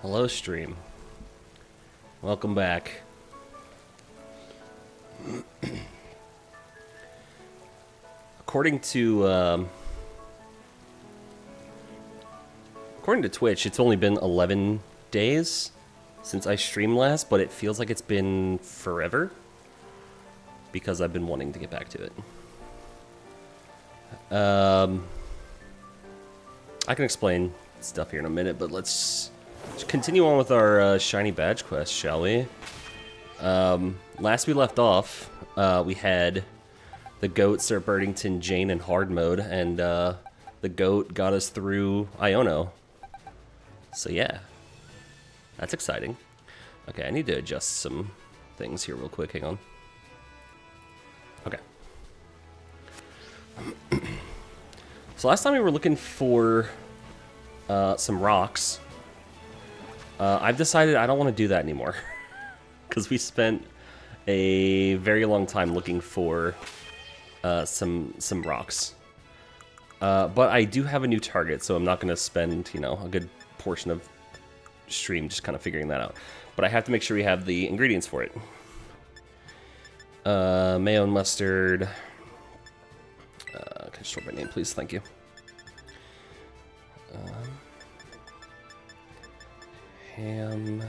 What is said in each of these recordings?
Hello, stream. Welcome back. According to Twitch, it's only been 11 days since I streamed last, but it feels like it's been forever because I've been wanting to get back to it. I can explain stuff here in a minute, but let's continue on with our shiny badge quest, shall we? Last we left off, we had the goat, Sir Birdington, Jane in hard mode, and the goat got us through Iono. So yeah, that's exciting. Okay, I need to adjust some things here real quick. Hang on. Okay. So last time we were looking for some rocks. I've decided I don't want to do that anymore because we spent a very long time looking for some rocks. But I do have a new target, so I'm not going to spend, you know, a good portion of stream just kind of figuring that out. But I have to make sure we have the ingredients for it. Mayo and mustard. Can you store by name, please? Thank you. Ham.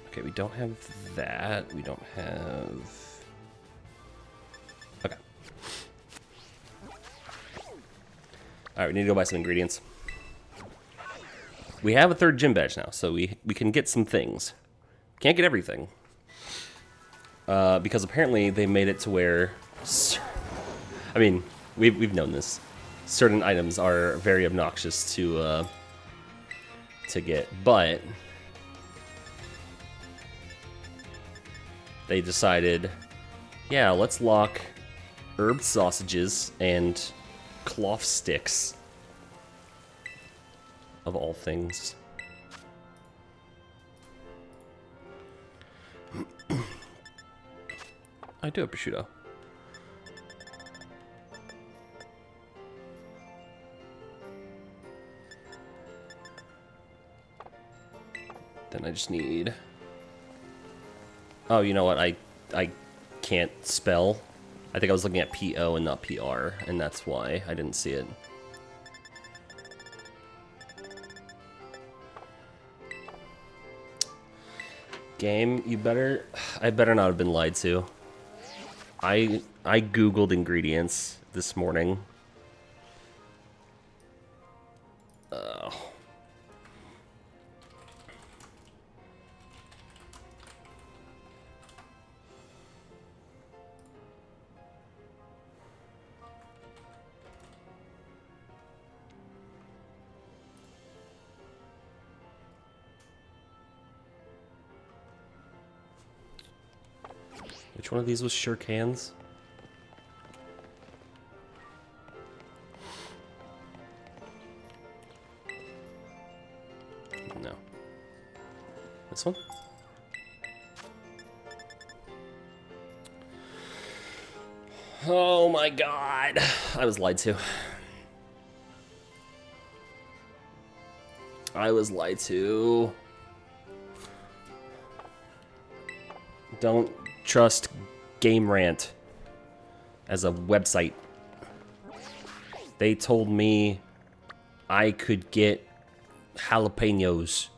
Okay, we don't have that. We don't have... Okay. Alright, we need to go buy some ingredients. We have a third gym badge now, so we can get some things. Can't get everything. Because apparently they made it to where... I mean, we've known this. Certain items are very obnoxious to get, but they decided, yeah, let's lock herb sausages and cloth sticks, of all things. I do have prosciutto. Then I just need... Oh, you know what? I can't spell. I think I was looking at P-O and not P-R, and that's why I didn't see it. Game, you better... I better not have been lied to. I Googled ingredients this morning. Which one of these was sure cans? No. This one? Oh my god. I was lied to. I was lied to. Don't trust Game Rant as a website. They told me I could get jalapenos.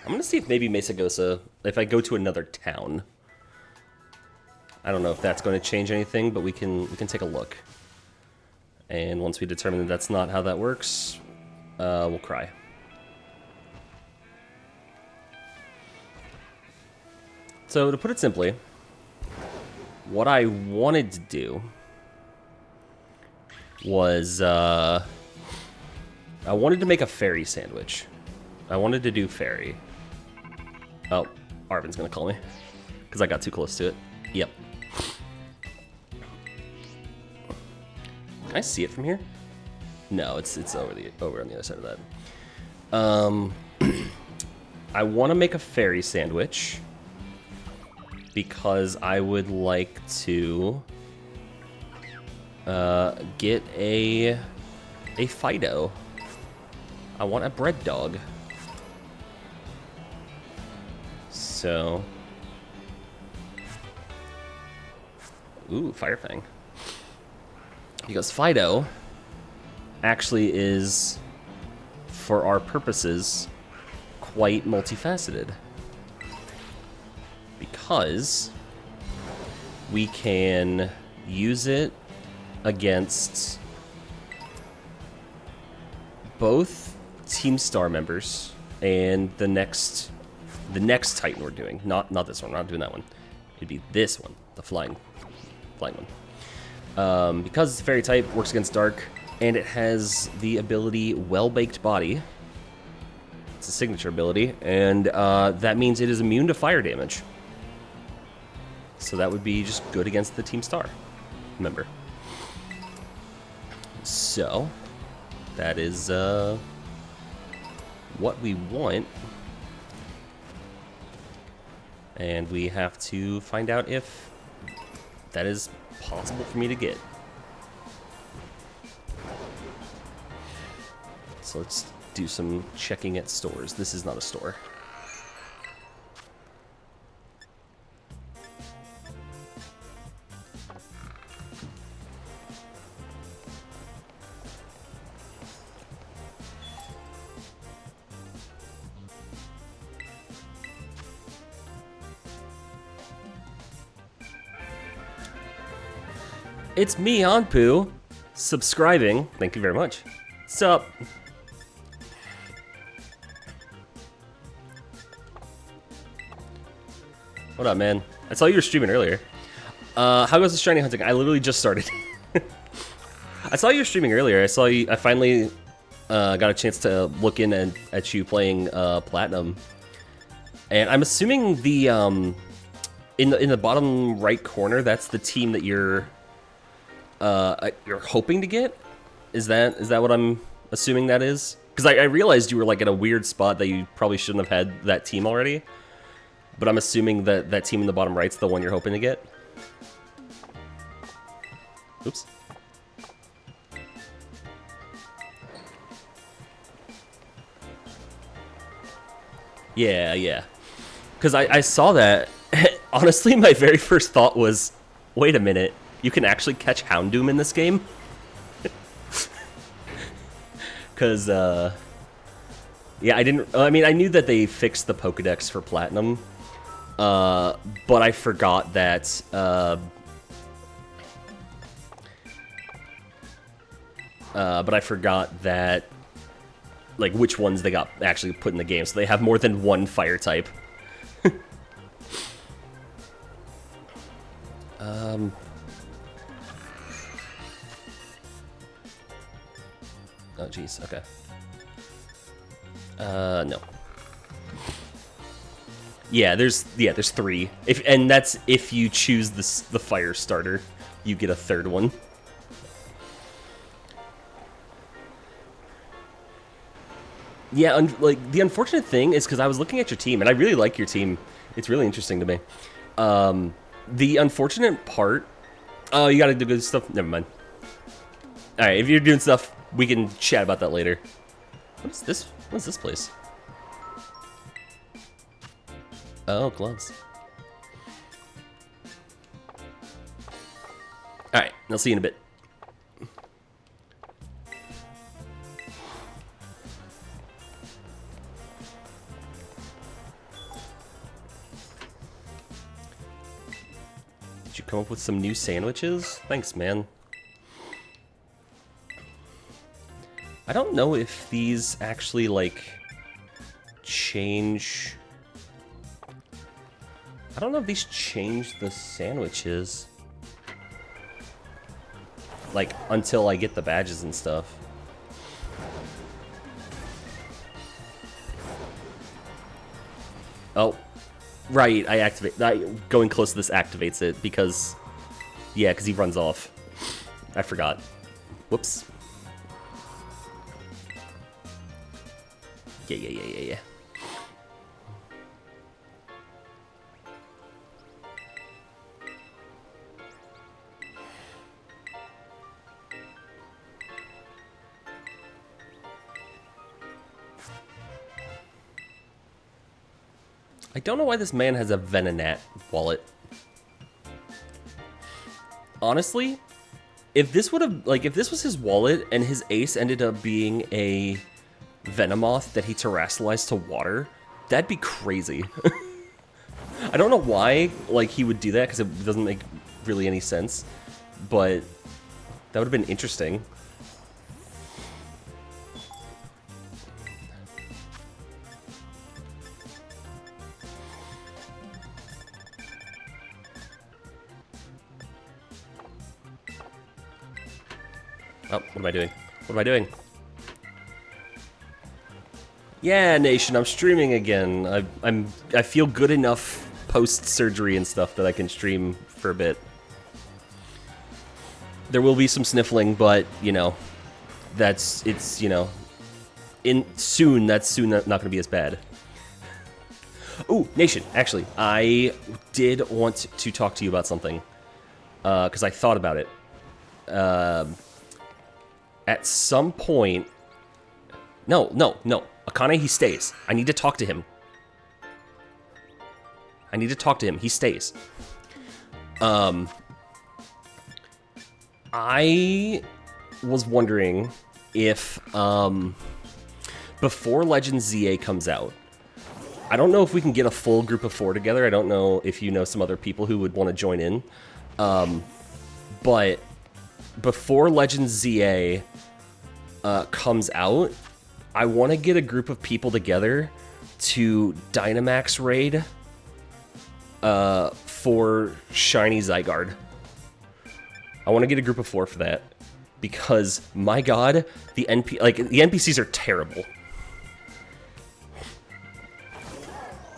I'm gonna see if maybe Mesagosa, if I go to another town. I don't know if that's going to change anything, but we can take a look. And once we determine that that's not how that works, we'll cry. So to put it simply, what I wanted to do was I wanted to make a fairy sandwich. I wanted to do fairy. Oh, Arvin's gonna call me because I got too close to it. Yep. Can I see it from here? No, it's over on the other side of that. I want to make a fairy sandwich because I would like to get a Fido. I want a bread dog. So, ooh, Fire Fang. Because Fido actually is, for our purposes, quite multifaceted. Because we can use it against both Team Star members and the next Titan we're doing. Not this one. We're not doing that one. It'd be this one, the flying one. Because it's fairy type, works against dark, and it has the ability Well-Baked Body. It's a signature ability, and that means it is immune to fire damage. So that would be just good against the Team Star member. So that is what we want. And we have to find out if that is possible for me to get. So let's do some checking at stores. This is not a store. It's me, Anpu, subscribing. Thank you very much. Sup? What up, man? I saw you were streaming earlier. How goes the shiny hunting? I literally just started. I saw you were streaming earlier. I saw you. I finally got a chance to look in at you playing Platinum, and I'm assuming the in the bottom right corner, that's the team that you're hoping to get. Is that what I'm assuming that is? Because I realized you were like in a weird spot that you probably shouldn't have had that team already. But I'm assuming that that team in the bottom right's the one you're hoping to get. Oops. Yeah. Because I saw that. Honestly, my very first thought was, wait a minute, you can actually catch Houndoom in this game? Because, yeah, I mean, I knew that they fixed the Pokedex for Platinum. But I forgot that, like, which ones they got actually put in the game. So they have more than one fire type. Oh, jeez, okay. No. Yeah, there's 3. And that's if you choose the fire starter, you get a third one. Yeah, like the unfortunate thing is because I was looking at your team and I really like your team. It's really interesting to me. The unfortunate part. Oh, you gotta do good stuff. Never mind. All right, if you're doing stuff, we can chat about that later. What is this? What's this place? Oh, gloves. Alright, I'll see you in a bit. Did you come up with some new sandwiches? Thanks, man. I don't know if these actually, like, change... I don't know if these change the sandwiches. Like, until I get the badges and stuff. Oh, right, I activate... going close to this activates it because... Yeah, because he runs off. I forgot. Whoops. Yeah. I don't know why this man has a Venonat wallet. Honestly, if this would have, like, if this was his wallet and his ace ended up being a Venomoth that he terrestrialized to water, that'd be crazy. I don't know why, like, he would do that, because it doesn't make really any sense, but that would have been interesting. Oh, what am I doing? What am I doing? Yeah, Nation, I'm streaming again. I feel good enough post-surgery and stuff that I can stream for a bit. There will be some sniffling, but, you know, it's, you know, that's soon not going to be as bad. Ooh, Nation, actually, I did want to talk to you about something, because I thought about it. At some point... No. Akane, he stays. I need to talk to him. He stays. I was wondering if, before Legends ZA comes out, I don't know if we can get a full group of 4 together. I don't know if you know some other people who would want to join in. But before Legends ZA comes out, I want to get a group of people together to Dynamax raid for Shiny Zygarde. I want to get a group of 4 for that because, my God, the NPCs are terrible.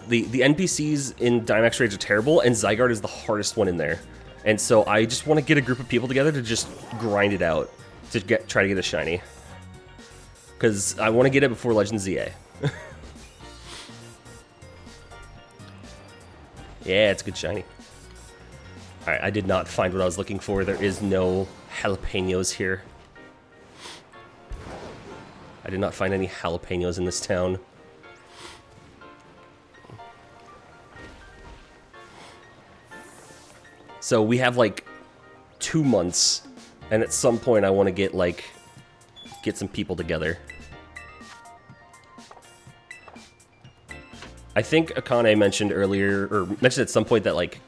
The NPCs in Dynamax raids are terrible, and Zygarde is the hardest one in there. And so I just want to get a group of people together to just grind it out to try to get a shiny. Because I want to get it before Legends ZA. Yeah, it's a good shiny. Alright, I did not find what I was looking for. There is no jalapenos here. I did not find any jalapenos in this town. So we have like 2 months, and at some point I want to get some people together. I think Akane mentioned earlier, or mentioned at some point that like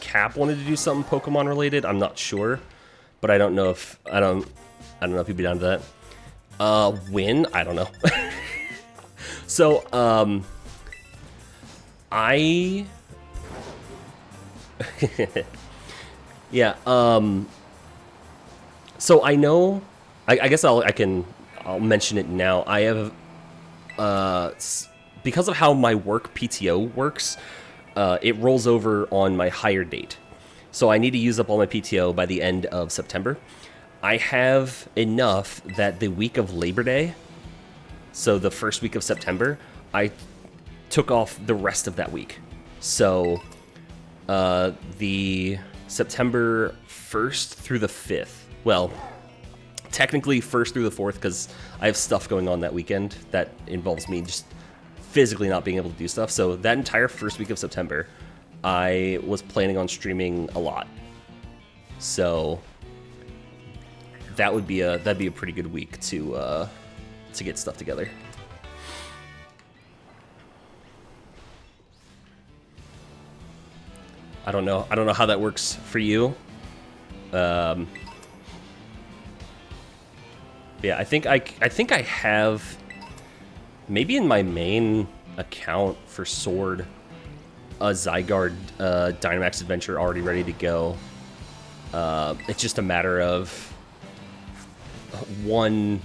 Cap wanted to do something Pokemon related. I'm not sure, but I don't know if I don't know if he'd be down to that. When? I don't know. So yeah. So I know. I guess I'll mention it now. I have because of how my work PTO works, it rolls over on my hire date. So I need to use up all my PTO by the end of September. I have enough that the week of Labor Day, so the first week of September, I took off the rest of that week. So the September 1st through the 5th, well, technically 1st through the 4th, because I have stuff going on that weekend that involves me just physically not being able to do stuff. So that entire first week of September, I was planning on streaming a lot. So that'd be a pretty good week to get stuff together. I don't know how that works for you. Yeah, I think I have maybe in my main account for Sword a Zygarde Dynamax Adventure already ready to go. It's just a matter of one,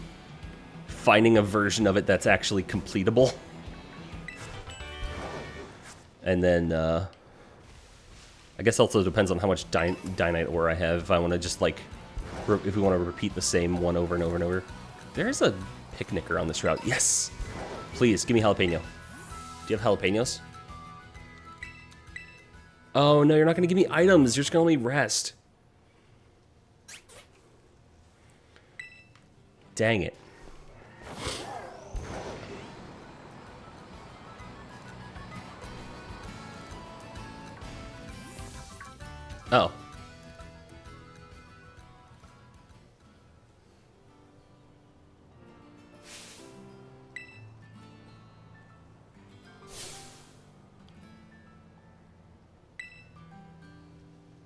finding a version of it that's actually completable, and then I guess also depends on how much Dynite ore I have. If I want to just like, if we want to repeat the same one over and over and over. There's a picnicker on this route. Yes! Please, give me jalapeno. Do you have jalapenos? Oh no, you're not going to give me items. You're just going to let me rest. Dang it. Oh.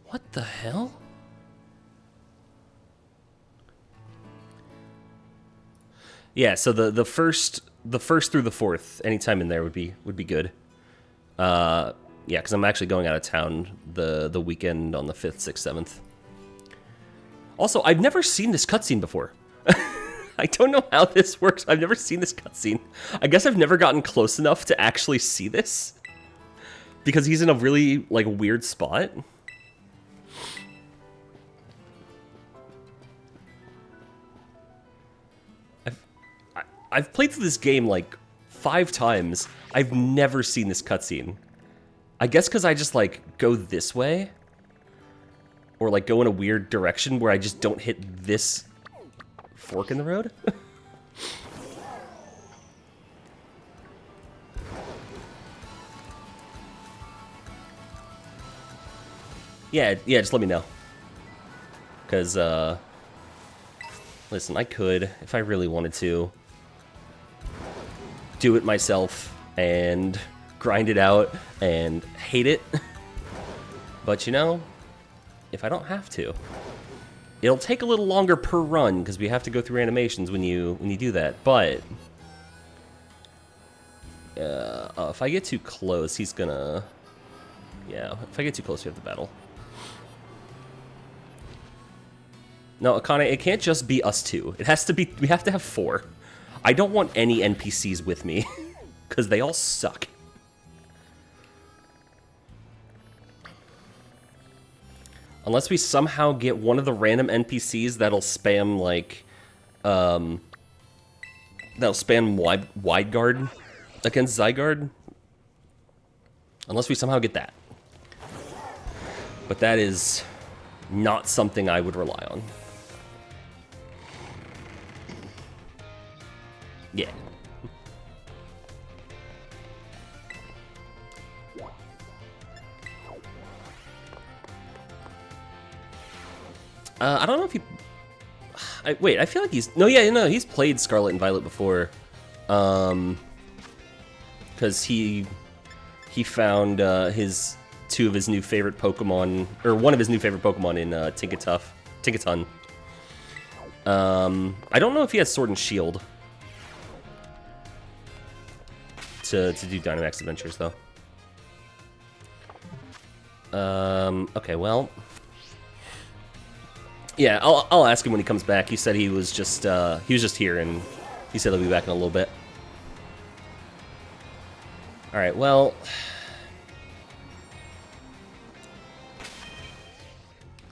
What the hell? Yeah, so the first through the fourth, anytime in there would be good. Yeah, because I'm actually going out of town the weekend on the 5th, 6th, 7th. Also, I've never seen this cutscene before. I don't know how this works. I've never seen this cutscene. I guess I've never gotten close enough to actually see this. Because he's in a really, like, weird spot. I've played through this game, like, 5 times. I've never seen this cutscene. I guess because I just, like, go this way. Or, like, go in a weird direction where I just don't hit this fork in the road. Yeah, just let me know. Because, listen, I could, if I really wanted to, do it myself and grind it out and hate it. But, you know, if I don't have to, it'll take a little longer per run because we have to go through animations when you do that. But if I get too close, he's gonna. Yeah, if I get too close, we have to battle. No, Akane, it can't just be us two. It has to be. We have to have 4. I don't want any NPCs with me because they all suck. Unless we somehow get one of the random NPCs that'll spam, like, that'll spam wide guard against Zygarde. Unless we somehow get that. But that is not something I would rely on. Yeah. I don't know if he... wait, I feel like he's... No, yeah, no, he's played Scarlet and Violet before. Because he found two of his new favorite Pokemon, or one of his new favorite Pokemon in Tinkaton. I don't know if he has Sword and Shield to do Dynamax Adventures, though. Okay, well... Yeah, I'll ask him when he comes back. He said he was just here, and he said he'll be back in a little bit. All right, well,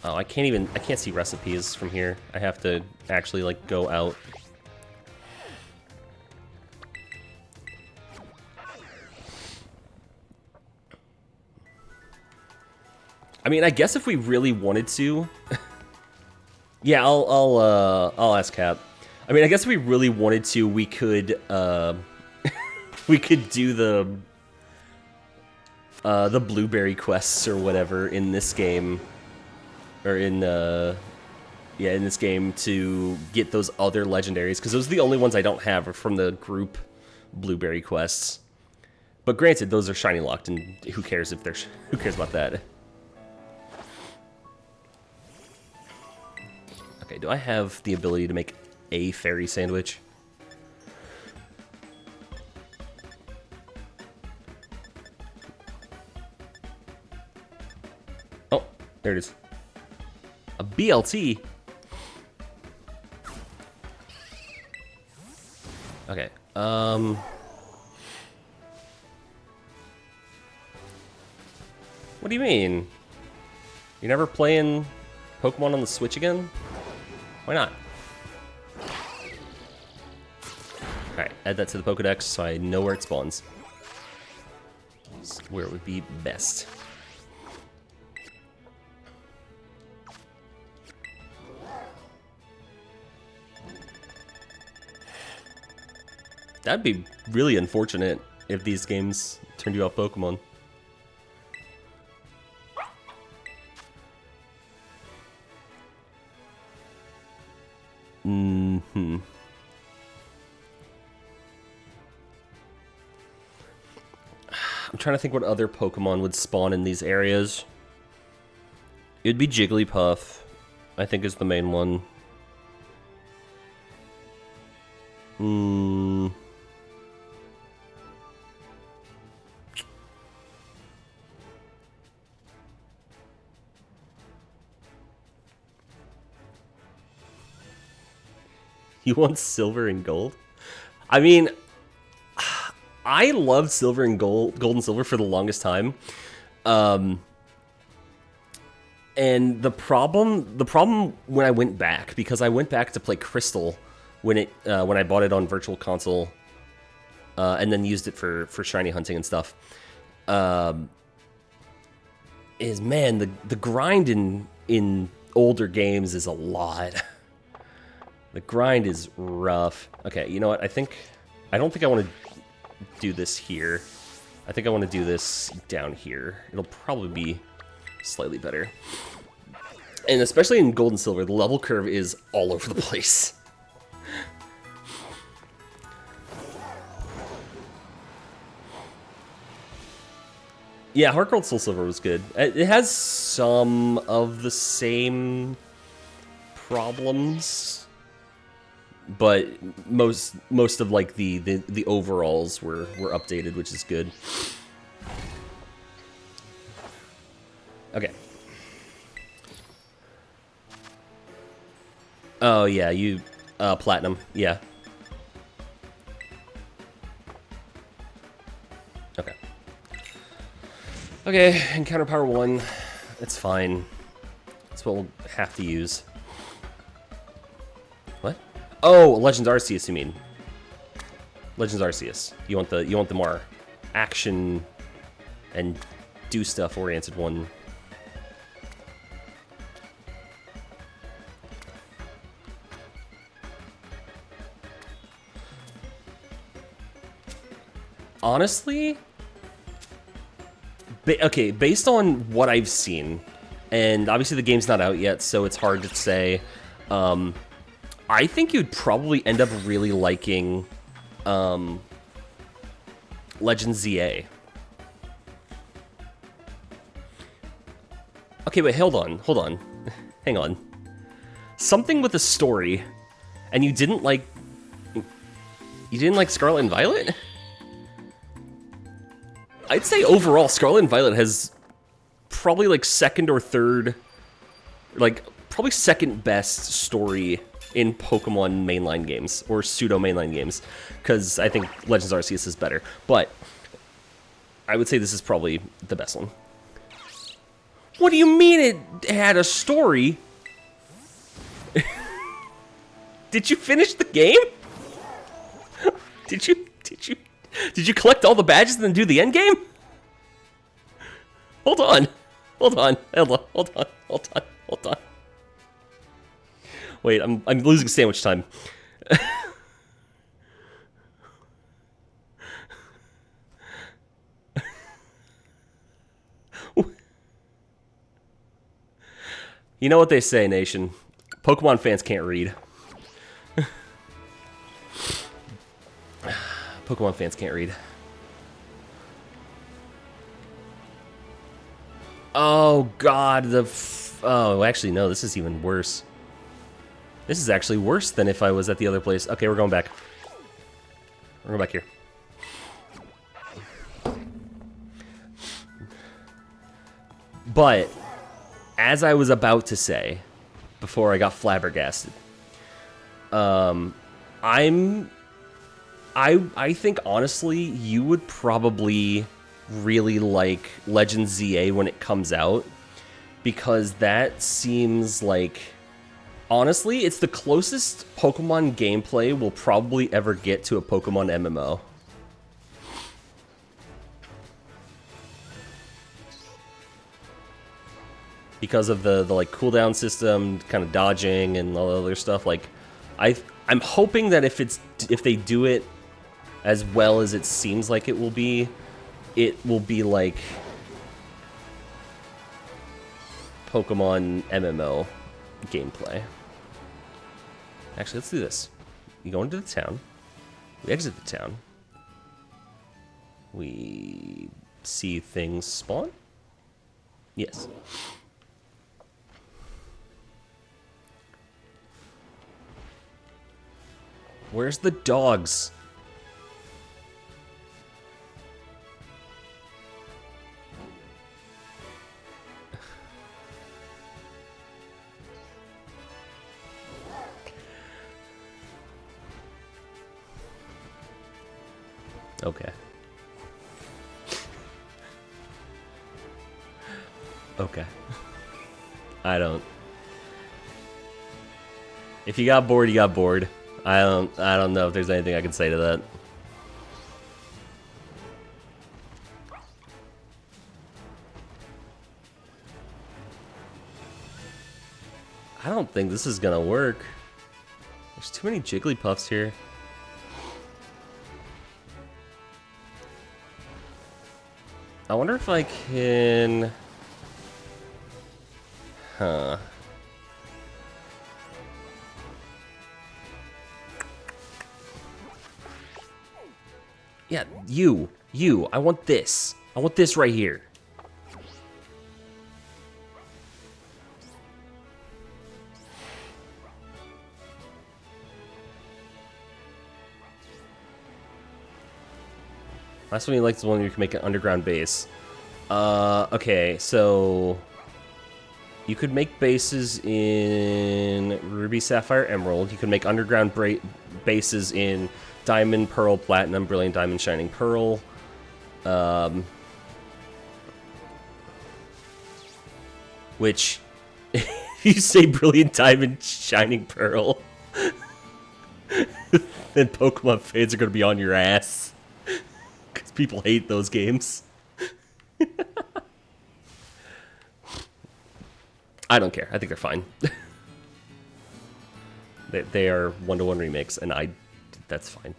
oh, I can't see recipes from here. I have to actually like go out. I mean, I guess if we really wanted to. Yeah, I'll ask Cap. I mean, I guess if we really wanted to, we could we could do the blueberry quests or whatever in this game, or in this game to get those other legendaries, because those are the only ones I don't have are from the group blueberry quests. But granted, those are shiny locked, and who cares if they're who cares about that? Okay, do I have the ability to make a fairy sandwich? Oh, there it is. A BLT? Okay, what do you mean? You're never playing Pokemon on the Switch again? Why not? Alright, add that to the Pokedex so I know where it spawns. It's where it would be best. That'd be really unfortunate if these games turned you off Pokemon. Mm-hmm. I'm trying to think what other Pokemon would spawn in these areas. It'd be Jigglypuff, I think is the main one. You want silver and gold? I mean, I loved silver and gold and silver for the longest time. And the problem when I went back, because I went back to play Crystal when I bought it on Virtual Console, and then used it for shiny hunting and stuff, is, man, the grind in older games is a lot. The grind is rough. Okay, you know what? I don't think I want to do this here. I think I want to do this down here. It'll probably be slightly better. And especially in Gold and Silver, the level curve is all over the place. Yeah, Heart Gold Soul Silver was good. It has some of the same problems, but most of like the overalls were updated, which is good. Okay. Oh yeah, you platinum, yeah. Okay. Okay, encounter power 1. It's fine. That's what we'll have to use. What? Oh, Legends Arceus, you mean? Legends Arceus. You want the more action and do stuff oriented one. Honestly, okay, based on what I've seen, and obviously the game's not out yet, so it's hard to say. I think you'd probably end up really liking Legends ZA. Okay, wait, hold on. Hang on. Something with a story, and you didn't like Scarlet and Violet? I'd say overall, Scarlet and Violet has probably like second or third, like probably second best story in Pokemon mainline games, or pseudo mainline games, because I think Legends Arceus is better. But I would say this is probably the best one. What do you mean it had a story? Did you finish the game? Did you collect all the badges and then do the end game? Hold on. Wait, I'm losing sandwich time. You know what they say, Nation. Pokemon fans can't read. Pokemon fans can't read. Oh, God. Oh, actually, no. This is even worse. This is actually worse than if I was at the other place. Okay, we're going back. We're going back here. But, as I was about to say, before I got flabbergasted, I think, honestly, you would probably really like Legends ZA when it comes out, because that seems like, honestly, it's the closest Pokemon gameplay we'll probably ever get to a Pokemon MMO. Because of the like cooldown system, kind of dodging and all the other stuff, like I'm hoping that if they do it as well as it seems like it will be like Pokemon MMO gameplay. Actually, let's do this. We go into the town. We exit the town. We see things spawn? Yes. Where's the dogs? Okay. Okay. I don't. If you got bored, you got bored. I don't know if there's anything I can say to that. I don't think this is gonna work. There's too many Jigglypuffs here. I wonder if I can... Huh. Yeah, you. I want this. I want this right here. Last one you liked is the one where you can make an underground base. Okay, so... You could make bases in Ruby, Sapphire, Emerald. You could make underground bases in Diamond, Pearl, Platinum, Brilliant Diamond, Shining Pearl. Which, if you say Brilliant Diamond, Shining Pearl, then Pokemon fans are going to be on your ass. Because people hate those games. I don't care. I think they're fine. They are one-to-one remakes, and that's fine.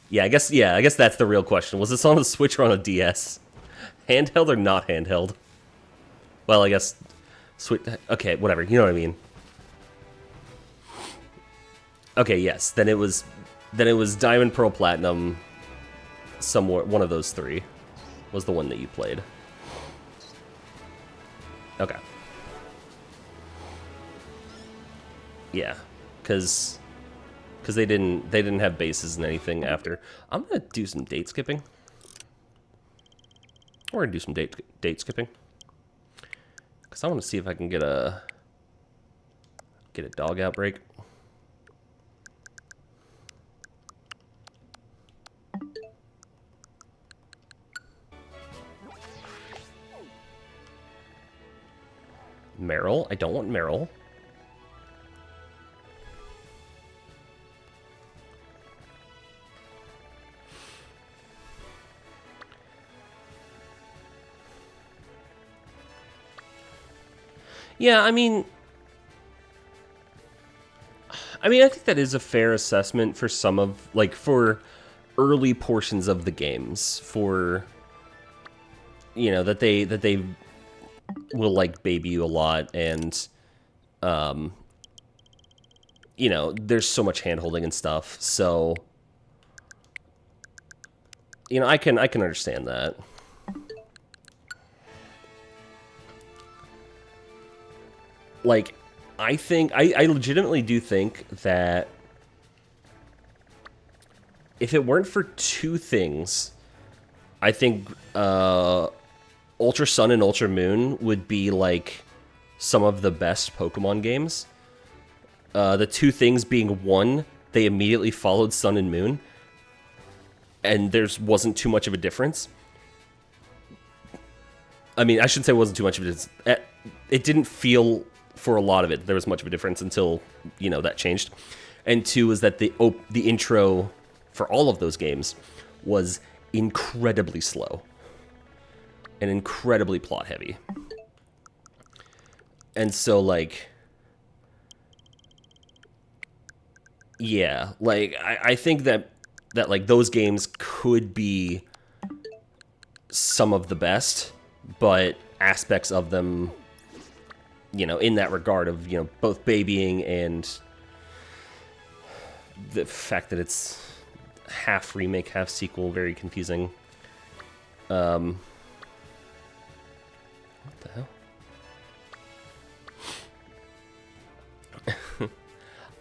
Yeah, I guess that's the real question. Was this on a Switch or on a DS? Handheld or not handheld? Well, I guess Switch. Okay, whatever. You know what I mean. Okay, yes. Then it was Diamond, Pearl, Platinum. Somewhere, one of those three was the one that you played. Okay. Yeah, because they didn't have bases and anything after. I'm gonna do some date skipping. We're gonna do some date skipping because I want to see if I can get a dog outbreak. Meryl, I don't want Meryl. Yeah, I mean, I think that is a fair assessment for some of, like, for early portions of the games, for, you know, that they will, like, baby you a lot, and, you know, there's so much hand-holding and stuff, so, you know, I can understand that. Like, I legitimately do think that if it weren't for two things, I think Ultra Sun and Ultra Moon would be, like, some of the best Pokemon games. The two things being, one, they immediately followed Sun and Moon, and there wasn't too much of a difference. I mean, I shouldn't say it wasn't too much of a difference. It didn't feel... For a lot of it, there was much of a difference until, you know, that changed. And two is that the intro for all of those games was incredibly slow and incredibly plot heavy. And so, like, yeah, like, I think that like those games could be some of the best, but aspects of them, you know, in that regard of, you know, both babying and, the fact that it's half remake, half sequel, very confusing. What the hell?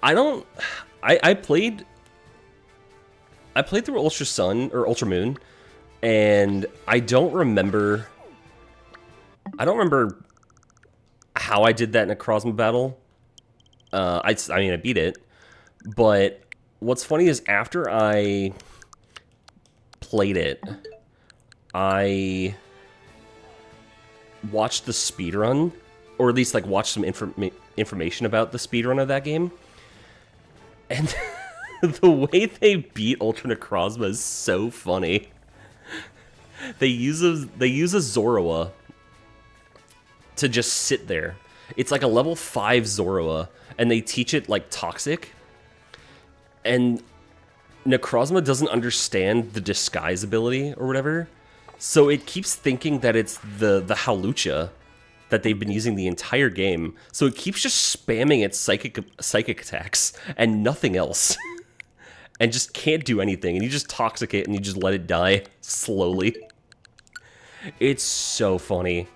I played through Ultra Sun or Ultra Moon, and I don't remember how I did that in a Necrozma battle. I mean, I beat it, but what's funny is after I played it, I watched the speedrun, or at least like watched some information about the speedrun of that game, and the way they beat Ultra Necrozma is so funny. They use a Zoroa to just sit there. It's like a level 5 Zoroa, and they teach it like Toxic. And Necrozma doesn't understand the disguise ability or whatever, so it keeps thinking that it's the Hawlucha that they've been using the entire game. So it keeps just spamming its psychic attacks and nothing else. And just can't do anything, and you just Toxic it and you just let it die slowly. It's so funny.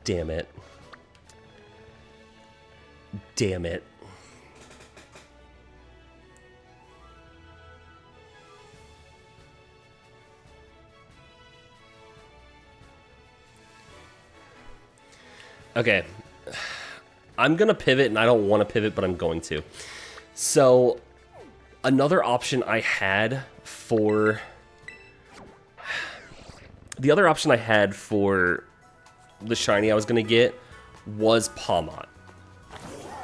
Damn it. Damn it. Okay. I'm gonna pivot, and I don't want to pivot, but I'm going to. So, another option I had for... The other option I had for the shiny I was going to get was Pawmot.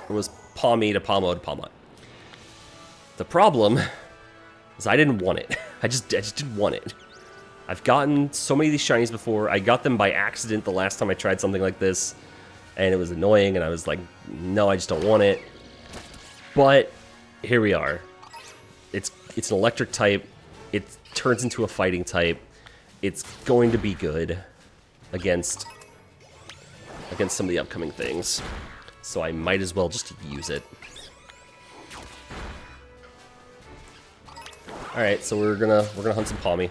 It was Pawmi to Pawmo to Pawmot. The problem is I didn't want it. I just didn't want it. I've gotten so many of these shinies before. I got them by accident the last time I tried something like this, and it was annoying, and I was like, no, I just don't want it. But here we are. It's an electric type. It turns into a fighting type. It's going to be good against some of the upcoming things. So I might as well just use it. Alright, so we're gonna hunt some Pawmi.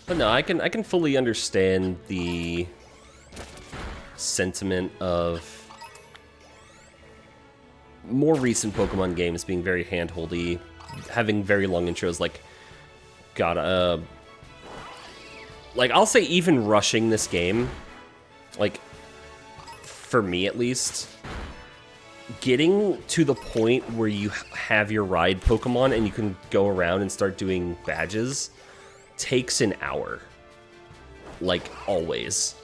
But no, I can fully understand the sentiment of more recent Pokemon games being very hand-holdy, having very long intros, like, like, I'll say even rushing this game, like, for me at least, getting to the point where you have your ride Pokemon and you can go around and start doing badges takes an hour. Like, always.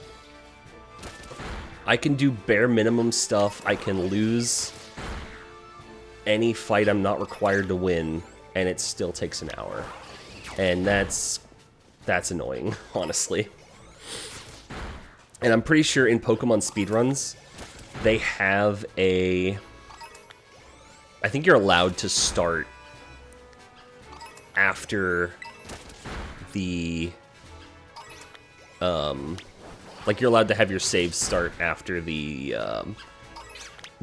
I can do bare minimum stuff, I can lose any fight I'm not required to win, and it still takes an hour. And that's annoying, honestly. And I'm pretty sure in Pokemon speedruns, they have a... I think you're allowed to start after the... like, you're allowed to have your saves start after the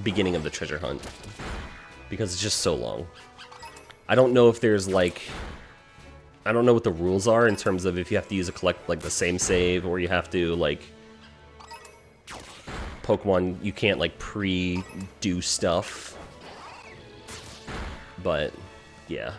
beginning of the treasure hunt. Because it's just so long. I don't know if there's, like... I don't know what the rules are in terms of if you have to use the same save, or you have to, like... Pokemon, you can't, like, pre-do stuff. But, yeah.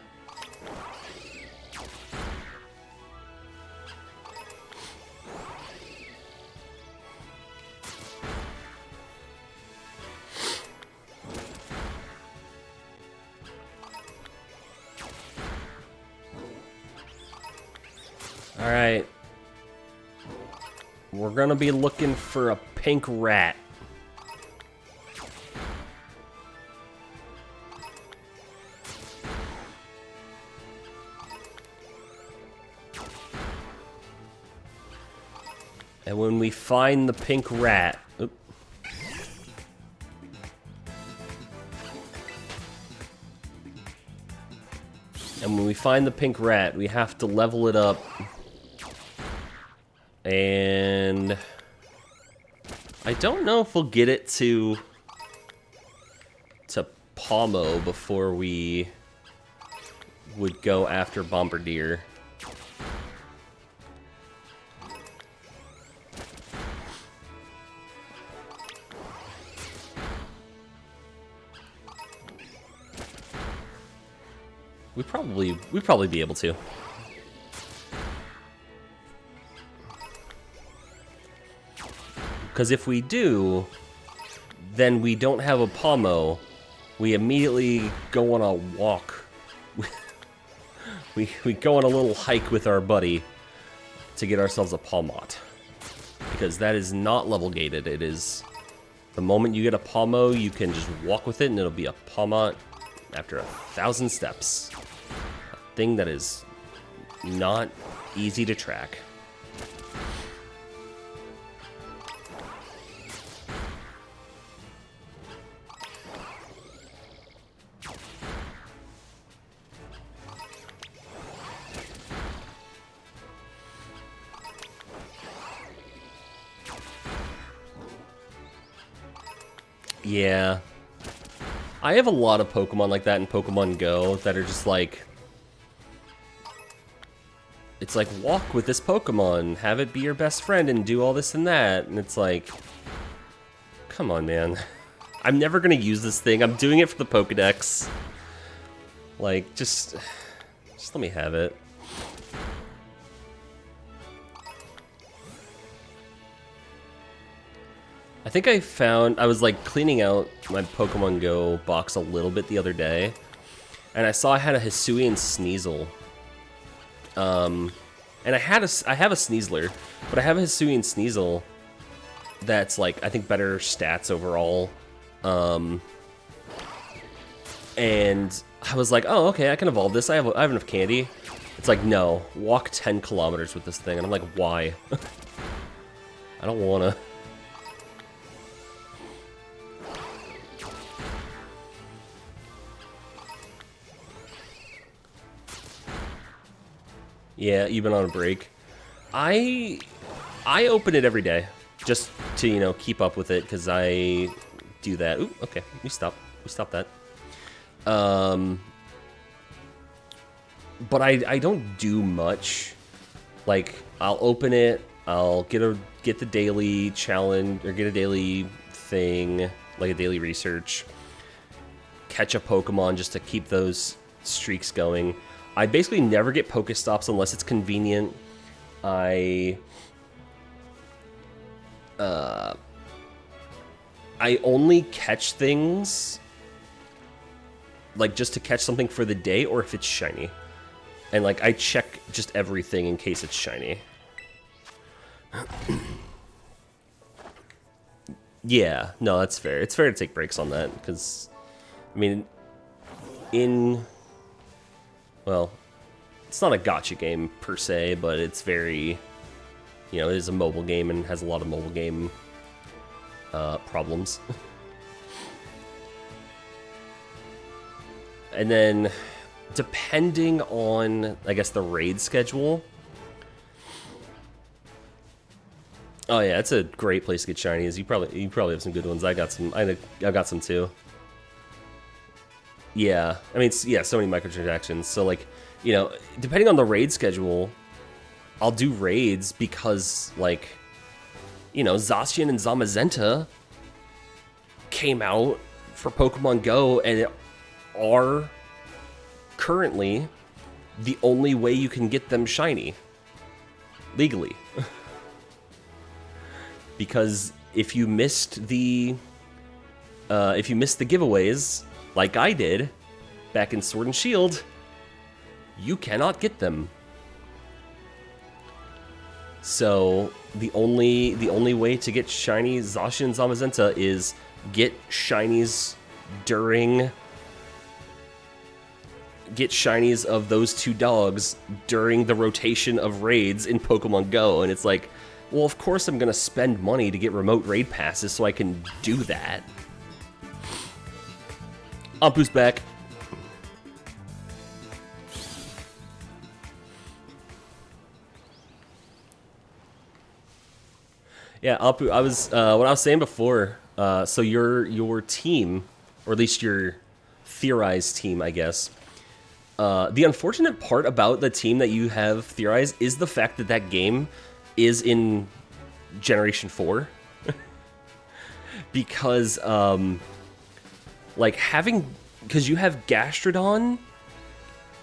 Alright. We're gonna be looking for a pink rat. And when we find the pink rat... Oop. And when we find the pink rat, we have to level it up. And... I don't know if we'll get it to Pomo before we would go after Bombardier. We'd probably be able to. Because if we do, then we don't have a Pomo. We immediately go on a walk. we go on a little hike with our buddy to get ourselves a Palmot. Because that is not level gated. It is... The moment you get a Pomo, you can just walk with it and it'll be a Palmot after 1,000 steps. A thing that is not easy to track. Yeah. I have a lot of Pokemon like that in Pokemon Go that are just like... It's like, walk with this Pokemon, have it be your best friend, and do all this and that. And it's like... Come on, man. I'm never gonna use this thing. I'm doing it for the Pokedex. Like, just let me have it. I think I was like cleaning out my Pokemon Go box a little bit the other day, and I saw I had a Hisuian Sneasel. And I have a Sneasler, but I have a Hisuian Sneasel that's like, I think, better stats overall. And I was like, oh, okay, I can evolve this. I have enough candy. It's like, no, walk 10 kilometers with this thing. And I'm like, why? I don't wanna. Yeah, you've been on a break. I open it every day just to, you know, keep up with it, because I do that. Ooh, okay, we stop that. But I don't do much. Like, I'll open it, I'll get the daily challenge, or get a daily thing, like a daily research, catch a Pokemon just to keep those streaks going. I basically never get Pokestops unless it's convenient. I only catch things like just to catch something for the day, or if it's shiny. And like, I check just everything in case it's shiny. Yeah, no, that's fair. It's fair to take breaks on that, because, I mean, well, it's not a gacha game per se, but it's very, you know, it is a mobile game and has a lot of mobile game problems. And then, depending on, I guess, the raid schedule. Oh yeah, it's a great place to get shinies. You probably have some good ones. I got some too. Yeah, I mean, yeah, so many microtransactions. So like, you know, depending on the raid schedule, I'll do raids because, like, you know, Zacian and Zamazenta came out for Pokemon Go and are currently the only way you can get them shiny legally. Because if you missed the giveaways, like I did back in Sword and Shield, you cannot get them. So the only way to get shiny Zacian and Zamazenta is get shinies of those two dogs during the rotation of raids in Pokemon Go. And it's like, Well, of course I'm gonna spend money to get remote raid passes so I can do that. Ampu's back. Yeah, Ampu, I was what I was saying before. So your team, or at least your theorized team, I guess. The unfortunate part about the team that you have theorized is the fact that that game is in Generation 4. Because, like, because you have Gastrodon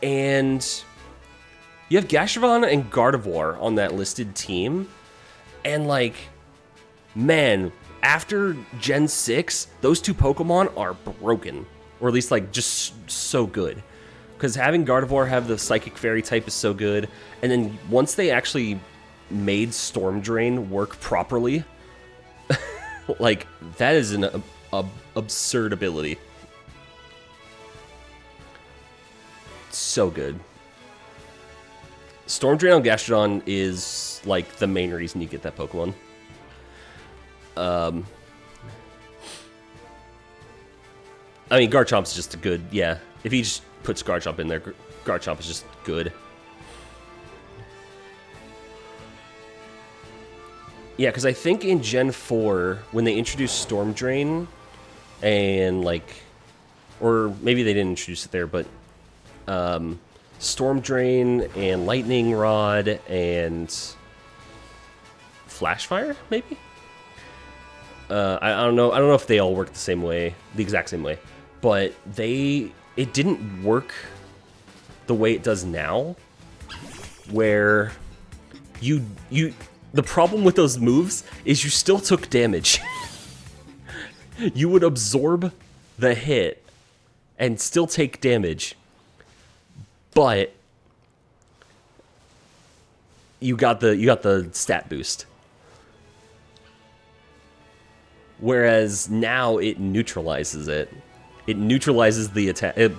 and... You have Gastrodon and Gardevoir on that listed team. And, like, man, after Gen 6, those two Pokemon are broken. Or at least, like, just so good. Because having Gardevoir have the Psychic Fairy type is so good. And then once they actually made Storm Drain work properly, like, that is an absurd ability. So good. Storm Drain on Gastrodon is, like, the main reason you get that Pokemon. I mean, Garchomp's just a good, yeah. If he just puts Garchomp in there, Garchomp is just good. Yeah, because I think in Gen 4, when they introduced Storm Drain, and, like, or maybe they didn't introduce it there, but, Storm Drain and Lightning Rod and Flash Fire, maybe? I don't know. I don't know if they all work the same way, the exact same way, but it didn't work the way it does now, where the problem with those moves is you still took damage. You would absorb the hit and still take damage, but you got the stat boost. Whereas now it neutralizes it. It neutralizes the attack. It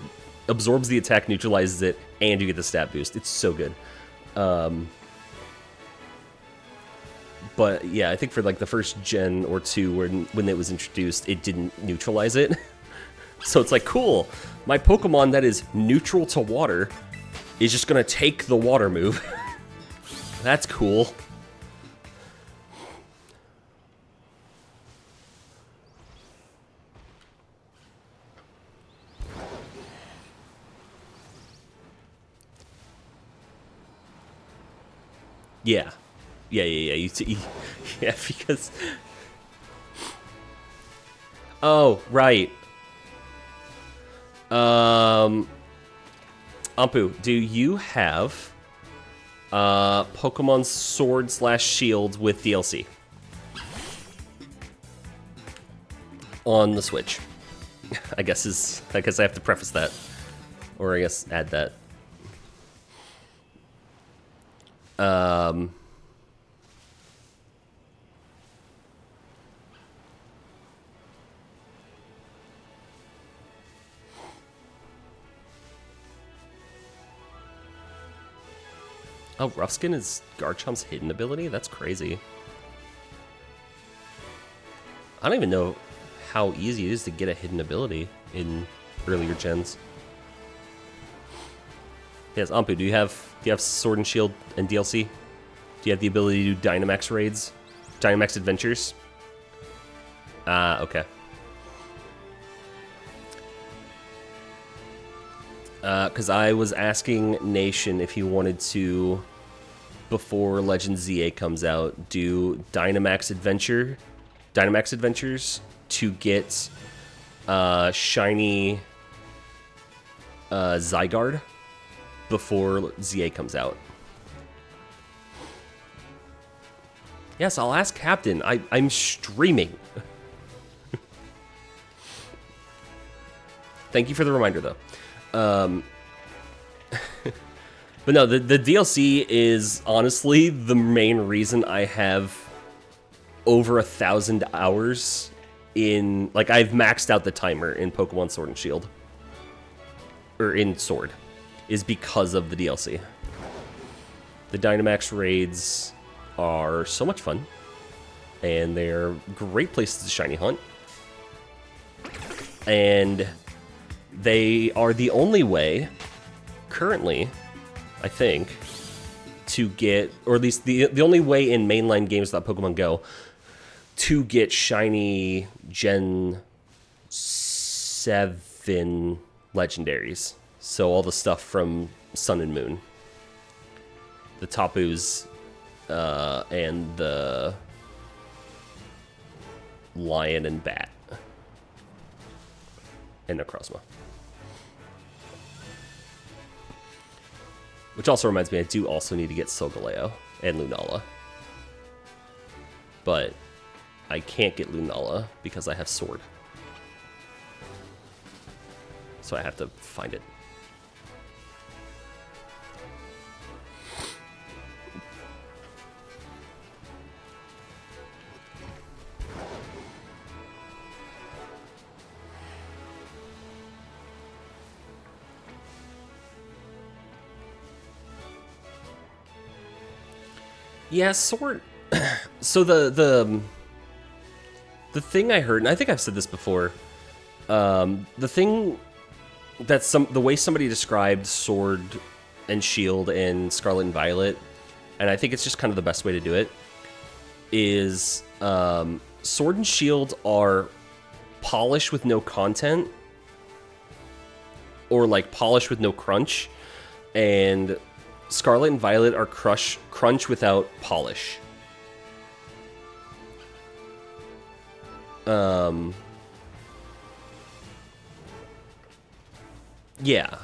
absorbs the attack, neutralizes it, and you get the stat boost. It's so good. But yeah, I think for like the first gen or two when it was introduced, it didn't neutralize it. So it's like, cool. My Pokemon that is neutral to water is just gonna take the water move. That's cool. Yeah. Yeah. Yeah, because... Oh, right. Ampu, do you have Pokemon Sword/Shield with DLC on the Switch? I guess I have to preface that, or I guess add that. Oh, Rough Skin is Garchomp's hidden ability? That's crazy. I don't even know how easy it is to get a hidden ability in earlier gens. Yes, Ampu, do you have Sword and Shield and DLC? Do you have the ability to do Dynamax raids? Dynamax adventures? Ah, okay. Because I was asking Nation if he wanted to, before Legend ZA comes out, do Dynamax Adventures to get shiny Zygarde before ZA comes out. Yes, I'll ask Captain. I'm streaming. Thank you for the reminder, though. But no, the DLC is honestly the main reason I have over 1,000 hours in, like, I've maxed out the timer in Pokemon Sword and Shield, or in Sword, is because of the DLC. The Dynamax raids, are so much fun, and they're great places to shiny hunt. And they are the only way, currently, I think, to get, or at least the only way in mainline games without Pokemon Go, to get shiny Gen 7 legendaries. So all the stuff from Sun and Moon. The Tapus, and the Lion and Bat. And Necrozma. Which also reminds me, I do also need to get Solgaleo and Lunala. But I can't get Lunala because I have Sword. So I have to find it. Yeah, Sword. So the thing I heard, and I think I've said this before, the thing that the way somebody described Sword and Shield and Scarlet and Violet, and I think it's just kind of the best way to do it, is Sword and Shield are polish with no content, or like polish with no crunch, and Scarlet and Violet are crunch without polish. Yeah.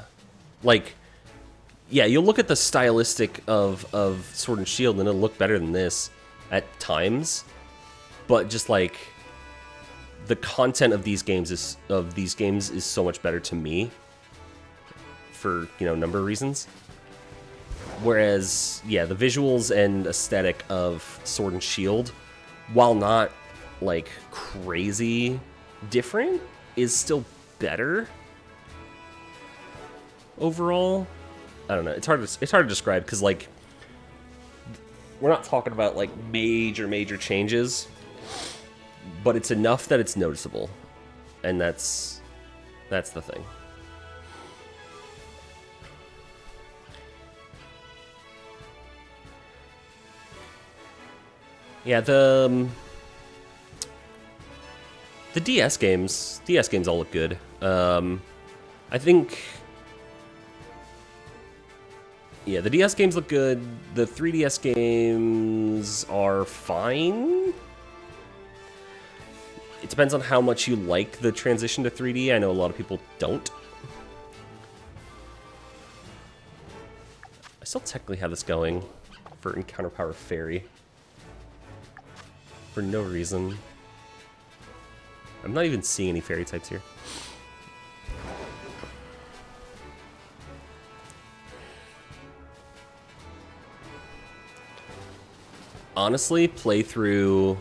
Like, yeah, you'll look at the stylistic of Sword and Shield and it'll look better than this at times. But just like the content of these games is so much better to me for, you know, a number of reasons. Whereas, yeah, the visuals and aesthetic of Sword and Shield, while not, like, crazy different, is still better overall. I don't know. It's hard to describe, because, like, we're not talking about, like, major changes, but it's enough that it's noticeable, and that's the thing. Yeah, the DS games all look good. I think, yeah, the DS games look good. The 3DS games are fine. It depends on how much you like the transition to 3D. I know a lot of people don't. I still technically have this going for Encounter Power Fairy. For no reason. I'm not even seeing any fairy types here. Honestly, play through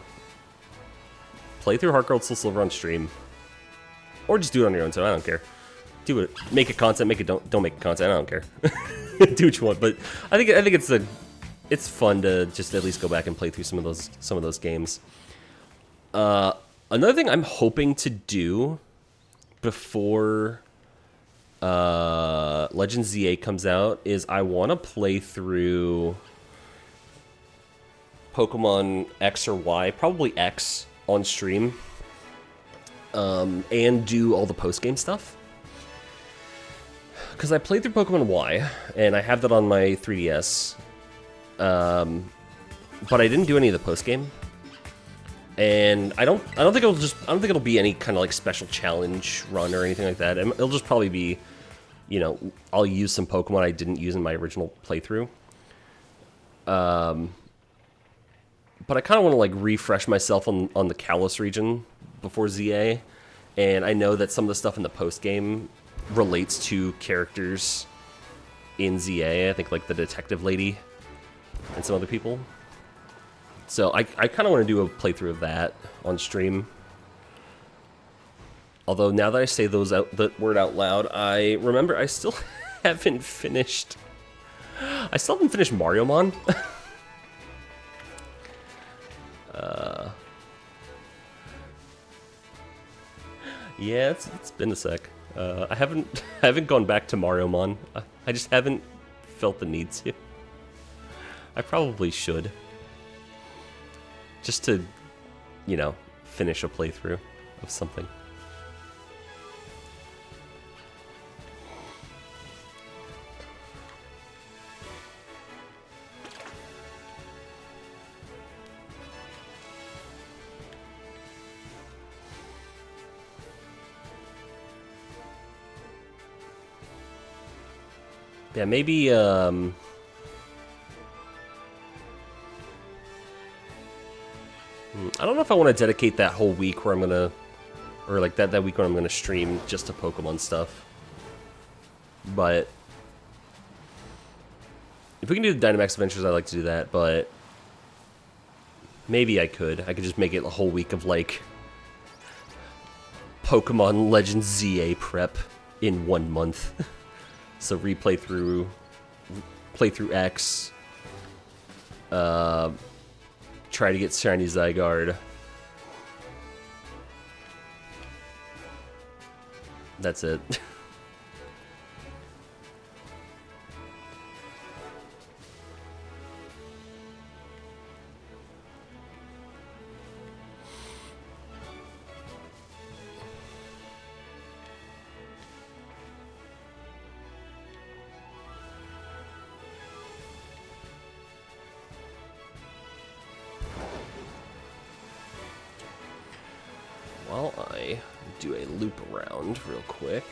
Heart Gold Soul Silver on stream. Or just do it on your own, so I don't care. Do it. Make it content, make it don't make it content, I don't care. Do what you want, but I think it's fun to just at least go back and play through some of those games. Another thing I'm hoping to do before Legends ZA comes out is I want to play through Pokemon X or Y, probably X, on stream, and do all the post-game stuff. Because I played through Pokemon Y, and I have that on my 3DS. But I didn't do any of the post game, and I don't think it'll be any kind of like special challenge run or anything like that. It'll just probably be, you know, I'll use some Pokemon I didn't use in my original playthrough. But I kind of want to like refresh myself on the Kalos region before ZA, and I know that some of the stuff in the post game relates to characters in ZA. I think like the detective lady and some other people. So I kind of want to do a playthrough of that on stream. Although now that I say that word out loud, I remember I still haven't finished Mariomon. Yeah, it's been a sec. I haven't gone back to Mario Mon. I just haven't felt the need to. I probably should. Just to, you know, finish a playthrough of something. Yeah, maybe, I don't know if I want to dedicate that whole week where I'm gonna, or like that week where I'm gonna stream just to Pokemon stuff. But if we can do the Dynamax Adventures, I'd like to do that, but maybe I could just make it a whole week of like Pokemon Legends ZA prep in 1 month. So replay through X, try to get Shiny Zygarde. That's it. While I do a loop around real quick,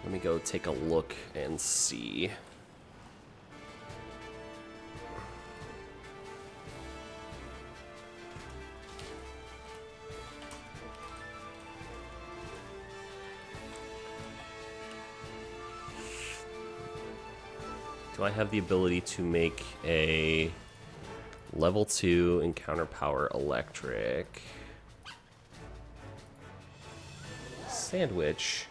let me go take a look and see. Do I have the ability to make a level 2 encounter power electric sandwich?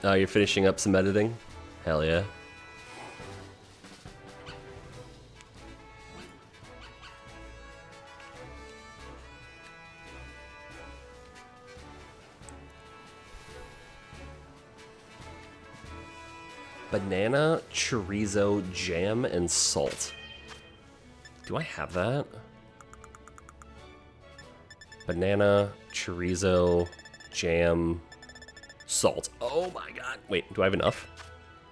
Oh, you're finishing up some editing? Hell yeah. Banana, chorizo, jam, and salt. Do I have that? Banana, chorizo, jam, salt. Oh my god. Wait, do I have enough?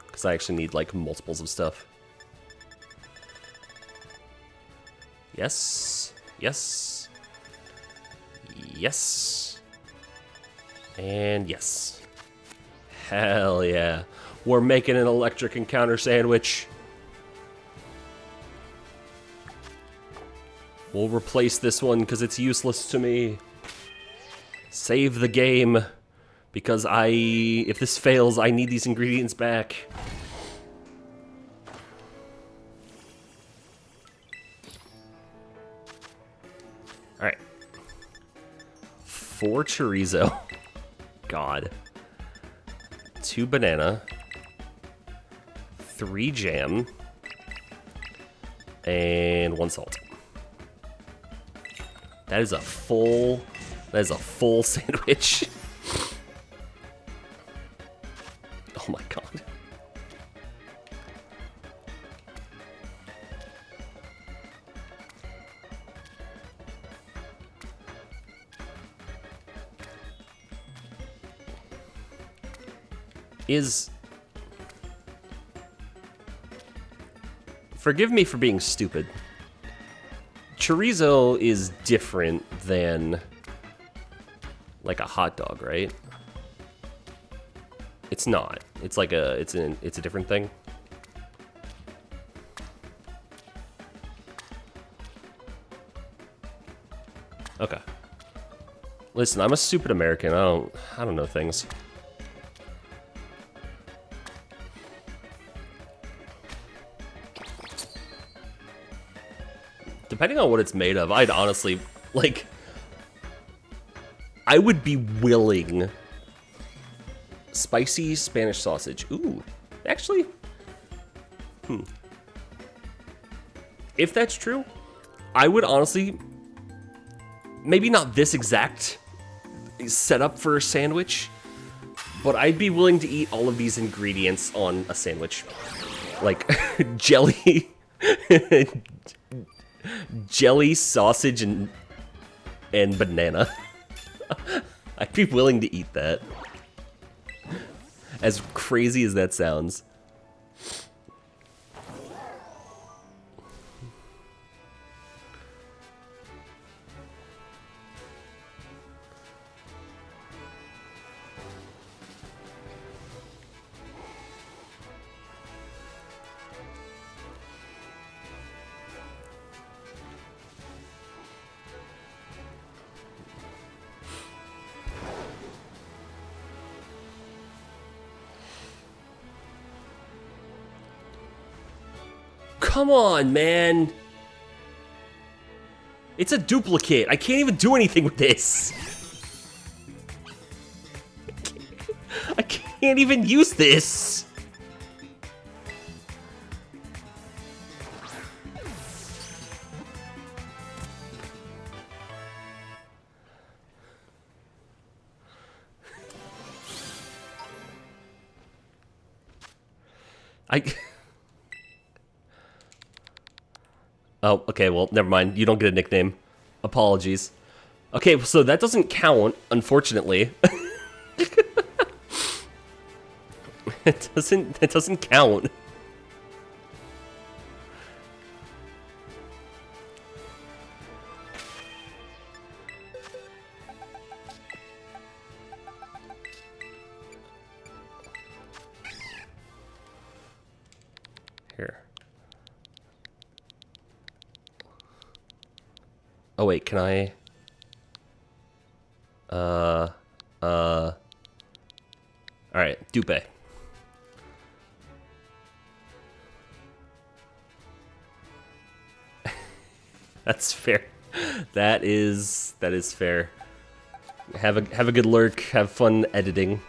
Because I actually need, like, multiples of stuff. Yes. Yes. Yes. And yes. Hell yeah. We're making an electric encounter sandwich. We'll replace this one because it's useless to me. Save the game. Because if this fails, I need these ingredients back. Alright. 4 chorizo. God. 2 banana. 3 jam. And 1 salt. That is a full sandwich. Oh my god. Forgive me for being stupid. Chorizo is different than like a hot dog, right? It's not. It's like it's a different thing. Okay. Listen, I'm a stupid American. I don't know things. Depending on what it's made of, I'd honestly, like, I would be willing. Spicy Spanish sausage. Ooh, actually, if that's true, I would honestly, maybe not this exact setup for a sandwich, but I'd be willing to eat all of these ingredients on a sandwich. Like, jelly, jelly, sausage, and banana. I'd be willing to eat that. As crazy as that sounds. Come on, man. It's a duplicate. I can't even do anything with this. I can't even use this. Oh, okay, well, never mind. You don't get a nickname. Apologies. Okay, so that doesn't count, unfortunately. It doesn't count. Here. Oh wait, can I? Alright, dupe. That's fair. That is fair. Have a good lurk, have fun editing.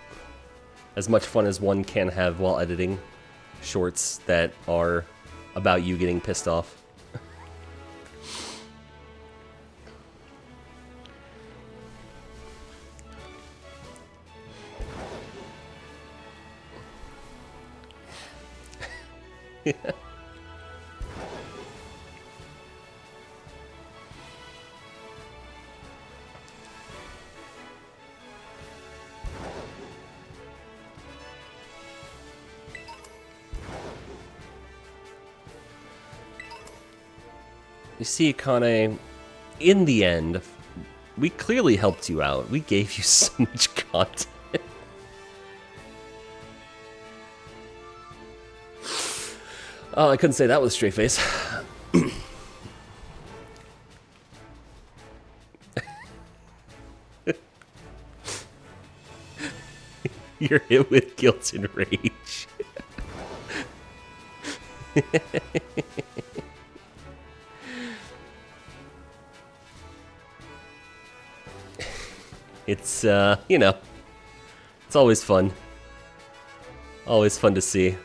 As much fun as one can have while editing shorts that are about you getting pissed off. Yeah. You see, Akane, in the end, we clearly helped you out. We gave you so much content. Oh, I couldn't say that with a straight face. You're hit with guilt and rage. It's, you know, it's always fun. Always fun to see.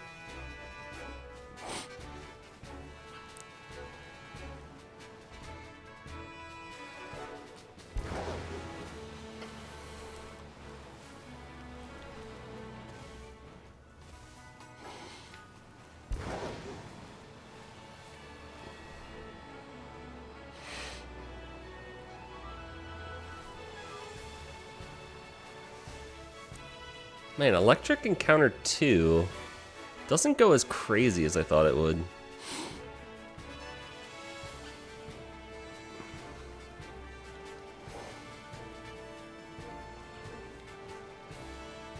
Man, Electric Encounter 2 doesn't go as crazy as I thought it would.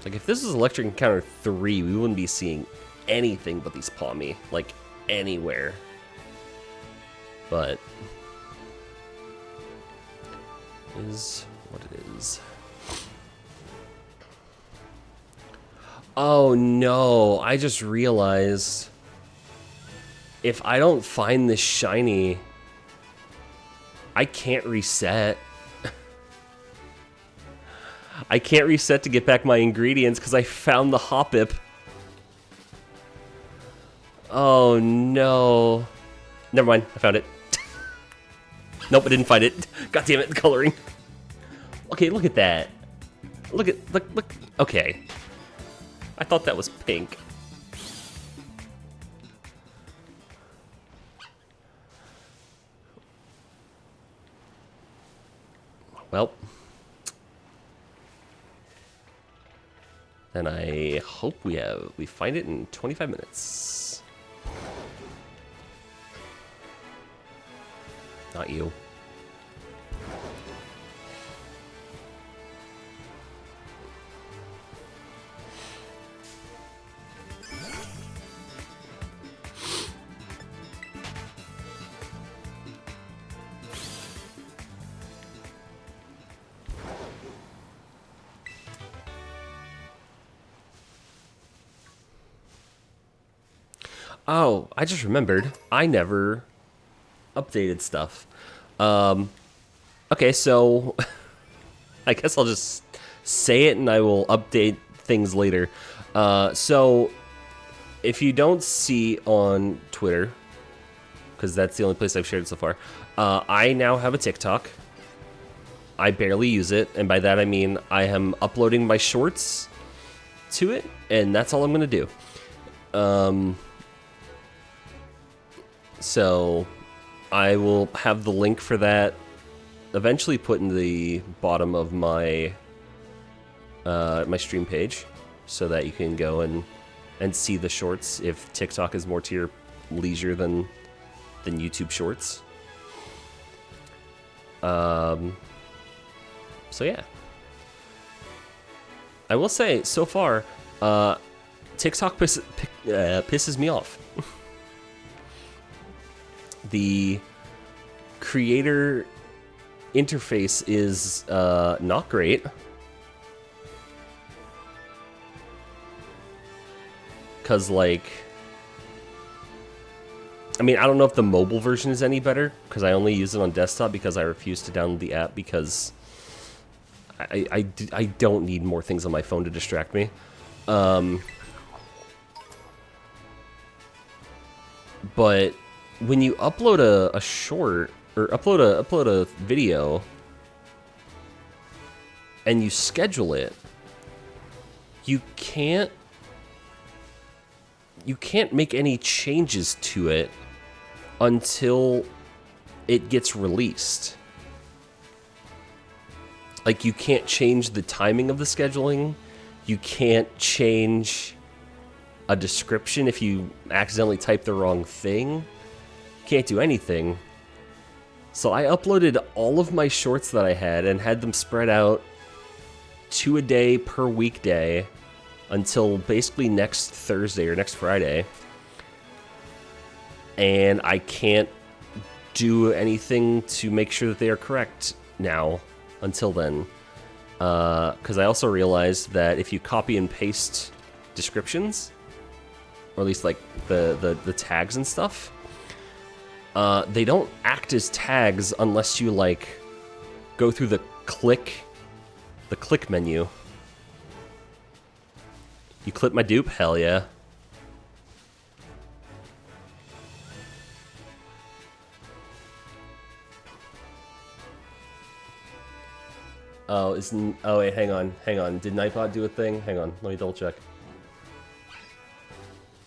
Like, if this was Electric Encounter 3, we wouldn't be seeing anything but these Palmy, like, anywhere. But is what it is. Oh no, I just realized if I don't find this shiny, I can't reset. I can't reset to get back my ingredients because I found the Hoppip. Oh no. Never mind, I found it. Nope, I didn't find it. God damn it, the coloring. Okay, look at that. Look. Okay. I thought that was pink. Well. Then I hope we find it in 25 minutes. Not you. Oh, I just remembered. I never updated stuff. Okay, so I guess I'll just say it and I will update things later. So if you don't see on Twitter, because that's the only place I've shared it so far, I now have a TikTok. I barely use it, and by that I mean I am uploading my shorts to it, and that's all I'm going to do. So I will have the link for that eventually put in the bottom of my my stream page, so that you can go and see the shorts if TikTok is more to your leisure than YouTube Shorts. So yeah, I will say so far, TikTok pisses me off. The creator interface is not great. Because, like, I mean, I don't know if the mobile version is any better, because I only use it on desktop because I refuse to download the app because I don't need more things on my phone to distract me. But when you upload a short, or upload a video, and you schedule it, you can't make any changes to it until it gets released. Like, you can't change the timing of the scheduling. You can't change a description if you accidentally type the wrong thing. Can't do anything. So I uploaded all of my shorts that I had and had them spread out 2 a day per weekday until basically next Thursday or next Friday. And I can't do anything to make sure that they are correct now until then. Because I also realized that if you copy and paste descriptions, or at least like the tags and stuff, they don't act as tags unless you like go through the click menu. You clip my dupe? Hell yeah. Oh, oh wait, hang on. Did Nightbot do a thing? Hang on, let me double check.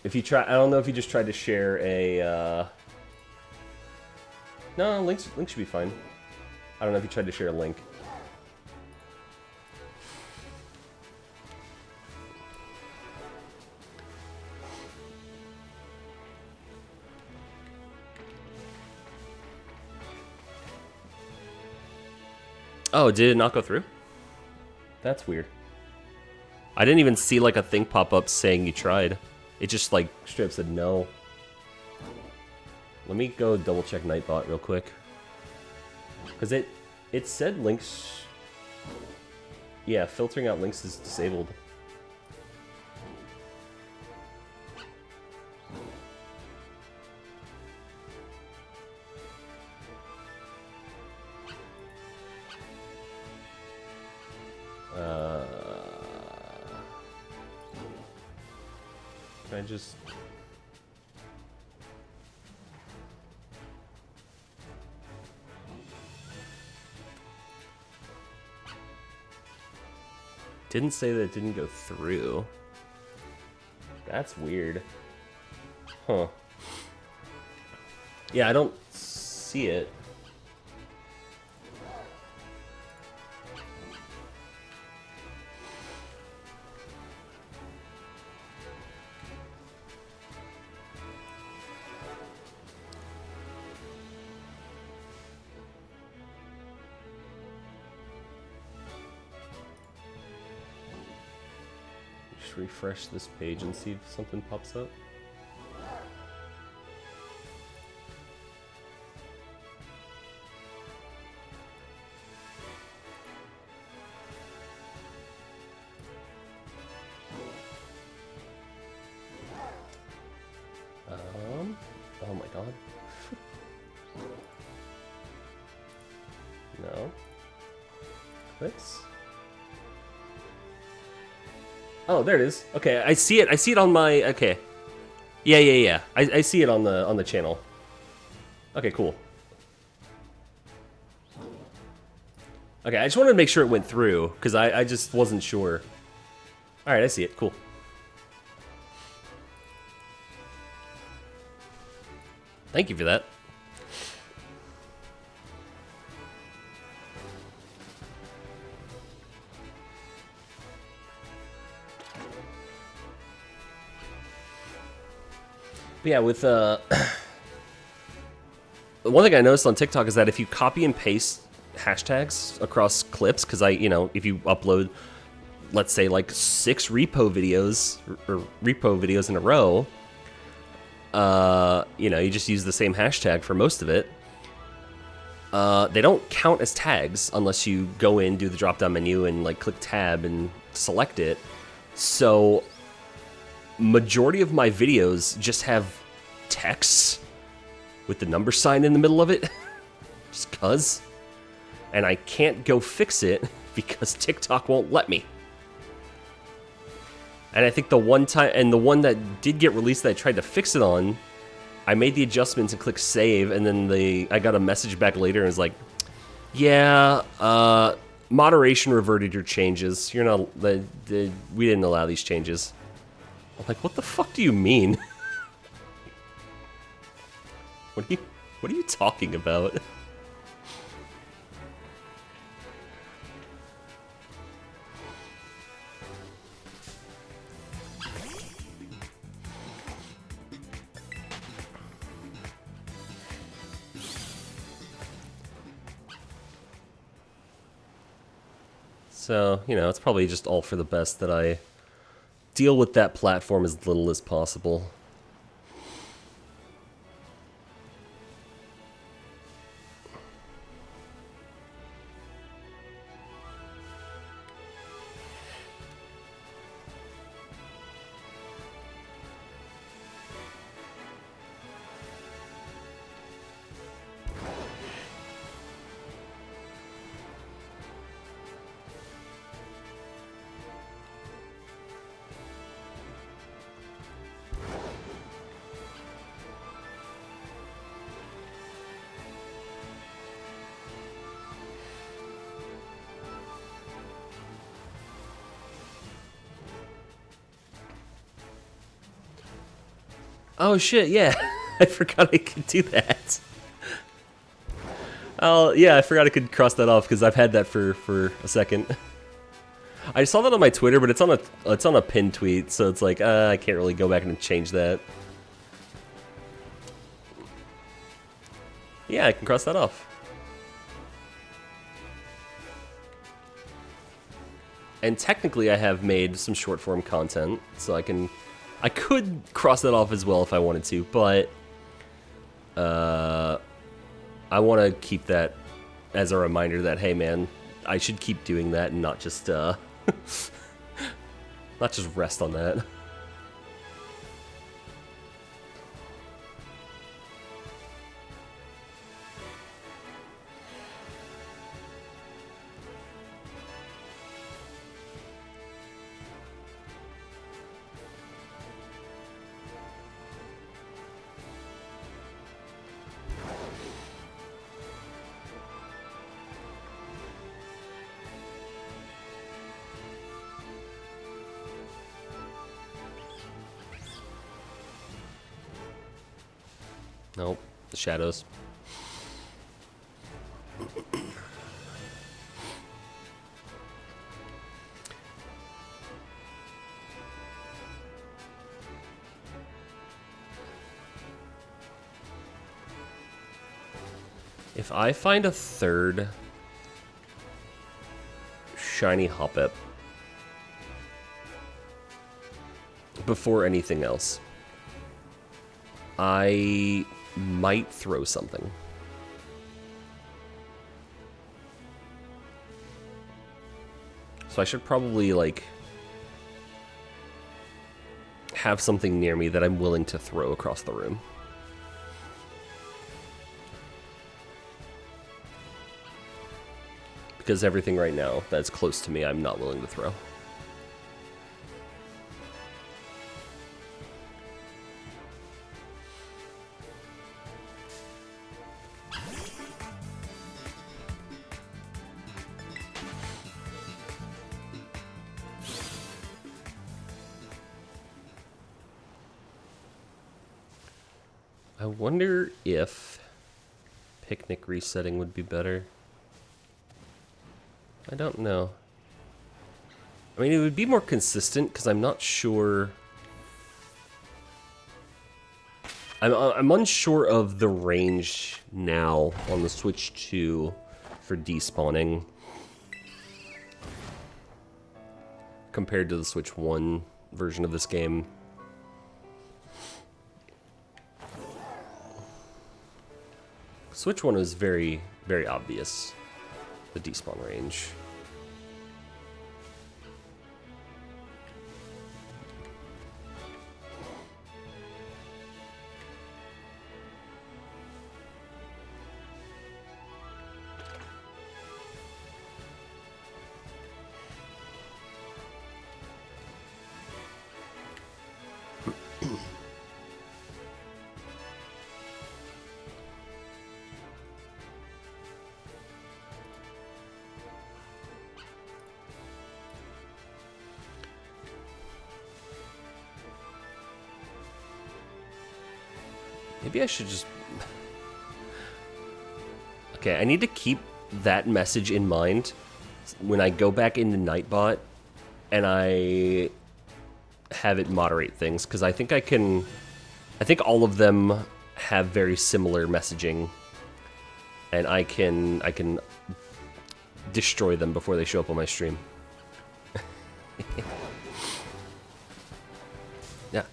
If you try, I don't know if you just tried to share a, no, links should be fine. I don't know if you tried to share a link. Oh, did it not go through? That's weird. I didn't even see like a thing pop up saying you tried. It just like straight up said no. Let me go double check Nightbot real quick. Because it said links. Yeah, filtering out links is disabled. Can I just... didn't say that it didn't go through. That's weird. Huh. Yeah, I don't see it. Just refresh this page and see if something pops up. Oh my god. No. Clicks. Oh, there it is. Okay, I see it. I see it on my. Okay. Yeah. I see it on the channel. Okay, cool. Okay, I just wanted to make sure it went through because I just wasn't sure. All right, I see it. Cool. Thank you for that. But yeah, with one thing I noticed on TikTok is that if you copy and paste hashtags across clips, because if you upload, let's say like 6 repo videos or repo videos in a row, you just use the same hashtag for most of it. They don't count as tags unless you go in, do the drop-down menu, and like click tab and select it. So majority of my videos just have text with the number sign in the middle of it, just cuz. And I can't go fix it because TikTok won't let me. And I think the one time, and the one that did get released that I tried to fix it on, I made the adjustments and clicked save, and then I got a message back later and was like, yeah, moderation reverted your changes. You're not, we didn't allow these changes. I'm like, what the fuck do you mean? What are you talking about? So, it's probably just all for the best that I deal with that platform as little as possible. Oh shit, yeah. I forgot I could do that. Oh, yeah, I forgot I could cross that off because I've had that for a second. I saw that on my Twitter, but it's on a pinned tweet, so it's like, I can't really go back and change that. Yeah, I can cross that off. And technically I have made some short form content, so I could cross that off as well if I wanted to, but I want to keep that as a reminder that, hey man, I should keep doing that and not just not just rest on that. Nope. The shadows. If I find a third shiny Hoppip before anything else, I might throw something. So I should probably, like, have something near me that I'm willing to throw across the room. Because everything right now that's close to me, I'm not willing to throw. I wonder if picnic resetting would be better. I don't know. I mean, it would be more consistent because I'm not sure. I'm unsure of the range now on the Switch 2 for despawning compared to the Switch 1 version of this game. Switch 1 is very, very obvious, the despawn range. Maybe I should just... Okay, I need to keep that message in mind when I go back into Nightbot and I have it moderate things, because I think I can... I think all of them have very similar messaging, and I can destroy them before they show up on my stream. Yeah.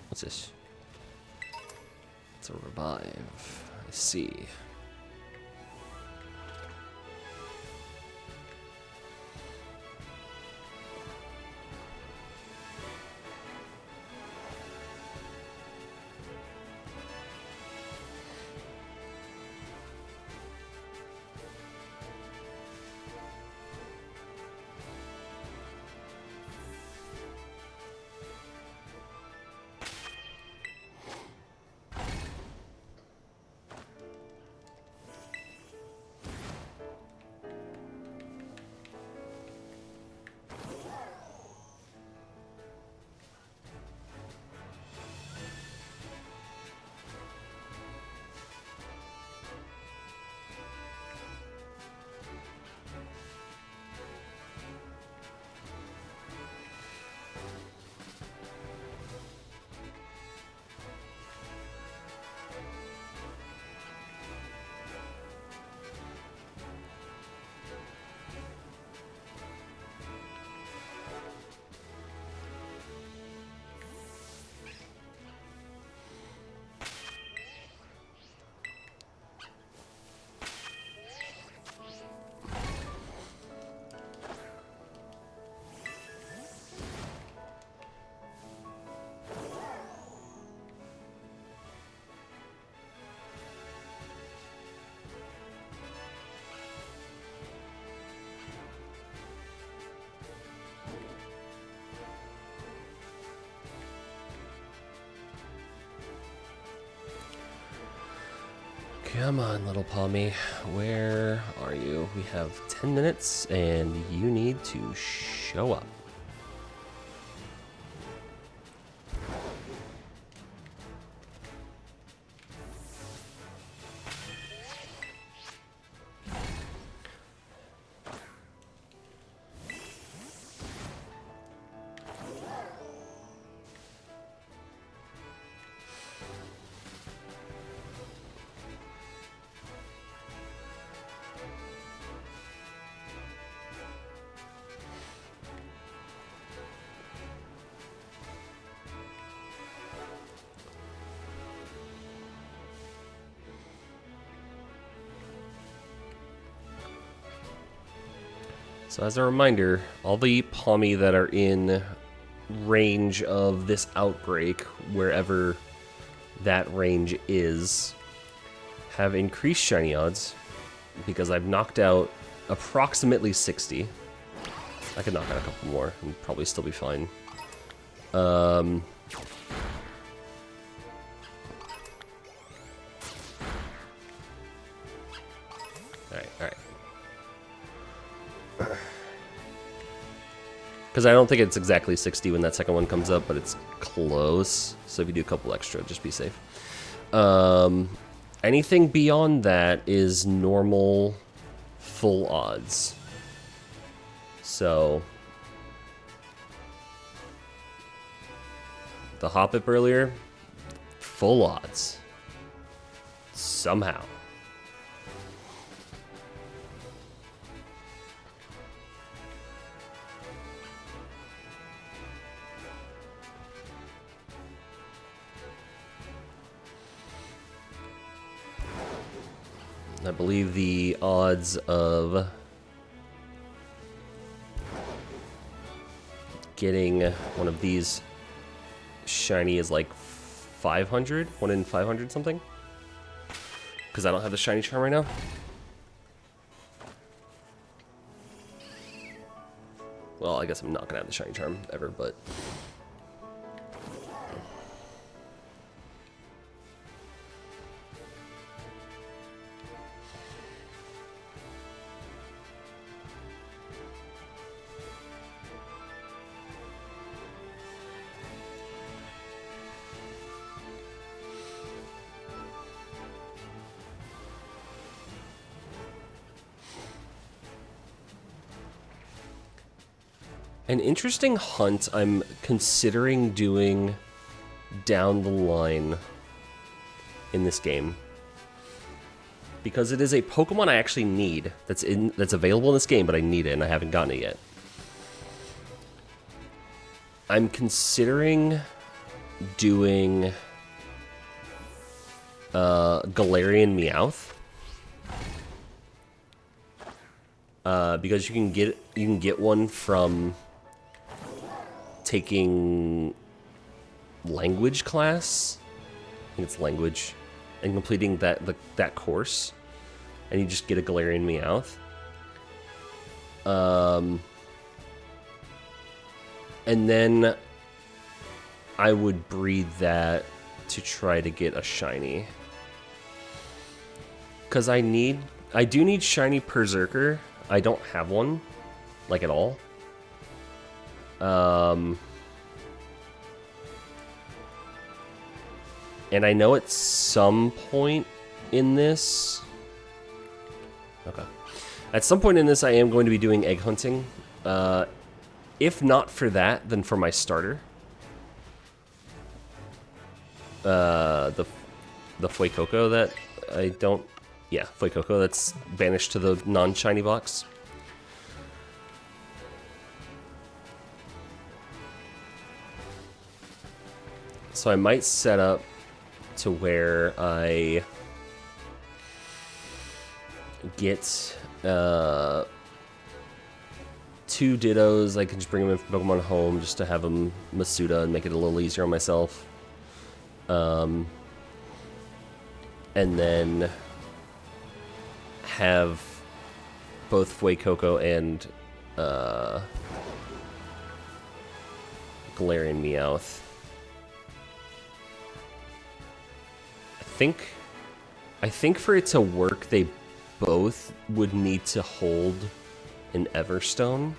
What's this? It's a revive. I see. Come on, little Palmy. Where are you? We have 10 minutes, and you need to show up. So as a reminder, all the Palmy that are in range of this outbreak, wherever that range is, have increased shiny odds because I've knocked out approximately 60. I could knock out a couple more and probably still be fine. Alright, alright. Because I don't think it's exactly 60 when that second one comes up, but it's close. So if you do a couple extra, just be safe. Anything beyond that is normal full odds. So the hop-up earlier, full odds. Somehow. I believe the odds of getting one of these shiny is like 500, 1 in 500 something. Because I don't have the shiny charm right now. Well, I guess I'm not gonna have the shiny charm ever, but an interesting hunt I'm considering doing down the line in this game, because it is a Pokemon I actually need that's available in this game, but I need it and I haven't gotten it yet. I'm considering doing Galarian Meowth. Because you can get one from taking language class. I think it's language, and completing that course, and you just get a Galarian Meowth. And then I would breed that to try to get a shiny, because I do need shiny Berserker. I don't have one, like, at all. And I know at some point in this... Okay. At some point in this, I am going to be doing egg hunting. If not for that, then for my starter. The Fuecoco that I don't... Yeah, Fuecoco that's banished to the non-shiny box. So I might set up to where I get 2 Dittos. I can just bring them in from Pokemon Home just to have them Masuda and make it a little easier on myself. And then have both Fuecoco and Galarian Meowth. I think I think for it to work, they both would need to hold an Everstone.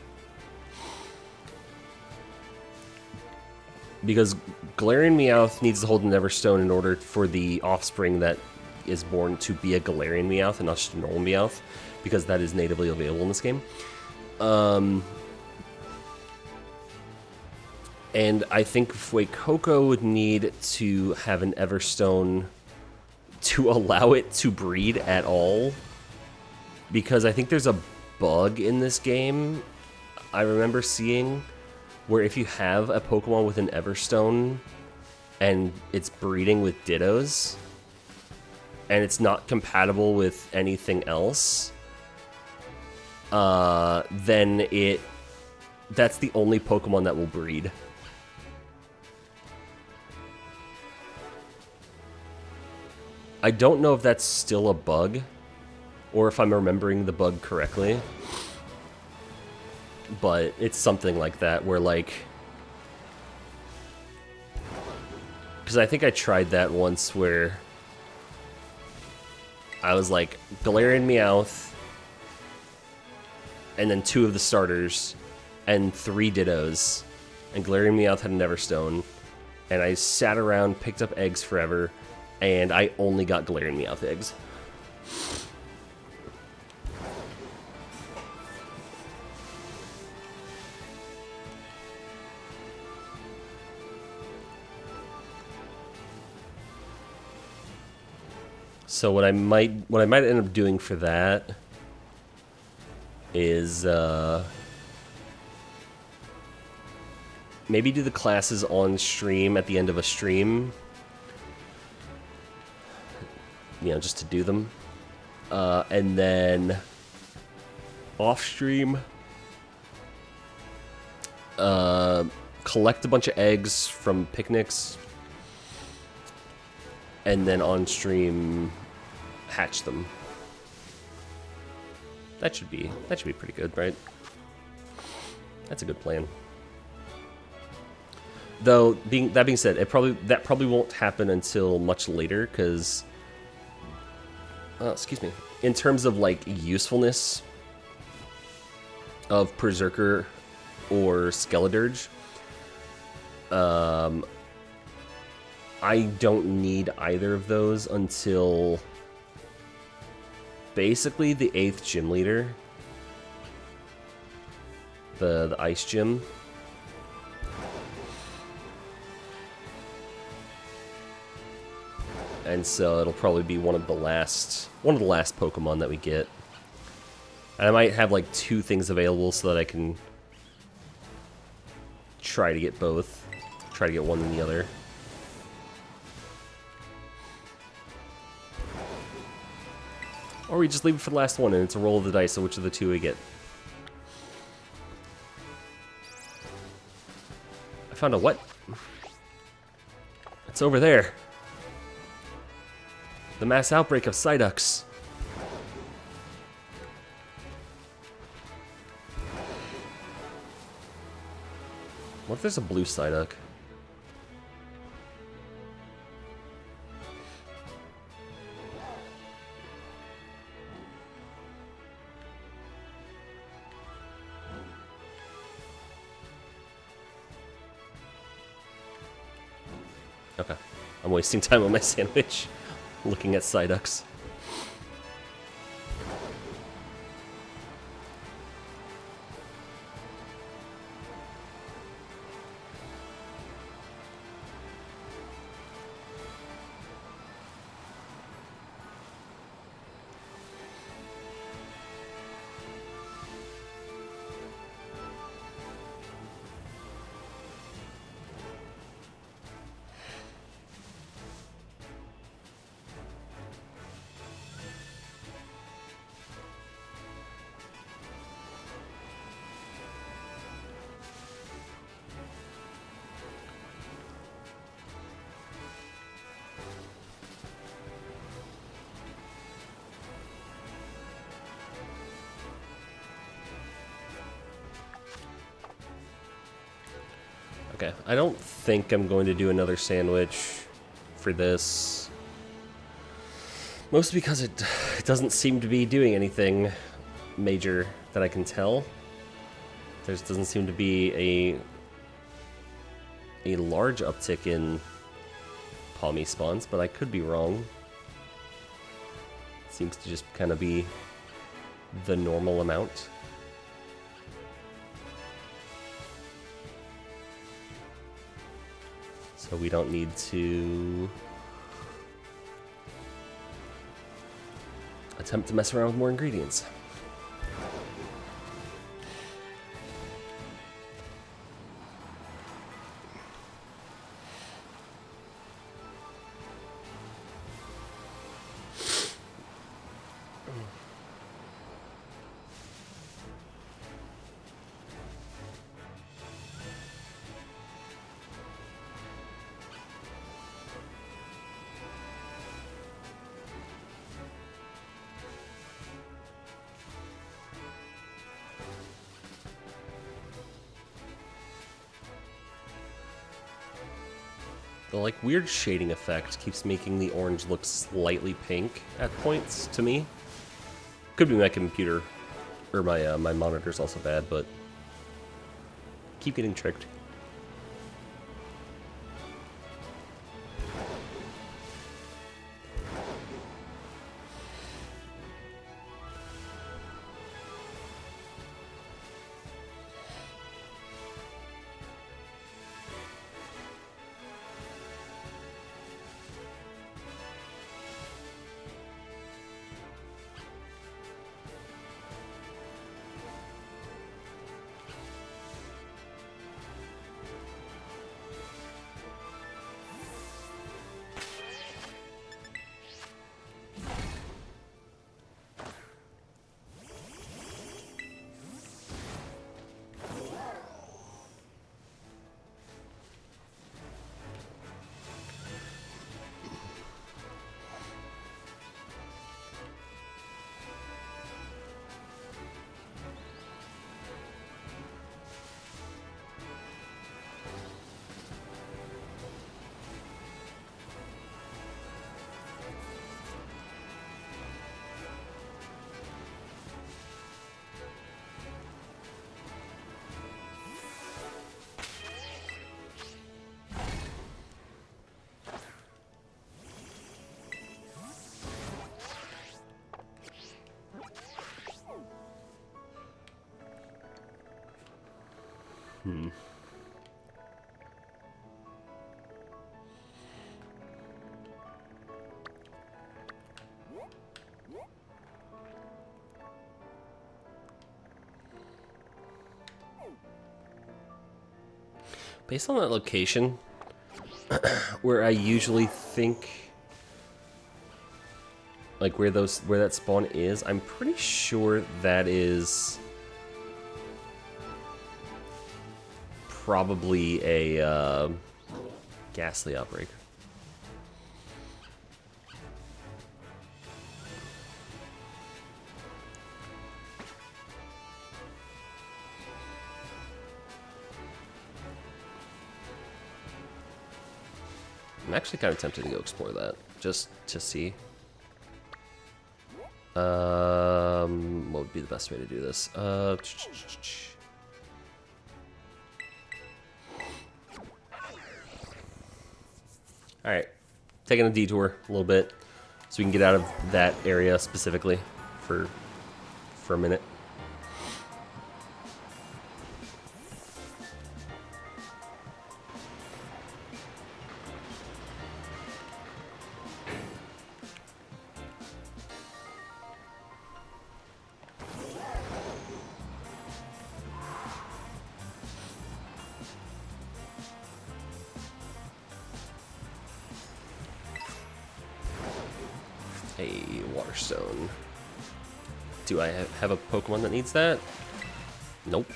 Because Galarian Meowth needs to hold an Everstone in order for the offspring that is born to be a Galarian Meowth and not just a normal Meowth, because that is natively available in this game. And I think Fuecoco would need to have an Everstone to allow it to breed at all, because I think there's a bug in this game I remember seeing where if you have a Pokemon with an Everstone and it's breeding with Dittos and it's not compatible with anything else, then that's the only Pokemon that will breed. I don't know if that's still a bug, or if I'm remembering the bug correctly, but it's something like that, where, like... Because I think I tried that once, where I was like, Galarian Meowth, and then 2 of the starters, and 3 Dittos, and Galarian Meowth had an Everstone, and I sat around, picked up eggs forever, and I only got Galarian Meowth eggs. So what I might end up doing for that is maybe do the classes on stream at the end of a stream. You know, just to do them. And then off stream, collect a bunch of eggs from picnics, and then on stream hatch them. That should be pretty good, right? That's a good plan. Though that being said, that probably won't happen until much later, because excuse me. In terms of like usefulness of Berserker or Skeledirge, I don't need either of those until basically the 8th gym leader, the ice gym. And so it'll probably be one of the last Pokemon that we get. And I might have like 2 things available so that I can try to get both. Try to get one than the other. Or we just leave it for the last one and it's a roll of the dice of which of the 2 we get. I found a what? It's over there. The mass outbreak of Psyducks. What if there's a blue Psyduck? Okay. I'm wasting time on my sandwich. Looking at Psyducks. Okay, I don't think I'm going to do another sandwich for this. Mostly because it doesn't seem to be doing anything major that I can tell. There doesn't seem to be a large uptick in Palmy spawns, but I could be wrong. Seems to just kind of be the normal amount. So we don't need to attempt to mess around with more ingredients. The like weird shading effect keeps making the orange look slightly pink at points to me. Could be my computer or my monitor's also bad, but keep getting tricked. Based on that location, where I usually think, like where that spawn is, I'm pretty sure that is probably a ghastly outbreak. I'm actually kind of tempted to go explore that, just to see. What would be the best way to do this? Alright, taking a detour a little bit, so we can get out of that area specifically for a minute. A Waterstone. Do I have a Pokemon that needs that? Nope.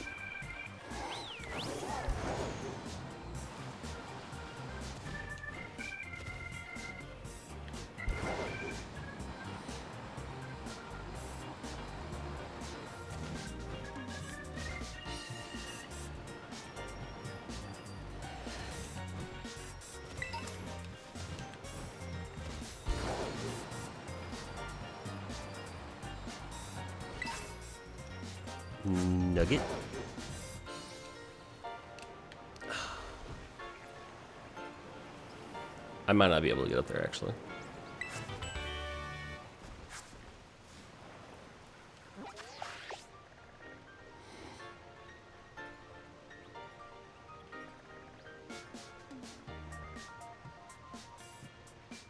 Nugget. I might not be able to get up there, actually.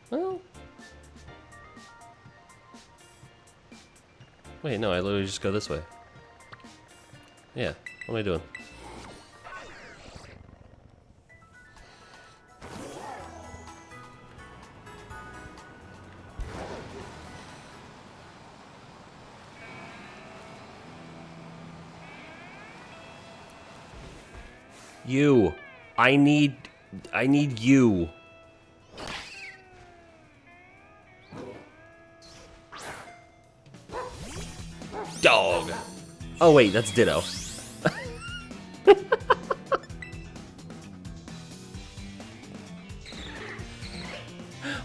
Well... Wait, no, I literally just go this way. Yeah, what am I doing? You. I need you. Dog. Oh wait, that's Ditto.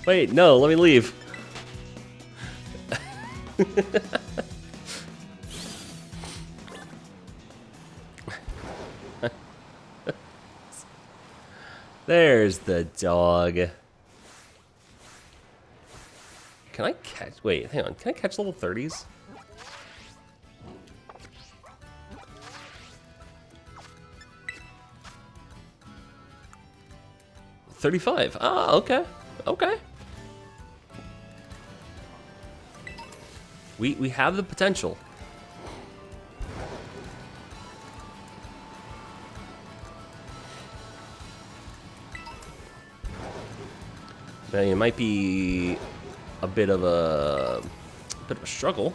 Wait, no, let me leave. There's the dog. Can I catch... Wait, hang on. Can I catch level 30s? $35. Ah, okay. Okay. We have the potential. I mean, it might be a bit of a struggle.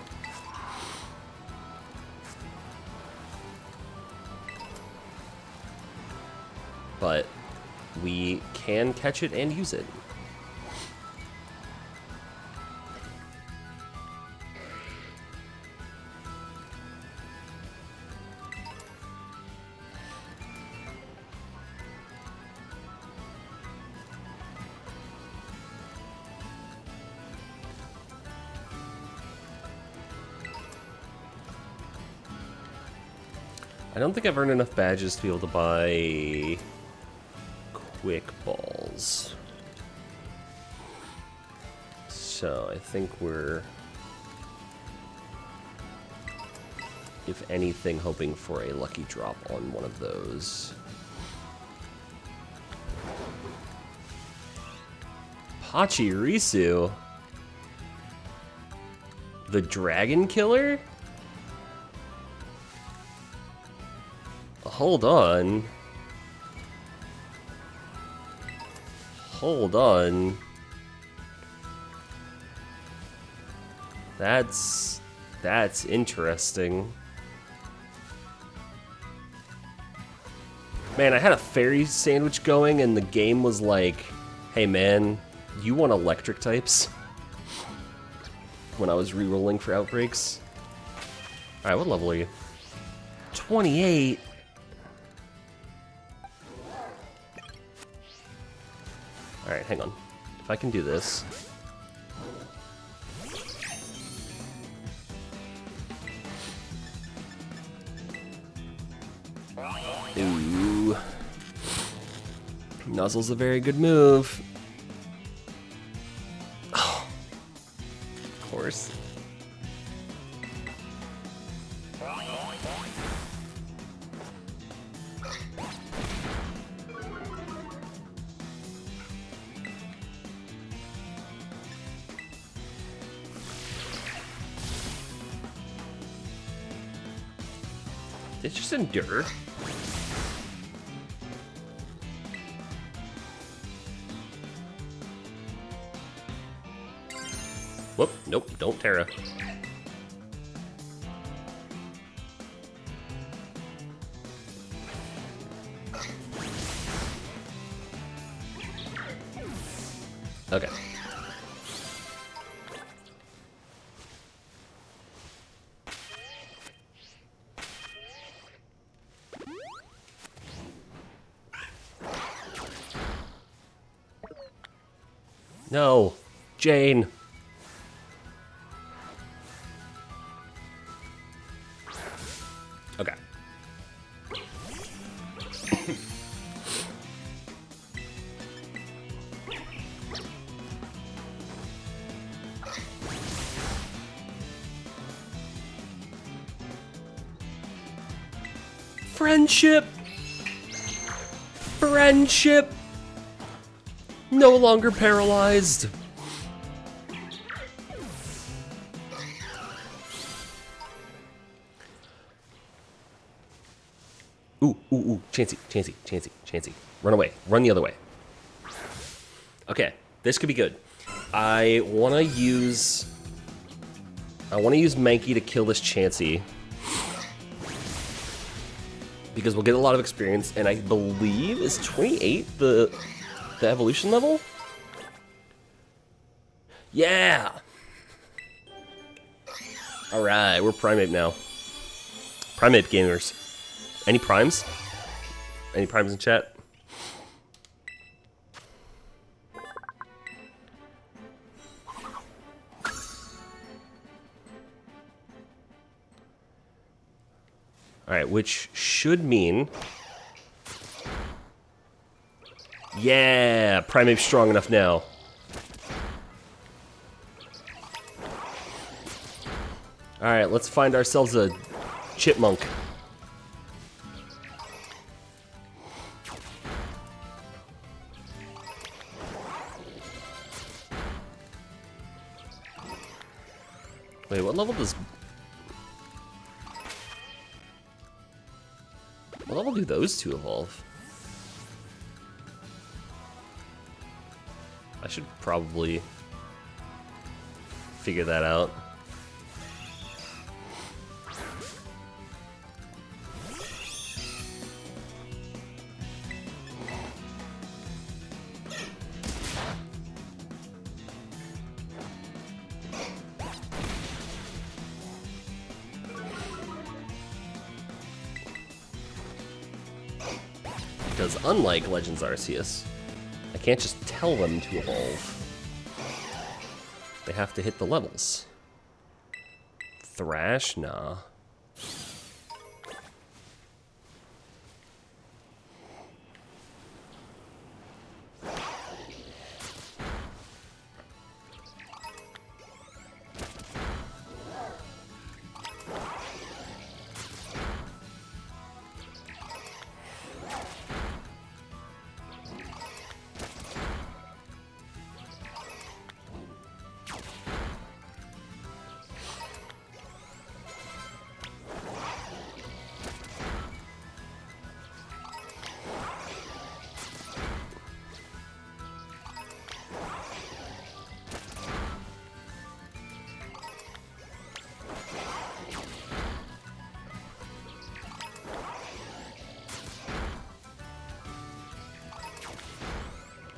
But we can catch it and use it. I don't think I've earned enough badges to be able to buy quick balls. So I think we're, if anything, hoping for a lucky drop on one of those. Pachirisu? The Dragon Killer? Hold on. Hold on. That's interesting. Man, I had a fairy sandwich going and the game was like, hey man, you want electric types? When I was re-rolling for outbreaks. Alright, what level are you? 28? Alright, hang on. If I can do this. Ooh. Nuzzle's a very good move. Oh. Of course. It's just endure. Whoop, nope, don't Terra. Okay. No, Jane. Okay. Friendship! Friendship! No longer paralyzed! Ooh, ooh, ooh. Chansey, Chansey, Chansey, Chansey. Run away. Run the other way. Okay, this could be good. I want to use Mankey to kill this Chansey. Because we'll get a lot of experience, and I believe is 28 the evolution level? Yeah! Alright, we're Primate now. Primate gamers. Any primes? Any primes in chat? Alright, which should mean... Yeah! Primate's strong enough now. Alright, let's find ourselves a chipmunk. Wait, what level does... What level do those two evolve? I should probably figure that out. Because unlike Legends Arceus, I can't just tell them to evolve. They have to hit the levels. Thrash? Nah.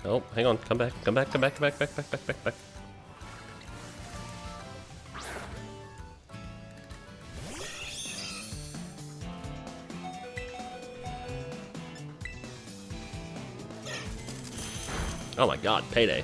Oh, hang on. Come back. Come back. Come back. Come back. Back. Back. Back. Back. Back. Oh my God! Payday.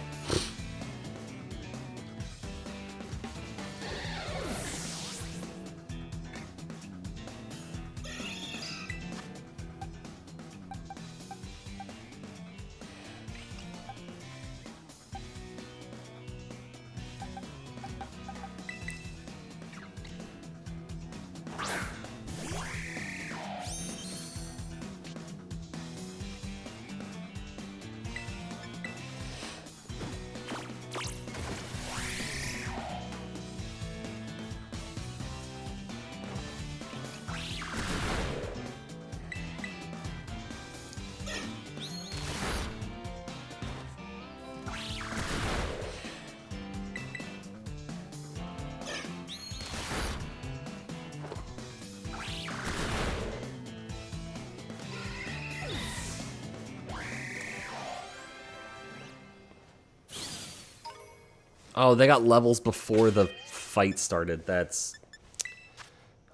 Oh, they got levels before the fight started. That's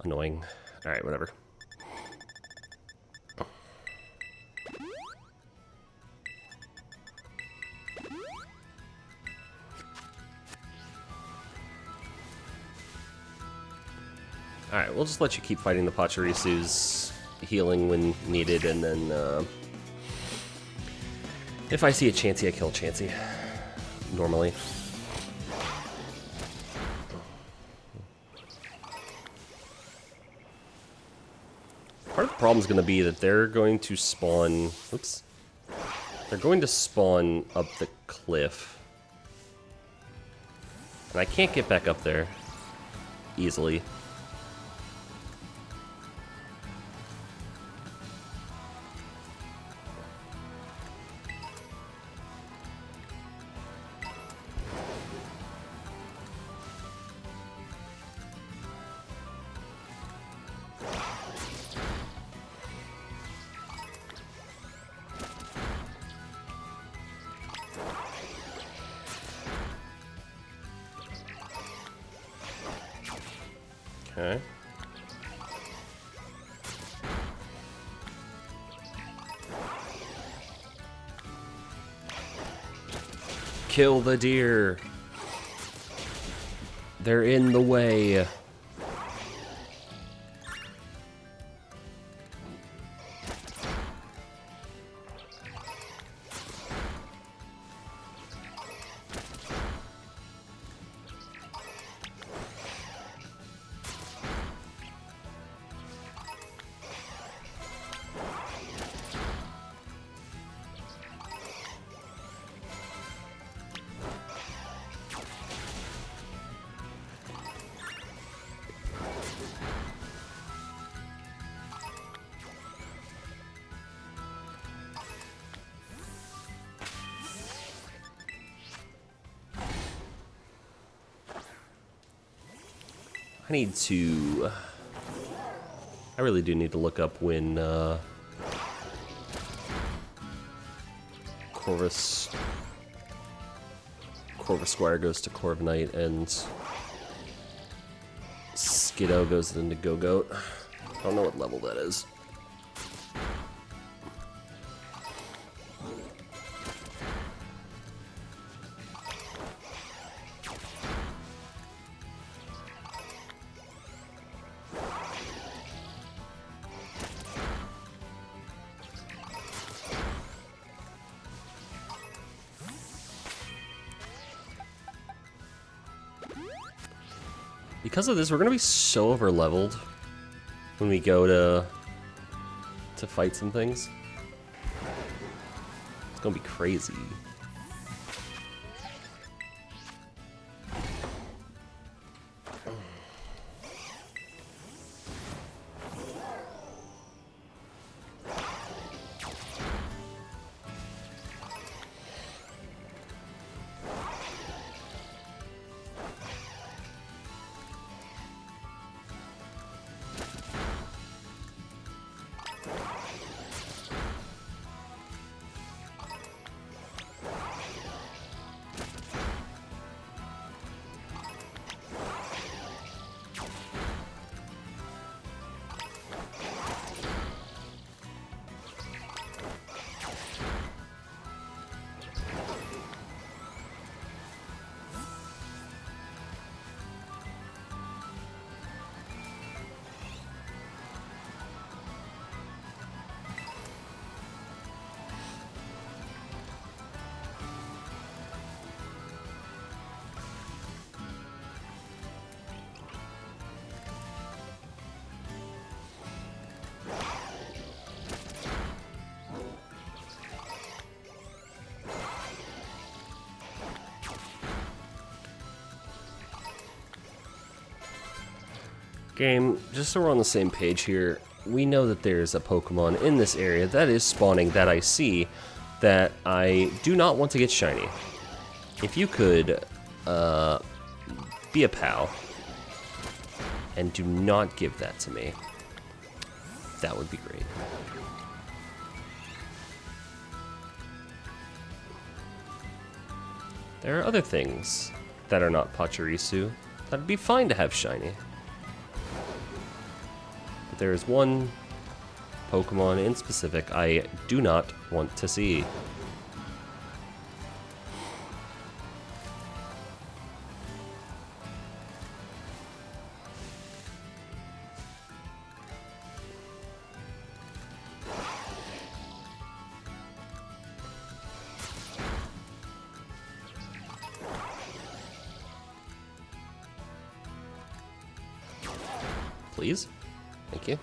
annoying. All right, whatever. Alright, we'll just let you keep fighting the Pachirisus, healing when needed, and then if I see a Chansey, I kill a Chansey. Normally. Part of the problem is going to be that they're going to spawn... Oops. They're going to spawn up the cliff. And I can't get back up there easily. Okay. Kill the deer. They're in the way. I need to... I really do need to look up when Corvus Squire goes to Corviknight and Skiddo goes into Go-Goat. I don't know what level that is. Because of this, we're gonna be so over-leveled when we go to fight some things. It's gonna be crazy. Game, just so we're on the same page here, we know that there's a Pokemon in this area that is spawning that I see that I do not want to get shiny. If you could be a pal and do not give that to me, that would be great. There are other things that are not Pachirisu that'd be fine to have shiny. But there is one Pokemon in specific I do not want to see. please. Thank you.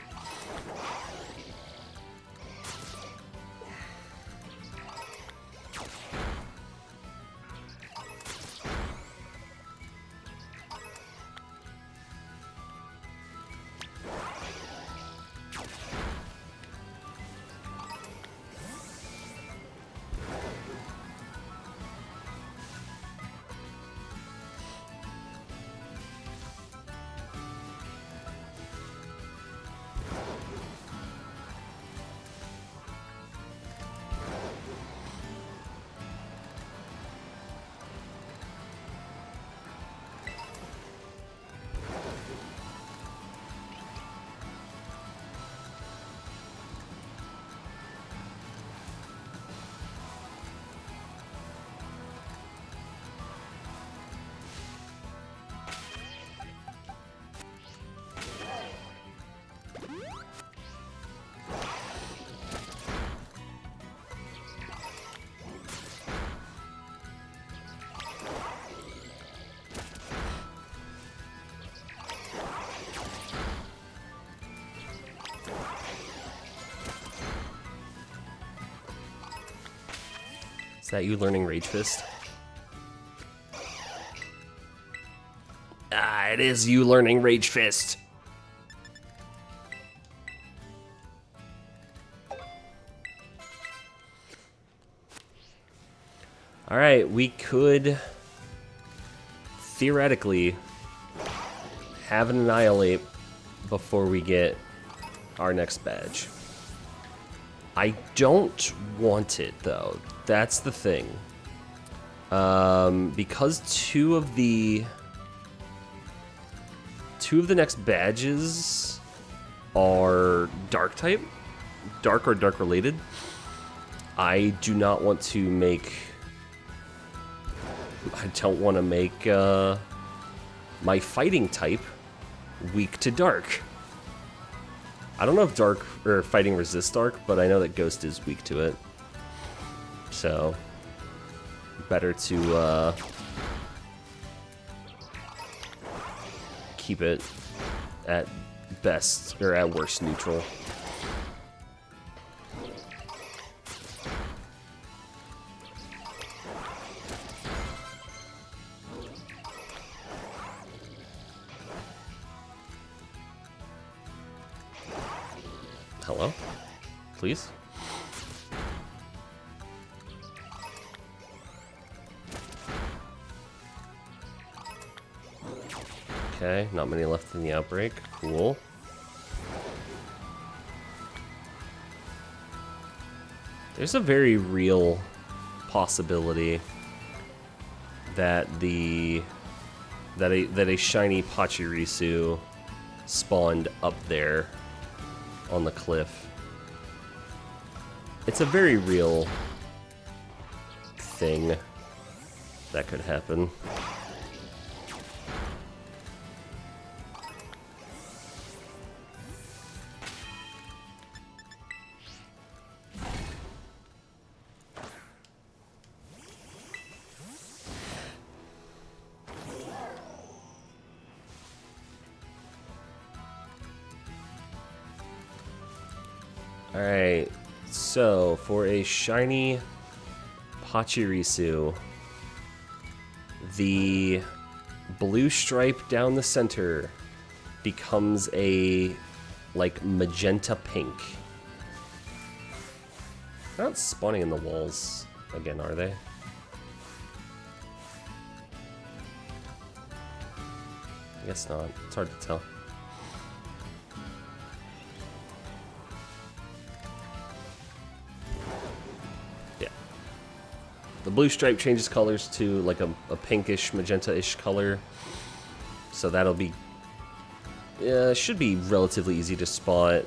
Is that you learning Rage Fist? Ah, it is you learning Rage Fist. Alright, we could theoretically have an Annihilate before we get our next badge. I don't want it, though. That's the thing. Because two of the next badges are dark type, dark or dark related, I do not want to make... I don't want to make my fighting type weak to dark. I don't know if dark or fighting resists dark, but I know that ghost is weak to it. So better to keep it at best or at worst neutral. Hello? Please? Okay, not many left in the outbreak. Cool. There's a very real possibility that a shiny Pachirisu spawned up there on the cliff. It's a very real thing that could happen. Alright, so for a shiny Pachirisu, the blue stripe down the center becomes a, like, magenta pink. They're not spawning in the walls again, are they? I guess not. It's hard to tell. The blue stripe changes colors to like a pinkish, magenta-ish color. So that'll be... should be relatively easy to spot.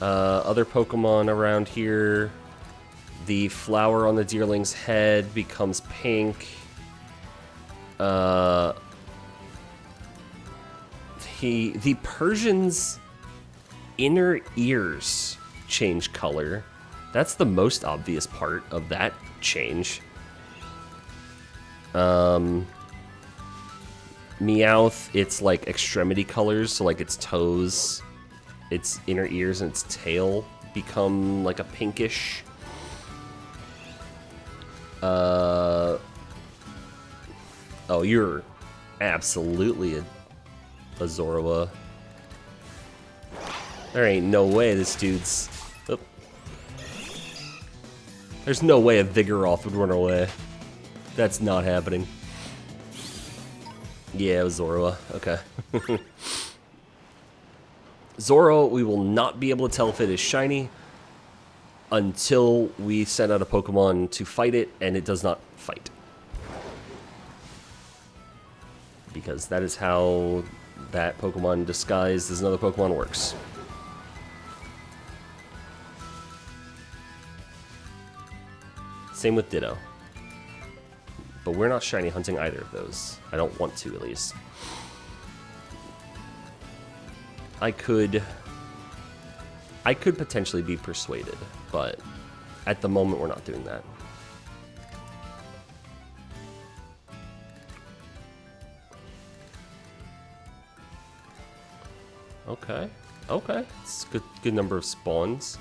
Other Pokemon around here. The flower on the Deerling's head becomes pink. The Persian's inner ears change color. That's the most obvious part of that change. Meowth, its like extremity colors, so like its toes, its inner ears, and its tail become like a pinkish. Oh, you're absolutely a Zorua. There ain't no way this dude's... Oh. There's no way a Vigoroth would run away. That's not happening. Yeah, it was Zorua. Okay. Zoro, we will not be able to tell if it is shiny until we send out a Pokemon to fight it, and it does not fight. Because that is how that Pokemon disguised as another Pokemon works. Same with Ditto. But we're not shiny hunting either of those. I don't want to, at least. I could potentially be persuaded, but at the moment we're not doing that. Okay, okay. It's a good number of spawns.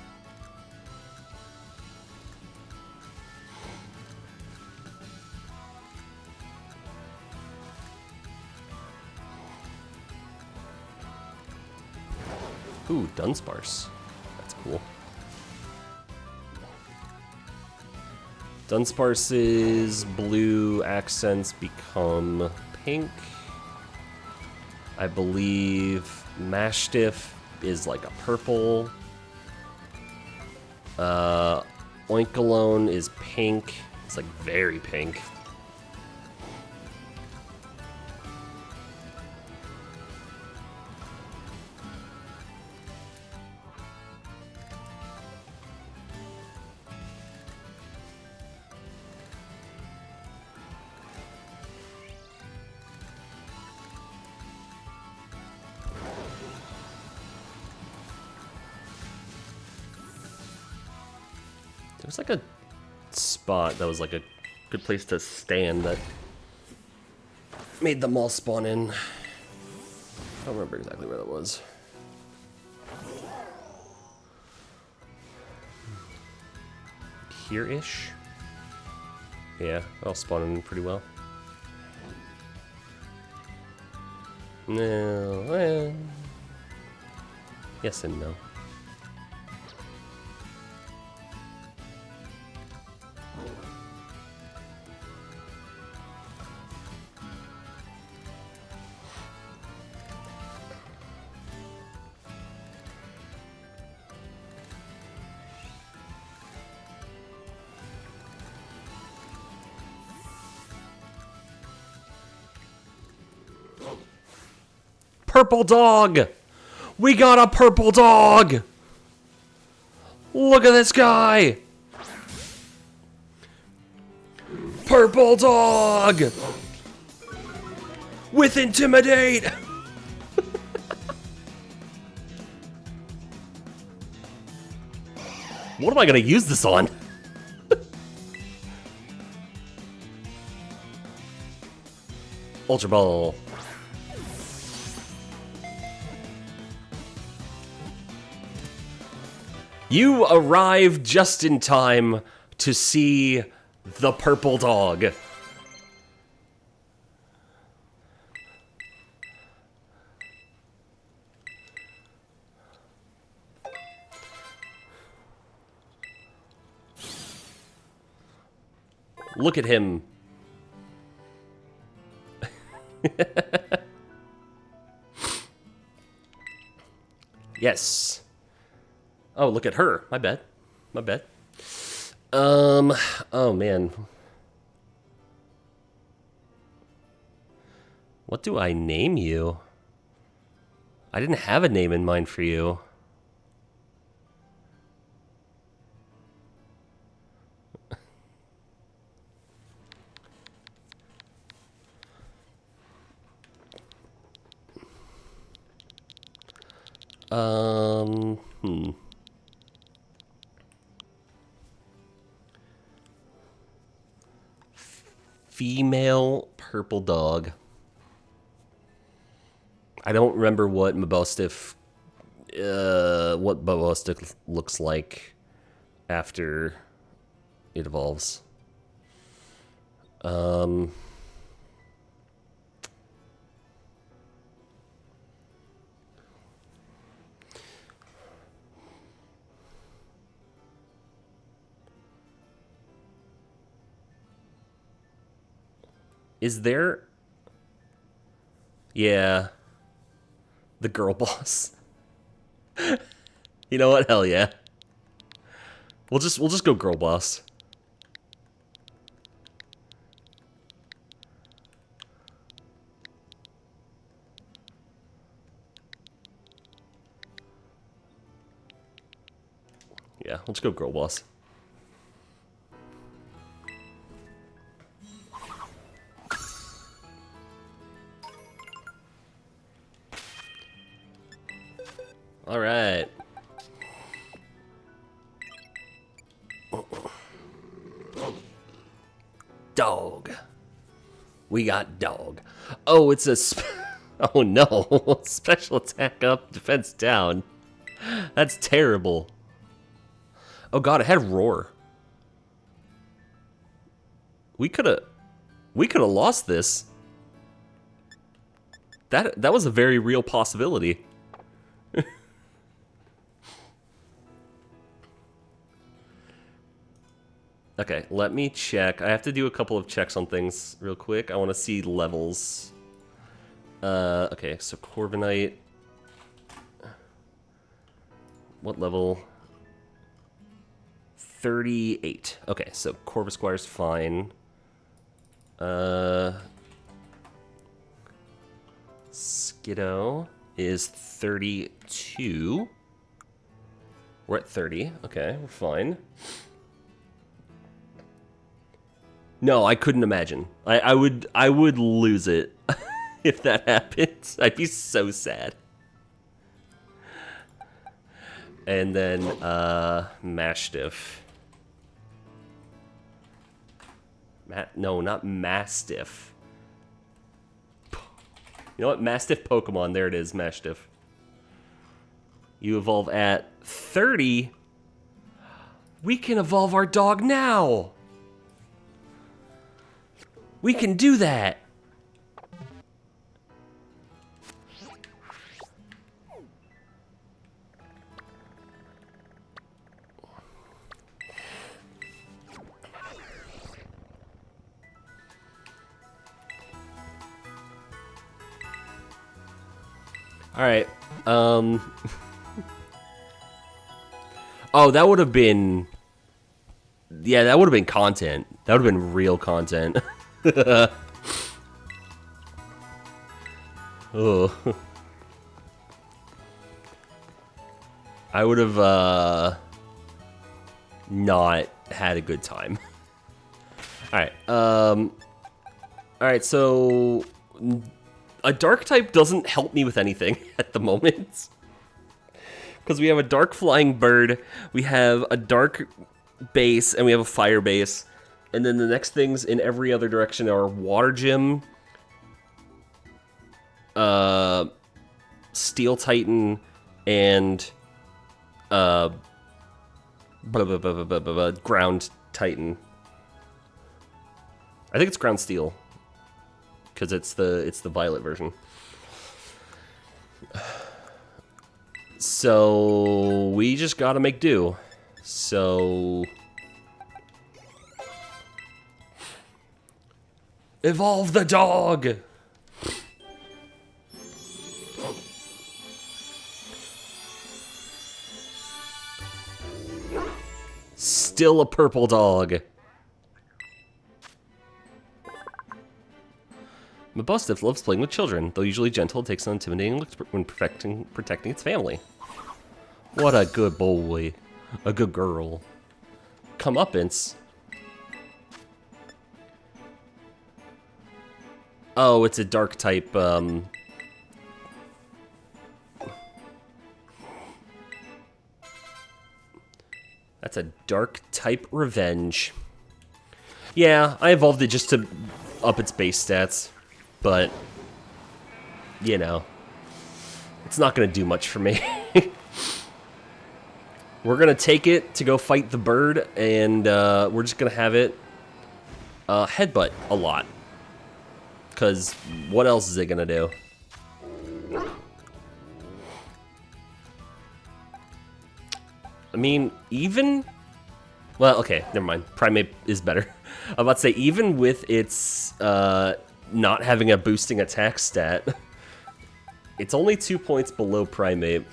Ooh, Dunsparce. That's cool. Dunsparce's blue accents become pink. I believe Mastiff is like a purple. Oinkalone is pink. It's like very pink. There's like a spot that was like a good place to stand that made them all spawn in. I don't remember exactly where that was. Here-ish? Yeah, I'll spawn in pretty well. No, yes and no. Purple dog! We got a purple dog! Look at this guy! Purple dog! With Intimidate! What am I gonna use this on? Ultra Ball. You arrived just in time to see the purple dog. Look at him. Yes. Oh, look at her. My bad. My bad. Oh man. What do I name you? I didn't have a name in mind for you. Female purple dog. I don't remember what Mabostiff looks like after it evolves. Is there... Yeah. The girl boss. You know what? Hell yeah. We'll just go girl boss. Yeah, let's go girl boss. All right. Dog. We got dog. Oh, it's a oh no. Special attack up, defense down. That's terrible. Oh god, it had roar. We could have lost this. That was a very real possibility. Okay, let me check. I have to do a couple of checks on things real quick. I want to see levels. Okay, so Corviknight. What level? 38. Okay, so Corvisquire's fine. Skiddo is 32. We're at 30. Okay, we're fine. No, I couldn't imagine. I would lose it if that happened. I'd be so sad. And then Mastiff. No, not Mastiff. You know what? Mastiff Pokemon. There it is, Mastiff. You evolve at 30. We can evolve our dog now. We can do that. All right. Oh, that would have been... Yeah, that would have been content. That would have been real content. Oh. I would have not had a good time. Alright, alright, so a dark type doesn't help me with anything at the moment. Because we have a dark flying bird, we have a dark base, and we have a fire base. And then the next things in every other direction are Water Gym, Steel Titan, and Ground Titan. I think it's Ground Steel, because it's the violet version. So we just gotta make do. So evolve the dog! Still a purple dog. Mabostiff loves playing with children. Though usually gentle, it takes an intimidating look when protecting its family. What a good boy. A good girl. Comeuppance. Oh, it's a dark type, That's a dark type revenge. Yeah, I evolved it just to up its base stats. But, you know. It's not going to do much for me. We're going to take it to go fight the bird, and we're just going to have it headbutt a lot. Because what else is it going to do? I mean, even... Well, okay, never mind. Primate is better. I'm about to say, even with its not having a boosting attack stat, it's only 2 points below Primate.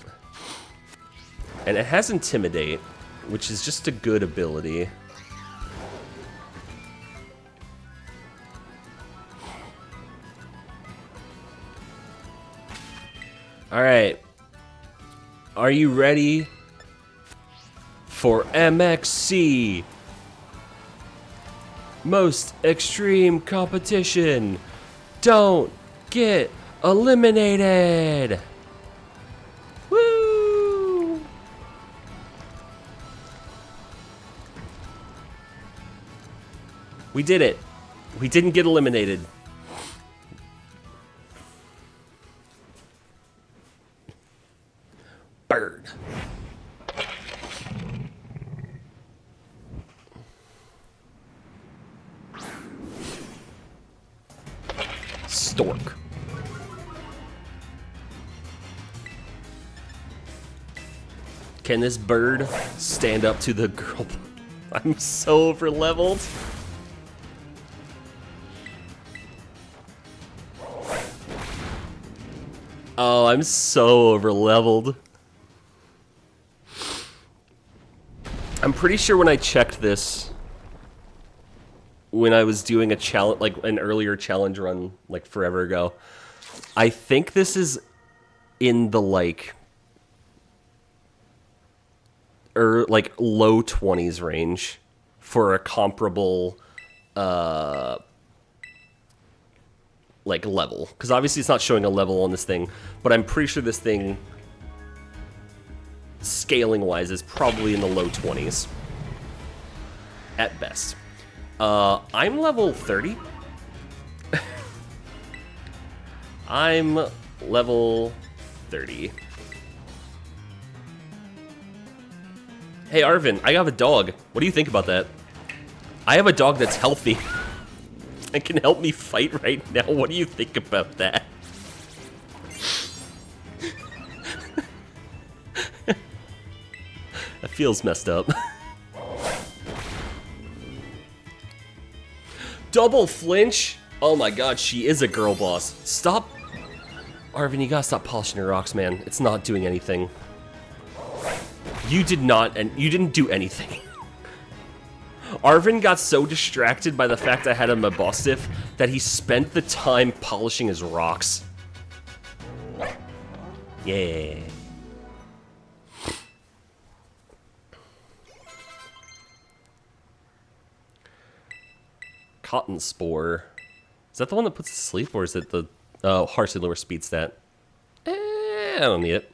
And it has Intimidate, which is just a good ability. Alright. Are you ready for MXC? Most extreme competition. Don't get eliminated. Woo! We did it. We didn't get eliminated. Bird. Stork. Can this bird stand up to the girl? I'm so over leveled. Oh, I'm so over leveled. I'm pretty sure when I checked this, when I was doing a challenge, like an earlier challenge run, like forever ago, I think this is in the like low 20s range for a comparable like level, because obviously it's not showing a level on this thing, but I'm pretty sure this thing scaling wise is probably in the low 20s at best. I'm level 30. I'm level 30. Hey Arvin, I have a dog. What do you think about that? I have a dog that's healthy and can help me fight right now. What do you think about that? That feels messed up. Double flinch? Oh my god, she is a girl boss. Stop. Arvin, you gotta stop polishing your rocks, man. It's not doing anything. You did not, and you didn't do anything. Arvin got so distracted by the fact I had him a boss diff that he spent the time polishing his rocks. Yeah. Cotton Spore. Is that the one that puts us to sleep, or is it the harshly lower speed stat? I don't need it.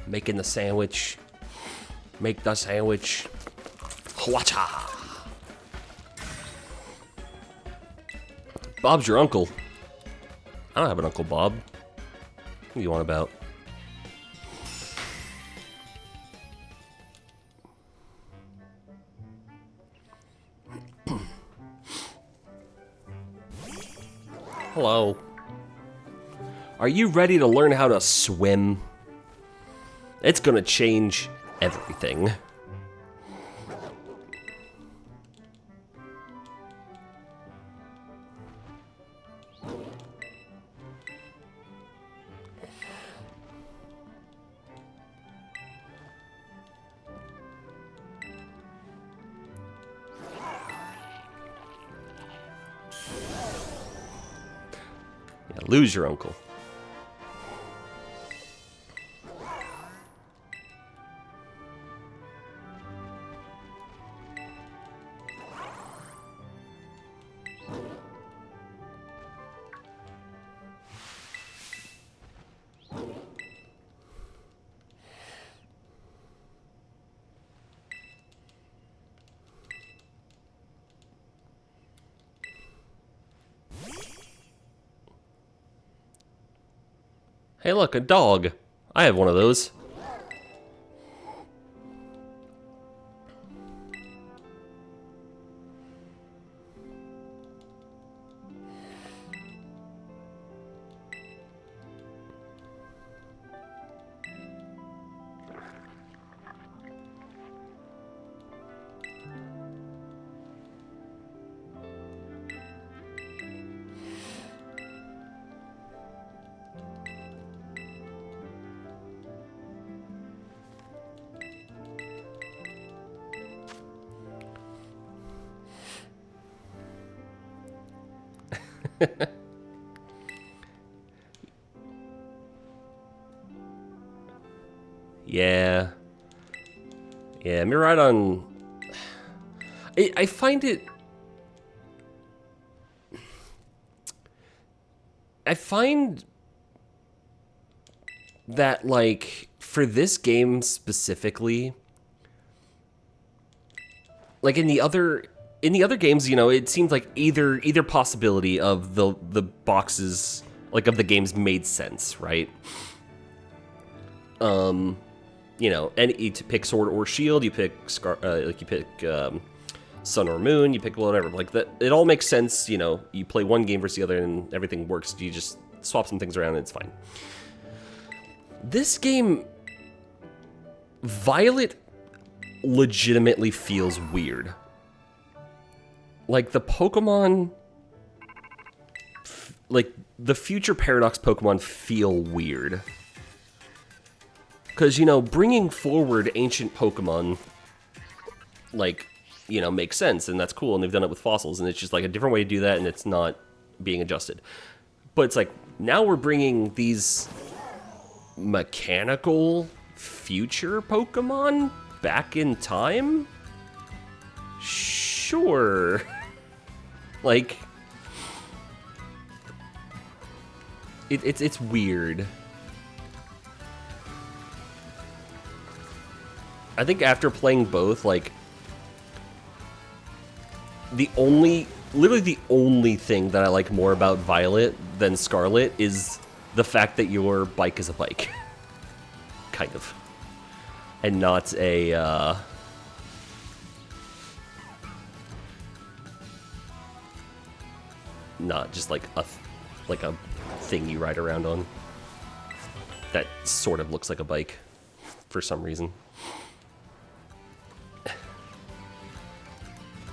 Making the sandwich. Make the sandwich. Hwacha! Bob's your uncle. I don't have an Uncle Bob. What do you want about? Hello. Are you ready to learn how to swim? It's gonna change everything. Yeah, lose your uncle. Hey look, a dog. I have one of those. Yeah. Yeah, Miraidon... I find it... I find that, like, for this game specifically, like in the other games, you know, it seemed like either possibility of the boxes, like of the games, made sense, right? You know, and you pick Sword or Shield, you pick Sun or Moon, you pick whatever. Like that, it all makes sense. You know, you play one game versus the other, and everything works. You just swap some things around, and it's fine. This game, Violet legitimately feels weird. Like the Pokemon, like the future Paradox Pokemon feel weird. Because, you know, bringing forward ancient Pokemon, like, you know, makes sense, and that's cool, and they've done it with fossils, and it's just like a different way to do that, and it's not being adjusted. But it's like, now we're bringing these mechanical future Pokemon back in time? Sure. Like, it's weird. I think after playing both, like, literally the only thing that I like more about Violet than Scarlet is the fact that your bike is a bike. Kind of. And not a, not just like a thing you ride around on. That sort of looks like a bike for some reason.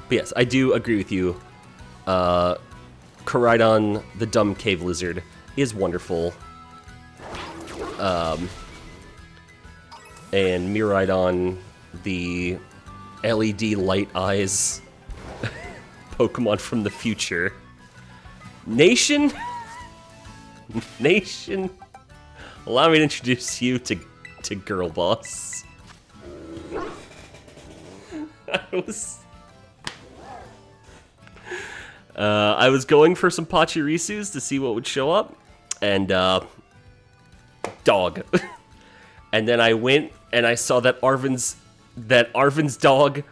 But yes, I do agree with you. Koraidon, the dumb cave lizard, is wonderful. And Miraidon, the LED light eyes Pokemon from the future. Nation? Nation? Allow me to introduce you to Girl Boss. I was going for some Pachirisus to see what would show up, and dog. And then I went and I saw that Arvin's dog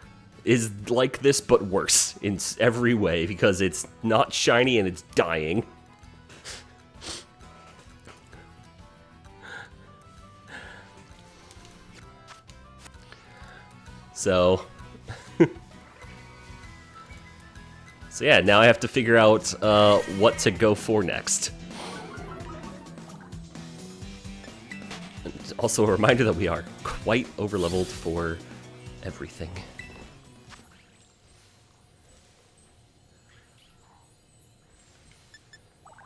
is like this but worse in every way because it's not shiny and it's dying. So yeah, now I have to figure out what to go for next. Also, a reminder that we are quite overleveled for everything.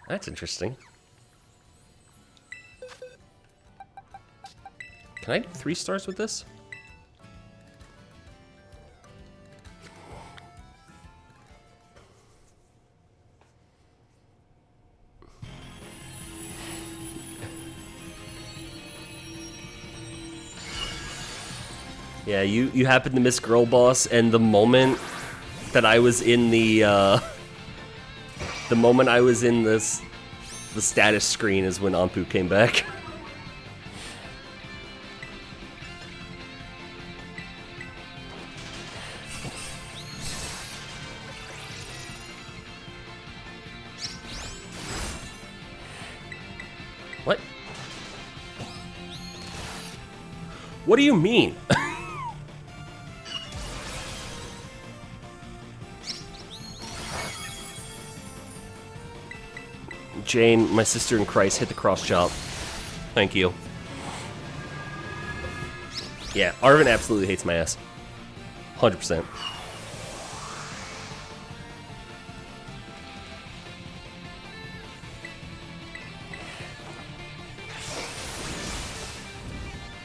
That's interesting. Can I do 3 stars with this? Yeah, you happened to miss Girl Boss, and the moment that I was in the moment I was in the status screen is when Anpu came back. What? What do you mean? Jane, my sister in Christ, hit the cross chop. Thank you. Yeah, Arvin absolutely hates my ass. 100%.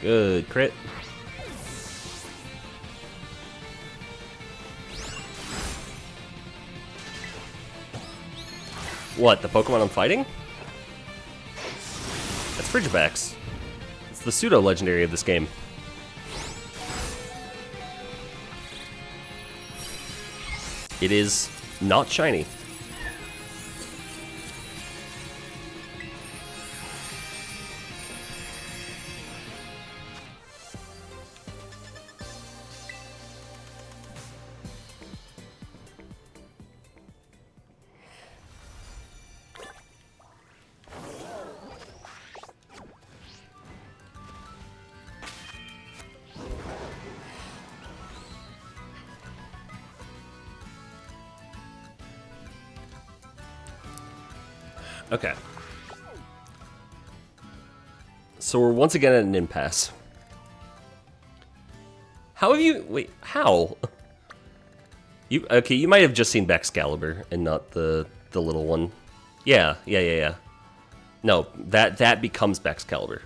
Good crit. What, the Pokemon I'm fighting? That's Frigibax. It's the pseudo-legendary of this game. It is not shiny. Okay. So we're once again at an impasse. How have you... Wait, how? Okay, you might have just seen Baxcalibur and not the little one. Yeah. No, that becomes Baxcalibur.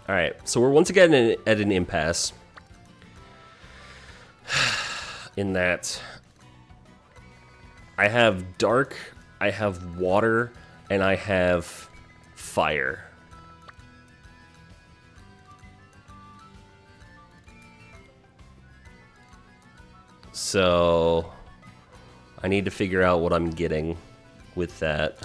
Alright, so we're once again at an impasse. In that I have dark, I have water, and I have fire. So I need to figure out what I'm getting with that.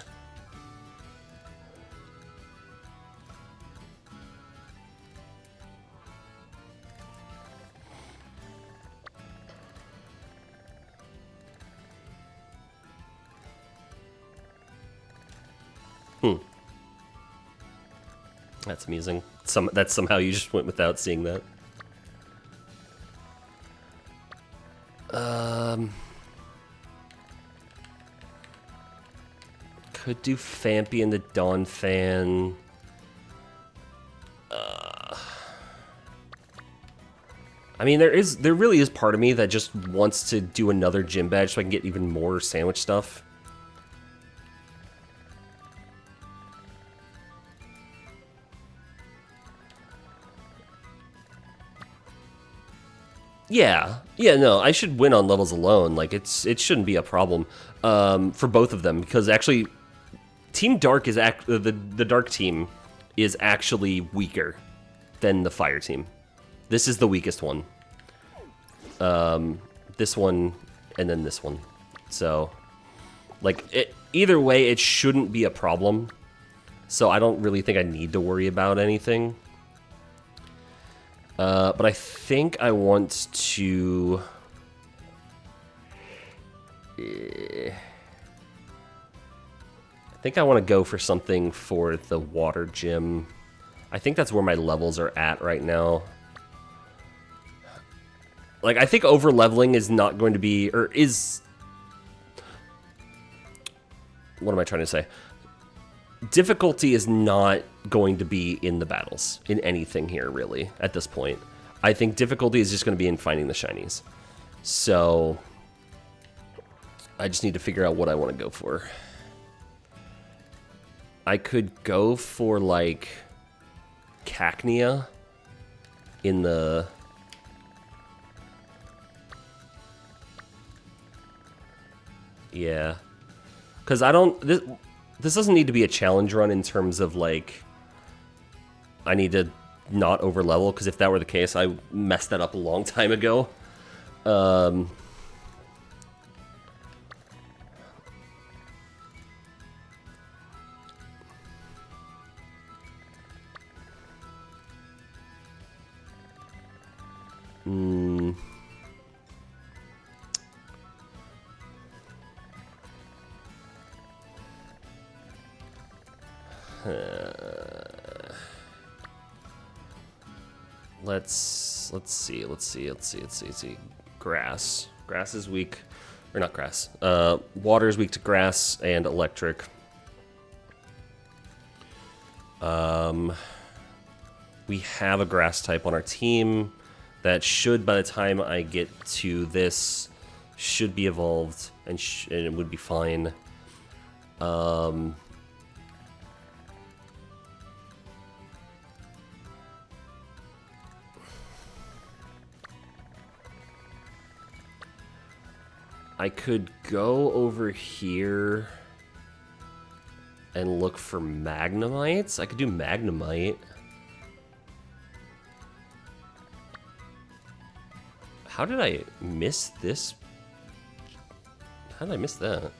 That's amusing. That's somehow you just went without seeing that. Could do Fampy and the Dawn Fan. I mean, there really is part of me that just wants to do another gym badge so I can get even more sandwich stuff. Yeah, no, I should win on levels alone. Like, it shouldn't be a problem for both of them, because actually, Team Dark is the Dark team is actually weaker than the Fire team. This is the weakest one. This one, and then this one. So, like, either way, it shouldn't be a problem. So I don't really think I need to worry about anything. But I think I want to... I think I want to go for something for the water gym. I think that's where my levels are at right now. Like, I think over-leveling is not going to be, or is... What am I trying to say? Difficulty is not going to be in the battles, in anything here, really, at this point. I think difficulty is just going to be in finding the shinies. So, I just need to figure out what I want to go for. I could go for, like, Cacnea in the... Yeah. Because I don't... This doesn't need to be a challenge run in terms of, like... I need to not over-level, because if that were the case, I messed that up a long time ago. Let's see. Grass. Grass is weak, or not grass. Water is weak to grass and electric. We have a grass type on our team that should, by the time I get to this, should be evolved and it would be fine. I could go over here and look for Magnemites. I could do Magnemite. How did I miss this? How did I miss that?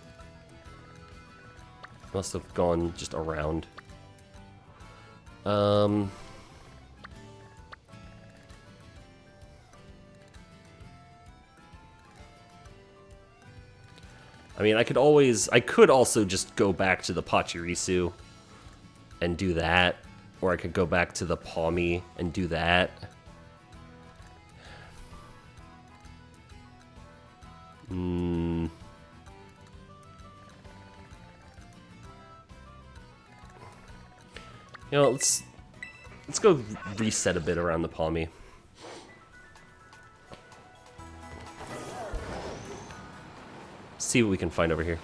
Must have gone just around. I mean, I could also just go back to the Pachirisu and do that, or I could go back to the Pawmi and do that. You know, let's go reset a bit around the Pawmi. See what we can find over here.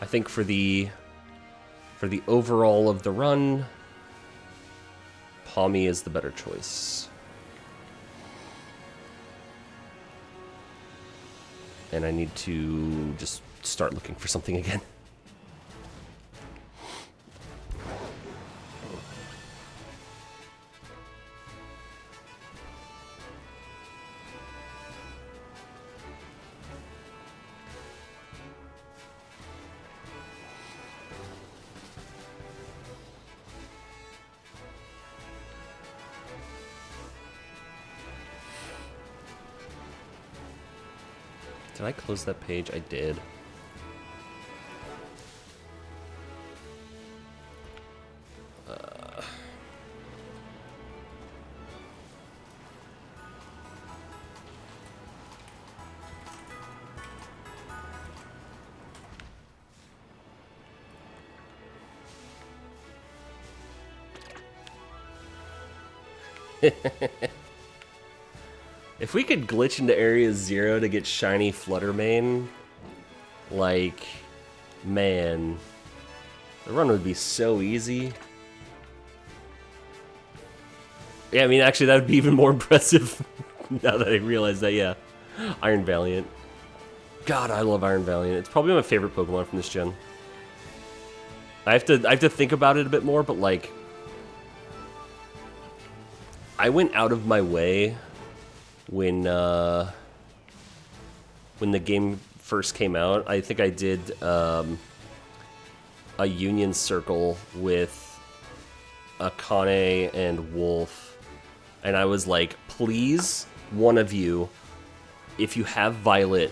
I think for the overall of the run, Pawmi is the better choice. And I need to just start looking for something again. Did I close that page? I did. If we could glitch into Area 0 to get shiny Fluttermane, like, man, the run would be so easy. Yeah, I mean, actually, that would be even more impressive now that I realize that, yeah. Iron Valiant. God, I love Iron Valiant. It's probably my favorite Pokemon from this gen. I have to think about it a bit more, but, like, I went out of my way when the game first came out. I think I did a Union Circle with Akane and Wolf, and I was like, please, one of you, if you have Violet,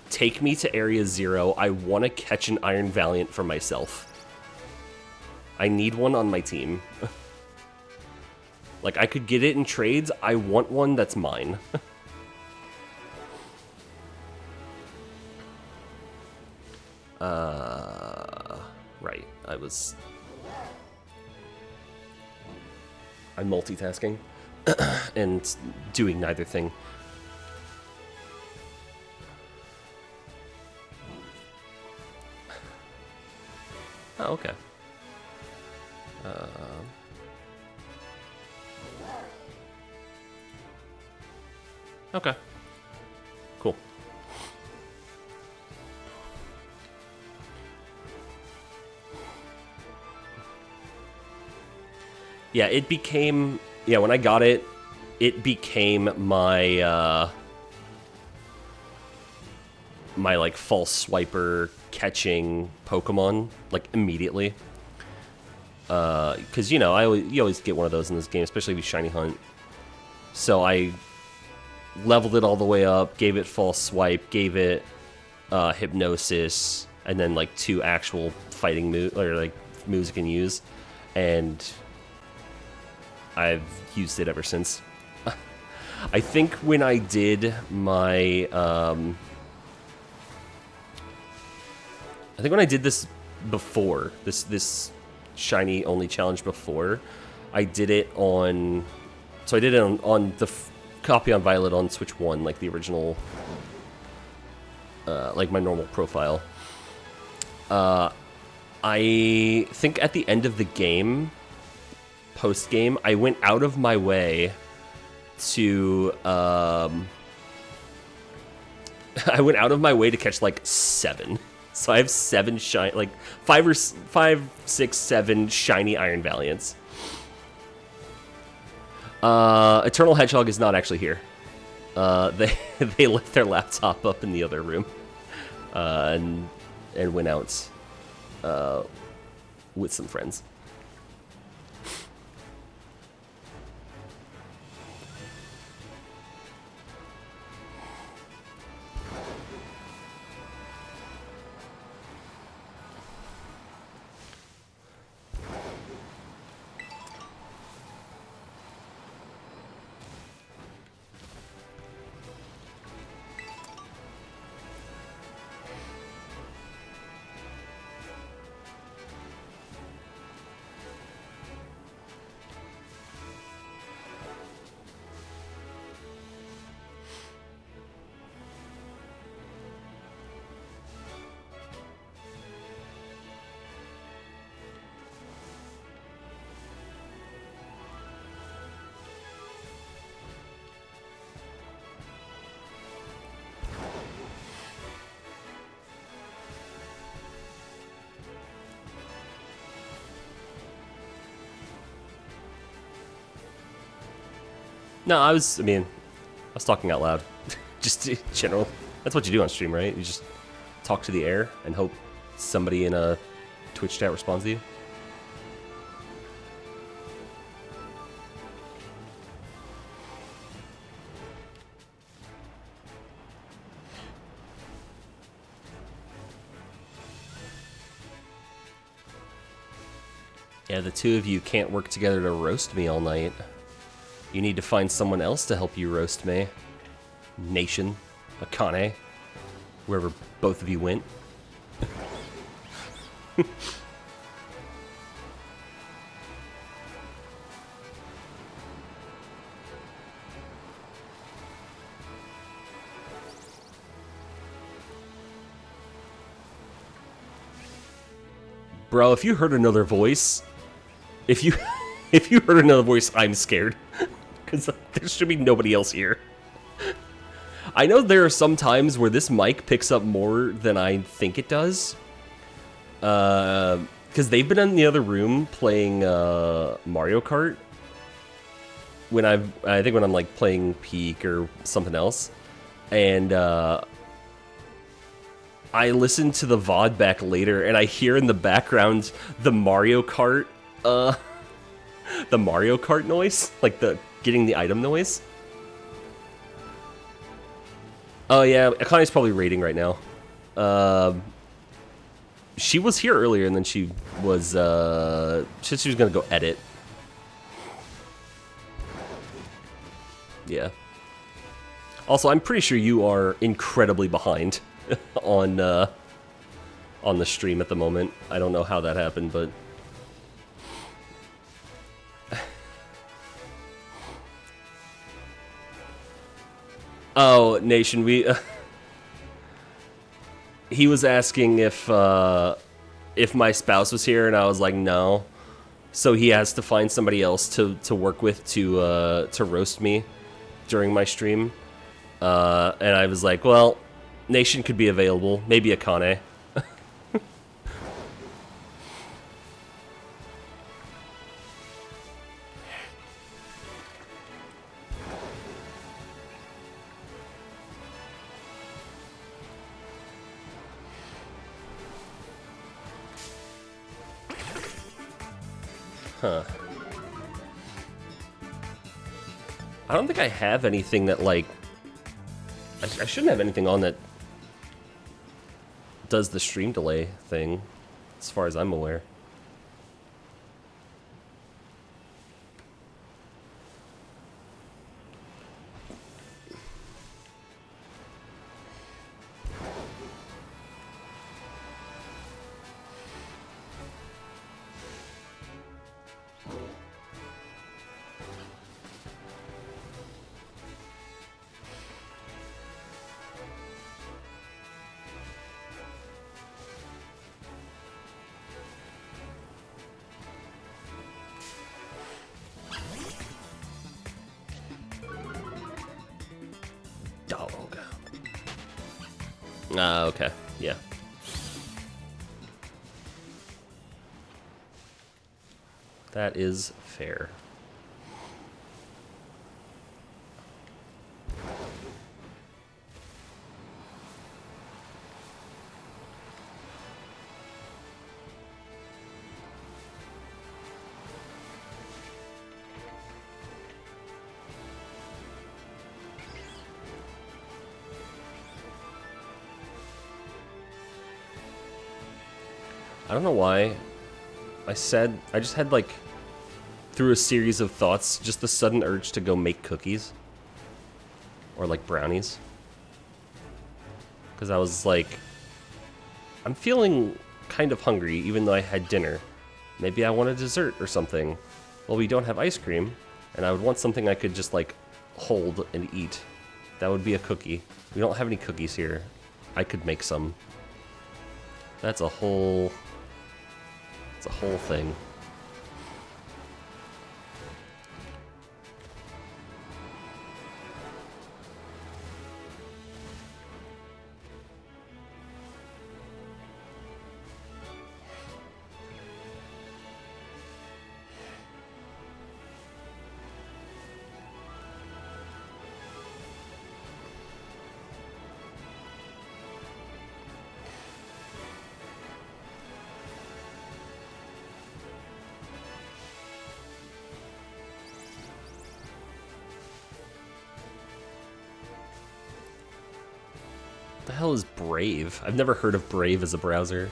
take me to Area 0. I want to catch an Iron Valiant for myself. I need one on my team. Like, I could get it in trades. I want one that's mine. Right. I'm multitasking and doing neither thing. Oh, okay. Okay. Cool. Yeah, it became... Yeah, when I got it, it became my, my, like, false swiper catching Pokemon, like, immediately. Because, you know, you always get one of those in this game, especially if you shiny hunt. So I leveled it all the way up, gave it false swipe, gave it hypnosis, and then, like, 2 actual fighting moves, or, like, moves you can use. And I've used it ever since. I think when I did my, I think when I did this before, this shiny only challenge before, I did it on, so I did it on the copy on Violet on Switch 1, like the original, like my normal profile. I think at the end of the game, post-game, I went out of my way to, I went out of my way to catch, like, 7. So I have 7 shiny, like, 5, 6, 7 shiny Iron Valiants. Eternal Hedgehog is not actually here. They left their laptop up in the other room, and went out, with some friends. No, I was talking out loud. Just in general. That's what you do on stream, right? You just talk to the air and hope somebody in a Twitch chat responds to you. Yeah, the two of you can't work together to roast me all night. You need to find someone else to help you roast me. Nation, Akane, wherever both of you went. Bro, if you heard another voice, if you heard another voice, I'm scared. Because there should be nobody else here. I know there are some times where this mic picks up more than I think it does. Because they've been in the other room playing Mario Kart. I think when I'm like playing Peak or something else. And I listen to the VOD back later and I hear in the background the Mario Kart noise, like the getting the item noise. Oh yeah, Akane's probably raiding right now. She was here earlier and then she was gonna go edit. Yeah. Also, I'm pretty sure you are incredibly behind on the stream at the moment. I don't know how that happened, but... Oh, Nation, he was asking if my spouse was here, and I was like, no. So he has to find somebody else to work with to roast me during my stream. And I was like, well, Nation could be available. Maybe Akane. Huh. I don't think I have anything that, like... I shouldn't have anything on that does the stream delay thing, as far as I'm aware. Okay. Yeah. That is fair. I don't know why. I just had, like, through a series of thoughts, just the sudden urge to go make cookies. Or, like, brownies. Because I was like, I'm feeling kind of hungry, even though I had dinner. Maybe I want a dessert or something. Well, we don't have ice cream, and I would want something I could just, like, hold and eat. That would be a cookie. We don't have any cookies here. I could make some. That's a whole... It's a whole thing. What the hell is Brave? I've never heard of Brave as a browser.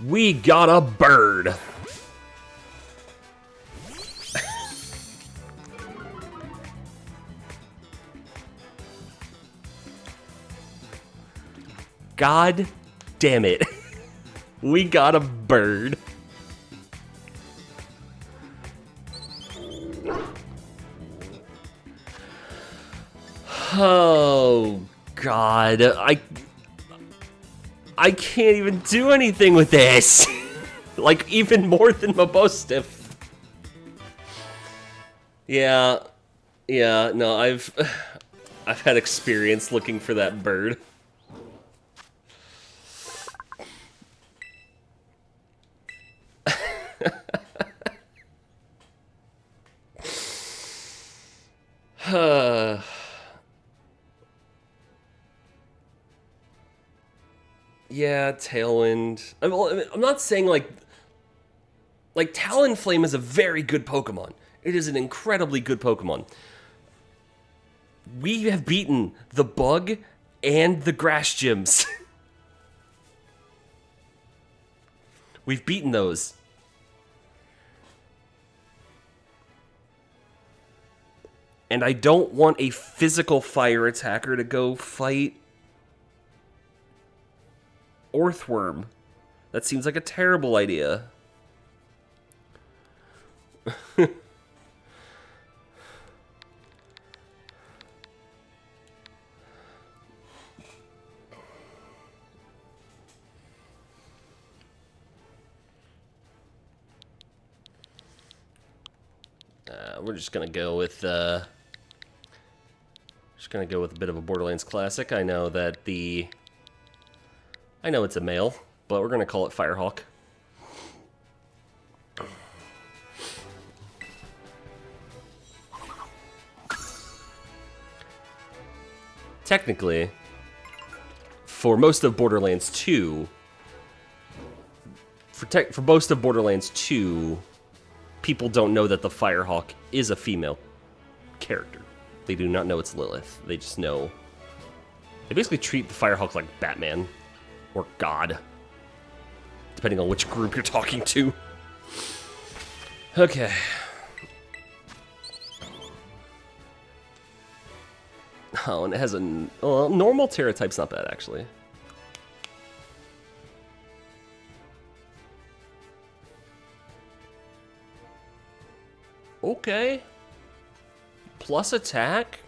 We got a bird! God damn it. We got a bird. Oh, God. I can't even do anything with this. Like, even more than Mobostiff. Yeah. Yeah, no, I've had experience looking for that bird. Yeah, Tailwind. I'm not saying, like, Like, Talonflame is a very good Pokemon. It is an incredibly good Pokemon. We have beaten the Bug and the Grass Gyms. We've beaten those. And I don't want a physical fire attacker to go fight Orthworm. That seems like a terrible idea. We're just gonna go with a bit of a Borderlands classic. I know it's a male, but we're gonna call it Firehawk. Technically, for most of Borderlands 2, people don't know that the Firehawk is a female character. They do not know it's Lilith. They just know. They basically treat the Firehawk like Batman or God, depending on which group you're talking to. Okay. Oh, and it has a normal Terra type's not bad, actually. Okay. Plus attack,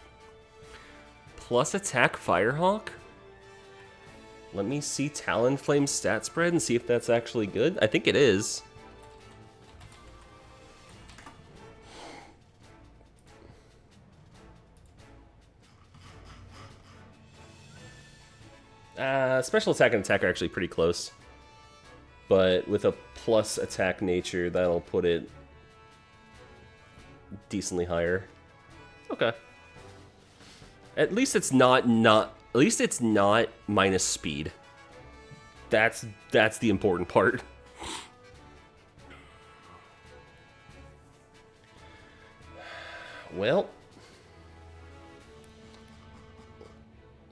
Firehawk. Let me see Talonflame's stat spread and see if that's actually good. I think it is. Special attack and attack are actually pretty close. But with a plus attack nature, that'll put it decently higher. Okay. At least it's not minus speed. That's the important part. Well,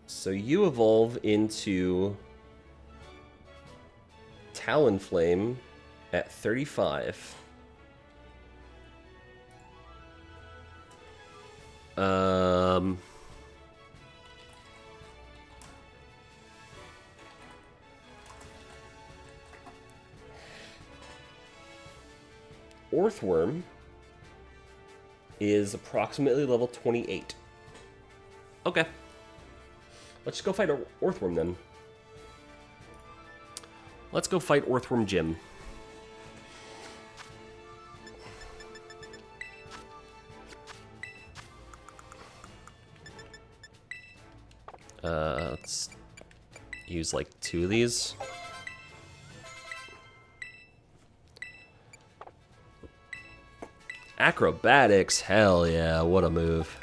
so you evolve into Talonflame at 35. Orthworm is approximately level 28. Okay. Let's just go fight Orthworm then. Let's go fight Orthworm Gym. Let's use like 2 of these. Acrobatics, hell yeah, what a move.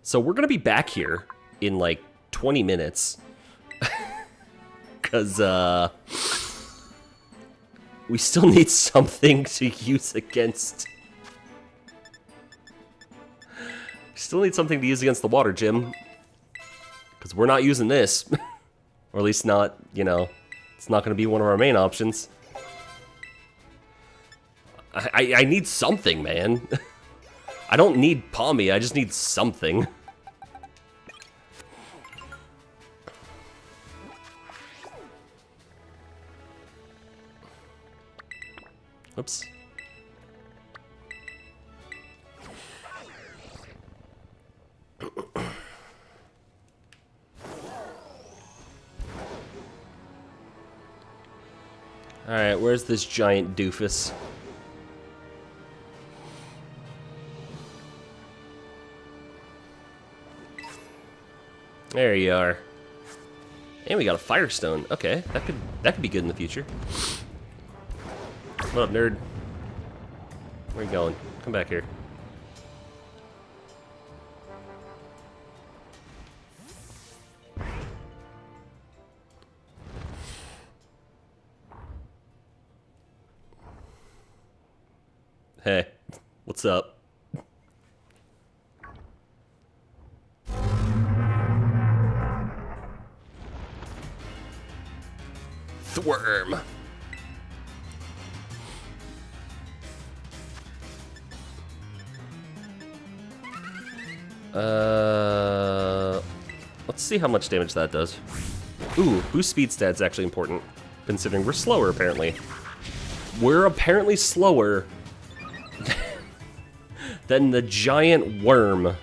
So we're gonna be back here in like 20 minutes. Because, we still need something to use against... Still need something to use against the water gym. Because we're not using this. Or at least not, you know, it's not going to be one of our main options. I need something, man. I don't need Palmy, I just need something. Oops. Alright, where's this giant doofus? There you are. And we got a Firestone. Okay, that could be good in the future. What up, nerd? Where you going? Come back here. Hey, what's up? Thworm. Let's see how much damage that does. Ooh, boost speed stat's actually important, considering we're slower, apparently. We're apparently slower than the giant worm.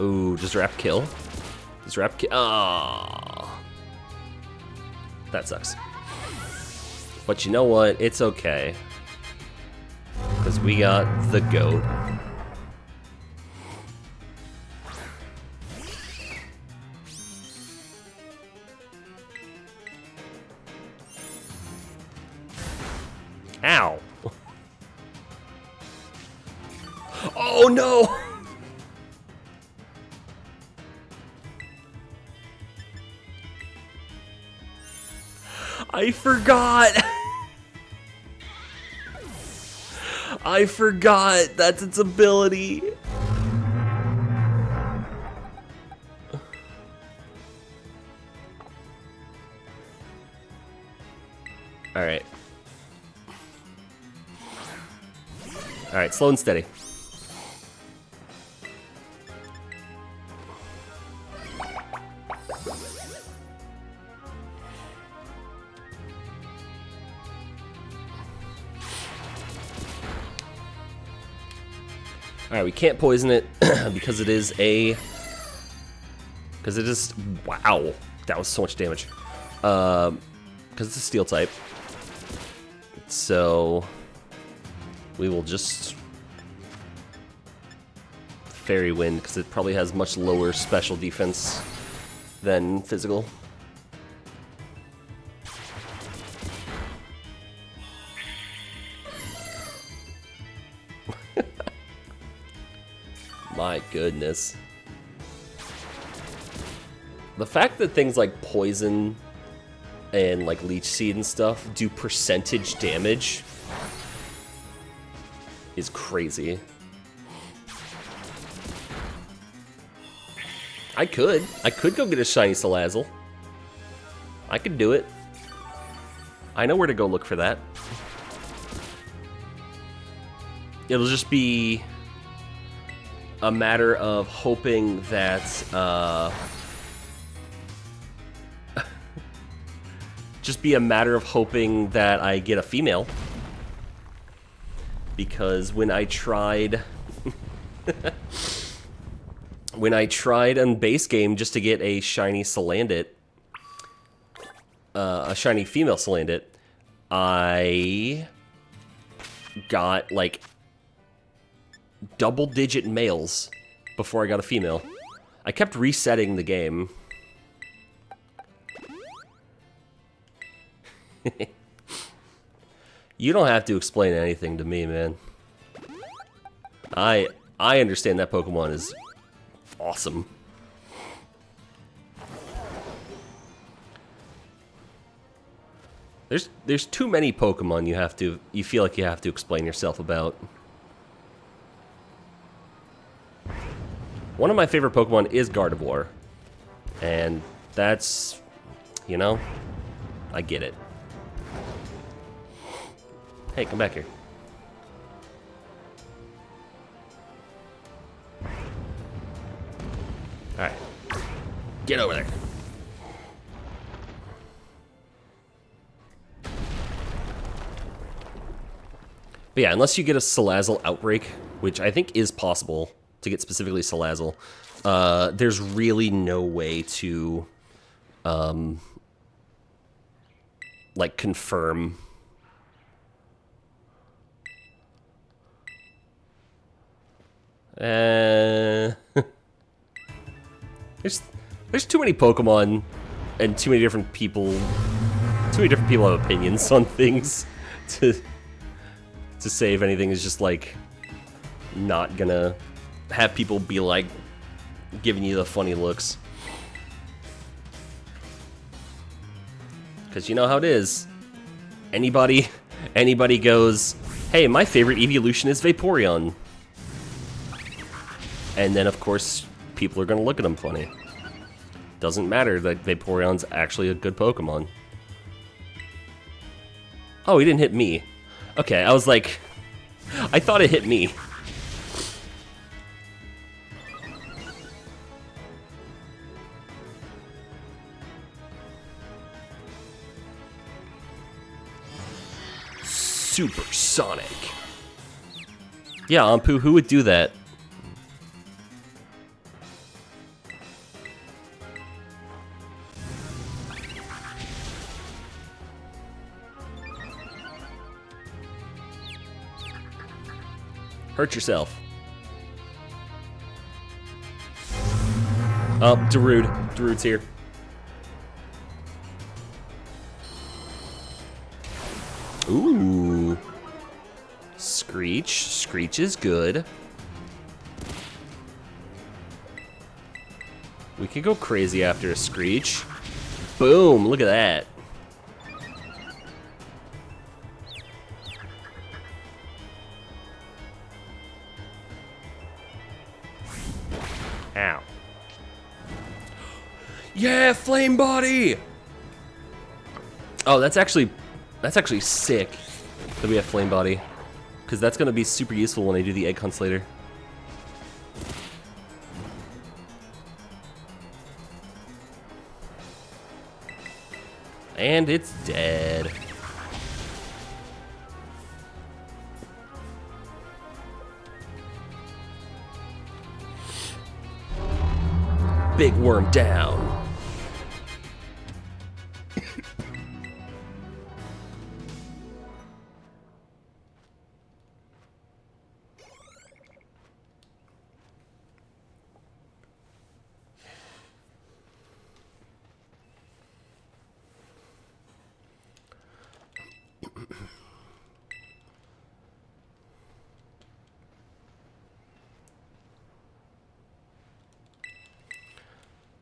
Ooh, does Rap kill? Does Rap kill? Oh. That sucks. But you know what? It's okay. Because we got the GOAT. Ow. Oh no! I forgot! I forgot! That's its ability! Alright. Alright, slow and steady. Alright, we can't poison it because it is a... Because it is... Wow, that was so much damage. Because it's a steel type. So... We will just... Fairy Wind, because it probably has much lower special defense than physical. My goodness. The fact that things like poison and like leech seed and stuff do percentage damage is crazy. I could go get a shiny Salazzle. I could do it. I know where to go look for that. It'll just be a matter of hoping that, just be a matter of hoping that I get a female. Because when I tried... when I tried on base game just to get a shiny Salandit, a shiny female Salandit, I got, like, double-digit males before I got a female. I kept resetting the game. You don't have to explain anything to me, man. I understand that Pokemon is awesome. There's too many Pokemon you feel like you have to explain yourself about. One of my favorite Pokemon is Gardevoir. And that's, you know, I get it. Hey, come back here. Alright. Get over there. But yeah, unless you get a Salazzle outbreak, which I think is possible to get specifically Salazzle, there's really no way to, like, confirm. There's too many Pokemon and too many different people. Too many different people have opinions on things to say if anything is just like not gonna have people be like giving you the funny looks. Because you know how it is. Anybody goes, hey, my favorite evolution is Vaporeon. And then, of course, people are going to look at them funny. Doesn't matter that Vaporeon's actually a good Pokemon. Oh, he didn't hit me. Okay, I was like... I thought it hit me. Supersonic. Yeah, Ampu, who would do that? Hurt yourself. Oh, Darude. Darude's here. Ooh. Screech. Screech is good. We could go crazy after a Screech. Boom, look at that. Ow. Yeah, Flame Body! Oh, that's actually sick that we have Flame Body. Because that's going to be super useful when I do the Egg Hunts later. And it's dead. Big worm down.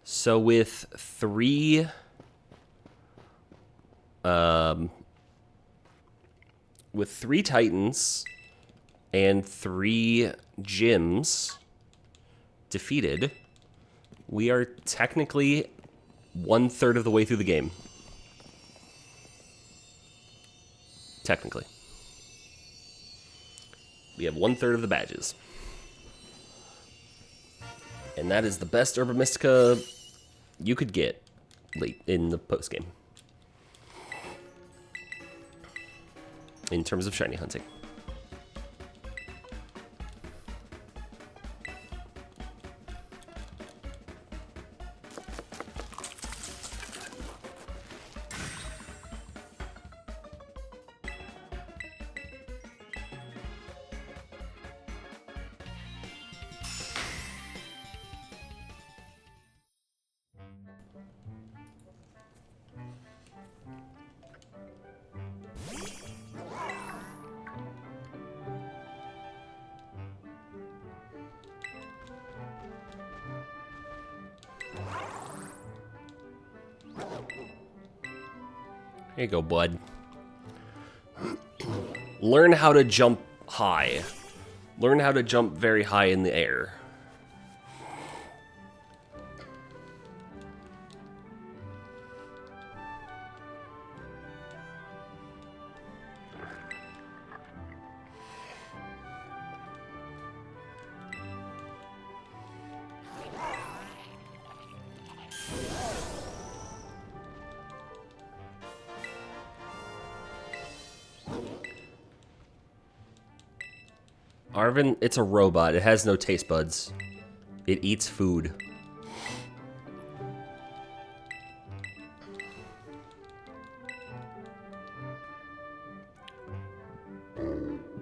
So with three Titans and 3 gyms defeated, we are technically 1/3 of the way through the game. Technically. We have 1/3 of the badges. And that is the best Herba Mystica you could get late in the postgame. In terms of shiny hunting. Here you go, bud. Learn how to jump high. Learn how to jump very high in the air. Arvin, it's a robot. It has no taste buds. It eats food.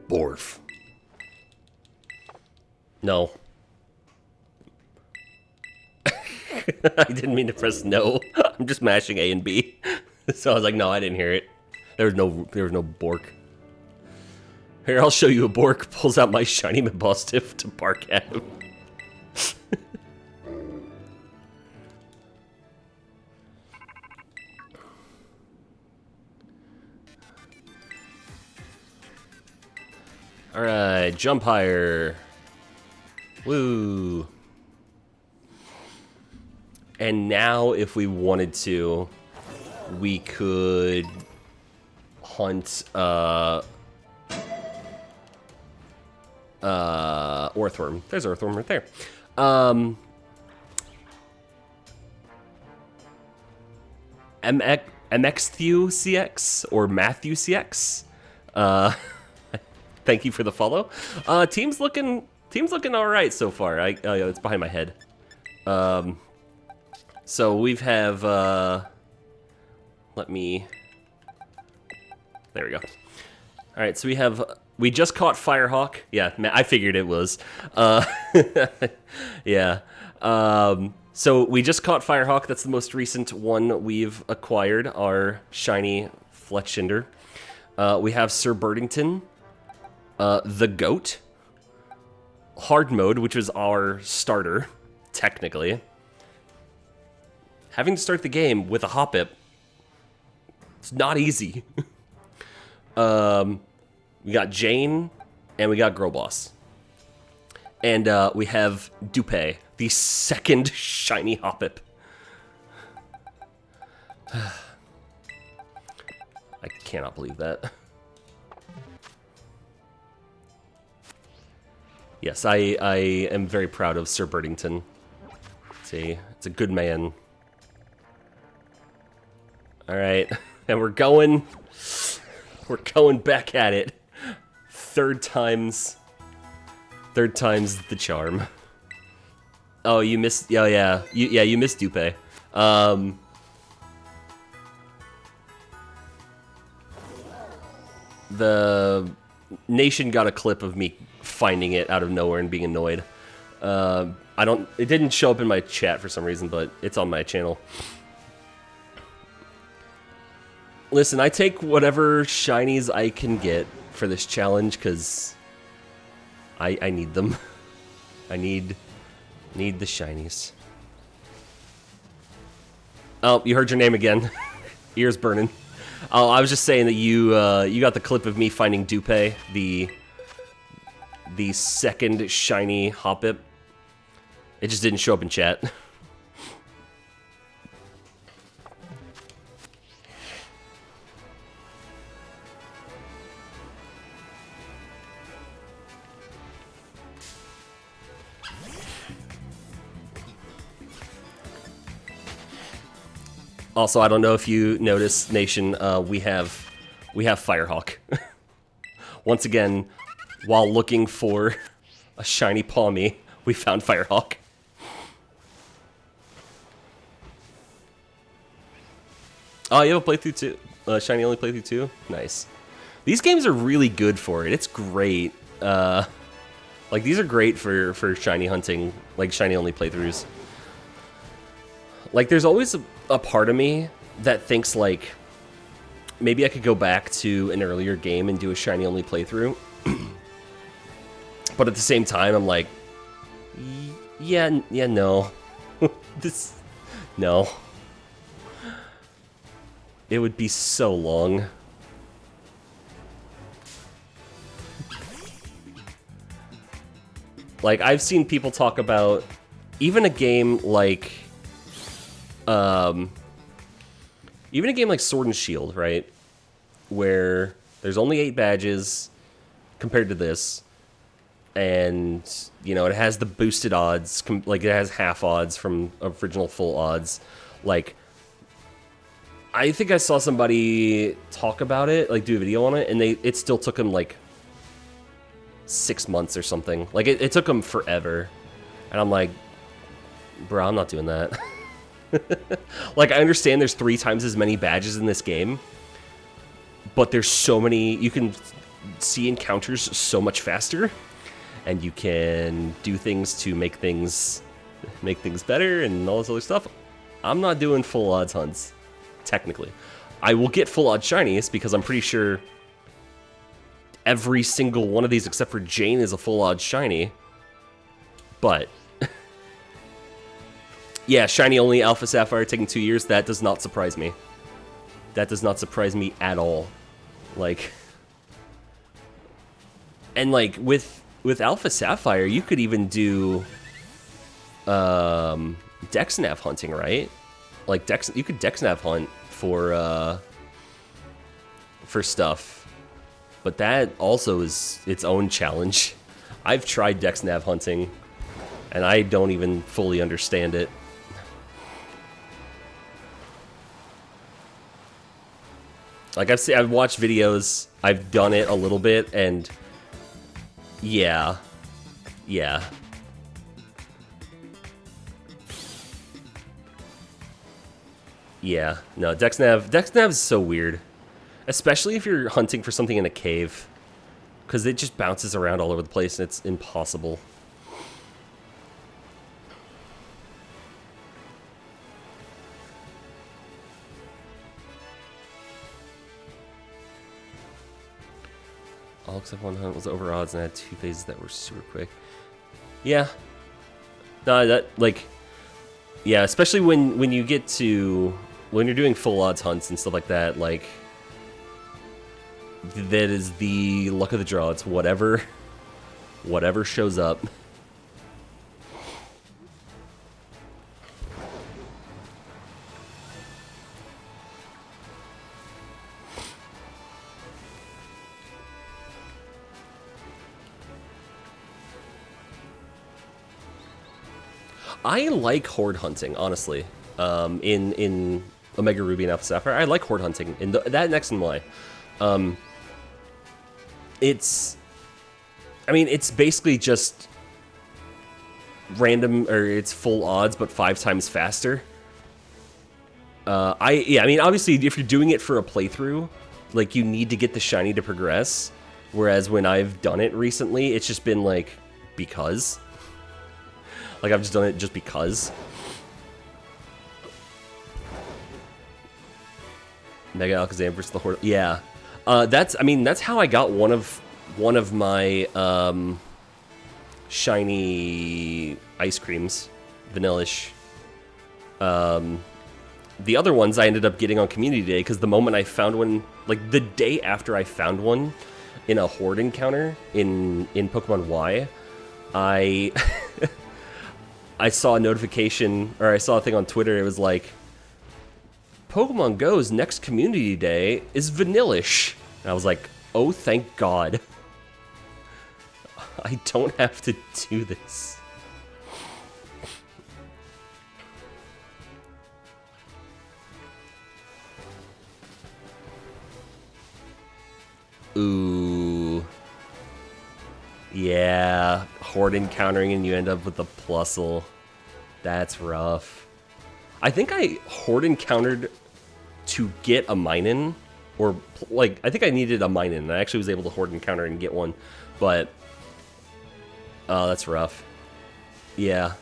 Borf. No. I didn't mean to press no. I'm just mashing A and B. So I was like, no, I didn't hear it. There was no Bork. Here, I'll show you a Bork. Pulls out my shiny Mabostiff to bark at him. Alright, jump higher. Woo. And now, if we wanted to, we could hunt, Orthworm. There's Orthworm right there. MXthew CX or Matthew CX. Thank you for the follow. Team's looking all right so far. It's behind my head. So we have. Let me. There we go. All right, so we just caught Firehawk. Yeah, I figured it was. Yeah. So we just caught Firehawk. That's the most recent one we've acquired, our shiny Fletchinder. We have Sir Birdington, the Goat, Hard Mode, which was our starter, technically. Having to start the game with a Hoppip, it's not easy. We got Jane, and we got Girl Boss. And we have Dupe, the second shiny Hoppip. I cannot believe that. Yes, I am very proud of Sir Birdington. It's a good man. All right, and we're going back at it. Third time's the charm. Oh, you missed. Oh yeah, you missed Dupe. The nation got a clip of me finding it out of nowhere and being annoyed. It didn't show up in my chat for some reason, but it's on my channel. Listen, I take whatever shinies I can get for this challenge, because I need them. I need the shinies. Oh, you heard your name again. Ears burning. Oh, I was just saying that you got the clip of me finding Dupe, the second shiny Hoppip. It just didn't show up in chat. Also, I don't know if you noticed, Nation, we have Firehawk. Once again, while looking for a shiny Pawmi, we found Firehawk. Oh, you have a playthrough too? Shiny only playthrough too? Nice. These games are really good for it. It's great. Like, these are great for shiny hunting, like shiny only playthroughs. Like, there's always a part of me that thinks, like, maybe I could go back to an earlier game and do a shiny only playthrough. But at the same time, I'm like, yeah, no. No. It would be so long. Like, I've seen people talk about even a game like Sword and Shield, right? Where there's only 8 badges compared to this. And, you know, it has the boosted odds, like it has half odds from original full odds. Like, I think I saw somebody talk about it, like do a video on it, and it still took them like 6 months or something. Like, it took them forever. And I'm like, bro, I'm not doing that. Like, I understand there's 3 times as many badges in this game, but there's so many, you can see encounters so much faster, and you can do things to make things better and all this other stuff. I'm not doing full odds hunts, technically. I will get full odds shinies because I'm pretty sure every single one of these except for Jane is a full odds shiny. But yeah, shiny only Alpha Sapphire taking 2 years, that does not surprise me. That does not surprise me at all. Like, and like with Alpha Sapphire, you could even do Dexnav hunting, right? Like you could Dexnav hunt for stuff, but that also is its own challenge. I've tried Dexnav hunting, and I don't even fully understand it. Like, I've watched videos, I've done it a little bit, and yeah. Yeah. Yeah, no, Dexnav is so weird. Especially if you're hunting for something in a cave. Because it just bounces around all over the place and it's impossible. All except one hunt was over odds and I had 2 phases that were super quick. Yeah. No, that, like... Yeah, especially when you get to... When you're doing full odds hunts and stuff like that, like... That is the luck of the draw. It's whatever shows up. I like horde hunting, honestly. In Omega Ruby and Alpha Sapphire, I like horde hunting. In that next and why. I mean, it's basically just random, or it's full odds, but 5 times faster. I mean, obviously, if you're doing it for a playthrough, like, you need to get the shiny to progress. Whereas when I've done it recently, it's just been like, because. Like, I've just done it just because. Mega Alakazam versus the Horde. Yeah. I mean, that's how I got one of my shiny ice creams, Vanillish. The other ones I ended up getting on Community Day because the moment I found one, like the day after I found one in a horde encounter in Pokemon Y, I I saw a notification, or I saw a thing on Twitter. It was like, Pokemon Go's next Community Day is Vanillish. And I was like, oh, thank God. I don't have to do this. Ooh. Yeah, horde encountering and you end up with a Plusle. That's rough. I think I horde encountered to get a Minun, or like I think I needed a Minun, and I actually was able to horde encounter and get one, but oh, that's rough. Yeah.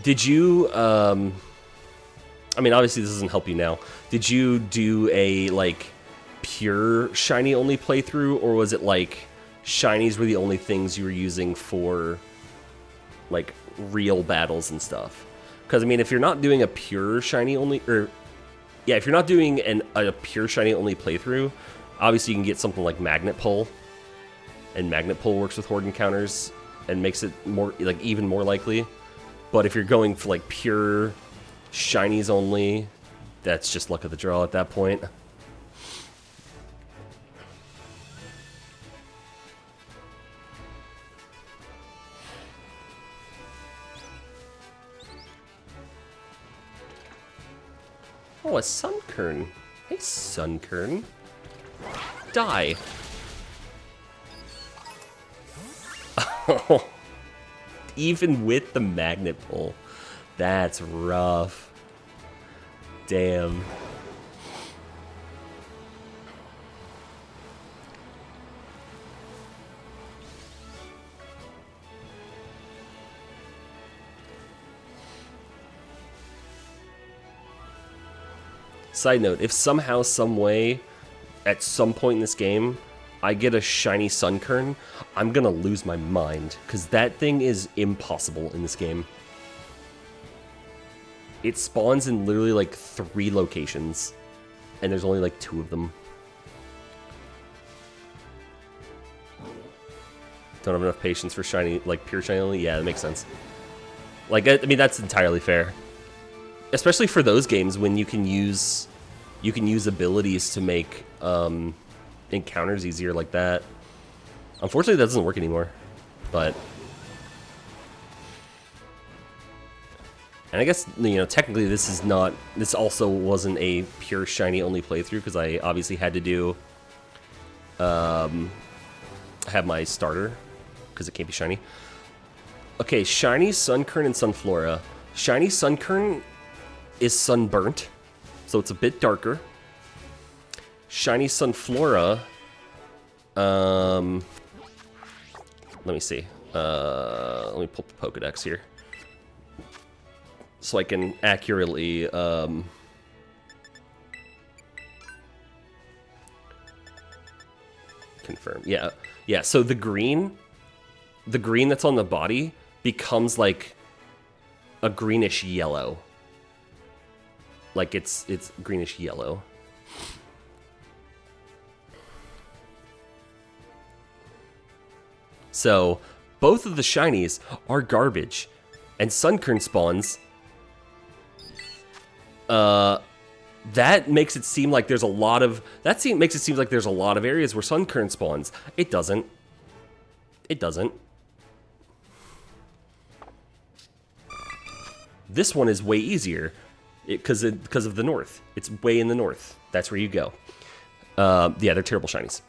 Did you I mean, obviously this doesn't help you now. Did you do a like pure shiny only playthrough, or was it like shinies were the only things you were using for like real battles and stuff? Because I mean, if you're not doing a pure shiny only, or yeah, if you're not doing a pure shiny only playthrough, obviously you can get something like Magnet Pull, and Magnet Pull works with horde encounters and makes it more like even more likely. But if you're going for like pure shinies only, that's just luck of the draw at that point. Oh, a Sunkern. Hey, Sunkern. die. Even with the magnet pull. That's rough. Damn. Side note, if somehow, some way, at some point in this game, I get a shiny Sunkern, I'm gonna lose my mind, because that thing is impossible in this game. It spawns in literally like 3 locations, and there's only like 2 of them. Don't have enough patience for shiny, like pure shiny only? Yeah, that makes sense. Like, I mean, that's entirely fair. Especially for those games when you can use abilities to make encounters easier like that. Unfortunately, that doesn't work anymore. But, and I guess, you know, technically this also wasn't a pure shiny only playthrough, because I obviously had to do have my starter, because it can't be shiny. Okay, shiny Sunkern and Sunflora. Shiny Sunkern is sunburnt, so it's a bit darker. Shiny Sunflora, let me see. Let me pull up the Pokedex here, so I can accurately confirm. Yeah, yeah. So the green that's on the body becomes like a greenish yellow. Like it's greenish yellow. So both of the shinies are garbage, and Sunkern spawns. That makes it seem like there's a lot of makes it seem like there's a lot of areas where Sunkern spawns. It doesn't. It doesn't. This one is way easier because of the north. It's way in the north. That's where you go. Yeah, they're terrible shinies.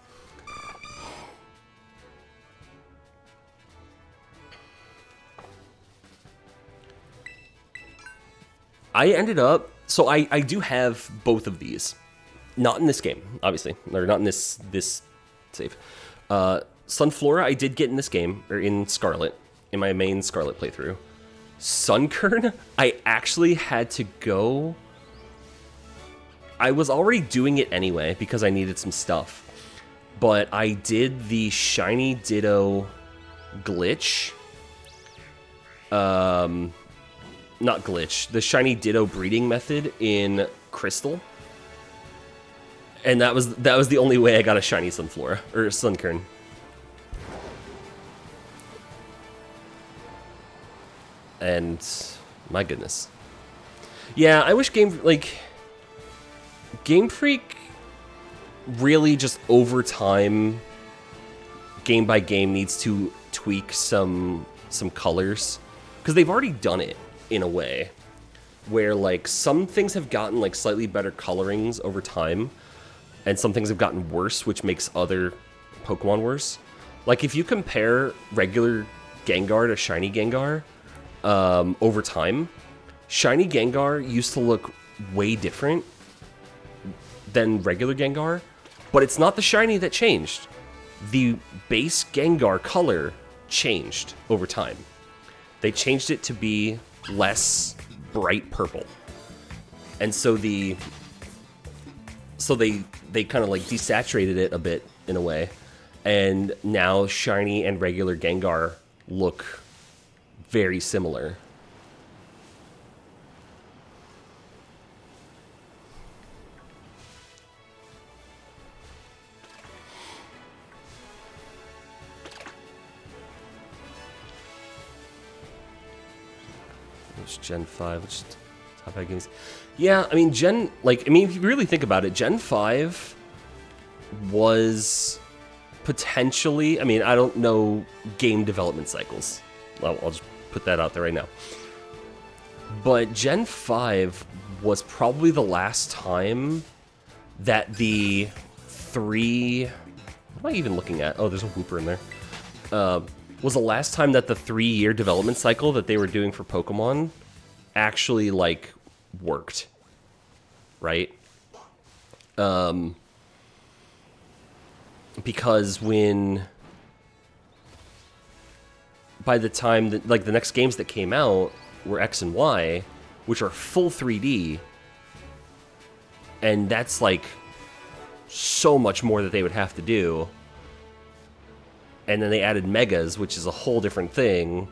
I ended up, so I do have both of these. Not in this game, obviously. Or not in this save. Sunflora I did get in this game, or in Scarlet, in my main Scarlet playthrough. Sunkern, I actually had to go... I was already doing it anyway, because I needed some stuff. But I did the Shiny Ditto glitch. Not glitch, the Shiny Ditto breeding method in Crystal. And that was the only way I got a Shiny Sunflora, or Sunkern. And my goodness. Yeah, I wish Game Freak really just over time, game by game, needs to tweak some colors, because they've already done it in a way where like some things have gotten like slightly better colorings over time, and some things have gotten worse, which makes other Pokemon worse. Like if you compare regular Gengar to Shiny Gengar, over time, Shiny Gengar used to look way different than regular Gengar, but it's not the shiny that changed. The base Gengar color changed over time. They changed it to be less bright purple. And so they kind of like desaturated it a bit in a way. And now shiny and regular Gengar look very similar. Which Gen 5, which top 5 games? Yeah, I mean, if you really think about it, Gen 5 was potentially, I mean, I don't know game development cycles. I'll just put that out there right now. But Gen 5 was probably the last time that the 3... What am I even looking at? Oh, there's a Whooper in there. Was the last time that the 3-year development cycle that they were doing for Pokemon actually, like, worked. Right? Because when... By the time that, like, the next games that came out were X and Y, which are full 3D, and that's, like, so much more that they would have to do. And then they added Megas, which is a whole different thing,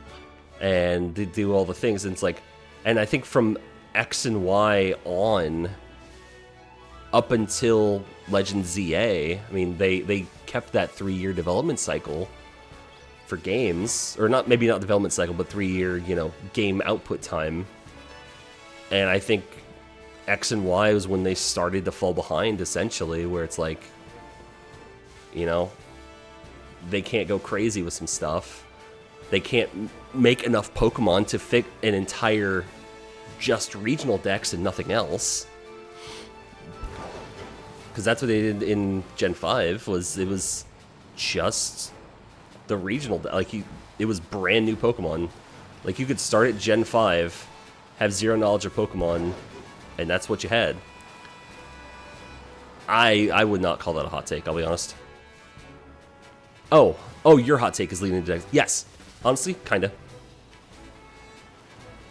and they do all the things, and it's like... And I think from X and Y on, up until Legend ZA, I mean, they kept that 3-year development cycle for games, or not, maybe not development cycle, but 3-year, you know, game output time. And I think X and Y was when they started to fall behind, essentially, where it's like, you know, they can't go crazy with some stuff. They can't make enough Pokemon to fit an entire just regional dex and nothing else. Because that's what they did in Gen 5, was it was just the regional, like, it was brand new Pokemon. Like, you could start at Gen 5, have zero knowledge of Pokemon, and that's what you had. I would not call that a hot take, I'll be honest. Oh, your hot take is leading to dex. Yes, honestly, kinda.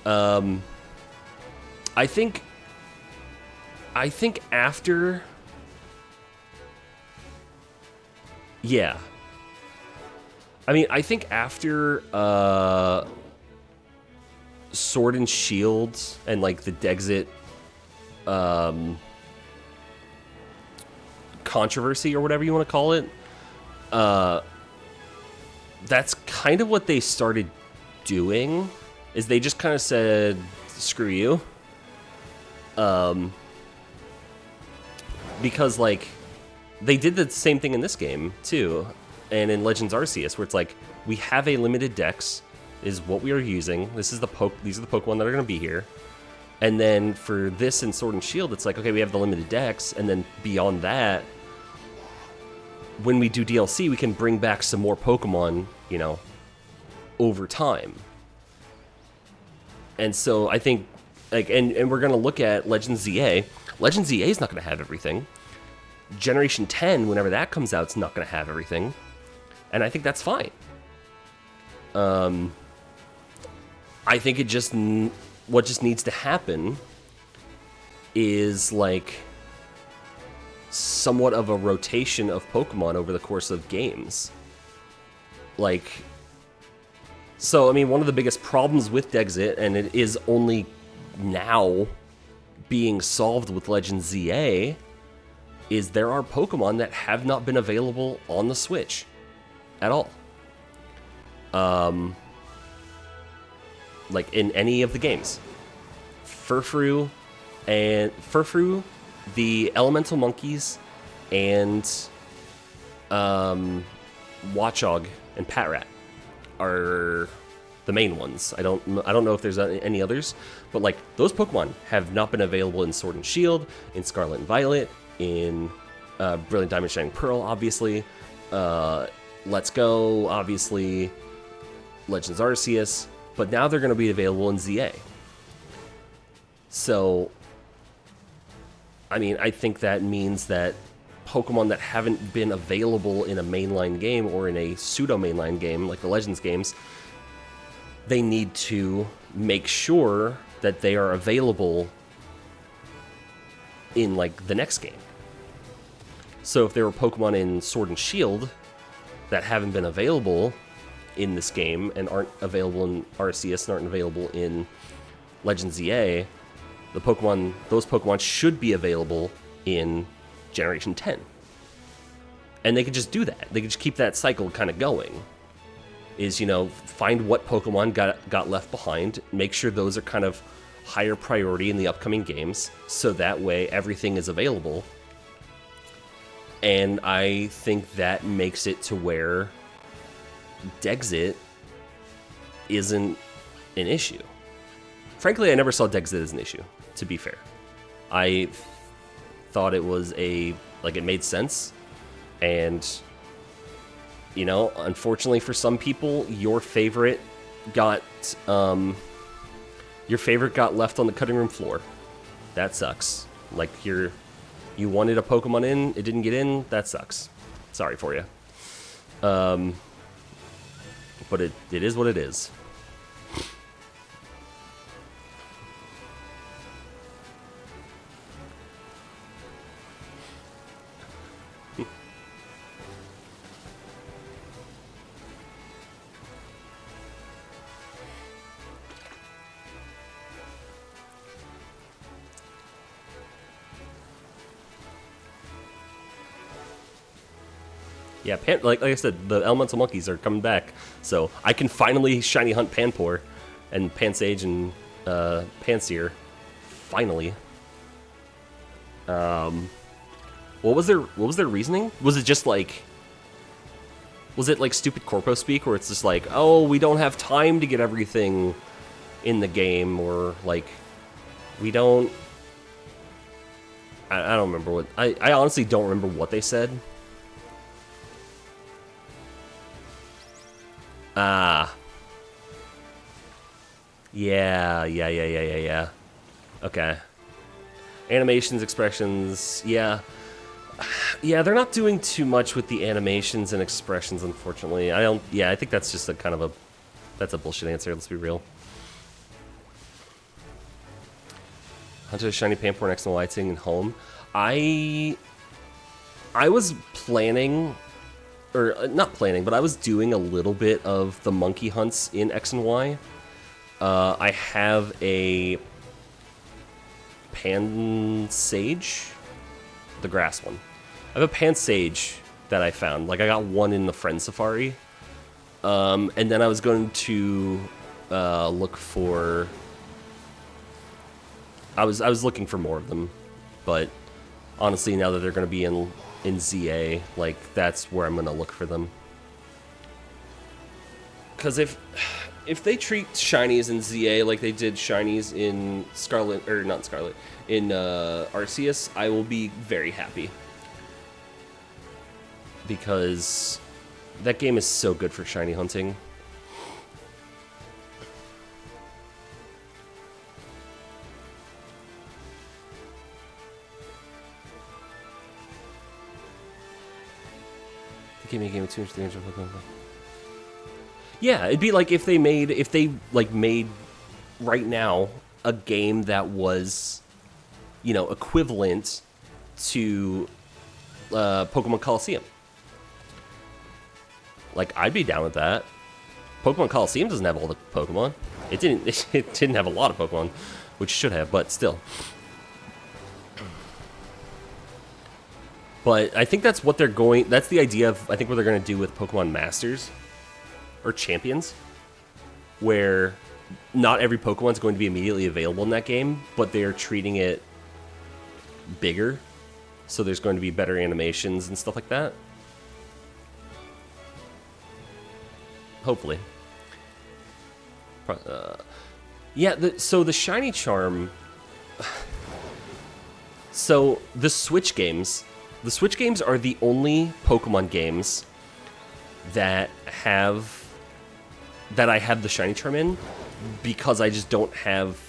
I think after... Yeah. I mean, I think after Sword and Shield and, like, the Dexit controversy, or whatever you want to call it, that's kind of what they started doing, is they just kind of said, screw you. Because, like, they did the same thing in this game, too, and in Legends Arceus, where it's like, we have a limited dex, is what we are using. These are the Pokemon that are going to be here. And then for this and Sword and Shield, it's like, okay, we have the limited dex, and then beyond that, when we do DLC, we can bring back some more Pokemon, you know, over time. And so I think, like, and we're going to look at Legend ZA. Legend ZA is not going to have everything. Generation 10, whenever that comes out, it's not going to have everything. And I think that's fine. I think it just... What just needs to happen is, like, somewhat of a rotation of Pokemon over the course of games. Like... So, I mean, one of the biggest problems with Dexit, and it is only now being solved with Legend ZA, is there are Pokemon that have not been available on the Switch at all. Like, in any of the games. Furfrou, the Elemental Monkeys, and Watchog and Patrat are the main ones. I don't know if there's any others, but, like, those Pokemon have not been available in Sword and Shield, in Scarlet and Violet, in Brilliant Diamond Shining Pearl, obviously, Let's Go, obviously, Legends Arceus, but now they're going to be available in ZA. So, I mean, I think that means that Pokemon that haven't been available in a mainline game or in a pseudo-mainline game, like the Legends games, they need to make sure that they are available in, like, the next game. So if there were Pokemon in Sword and Shield that haven't been available in this game and aren't available in Arceus and aren't available in Legends ZA, those Pokemon should be available in Generation 10. And they could just do that. They could just keep that cycle kind of going. Is, you know, find what Pokemon got left behind, make sure those are kind of higher priority in the upcoming games, so that way everything is available. And I think that makes it to where Dexit isn't an issue. Frankly, I never saw Dexit as an issue, to be fair. I thought it was it made sense And, you know, unfortunately for some people, your favorite got left on the cutting room floor. That sucks. Like, you wanted a Pokemon in, it didn't get in, that sucks. Sorry for you. But it is what it is. Yeah, like I said, the elemental monkeys are coming back, so I can finally shiny hunt Panpour and Pansage and Pansear. Finally. What was their reasoning? Was it just like, was it like stupid corpo speak where it's just like, oh, we don't have time to get everything in the game, or like we don't. I don't remember what I honestly don't remember what they said. Ah. Yeah. Okay. Animations, expressions, yeah. Yeah, they're not doing too much with the animations and expressions, unfortunately. I think that's just a kind of that's a bullshit answer, let's be real. Hunted a shiny Panpour next to Lighting and home. I was planning, or not planning, but I was doing a little bit of the monkey hunts in X and Y. I have a Pansage, the grass one. I have a Pansage that I found. Like, I got one in the Friend Safari. And then I was going to look for... I was looking for more of them, but honestly, now that they're going to be in ZA, like, that's where I'm going to look for them. Because if they treat shinies in ZA like they did shinies in Scarlet, or not Scarlet, in Arceus, I will be very happy. Because that game is so good for shiny hunting. Give me a game of 2 300 Pokemon. Yeah, it'd be like if they made right now a game that was, you know, equivalent to Pokemon Coliseum. Like, I'd be down with that. Pokemon Coliseum doesn't have all the Pokemon. It didn't have a lot of Pokemon, which should have, but still. But I think that's what they're going... That's the idea of, I think, what they're going to do with Pokemon Masters. Or Champions. Where not every Pokemon's going to be immediately available in that game, but they're treating it bigger. So there's going to be better animations and stuff like that. Hopefully. Yeah, so the Shiny Charm... So, the Switch games... The Switch games are the only Pokemon games that I have the Shiny Charm in, because I just don't have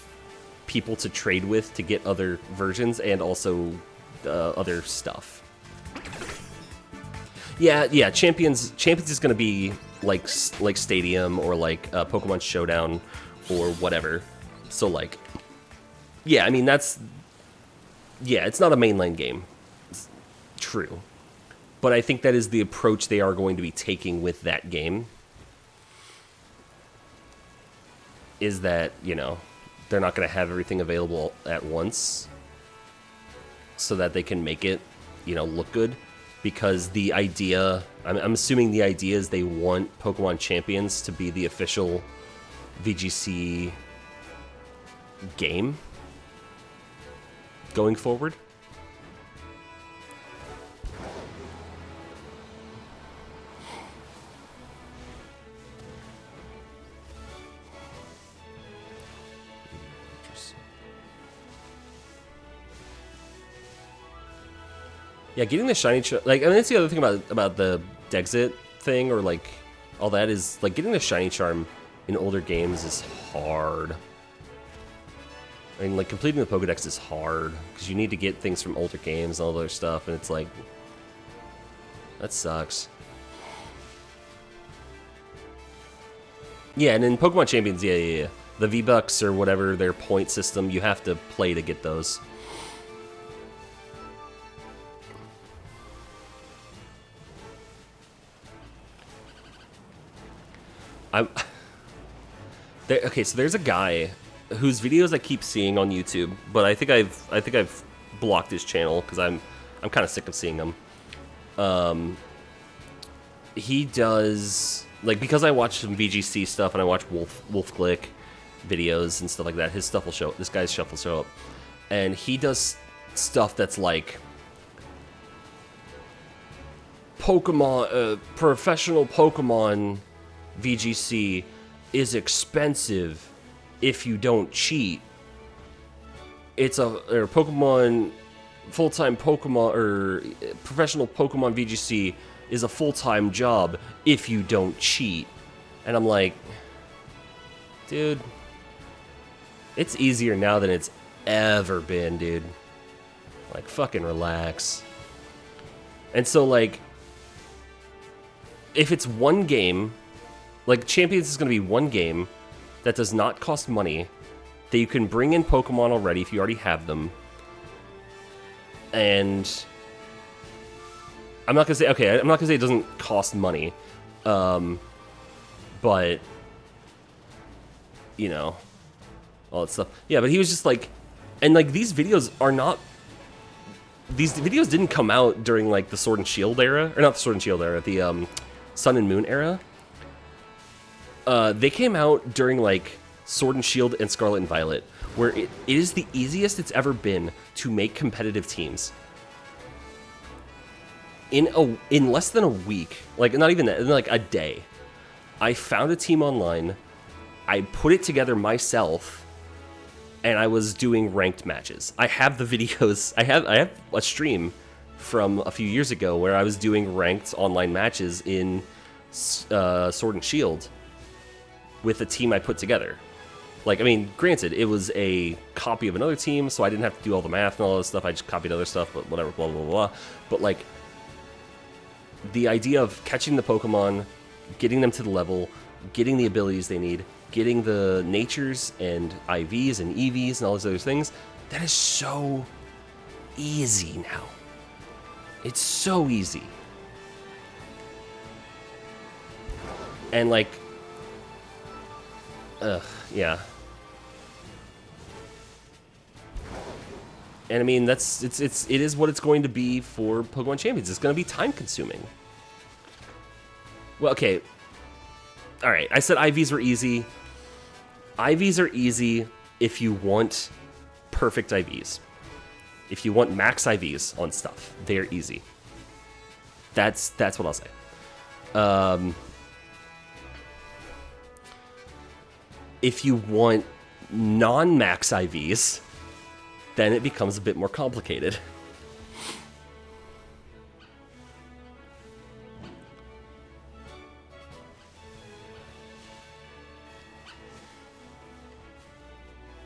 people to trade with to get other versions and also other stuff. Yeah. Champions is gonna be like Stadium or like Pokemon Showdown or whatever. So like, yeah, I mean it's not a mainline game. True. But I think that is the approach they are going to be taking with that game. Is that, you know, they're not going to have everything available at once so that they can make it, you know, look good. Because the idea, I'm assuming the idea is they want Pokemon Champions to be the official VGC game going forward. Yeah, getting the shiny, like, I mean, that's the other thing about the Dexit thing, or, like, all that is, like, getting the shiny charm in older games is hard. I mean, like, completing the Pokedex is hard, because you need to get things from older games and all that other stuff, and it's like, that sucks. Yeah, and in Pokemon Champions, yeah. The V-Bucks or whatever their point system, you have to play to get those. Okay, so there's a guy whose videos I keep seeing on YouTube, but I think I've blocked his channel because I'm kind of sick of seeing him. He does, like, because I watch some VGC stuff and I watch Wolf Glick videos and stuff like that, his stuff will show, this guy's stuff will show up, and he does stuff that's like Pokemon, professional Pokemon VGC is expensive if you don't cheat. It's or Pokemon, full-time Pokemon, or professional Pokemon VGC is a full-time job if you don't cheat. And I'm like, dude, it's easier now than it's ever been, dude. Like, fucking relax. And so, like, if it's one game, like, Champions is going to be one game that does not cost money, that you can bring in Pokemon already if you already have them. And I'm not going to say, okay, I'm not going to say it doesn't cost money, but, you know, all that stuff. Yeah, but he was just like, and, like, these videos are not, these videos didn't come out during, like, the Sword and Shield era, or not the Sword and Shield era, the Sun and Moon era. They came out during, like, Sword and Shield and Scarlet and Violet, where it is the easiest it's ever been to make competitive teams. In less than a week, like, not even that, in like a day, I found a team online, I put it together myself, and I was doing ranked matches. I have the videos, I have a stream from a few years ago where I was doing ranked online matches in Sword and Shield with a team I put together. Like, I mean, granted, it was a copy of another team, so I didn't have to do all the math and all this stuff. I just copied other stuff, but whatever, blah, blah, blah. But, like, the idea of catching the Pokemon, getting them to the level, getting the abilities they need, getting the natures and IVs and EVs and all those other things, that is so easy now. It's so easy. And, like, yeah. And I mean, it is what it's going to be for Pokemon Champions. It's going to be time consuming. Well, okay. All right, I said IVs were easy. IVs are easy if you want perfect IVs. If you want max IVs on stuff, they're easy. That's what I'll say. If you want non-max IVs, then it becomes a bit more complicated.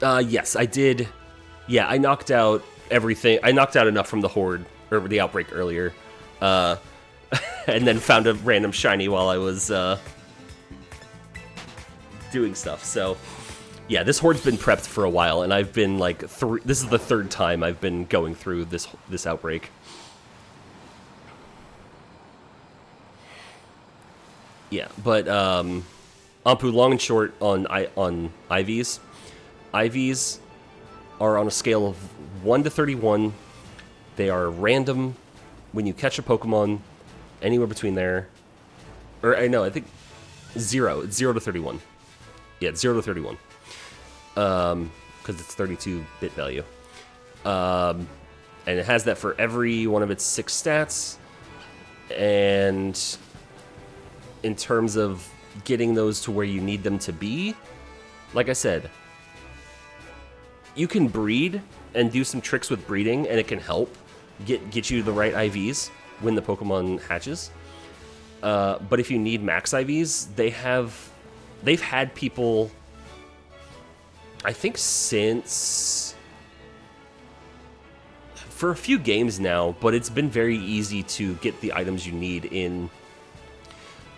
Yes, I did. Yeah, I knocked out everything. I knocked out enough from the Horde, or the Outbreak earlier. And then found a random shiny while I was, doing stuff. So, yeah, this Horde's been prepped for a while, and I've been, like, this is the third time I've been going through this Outbreak. Yeah, but, Ampu, long and short on IVs. IVs are on a scale of 1 to 31. They are random when you catch a Pokemon, anywhere between there. Or, I think 0. It's 0 to 31. Yeah, it's 0 to 31. Because it's 32-bit value. And it has that for every one of its 6 stats. And in terms of getting those to where you need them to be, like I said, you can breed and do some tricks with breeding, and it can help. get you the right IVs when the Pokemon hatches. But if you need max IVs, they've had people, I think since, for a few games now, but it's been very easy to get the items you need in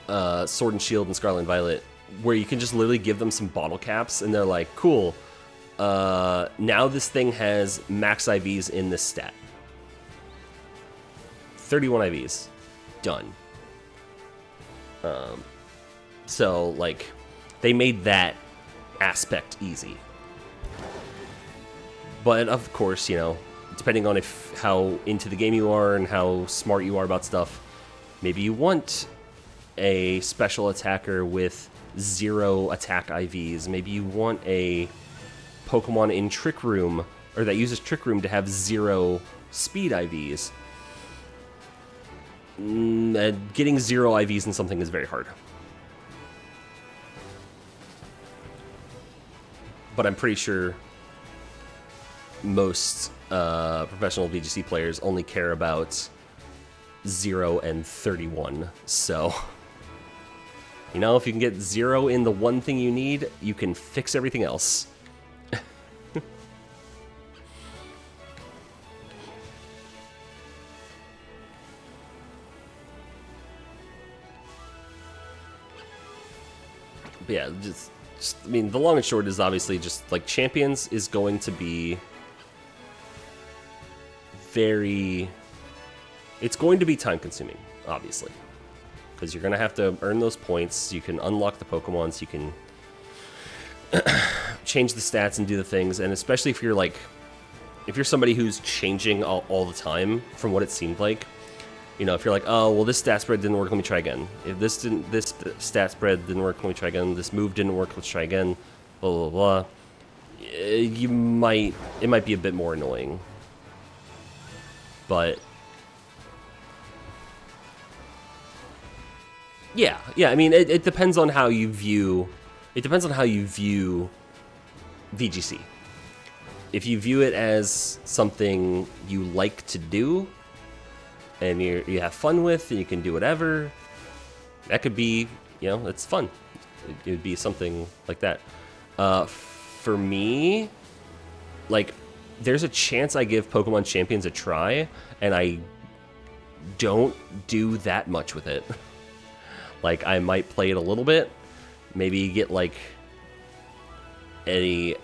Sword and Shield and Scarlet and Violet, where you can just literally give them some bottle caps and they're like, cool, now this thing has max IVs in this stat. 31 IVs. Done. So, like, they made that aspect easy. But, of course, you know, depending on how into the game you are and how smart you are about stuff, maybe you want a special attacker with 0 attack IVs. Maybe you want a Pokemon in Trick Room, or that uses Trick Room, to have 0 speed IVs. Getting 0 IVs in something is very hard. But I'm pretty sure most professional VGC players only care about 0 and 31. So, you know, if you can get 0 in the one thing you need, you can fix everything else. But yeah, just, I mean, the long and short is obviously just, like, Champions is going to be it's going to be time-consuming, obviously. Because you're going to have to earn those points, you can unlock the Pokemons, you can change the stats and do the things, and especially if you're, like, if you're somebody who's changing all the time, from what it seemed like, you know, if you're like, oh, well, this stat spread didn't work, let me try again. If this stat spread didn't work, let me try again. This move didn't work, let's try again. Blah, blah, blah. It might be a bit more annoying. But yeah, I mean, it depends on how you view, VGC. If you view it as something you like to do, and you have fun with, and you can do whatever, that could be, you know, it's fun. It would be something like that. For me, like, there's a chance I give Pokemon Champions a try, and I don't do that much with it. Like, I might play it a little bit, maybe get, like, a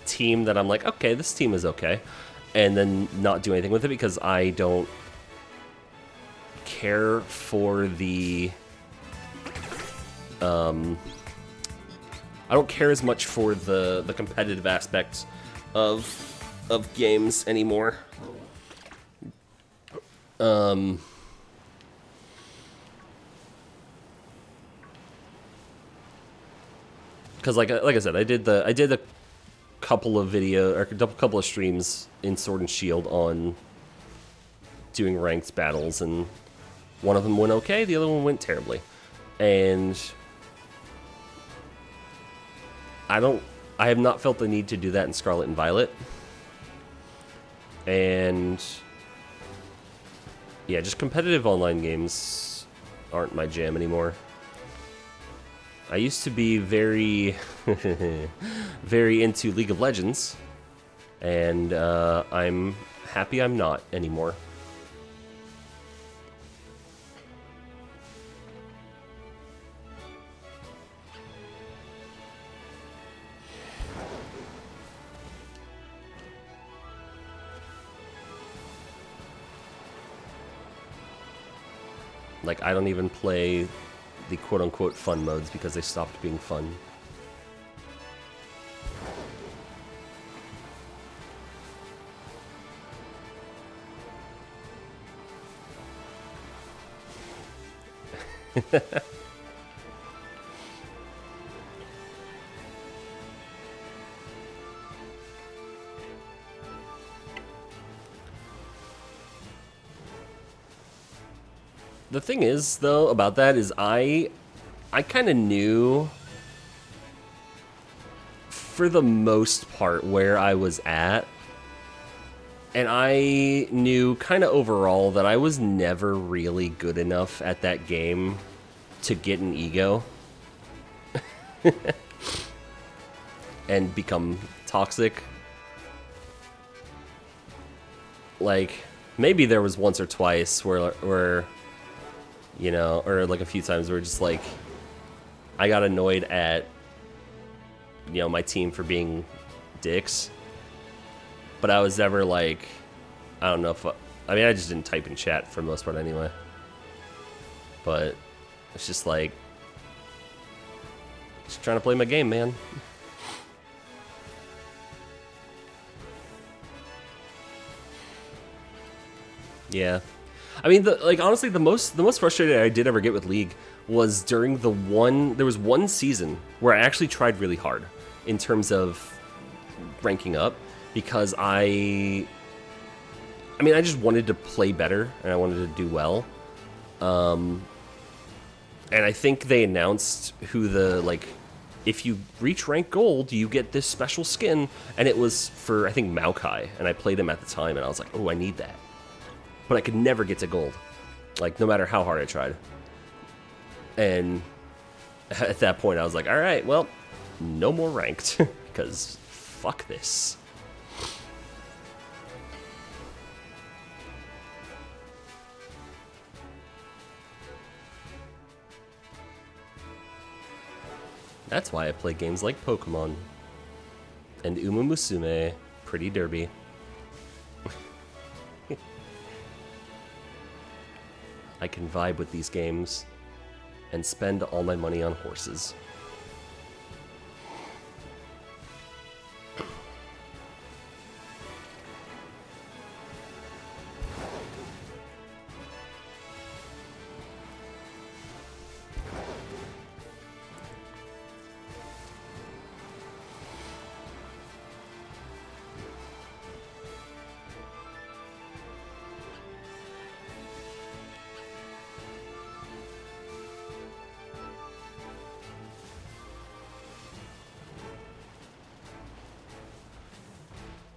team that I'm like, okay, this team is okay, and then not do anything with it because I don't care for the I don't care as much for the competitive aspects of games anymore. Because like I said, I did a couple of couple of streams in Sword and Shield on doing ranked battles, and one of them went okay, the other one went terribly. And I have not felt the need to do that in Scarlet and Violet. And yeah, just competitive online games aren't my jam anymore. I used to be very, very into League of Legends, and I'm happy I'm not anymore. Like, I don't even play the quote-unquote fun modes because they stopped being fun. The thing is, though, about that is I kind of knew, for the most part, where I was at. And I knew kind of overall that I was never really good enough at that game to get an ego and become toxic. Like, maybe there was once or twice where you know, or like a few times where just like I got annoyed at, you know, my team for being dicks. But I was never like, I don't know if, I mean, I just didn't type in chat for the most part anyway. But it's just like, just trying to play my game, man. Yeah. I mean, like, honestly, the most frustrated I did ever get with League was during there was one season where I actually tried really hard in terms of ranking up, because I mean, I just wanted to play better and I wanted to do well. And I think they announced who the, like, if you reach rank gold, you get this special skin, and it was for, I think, Maokai, and I played him at the time, and I was like, oh, I need that. But I could never get to gold, like, no matter how hard I tried. And at that point, I was like, all right, well, no more ranked, because fuck this. That's why I play games like Pokemon and Uma Musume Pretty Derby. I can vibe with these games and spend all my money on horses.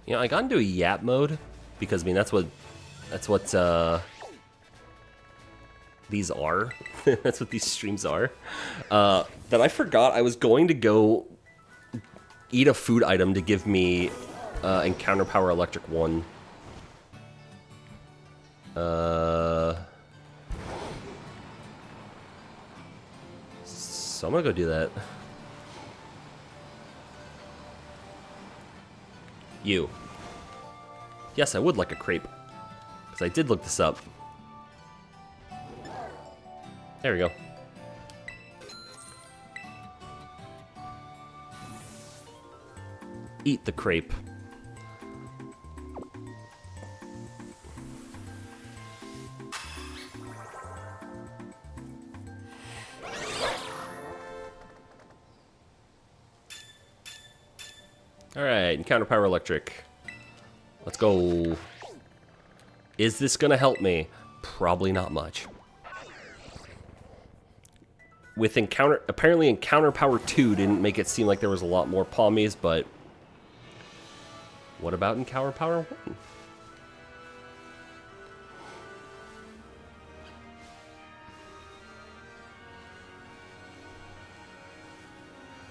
You know, I got into a yap mode because, I mean, that's what these are. That's what these streams are. That I forgot I was going to go eat a food item to give me Encounter Power Electric 1. So I'm gonna go do that. You. Yes, I would like a crepe. Because I did look this up. There we go. Eat the crepe. Alright, Encounter Power Electric. Let's go. Is this gonna help me? Probably not much. With apparently Encounter Power 2 didn't make it seem like there was a lot more Palmies, but what about Encounter Power 1?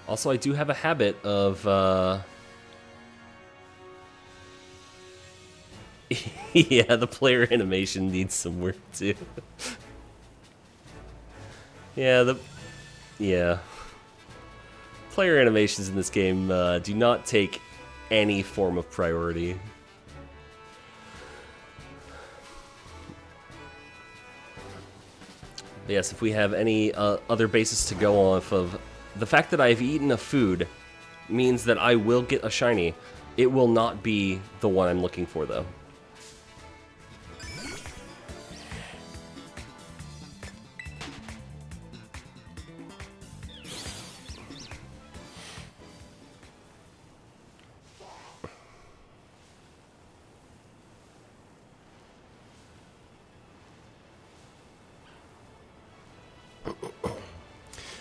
Also, I do have a habit of, yeah, the player animation needs some work too. Yeah, player animations in this game do not take any form of priority. But yes, if we have any other basis to go off of, the fact that I've eaten a food means that I will get a shiny. It will not be the one I'm looking for, though.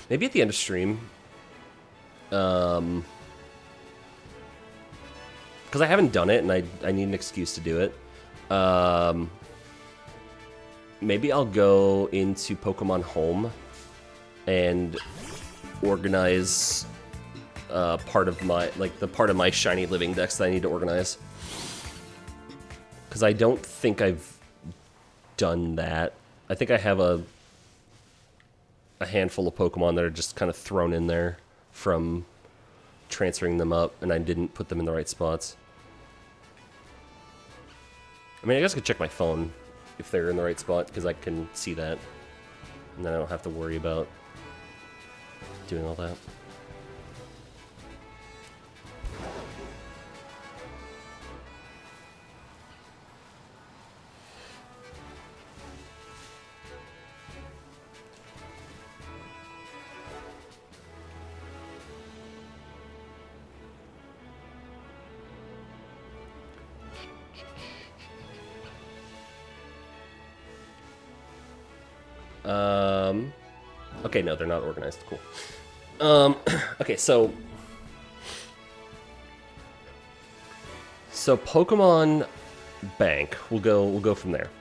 Maybe at the end of stream, because I haven't done it and I need an excuse to do it. Maybe I'll go into Pokemon Home and organize part of my my shiny living dex that I need to organize. Because I don't think I've done that. I think I have a handful of Pokemon that are just kind of thrown in there from transferring them up, and I didn't put them in the right spots. I mean, I guess I could check my phone if they're in the right spot, because I can see that. And then I don't have to worry about doing all that. Okay, no, they're not organized. Cool. Okay, so Pokemon Bank. We'll go from there.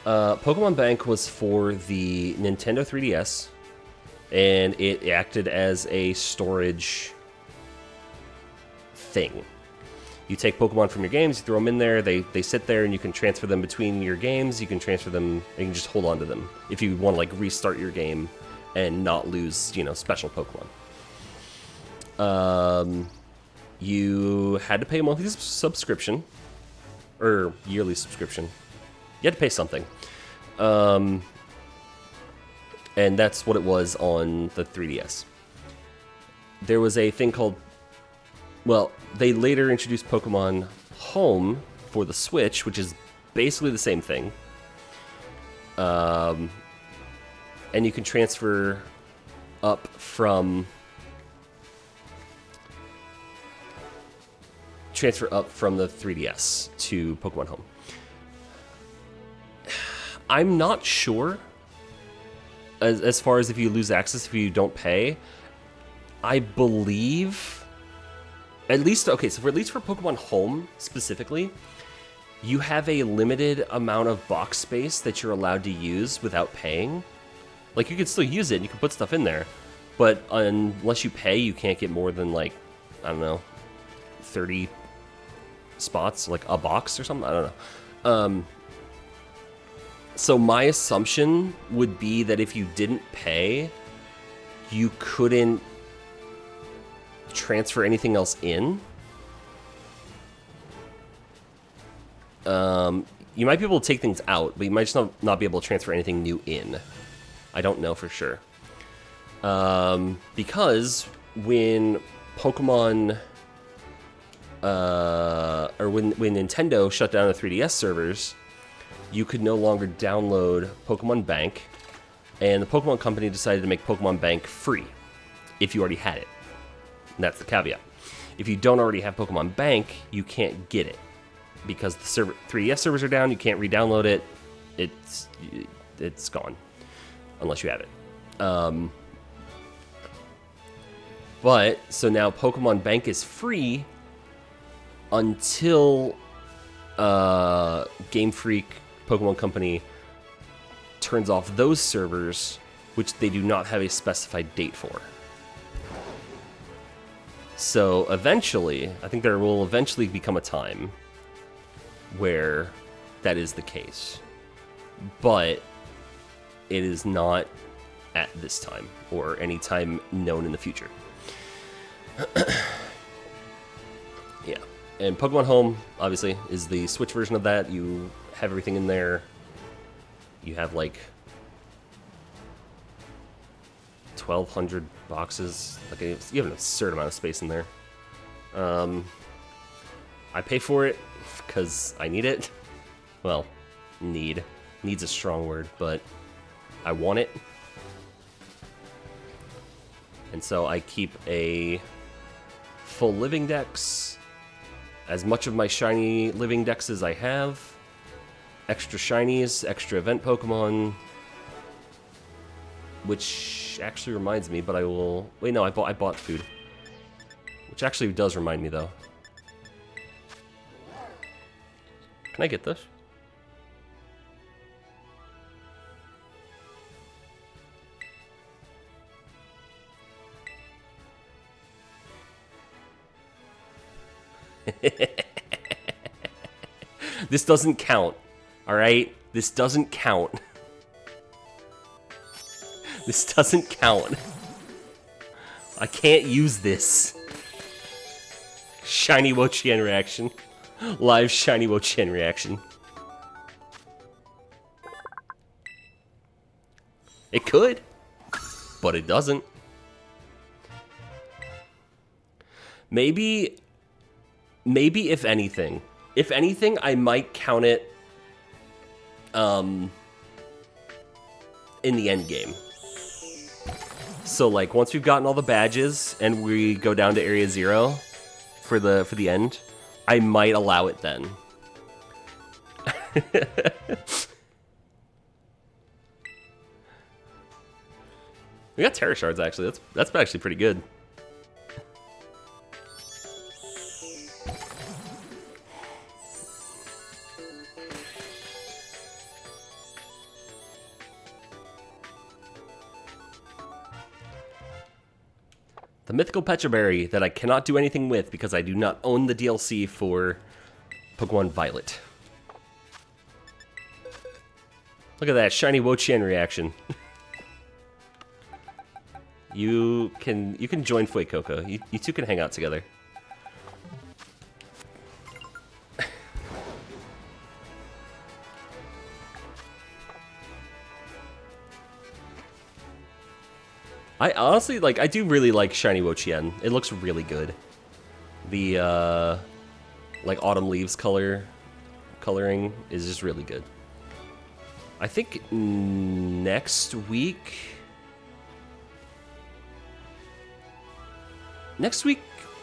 Pokemon Bank was for the Nintendo 3DS, and it acted as a storage thing. You take Pokemon from your games, you throw them in there, they sit there, and you can transfer them between your games. You can transfer them, and you can just hold on to them if you want to like restart your game and not lose, you know, special Pokemon. You had to pay a monthly subscription, or yearly subscription. You had to pay something. And that's what it was on the 3DS. There was a thing called, well, they later introduced Pokemon Home for the Switch, which is basically the same thing. And you can transfer up from the 3DS to Pokemon Home. I'm not sure as far as if you lose access if you don't pay. I believe, at least, okay, so at least for Pokemon Home specifically, you have a limited amount of box space that you're allowed to use without paying. Like, you can still use it, and you can put stuff in there, but unless you pay, you can't get more than, like, I don't know, 30 spots, like a box or something? I don't know. So my assumption would be that if you didn't pay, you couldn't transfer anything else in. You might be able to take things out, but you might just not be able to transfer anything new in. I don't know for sure. Because when Pokemon, or when Nintendo shut down the 3DS servers, you could no longer download Pokemon Bank, and the Pokemon Company decided to make Pokemon Bank free if you already had it. And that's the caveat. If you don't already have Pokemon Bank, you can't get it because the 3DS servers are down. You can't re-download it. It's gone unless you have it. But so now Pokemon Bank is free until Game Freak Pokemon Company turns off those servers, which they do not have a specified date for. So eventually, I think there will eventually become a time where that is the case. But it is not at this time or any time known in the future. Yeah. And Pokemon Home, obviously, is the Switch version of that. You have everything in there. You have like 1,200 boxes. Like you have an absurd amount of space in there. I pay for it because I need it. Well, need. Need's a strong word, but I want it. And so I keep a full living dex, as much of my shiny living dex as I have, extra shinies, extra event Pokemon, which actually reminds me, but I will... Wait, no, I bought food. Which actually does remind me, though. Can I get this? This doesn't count. Alright? This doesn't count. This doesn't count. I can't use this. Shiny Wo-Chien reaction. Live Shiny Wo-Chien reaction. It could, but it doesn't. Maybe if anything, I might count it in the end game. So like once we've gotten all the badges and we go down to Area 0 for the end, I might allow it then. We got Terra Shards actually. That's actually pretty good. The mythical Pecha Berry that I cannot do anything with because I do not own the DLC for Pokemon Violet. Look at that shiny Wo-Chien reaction. You can join Fuecoco. You two can hang out together. I honestly, like, I do really like Shiny Wo-Chien. It looks really good. The, like, autumn leaves coloring is just really good. I think next week,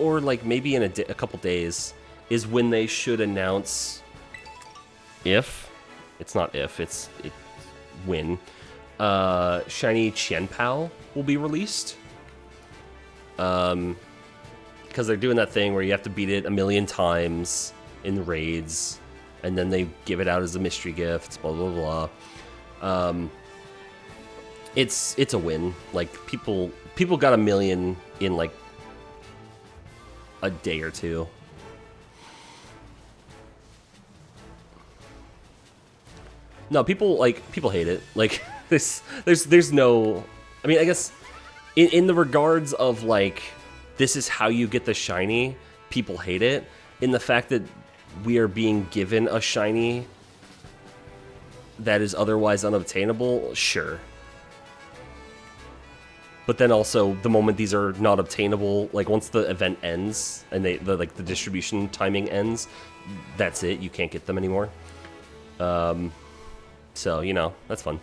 or, like, maybe in a couple days, is when they should announce it's when, Shiny Qianpao will be released. Because they're doing that thing where you have to beat it 1,000,000 times in the raids, and then they give it out as a mystery gift, blah, blah, blah. It's a win. Like, people got 1,000,000 in, like, a day or two. No, people hate it. Like, there's no... I mean, I guess in the regards of, like, this is how you get the shiny, people hate it. In the fact that we are being given a shiny that is otherwise unobtainable, sure. But then also, the moment these are not obtainable, like, once the event ends, and the distribution timing ends, that's it, you can't get them anymore. So, you know, that's fun.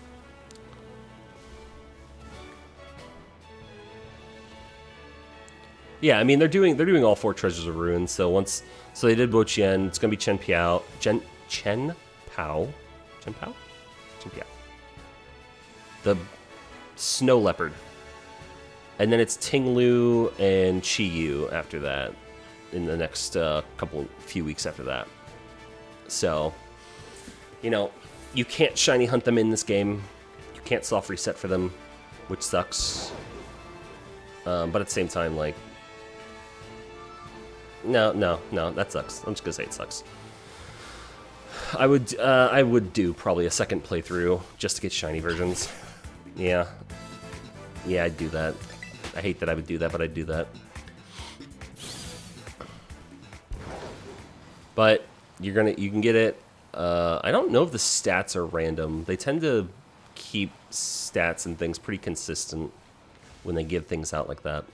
Yeah, I mean, they're doing all 4 Treasures of Ruin, so they did Wo-Chien, it's gonna be Qianpao. The Snow Leopard. And then it's Tinglu and Chi-Yu after that, in the next few weeks after that. So, you know, you can't shiny hunt them in this game. You can't soft reset for them, which sucks. But at the same time, like, no, that sucks. I'm just gonna say it sucks. I would do probably a second playthrough just to get shiny versions. Yeah, I'd do that. I hate that I would do that, but I'd do that. But you can get it. I don't know if the stats are random. They tend to keep stats and things pretty consistent when they give things out like that.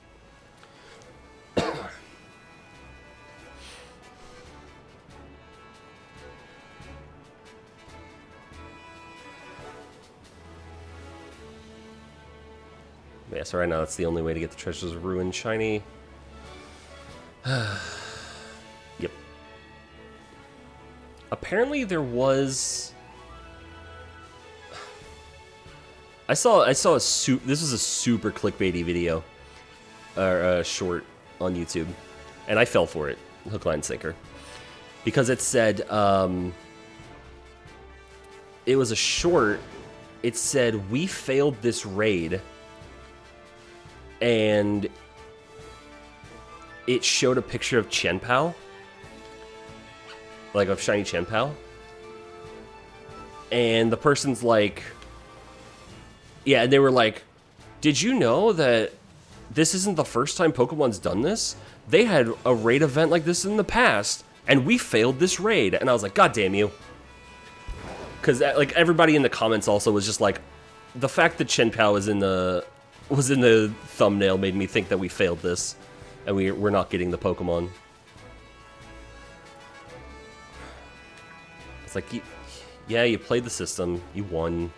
Yeah, so right now that's the only way to get the Treasures of Ruin shiny. Yep. Apparently there was... I saw this was a super clickbaity video, or short on YouTube, and I fell for it, hook, line, sinker, because it said it was a short. It said, "We failed this raid," and it showed a picture of Qianpao, like of shiny Qianpao, and the person's like, yeah, and they were like, "Did you know that this isn't the first time Pokemon's done this? They had a raid event like this in the past, and we failed this raid." And I was like, "God damn you!" Because like everybody in the comments also was just like, the fact that Qianpao was in the thumbnail made me think that we failed this, and we're not getting the Pokemon. It's like, yeah, you played the system, you won,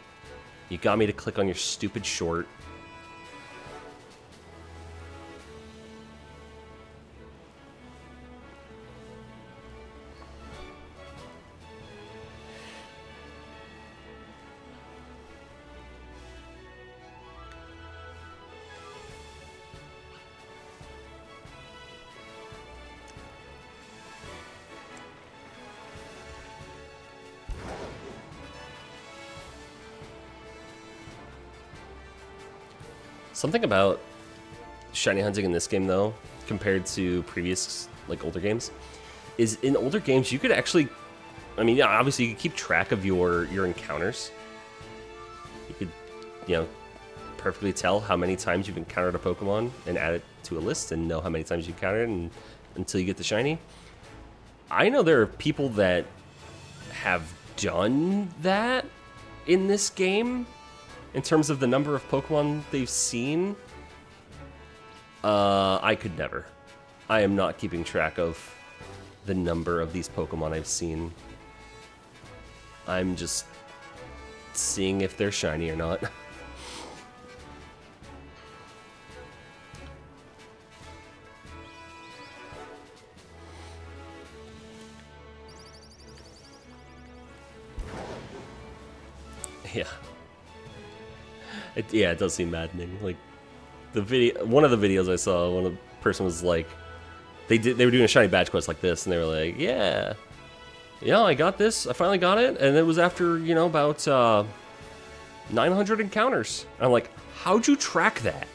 you got me to click on your stupid short. Something about shiny hunting in this game, though, compared to previous, like, older games, is in older games, you could actually, I mean, yeah, obviously you could keep track of your encounters. You could, you know, perfectly tell how many times you've encountered a Pokemon and add it to a list and know how many times you've encountered it until you get the shiny. I know there are people that have done that in this game. In terms of the number of Pokemon they've seen, I could never. I am not keeping track of the number of these Pokemon I've seen. I'm just seeing if they're shiny or not. Yeah. Yeah, it does seem maddening. Like the video, one of the videos I saw, one of the person was like, they were doing a shiny badge quest like this, and they were like, yeah, I got this, I finally got it, and it was after, you know, about 900 encounters. And I'm like, how'd you track that?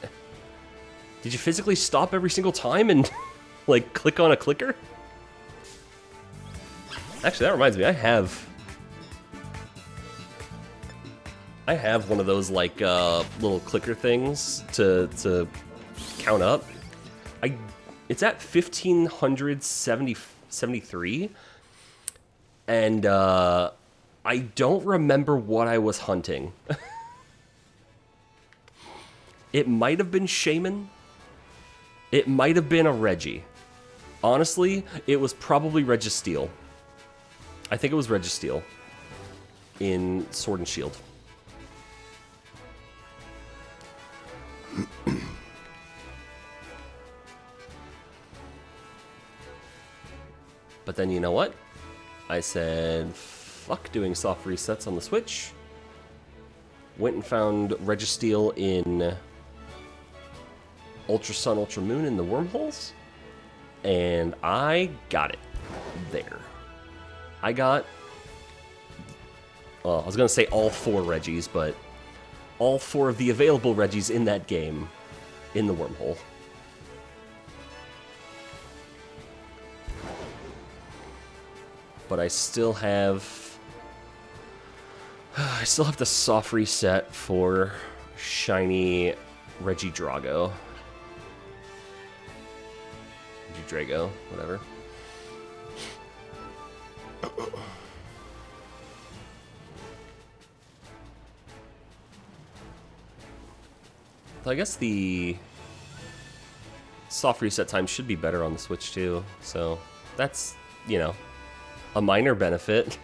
Did you physically stop every single time and like click on a clicker? Actually, that reminds me, I have one of those like little clicker things to count up. It's at 1573, and I don't remember what I was hunting. It might have been Shaman. It might have been a Reggie. Honestly, it was probably Registeel. I think it was Registeel in Sword and Shield. But then you know what? I said, fuck doing soft resets on the Switch. Went and found Registeel in Ultra Sun, Ultra Moon in the wormholes. And I got it there. I got, well, I was going to say all 4 Reggies, but all 4 of the available Reggies in that game in the wormhole. But I still have the soft reset for shiny Regidrago. Regidrago, whatever. So I guess the soft reset time should be better on the Switch too. So that's, you know, a minor benefit.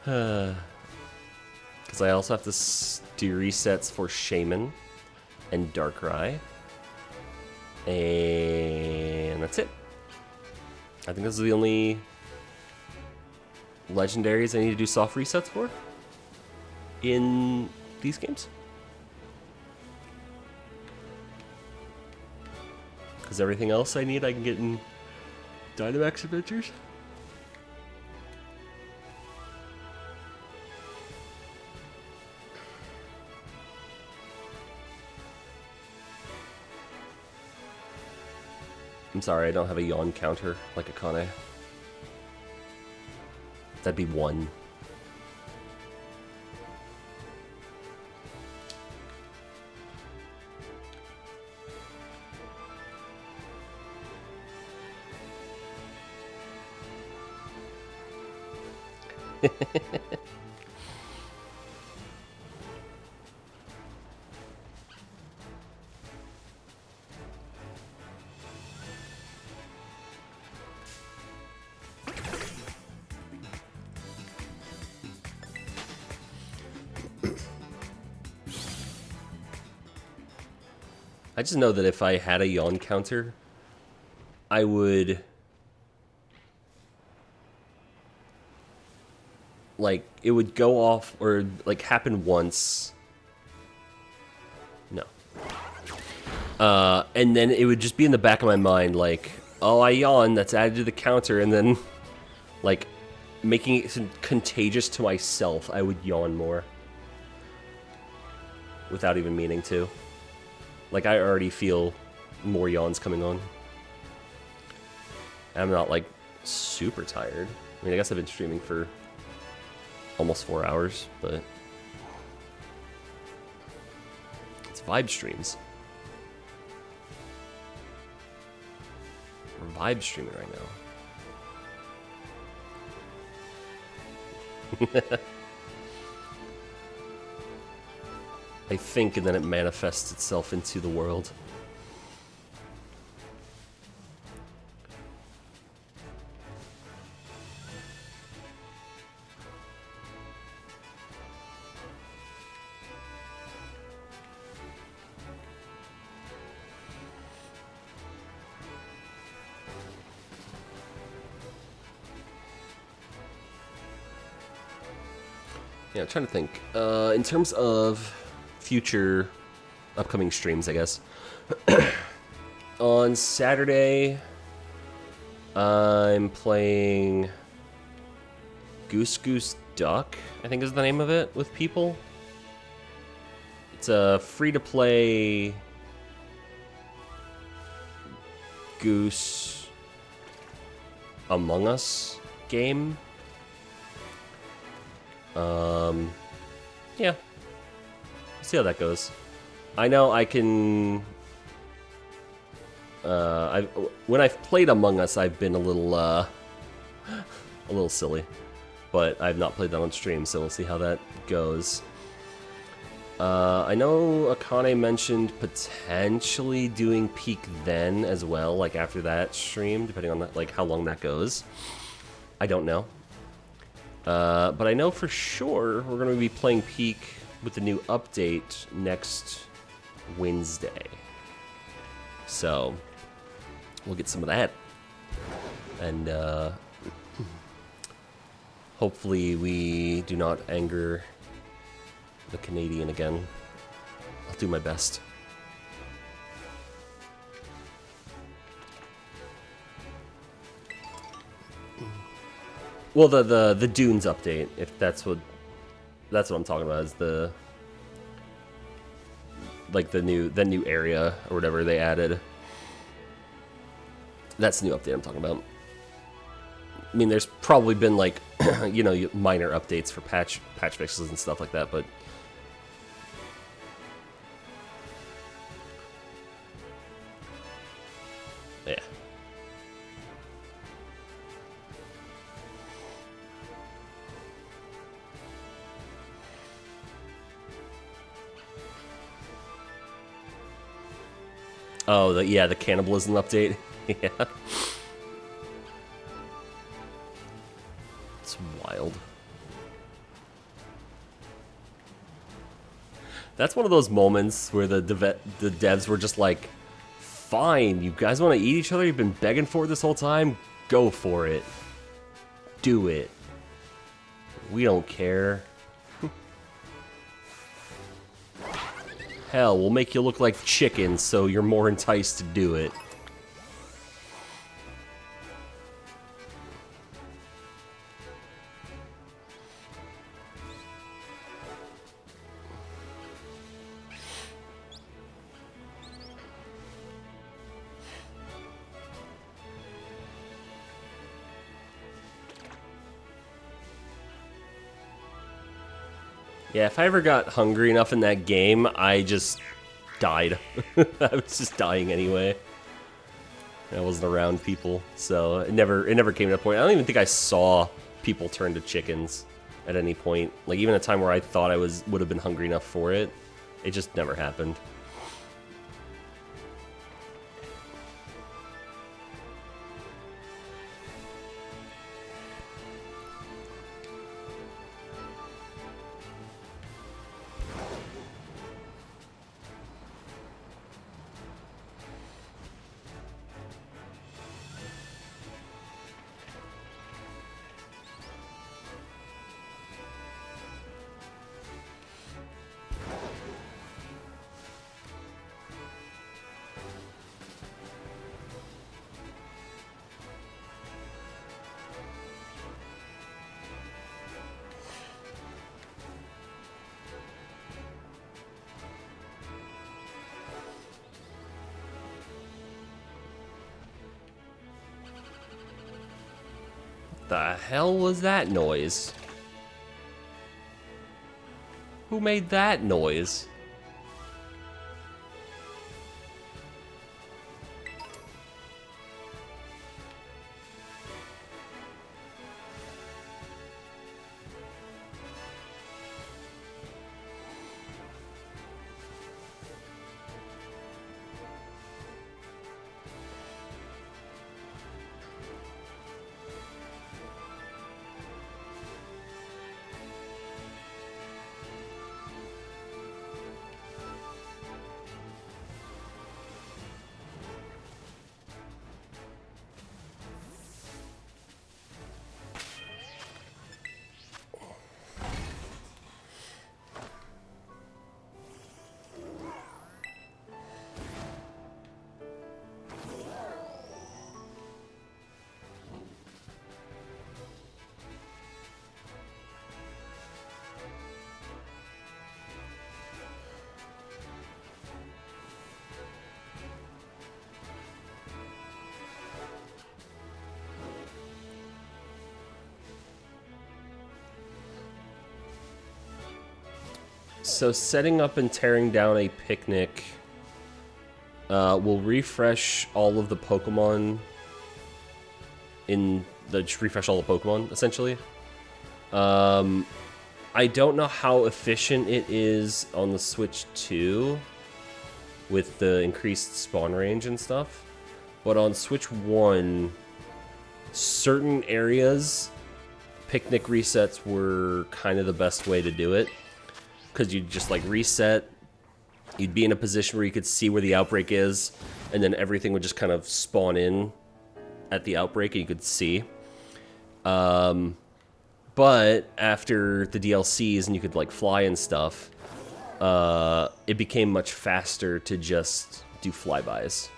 Because I also have to do resets for Shaman and Darkrai. And that's it. I think those are the only legendaries I need to do soft resets for in these games. Because everything else I need I can get in Dynamax Adventures. I'm sorry, I don't have a yawn counter like Akane. That'd be 1. I just know that if I had a yawn counter, I would... like, it would go off or, like, happen once. No. And then it would just be in the back of my mind, like, oh, I yawn, that's added to the counter, and then, like, making it contagious to myself, I would yawn more. Without even meaning to. Like, I already feel more yawns coming on. I'm not, like, super tired. I mean, I guess I've been streaming for almost 4 hours, but it's vibe streams. We're vibe streaming right now. I think, and then it manifests itself into the world. Yeah, I'm trying to think. In terms of future upcoming streams, I guess. On Saturday, I'm playing Goose Goose Duck, I think is the name of it, with people. It's a free-to-play Goose Among Us game. Yeah. See how that goes. I know I can... when I've played Among Us, I've been a little silly. But I've not played that on stream, so we'll see how that goes. I know Akane mentioned potentially doing Peak then as well, like after that stream, depending on that, like how long that goes. I don't know. But I know for sure we're going to be playing Peak with the new update next Wednesday. So, we'll get some of that. And, hopefully we do not anger the Canadian again. I'll do my best. Well, the Dunes update, if that's what I'm talking about, is the new area or whatever they added. That's the new update I'm talking about. I mean, there's probably been like you know, minor updates for patch fixes and stuff like that, but yeah. Oh, the cannibalism update. Yeah. It's wild. That's one of those moments where the devs were just like, fine, you guys want to eat each other? You've been begging for it this whole time? Go for it. Do it. We don't care. Hell, we'll make you look like chicken so you're more enticed to do it. Yeah, if I ever got hungry enough in that game, I just died. I was just dying anyway. I wasn't around people, so it never came to that point. I don't even think I saw people turn to chickens at any point. Like, even a time where I thought I would have been hungry enough for it, it just never happened. The hell was that noise? Who made that noise? So setting up and tearing down a picnic will refresh all of the Pokemon refresh all the Pokemon, essentially. I don't know how efficient it is on the Switch 2 with the increased spawn range and stuff, but on Switch 1, certain areas, picnic resets were kind of the best way to do it. Because you'd just like reset, you'd be in a position where you could see where the outbreak is, and then everything would just kind of spawn in at the outbreak and you could see. But after the DLCs and you could like fly and stuff, it became much faster to just do flybys.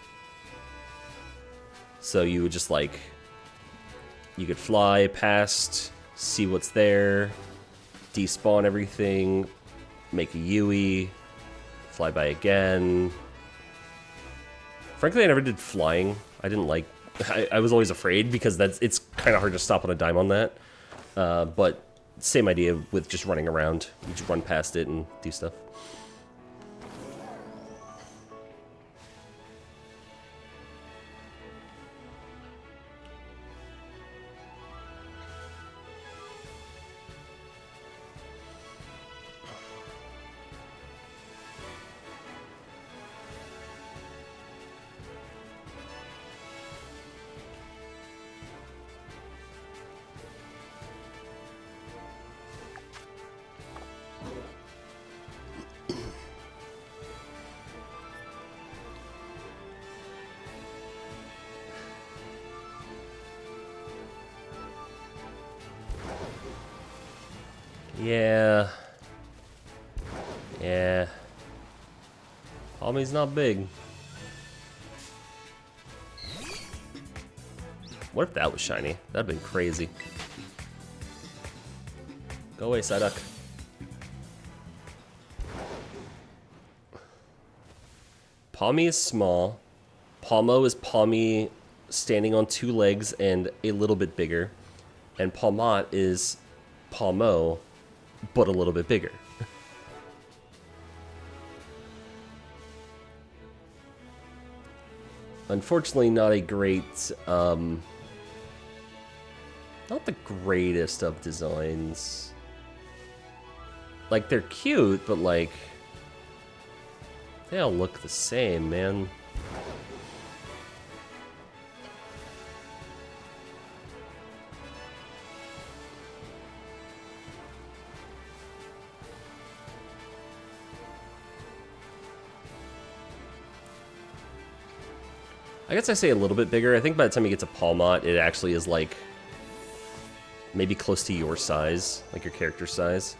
So you would just like, you could fly past, see what's there, despawn everything, make a Yui, fly by again. Frankly, I never did flying. I didn't like... I was always afraid because it's kind of hard to stop on a dime on that. But same idea with just running around. You just run past it and do stuff. Yeah. Yeah. Palmy's not big. What if that was shiny? That'd been crazy. Go away, Psyduck. Palmy is small. Palmo is Palmy standing on two legs and a little bit bigger. And Palmot is Palmo, but a little bit bigger. Unfortunately, not a great, not the greatest of designs. Like, they're cute, but like, they all look the same, man. I guess I say a little bit bigger. I think by the time you get to Palmot, it actually is like maybe close to your size, like your character size.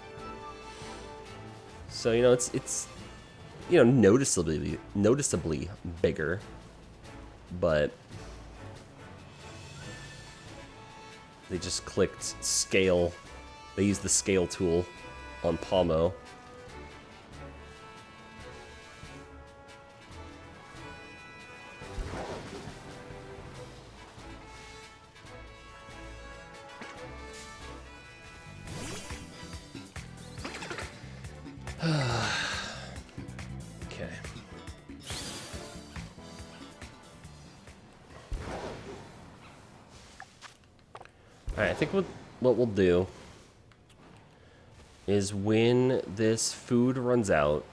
So, you know, it's you know, noticeably bigger, but they just clicked scale. They used the scale tool on Palmo. Okay. Alright, I think what we'll do is when this food runs out,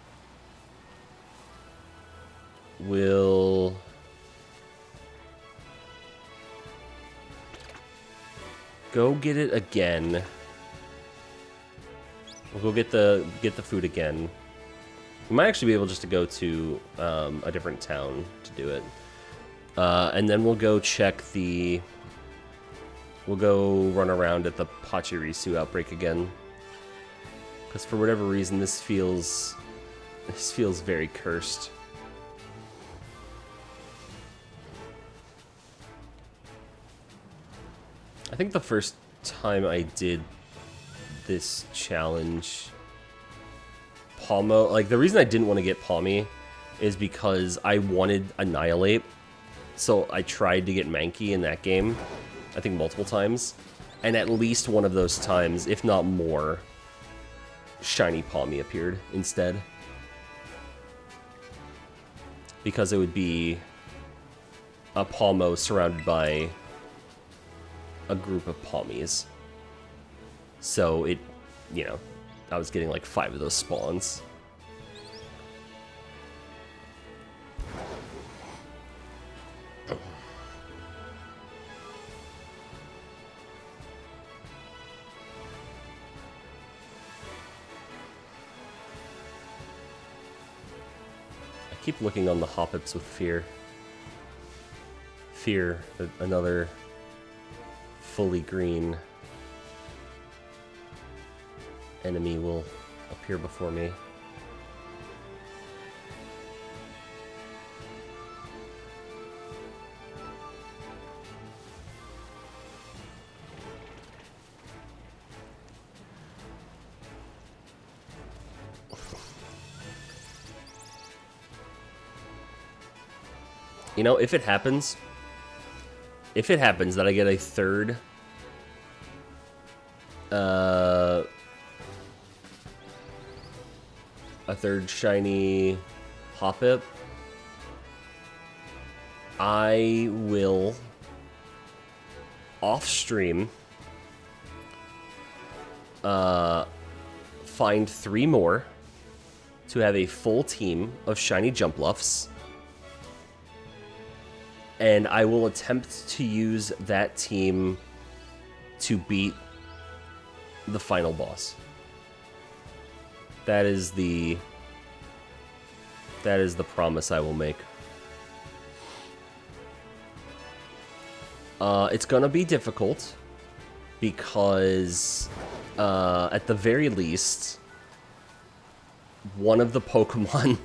we'll go get it again. We'll go get the food again. We might actually be able just to go to a different town to do it. And then we'll go check the... We'll go run around at the Pachirisu outbreak again. Because for whatever reason, this feels very cursed. I think the first time I did this challenge, Palmo, like the reason I didn't want to get Palmy is because I wanted Annihilate. So I tried to get Mankey in that game, I think multiple times. And at least one of those times, if not more, Shiny Palmy appeared instead. Because it would be a Palmo surrounded by a group of Palmies. So it, you know, I was getting like 5 of those spawns. I keep looking on the Hoppips with fear. Fear that another fully green enemy will appear before me. You know, if it happens that I get a third shiny Hoppip, I will off stream find 3 more to have a full team of shiny Jumpluffs, and I will attempt to use that team to beat the final boss. That is the promise I will make. It's gonna be difficult because at the very least, one of the Pokemon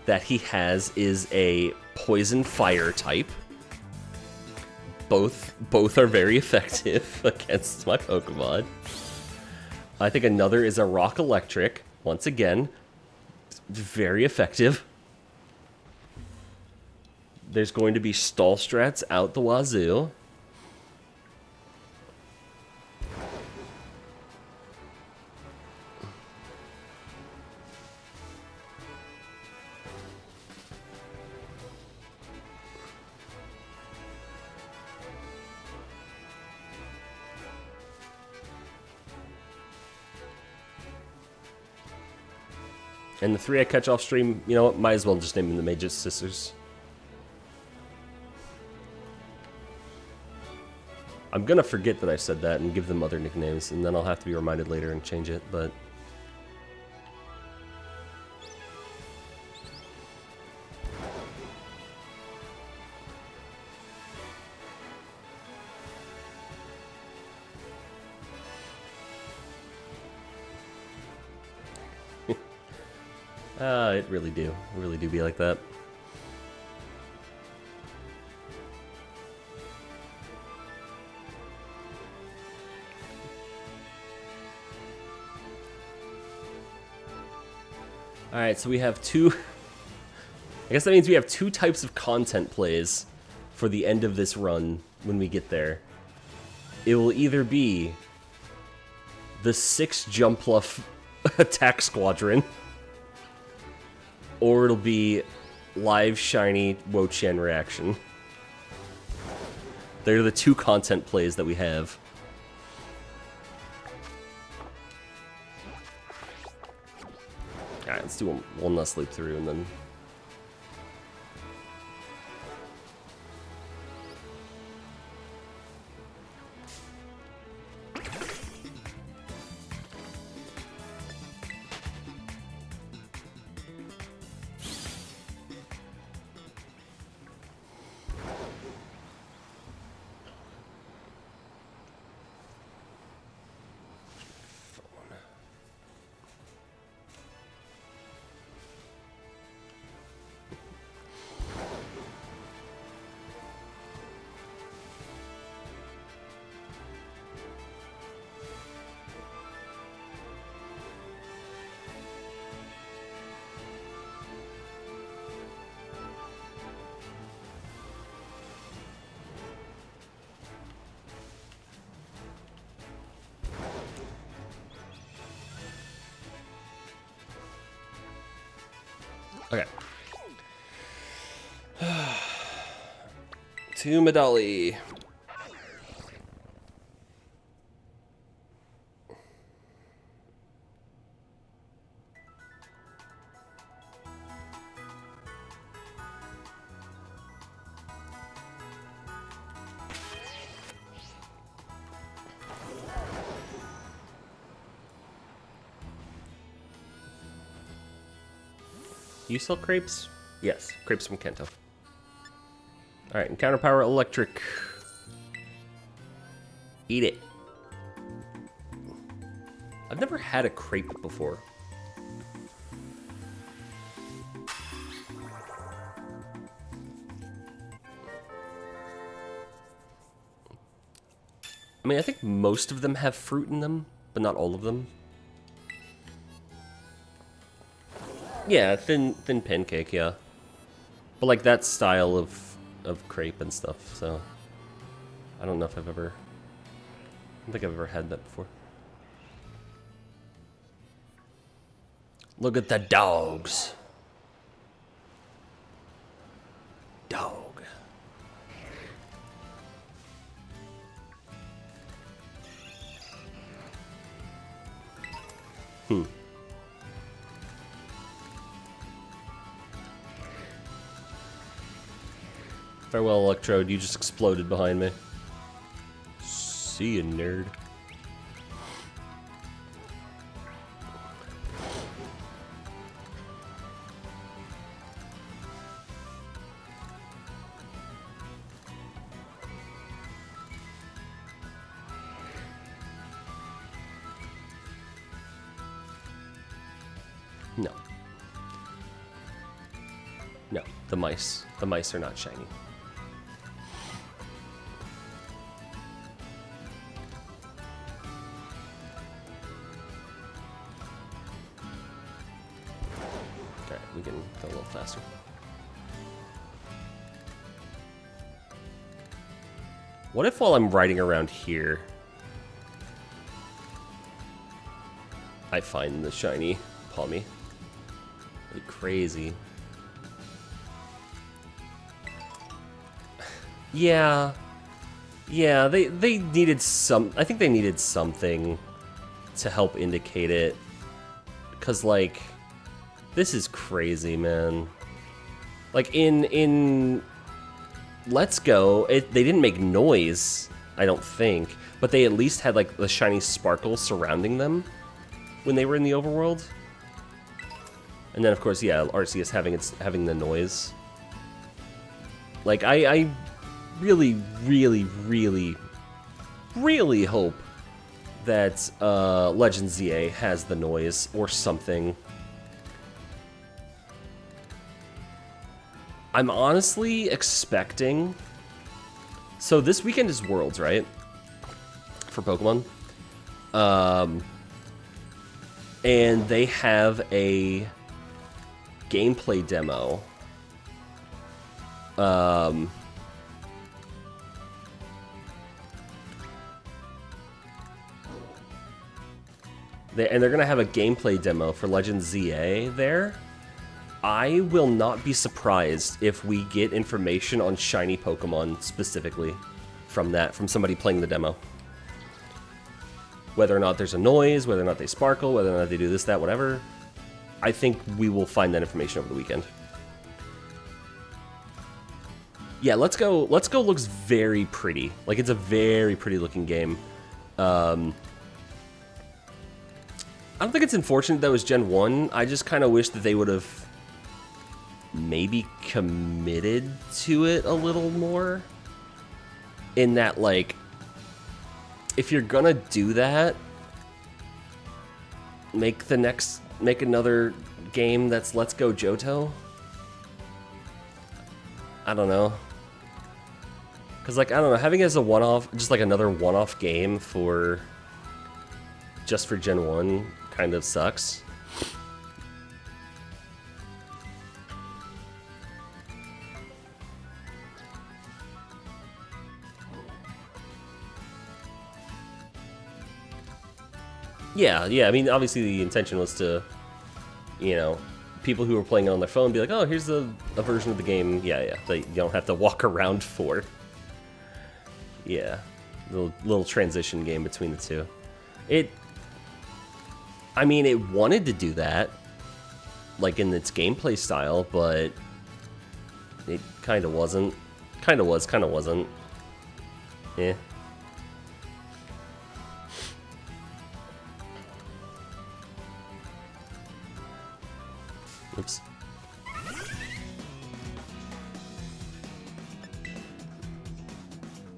that he has is a poison fire type. Both are very effective against my Pokemon. I think another is a rock electric. Once again, very effective. There's going to be stall strats out the wazoo. And the 3 I catch off stream, you know what? Might as well just name them the Mage's Sisters. I'm gonna forget that I said that and give them other nicknames, and then I'll have to be reminded later and change it, but... it really do. It really do be like that. Alright, so we have 2... I guess that means we have 2 types of content plays for the end of this run when we get there. It will either be the 6 Jumpluff attack squadron, or it'll be live shiny Wo-Chien reaction. They're the 2 content plays that we have. Alright, let's do one last loop through and then... Okay. To Medali. You sell crepes? Yes, crepes from Kento. Alright, encounter power electric. Eat it. I've never had a crepe before. I mean, I think most of them have fruit in them, but not all of them. Yeah, thin pancake, yeah. But like that style of crepe and stuff, so I don't know if I don't think I've ever had that before. Look at the dogs. Dog. Farewell, Electrode. You just exploded behind me. See ya, nerd. No. No, the mice. The mice are not shiny. We can go a little faster. What if while I'm riding around here, I find the shiny Palmy? That'd be crazy. Yeah. Yeah, they needed some... I think they needed something to help indicate it. Because, like... This is crazy, man. Like, in Let's Go, they didn't make noise, I don't think, but they at least had, like, the shiny sparkle surrounding them when they were in the overworld. And then, of course, yeah, Arceus having the noise. Like, I really, really, really, really hope that Legend ZA has the noise or something. I'm honestly expecting... So this weekend is Worlds, right? For Pokemon. And they have a gameplay demo. And they're going to have a gameplay demo for Legend ZA there. I will not be surprised if we get information on shiny Pokemon specifically from somebody playing the demo. Whether or not there's a noise, whether or not they sparkle, whether or not they do this, that, whatever. I think we will find that information over the weekend. Yeah, Let's Go looks very pretty. Like, it's a very pretty looking game. I don't think it's unfortunate that it was Gen 1. I just kind of wish that they would have maybe committed to it a little more. In that, like, if you're gonna do that, make another game that's Let's Go Johto. I don't know. Because, like, I don't know, having it as a one-off, just like another one-off game just for Gen 1 kind of sucks. Yeah, I mean, obviously the intention was to, you know, people who were playing it on their phone be like, oh, here's a version of the game, yeah, that you don't have to walk around for. Yeah, little transition game between the two. I mean, it wanted to do that, like in its gameplay style, but it kind of wasn't. Kind of was, kind of wasn't. Yeah. Oops.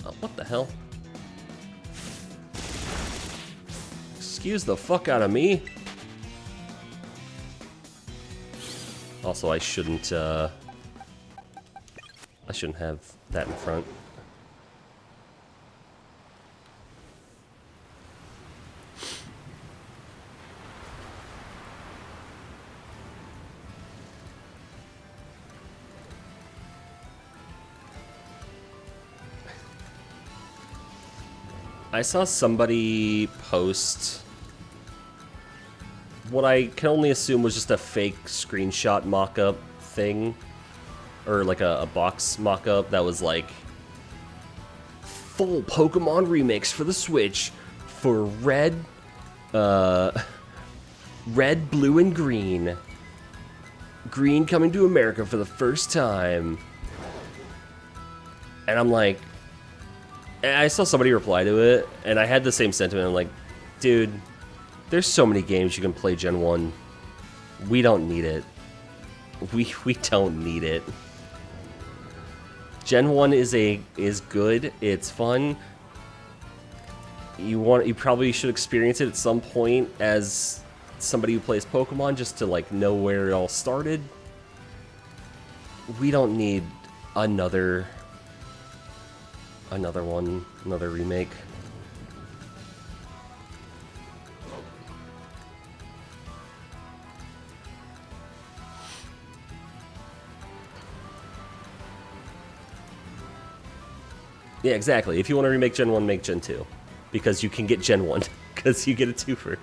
Oh, what the hell? Excuse the fuck out of me. Also, I shouldn't have that in front. I saw somebody post what I can only assume was just a fake screenshot mock-up thing, or like a box mock-up that was like full Pokemon remix for the Switch for red, blue, and green. Green coming to America for the first time. And I'm like, I saw somebody reply to it, and I had the same sentiment. I'm like, dude, there's so many games you can play Gen 1. We don't need it. We don't need it. Gen 1 is good. It's fun. You probably should experience it at some point as somebody who plays Pokemon just to like know where it all started. We don't need another remake. Yeah, exactly. If you want to remake Gen 1, make Gen 2. Because you can get Gen 1. Because you get a twofer.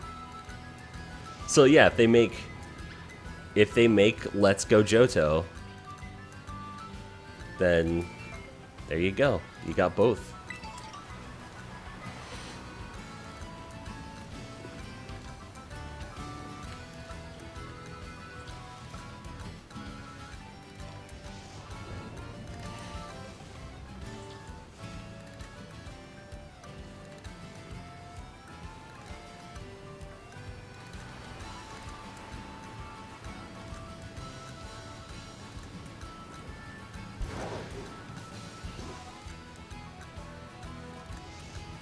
So yeah, if they make Let's Go Johto, then there you go. You got both.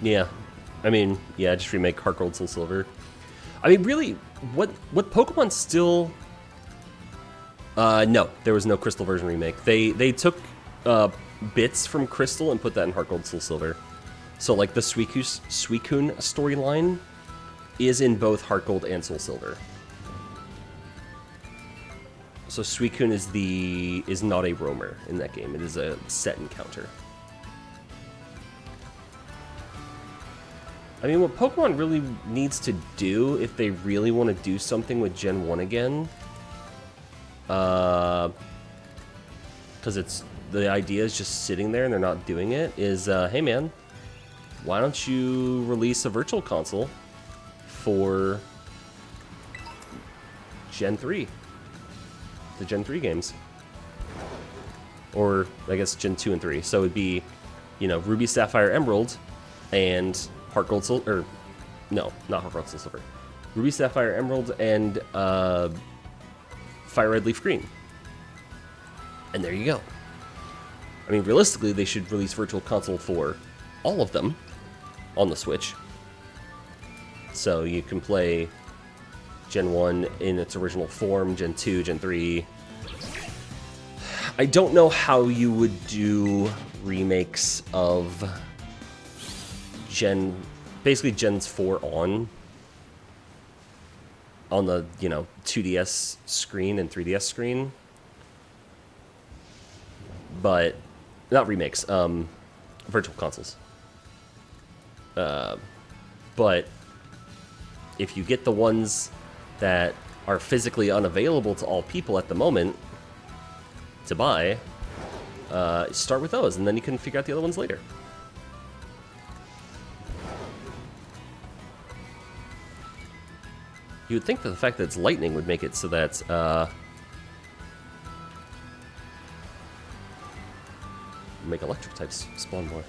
Yeah. I mean, yeah, just remake Heart Gold, Soul Silver. I mean, really, what Pokemon still... no, there was no Crystal version remake. They took bits from Crystal and put that in Heart Gold, Soul Silver. So, like, the Suicune storyline is in both Heart Gold and Soul Silver. So Suicune is not a roamer in that game. It is a set encounter. I mean, what Pokemon really needs to do if they really want to do something with Gen 1 again, because the idea is just sitting there and they're not doing it, is, hey man, why don't you release a virtual console for Gen 3? The Gen 3 games. Or, I guess, Gen 2 and 3. So it'd be, you know, Ruby, Sapphire, Emerald, and Heart Gold, Soul... Or, no, not Heart Gold, Soul Silver. Ruby, Sapphire, Emerald, and Fire Red, Leaf Green. And there you go. I mean, realistically, they should release Virtual Console for all of them on the Switch. So you can play Gen 1 in its original form, Gen 2, Gen 3. I don't know how you would do remakes of basically Gens 4 on the, you know, 2DS screen and 3DS screen. But, not remakes, virtual consoles. But if you get the ones that are physically unavailable to all people at the moment to buy, start with those, and then you can figure out the other ones later. You would think that the fact that it's lightning would make it so that, make electric types spawn more.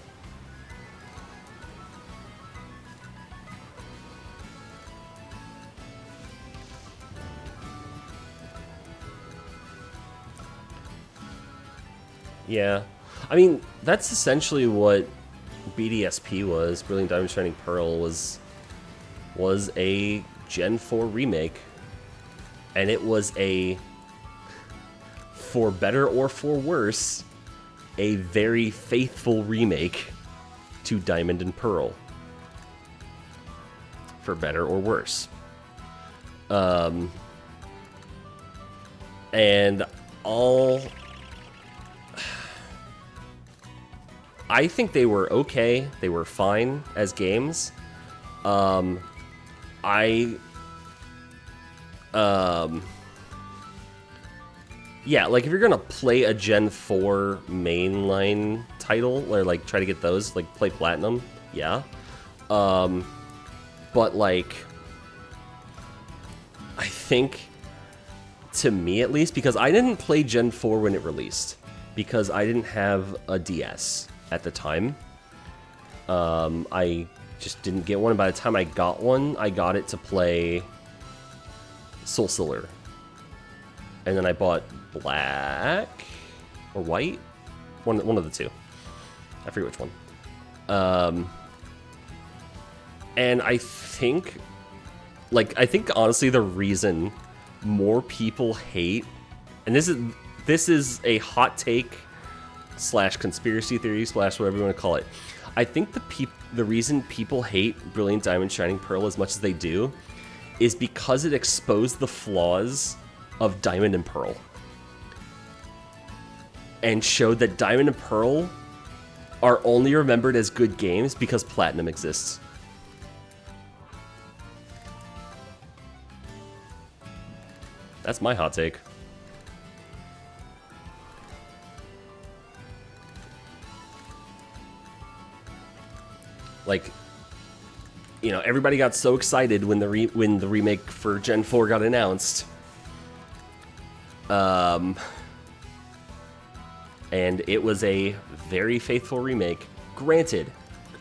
Yeah, I mean, that's essentially what BDSP was. Brilliant Diamond Shining Pearl was a Gen 4 remake, and it was a, for better or for worse, a very faithful remake to Diamond and Pearl. For better or worse. And I think they were okay. They were fine as games. Yeah, like if you're gonna play a Gen 4 mainline title, or like try to get those, like play Platinum, yeah. But like, I think, to me at least, because I didn't play Gen 4 when it released, because I didn't have a DS at the time. I just didn't get one. By the time I got one, I got it to play Soul Silver. And then I bought Black or White? One of the two. I forget which one. And I think, honestly the reason more people hate, and this is a hot take / conspiracy theory / whatever you want to call it. I think the reason people hate Brilliant Diamond Shining Pearl as much as they do is because it exposed the flaws of Diamond and Pearl. And showed that Diamond and Pearl are only remembered as good games because Platinum exists. That's my hot take. Like, you know, everybody got so excited when the remake for Gen 4 got announced. And it was a very faithful remake. Granted,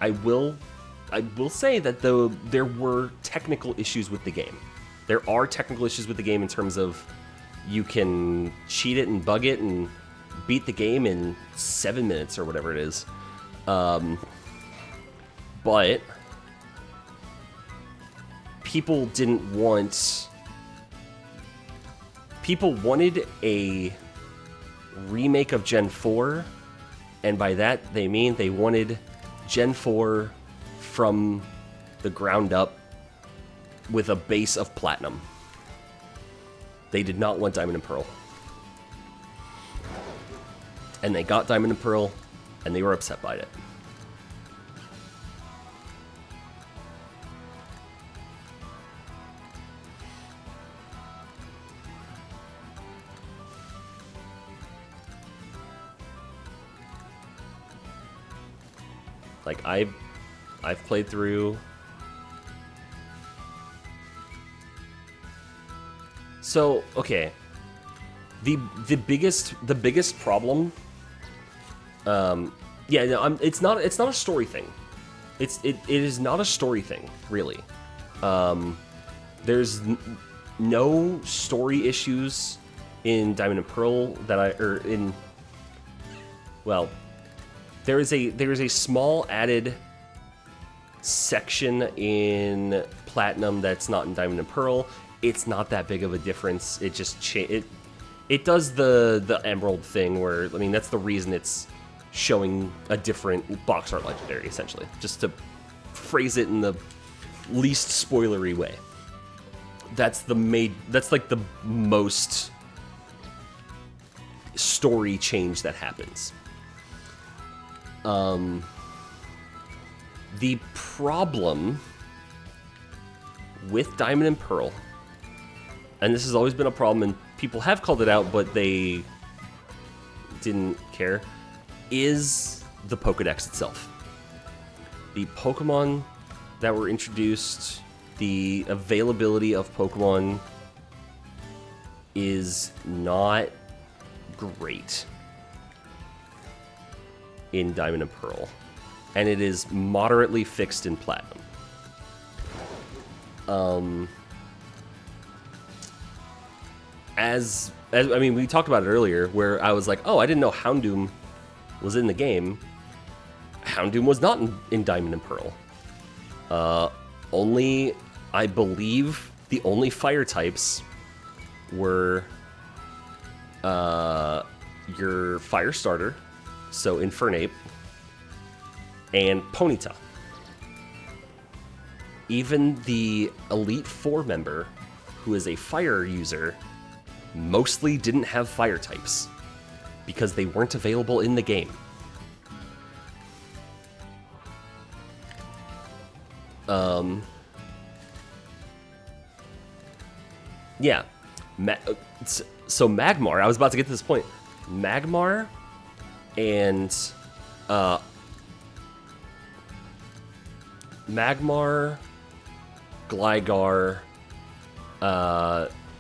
I will say that though there were technical issues with the game. There are technical issues with the game in terms of you can cheat it and bug it and beat the game in 7 minutes or whatever it is. but people didn't want... People wanted a remake of Gen 4, and by that they mean they wanted Gen 4 from the ground up with a base of Platinum. They did not want Diamond and Pearl. And they got Diamond and Pearl, and they were upset by it. Like, I've played through... So, okay. The biggest problem... yeah, no, it's not a story thing. It is not a story thing, really. There's no story issues in Diamond and Pearl that well, there is a small added section in Platinum that's not in Diamond and Pearl. It's not that big of a difference. It just it does the Emerald thing where, I mean, that's the reason it's showing a different box art legendary, essentially, just to phrase it in the least spoilery way. That's like the most story change that happens. The problem with Diamond and Pearl, and this has always been a problem, and people have called it out, but they didn't care, is the Pokédex itself. The Pokemon that were introduced, the availability of Pokemon is not great in Diamond and Pearl, and it is moderately fixed in Platinum. As I mean, we talked about it earlier, where I was like, oh, I didn't know Houndoom was in the game. Houndoom was not in Diamond and Pearl. Only, I believe, the only fire types were your fire starter, so Infernape, and Ponyta. Even the Elite Four member, who is a fire user, mostly didn't have fire types because they weren't available in the game. Yeah. So Magmar, I was about to get to this point. Magmar and Magmar, Gligar,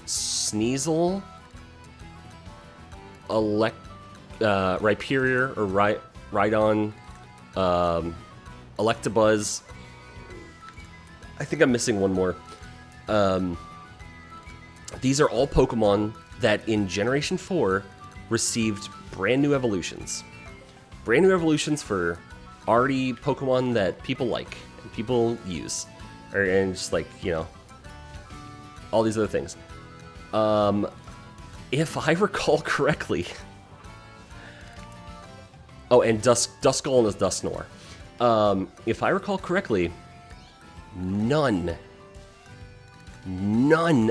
Sneasel, Rhyperior or Rhydon, Electabuzz. I think I'm missing one more. These are all Pokemon that in Generation 4 received brand new evolutions. Brand new evolutions for already Pokemon that people like and people use. And just like, you know, all these other things. If I recall correctly... Oh, and Duskull and Dusknoir. If I recall correctly, none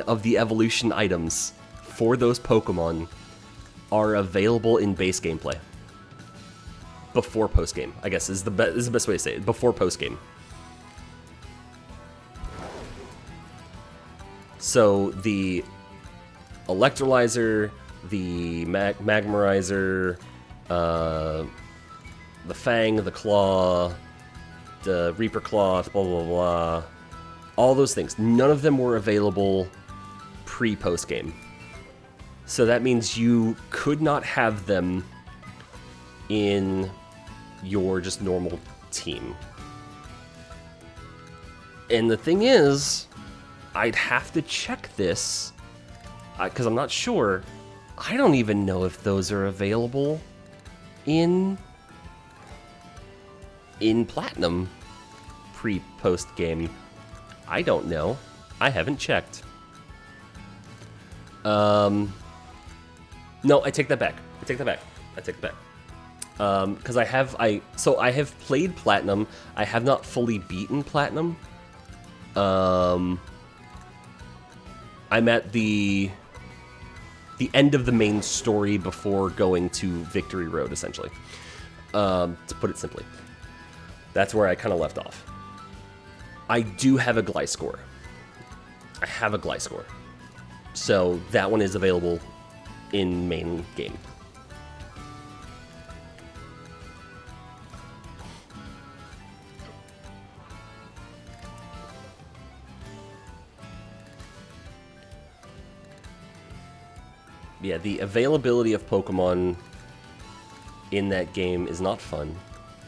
of the evolution items for those Pokemon are available in base gameplay. Before post-game, I guess, is the best way to say it. Before post-game. So the Electrolyzer, the Magmarizer, the Fang, the Claw, the Reaper Cloth, blah, blah, blah. All those things. None of them were available pre-post game. So that means you could not have them in your just normal team. And the thing is, I'd have to check this, because I'm not sure. I don't even know if those are available in Platinum. pre-post game. I don't know. I haven't checked. No, I take that back. I take that back. Because I have played Platinum. I have not fully beaten Platinum. I'm at the end of the main story before going to Victory Road, essentially. To put it simply. That's where I kind of left off. I do have a Gliscor. I have a Gliscor. So that one is available in main game. Yeah, the availability of Pokemon in that game is not fun.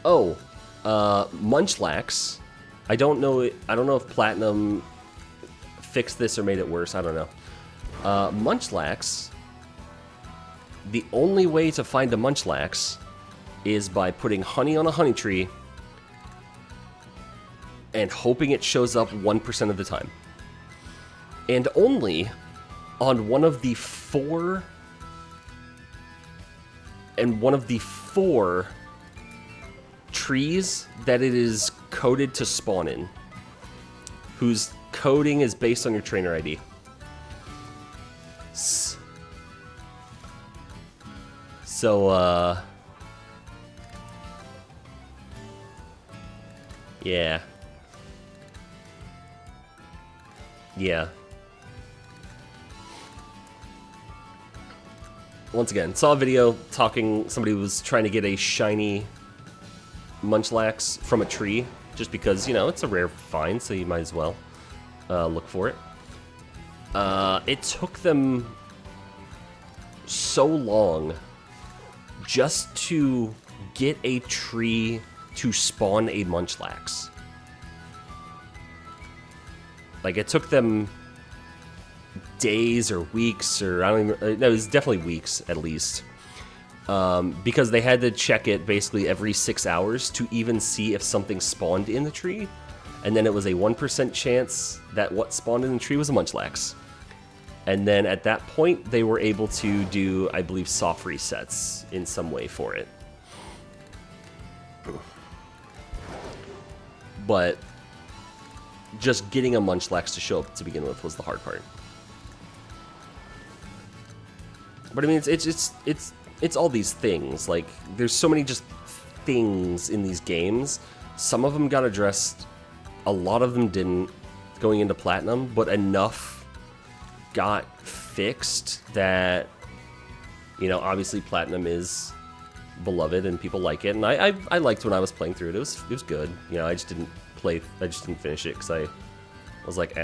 Oh, Munchlax. I don't know if Platinum fixed this or made it worse. I don't know. Munchlax. The only way to find a Munchlax is by putting honey on a honey tree and hoping it shows up 1% of the time. And only on one of the four trees that it is coded to spawn in, whose coding is based on your trainer ID. So, yeah. Yeah. Once again, saw a video somebody was trying to get a shiny Munchlax from a tree, just because, you know, it's a rare find, so you might as well look for it. It took them so long just to get a tree to spawn a Munchlax. Like, it took them days or weeks, or I don't even... No, it was definitely weeks, at least. Because they had to check it basically every 6 hours to even see if something spawned in the tree. And then it was a 1% chance that what spawned in the tree was a Munchlax. And then at that point, they were able to do, I believe, soft resets in some way for it. But just getting a Munchlax to show up to begin with was the hard part. But I mean, it's all these things. Like, there's so many just things in these games. Some of them got addressed. A lot of them didn't going into Platinum, but enough got fixed that, you know, obviously Platinum is beloved and people like it, and I liked when I was playing through it. It was good. You know, I just didn't finish it because I was like,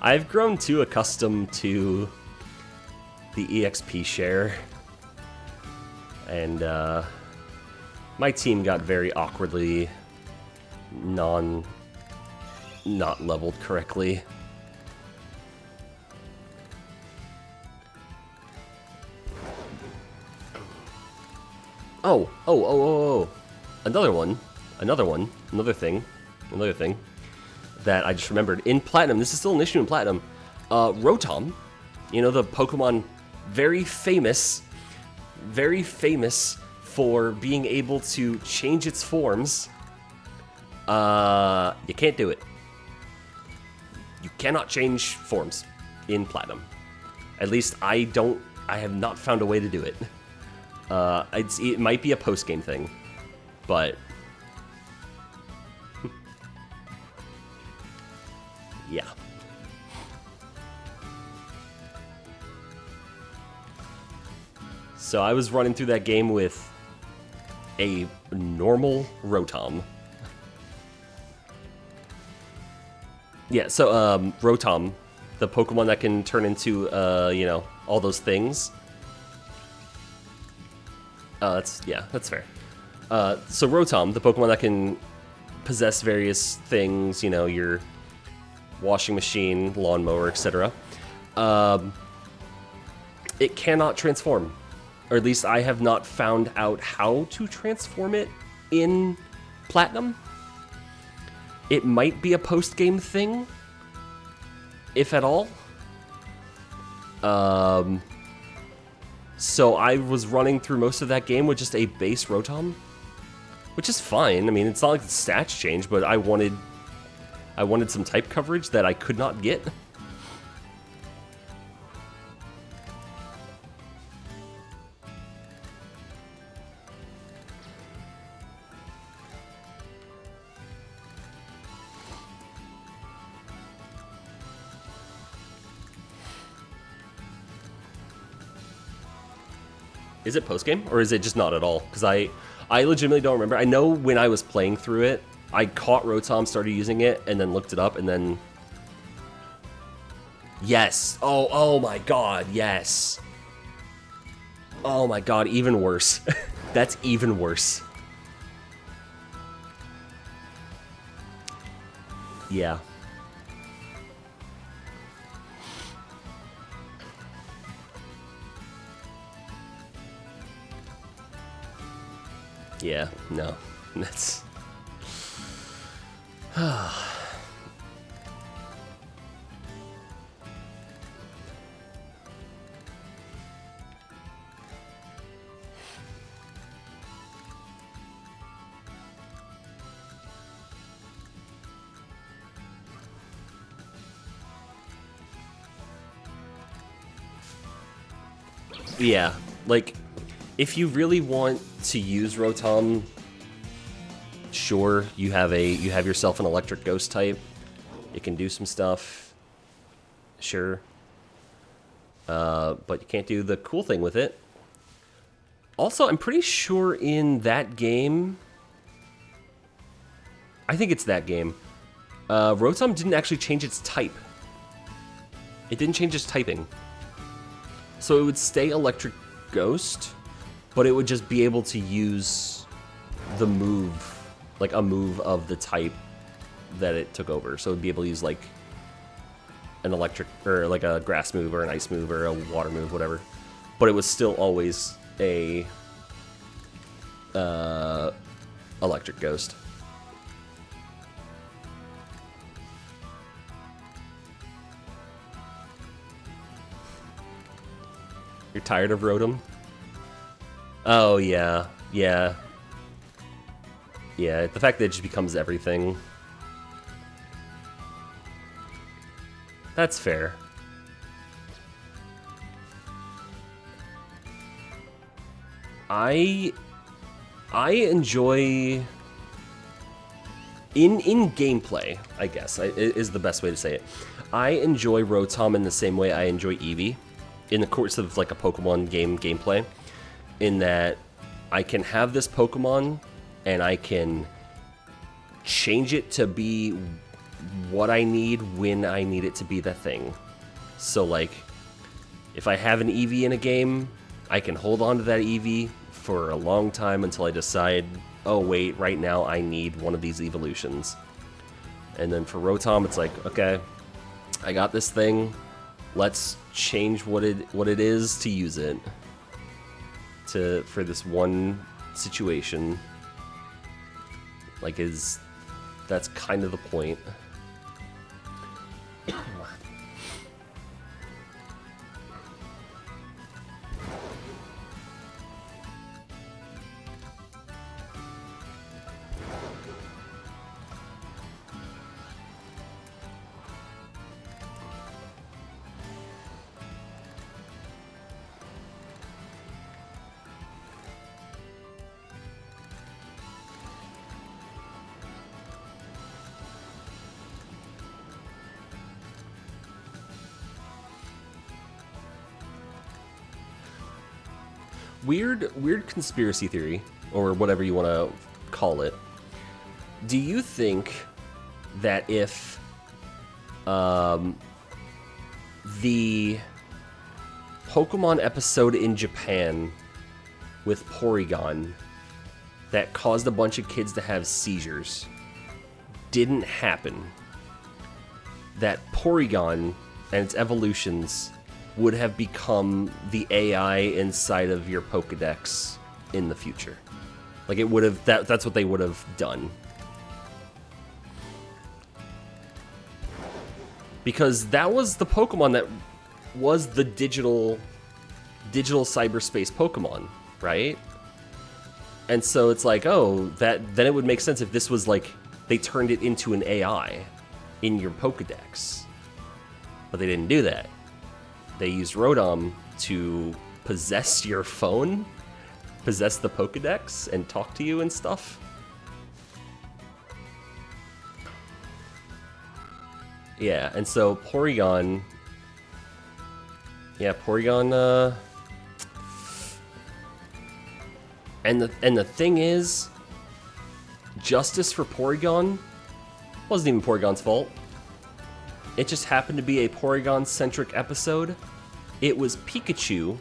I've grown too accustomed to the EXP share, and my team got very awkwardly not leveled correctly. Oh. Another thing that I just remembered. In Platinum, this is still an issue in Platinum, Rotom, you know, the Pokemon very famous for being able to change its forms, you can't do it. You cannot change forms in Platinum. At least I have not found a way to do it. It might be a post-game thing, but yeah. So I was running through that game with a normal Rotom. Yeah, so Rotom, the Pokemon that can turn into, you know, all those things. That's fair. So Rotom, the Pokemon that can possess various things, you know, your washing machine, lawnmower, etc. It cannot transform. Or at least I have not found out how to transform it in Platinum. It might be a post-game thing, if at all. So I was running through most of that game with just a base Rotom, which is fine. I mean, it's not like the stats change, but I wanted some type coverage that I could not get. Is it post-game, or is it just not at all? Because I legitimately don't remember. I know when I was playing through it, I caught Rotom, started using it, and then looked it up, and then... Yes! Oh my god, yes! Oh my god, even worse. That's even worse. Yeah. Yeah, no. That's... Yeah, like, if you really want to use Rotom, sure, you have yourself an electric ghost type. It can do some stuff. Sure. But you can't do the cool thing with it. Also, I'm pretty sure in that game, I think it's that game, Rotom didn't actually change its type. It didn't change its typing. So it would stay Electric Ghost, but it would just be able to use the move, like a move of the type that it took over. So it would be able to use like an electric, or like a grass move, or an ice move, or a water move, whatever. But it was still always a Electric Ghost. You're tired of Rotom? Oh, yeah. Yeah. Yeah, the fact that it just becomes everything. That's fair. I enjoy... In gameplay, I guess, is the best way to say it. I enjoy Rotom in the same way I enjoy Eevee. In the course of like a Pokemon gameplay, in that I can have this Pokemon and I can change it to be what I need when I need it to be the thing. So like, if I have an Eevee in a game, I can hold on to that Eevee for a long time until I decide, oh wait, right now I need one of these evolutions. And then for Rotom, it's like, okay, I got this thing. Let's change what it is to use it for this one situation. Like, that's kind of the point. Weird conspiracy theory, or whatever you want to call it. Do you think that if the Pokemon episode in Japan with Porygon that caused a bunch of kids to have seizures didn't happen, that Porygon and its evolutions would have become the AI inside of your Pokedex in the future? Like, it would have... That's what they would have done. Because that was the Pokemon that was the digital cyberspace Pokemon, right? And so it's like, oh, then it would make sense if this was like, they turned it into an AI in your Pokedex. But they didn't do that. They used Rotom to possess your phone, possess the Pokedex, and talk to you and stuff. Yeah, and so Porygon... Yeah, Porygon, And the thing is, justice for Porygon wasn't even Porygon's fault. It just happened to be a Porygon-centric episode. It was Pikachu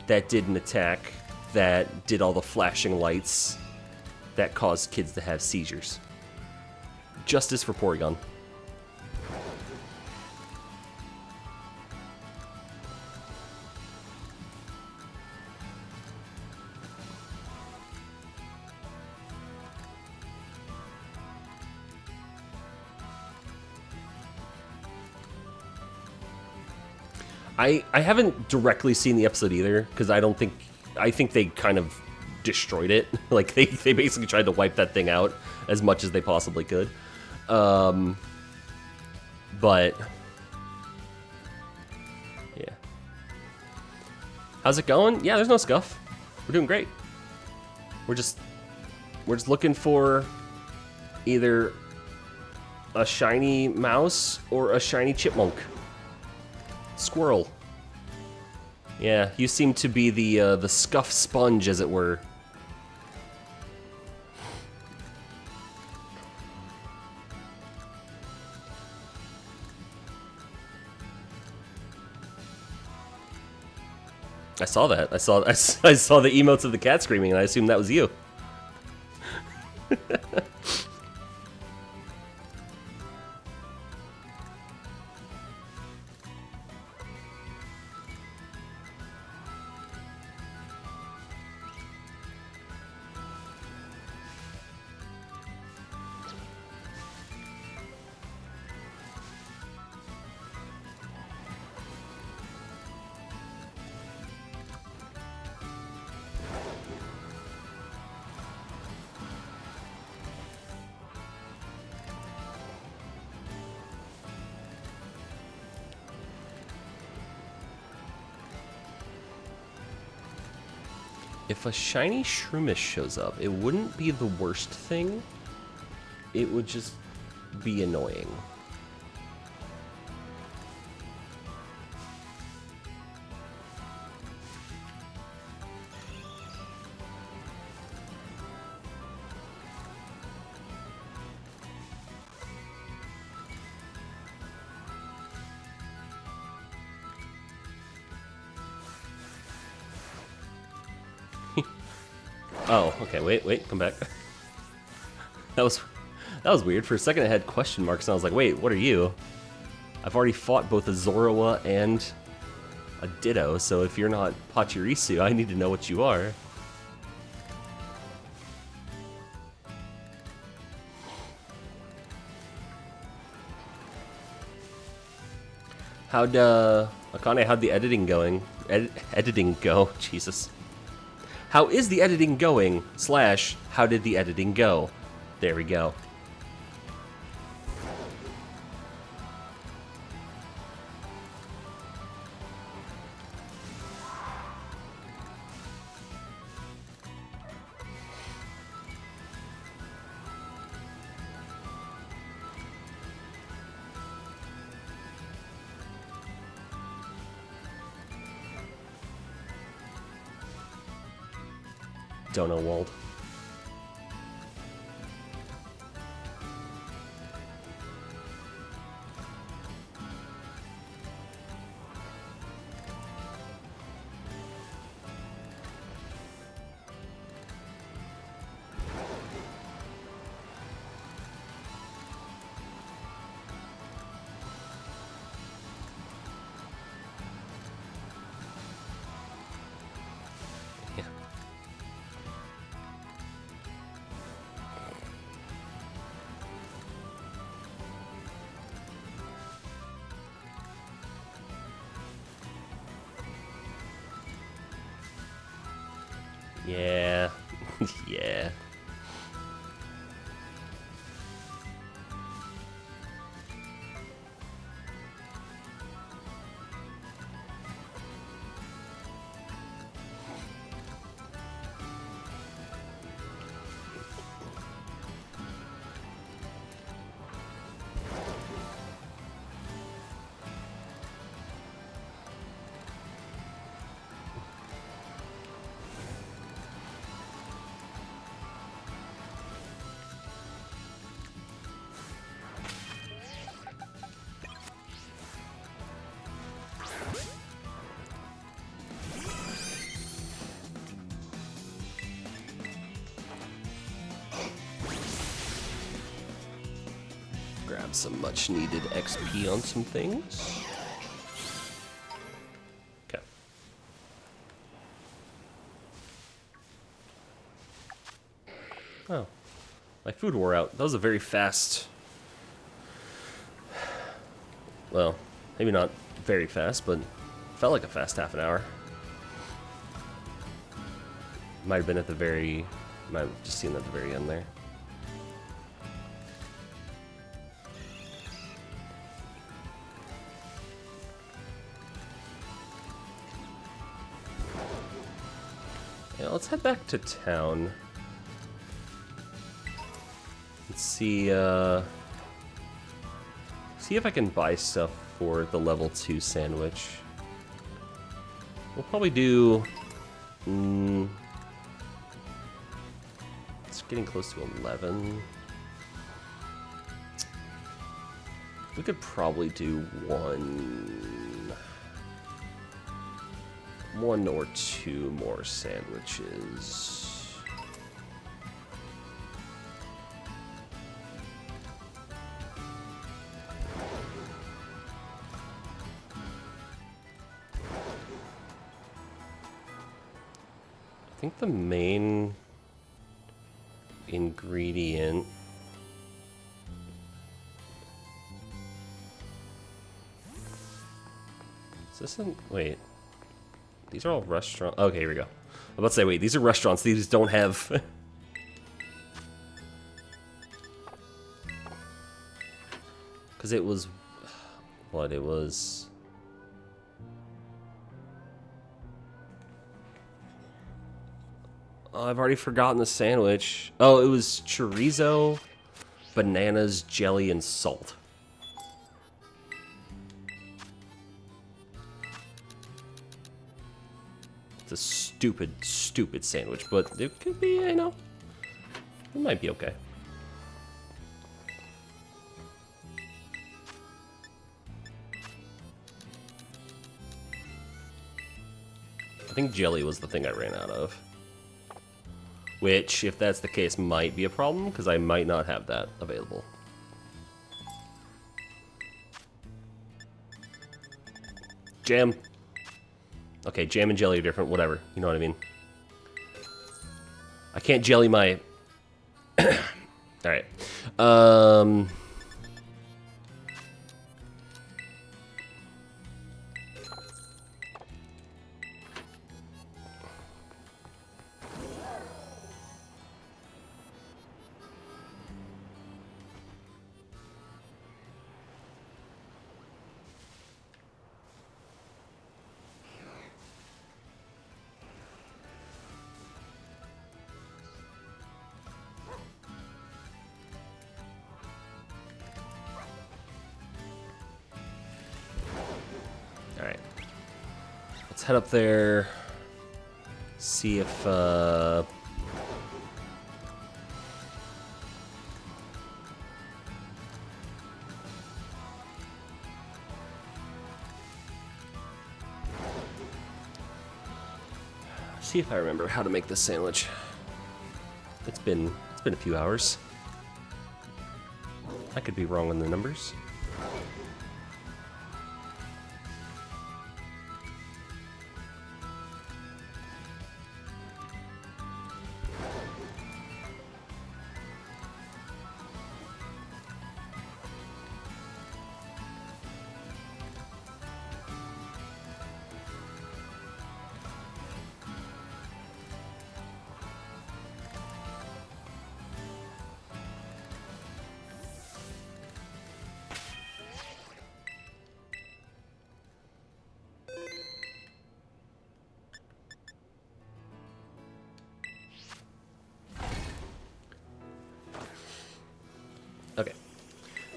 that did an attack that did all the flashing lights that caused kids to have seizures. Justice for Porygon. I haven't directly seen the episode either, because I think they kind of destroyed it. Like, they basically tried to wipe that thing out as much as they possibly could. But, yeah. How's it going? Yeah, there's no scuff. We're doing great. We're just looking for either a shiny mouse or a shiny chipmunk. Squirrel. Yeah, you seem to be the scuff sponge, as it were. I saw that. I saw the emotes of the cat screaming, and I assumed that was you. If a shiny Shroomish shows up, it wouldn't be the worst thing. It would just be annoying. Oh, okay, wait, come back. That was weird. For a second I had question marks and I was like, wait, what are you? I've already fought both a Zorua and a Ditto, so if you're not Pachirisu, I need to know what you are. Akane, how'd the editing going? Editing go? Jesus. How is the editing going? / how did the editing go? There we go. Dono Wald. Yeah. Yeah. Grab some much needed XP on some things. Okay. Oh. My food wore out. That was a very fast... Well, maybe not very fast, but felt like a fast half an hour. Might have been at the very... Might have just seen at the very end there. Yeah, let's head back to town. Let's see, see if I can buy stuff for the level 2 sandwich. We'll probably do... it's getting close to 11. We could probably do one or two more sandwiches. I think the main ingredient is this in, wait, these are all restaurants. Okay, here we go. I'm about to say, wait, these are restaurants. These don't have... Because it was... What? It was... Oh, I've already forgotten the sandwich. Oh, it was chorizo, bananas, jelly, and salt. It's a stupid, stupid sandwich, but it could be, you know, it might be okay. I think jelly was the thing I ran out of. Which, if that's the case, might be a problem, because I might not have that available. Jam. Okay, jam and jelly are different, whatever. You know what I mean? I can't jelly my... Alright. Alright. Let's head up there. See if, see if I remember how to make this sandwich. It's been a few hours. I could be wrong on the numbers.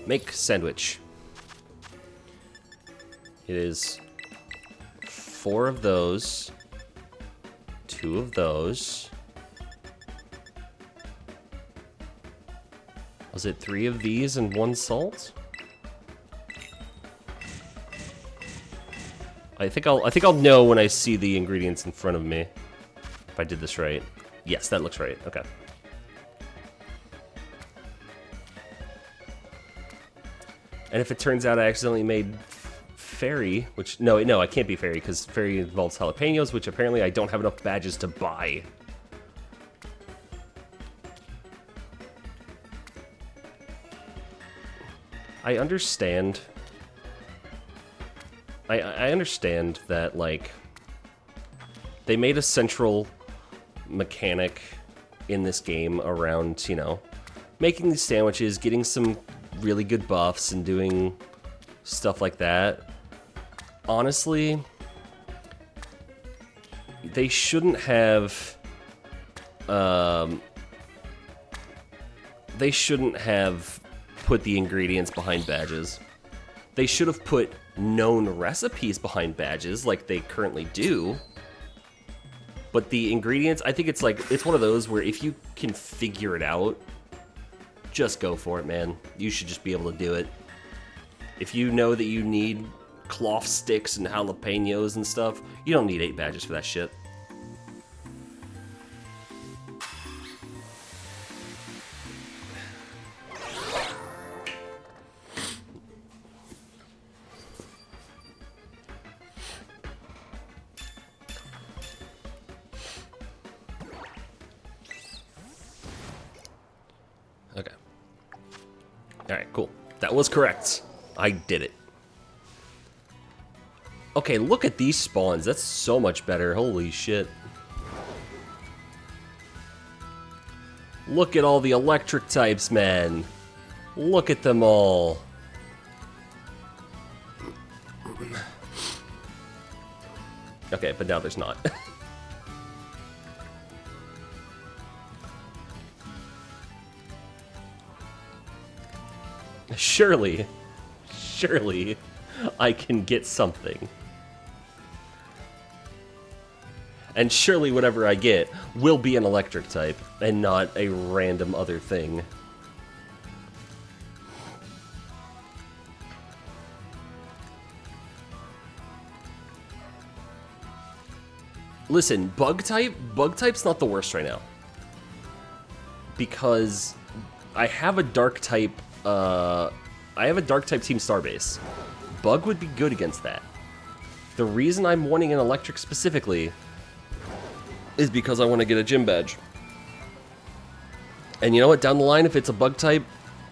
Make sandwich. It is 4 of those, 2 of those. Was it 3 of these and 1 salt? I think I'll know when I see the ingredients in front of me. If I did this right. Yes, that looks right. Okay. And if it turns out I accidentally made fairy, which no, I can't be fairy because fairy involves jalapenos, which apparently I don't have enough badges to buy. I understand. I understand that, like, they made a central mechanic in this game around, you know, making these sandwiches, getting some really good buffs, and doing stuff like that. Honestly, they shouldn't have, put the ingredients behind badges. They should have put known recipes behind badges like they currently do. But the ingredients, I think it's like, it's one of those where if you can figure it out, just go for it, man. You should just be able to do it. If you know that you need cloth sticks and jalapenos and stuff, you don't need 8 badges for that shit. Okay. Alright, cool. That was correct. I did it. Okay, look at these spawns. That's so much better. Holy shit. Look at all the electric types, man. Look at them all. Okay, but now there's not. Surely I can get something. And surely whatever I get will be an electric type and not a random other thing. Listen, bug type's not the worst right now. Because I have a dark type, Team Starbase. Bug would be good against that. The reason I'm wanting an electric specifically is because I want to get a gym badge. And you know what? Down the line, if it's a bug type,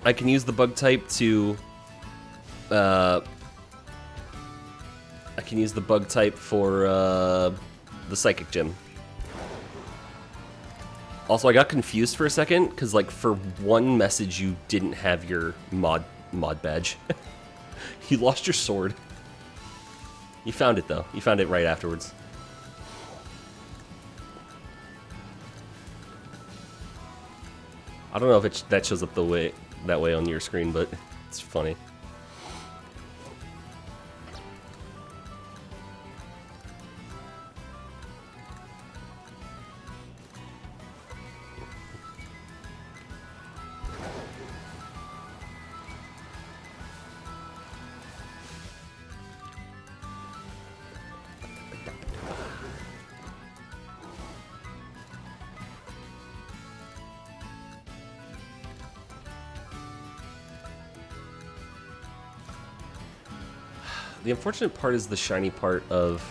I can use the bug type to... I can use the bug type for the psychic gym. Also, I got confused for a second, because, like, for one message, you didn't have your mod badge. You lost your sword. You found it, though. You found it right afterwards. I don't know if that shows up that way on your screen, but it's funny. The unfortunate part is the shiny part of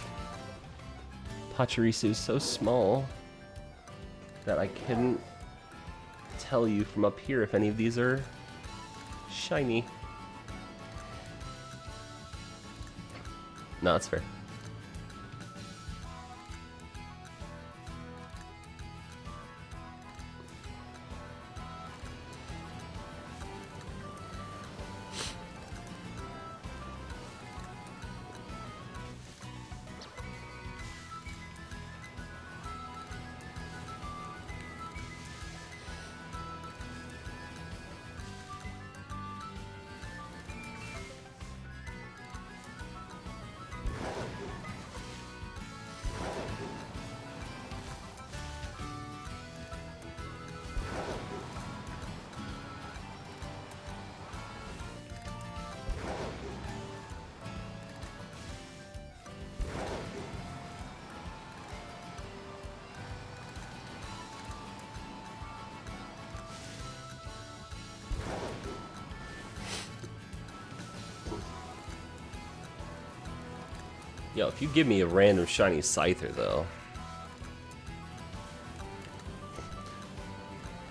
Pachirisu is so small that I couldn't tell you from up here if any of these are shiny. No, that's fair. Yo, if you give me a random shiny Scyther, though,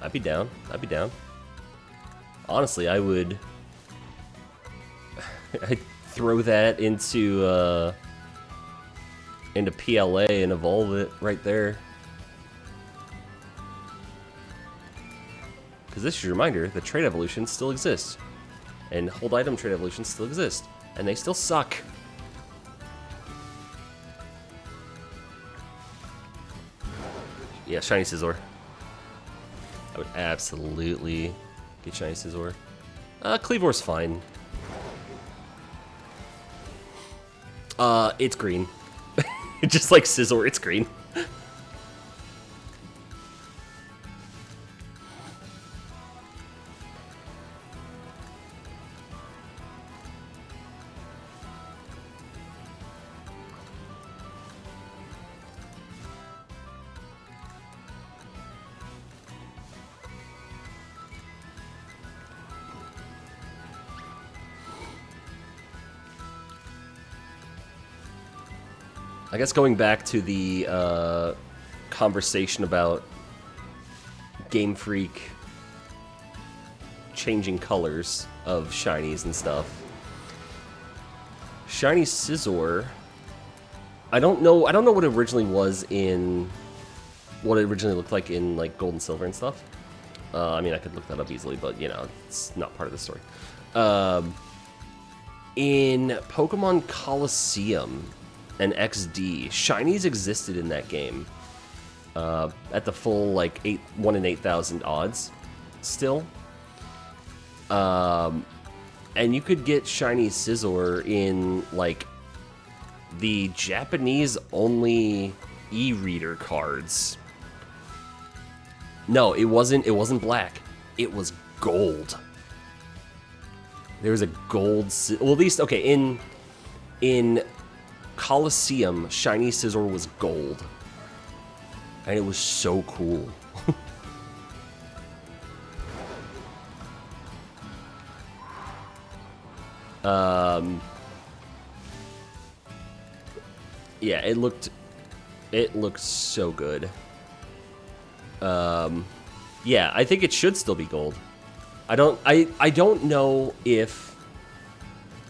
I'd be down. I'd be down. Honestly, I would... I'd throw that into PLA and evolve it right there. Because this is your reminder that trade evolutions still exist. And hold item trade evolutions still exist. And they still suck. Yeah, shiny Scizor. I would absolutely get shiny Scizor. Cleavor's fine. It's green. Just like Scizor, it's green. I guess going back to the conversation about Game Freak changing colors of shinies and stuff. Shiny Scizor, I don't know what it originally was in, what it originally looked like in like Gold and Silver and stuff. I mean, I could look that up easily, but you know, it's not part of the story. In Pokemon Coliseum and XD, shinies existed in that game at the full like 1 in 8,000 odds still. And you could get shiny Scizor in like the Japanese only e-reader cards. No, it wasn't black. It was gold. There was a gold, well, at least okay, in Coliseum, shiny Scizor was gold. And it was so cool. Yeah, it looked so good. Yeah, I think it should still be gold. I don't know if,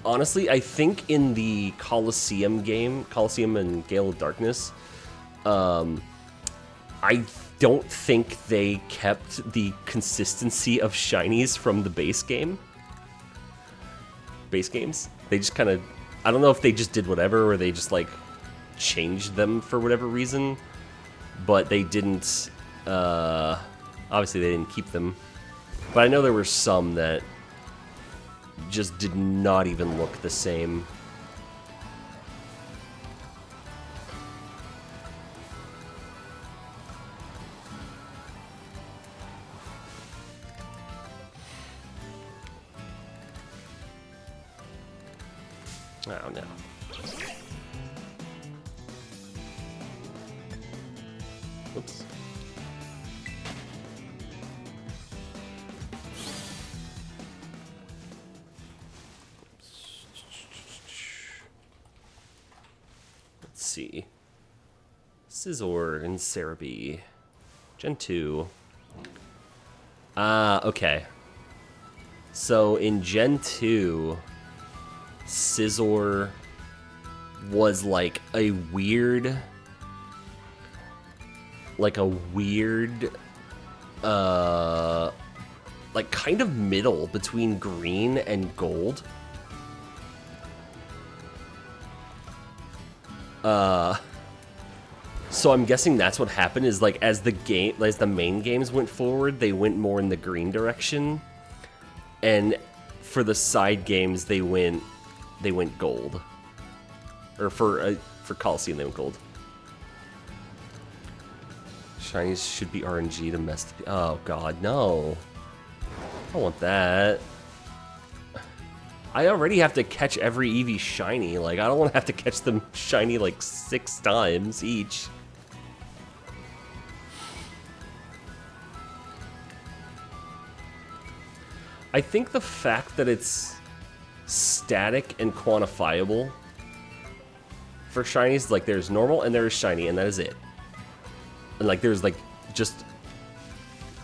honestly, I think in the Coliseum game, Coliseum and Gale of Darkness, I don't think they kept the consistency of shinies from the base game. Base games. They just kind of, I don't know if they just did whatever or they just like changed them for whatever reason, but they didn't, obviously they didn't keep them. But I know there were some that just did not even look the same. Oh no. Oops. Let's see. Scizor and Cerebi. Gen 2. Okay. So in Gen 2, Scizor was like a weird, like kind of middle between green and gold. So I'm guessing that's what happened, is like as the main games went forward, they went more in the green direction, and for the side games they went gold. Or for Coliseum they went gold. Shinies should be RNG to mess. Oh god, no! I don't want that. I already have to catch every Eevee shiny. Like, I don't want to have to catch them shiny like 6 times each. I think the fact that it's static and quantifiable for shinies, like there's normal and there's shiny, and that is it. And like there's like just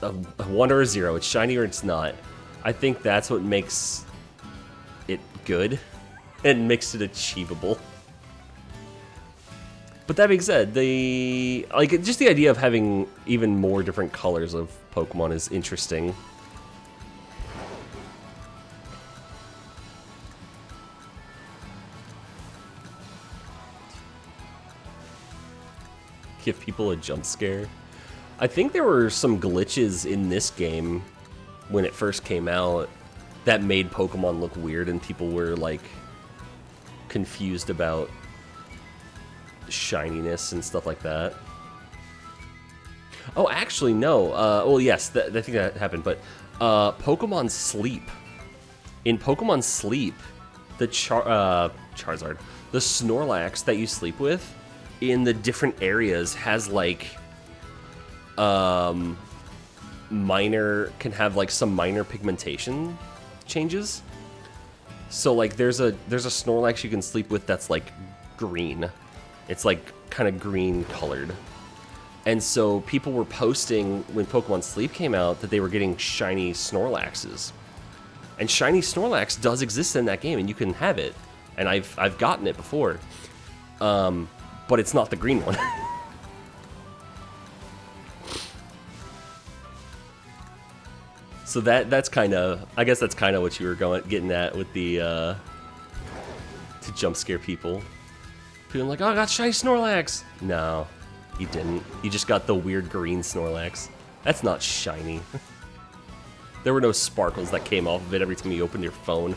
a 1 or a 0. It's shiny or it's not. I think that's what makes it good and makes it achievable. But that being said, just the idea of having even more different colors of Pokemon is interesting. Give people a jump scare. I think there were some glitches in this game when it first came out that made Pokemon look weird, and people were like confused about shininess and stuff like that. Oh, actually, no. Well, yes, I think that happened, but Pokemon Sleep. In Pokemon Sleep, the Charizard, the Snorlax that you sleep with in the different areas has like can have like some minor pigmentation changes. So like there's a Snorlax you can sleep with that's like green. It's like kind of green colored. And so people were posting when Pokemon Sleep came out that they were getting shiny Snorlaxes. And shiny Snorlax does exist in that game, and you can have it. And I've gotten it before. But it's not the green one. So that's kind of, I guess that's kind of what you were getting at with the to jump scare people. People are like, oh, I got shiny Snorlax. No, you didn't. You just got the weird green Snorlax. That's not shiny. There were no sparkles that came off of it every time you opened your phone.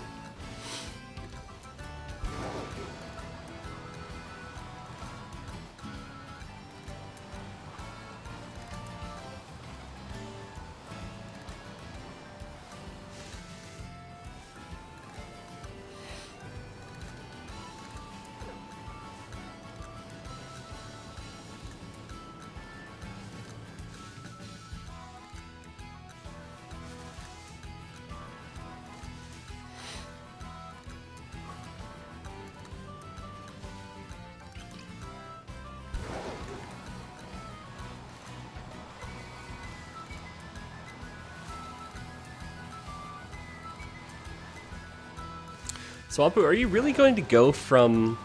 So, Apu, are you really going to go from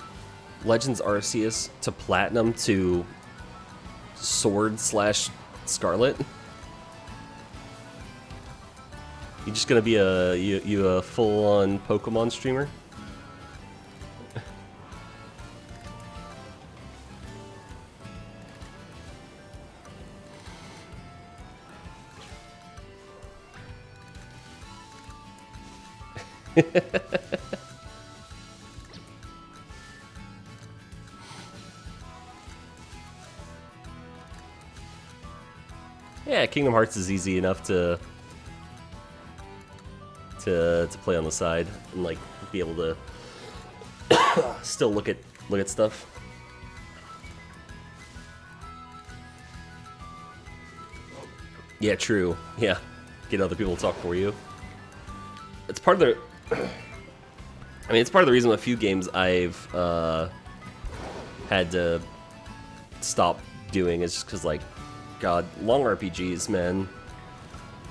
Legends Arceus to Platinum to Sword/Scarlet? You just gonna be a full-on Pokemon streamer? Yeah, Kingdom Hearts is easy enough to play on the side and like be able to still look at stuff. Yeah, true. Yeah, get other people to talk for you. It's part of the. I mean, it's part of the reason a few games I've had to stop doing is just because, like, God, long RPGs, man.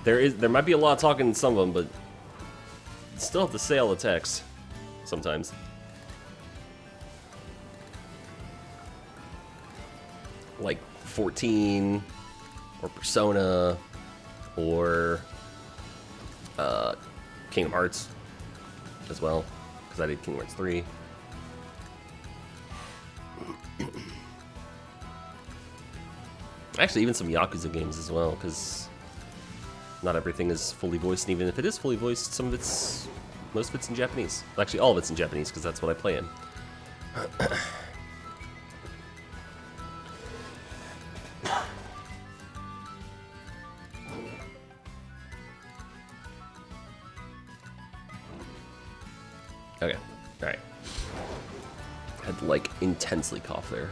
There might be a lot of talking in some of them, but you still have to say all the text sometimes. Like 14, or Persona, or Kingdom Hearts as well, because I did Kingdom Hearts 3. Actually, even some Yakuza games as well, because not everything is fully voiced, and even if it is fully voiced, most of it's in Japanese. Actually, all of it's in Japanese, because that's what I play in. Okay, alright. Had to, like, intensely cough there.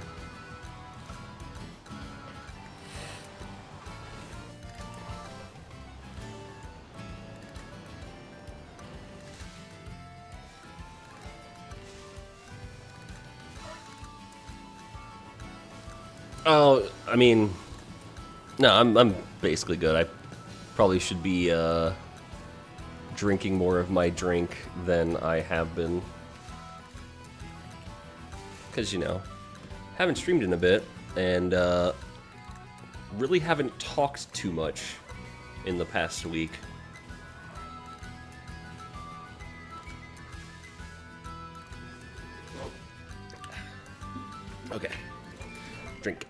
Oh, I mean, no, I'm basically good. I probably should be drinking more of my drink than I have been. Because, you know, haven't streamed in a bit, and really haven't talked too much in the past week. Okay. Drink.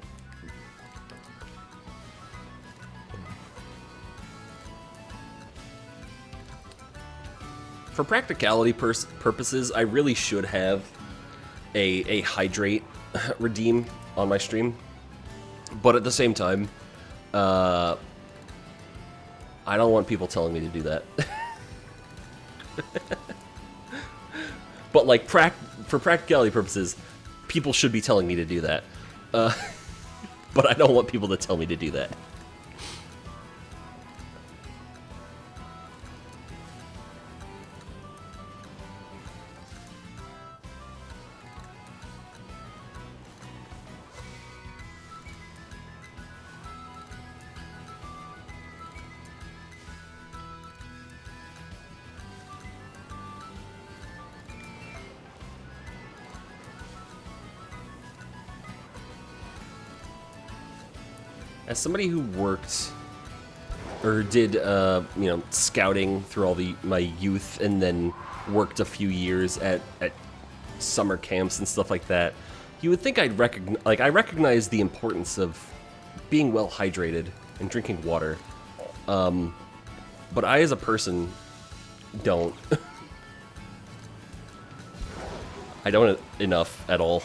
For practicality purposes, I really should have a hydrate redeem on my stream. But at the same time, I don't want people telling me to do that. But like for practicality purposes, people should be telling me to do that. But I don't want people to tell me to do that. As somebody who worked or did, you know, scouting through all my youth, and then worked a few years at summer camps and stuff like that, you would think I'd recognize, like, I recognize the importance of being well hydrated and drinking water. But I, as a person, don't. I don't enough at all.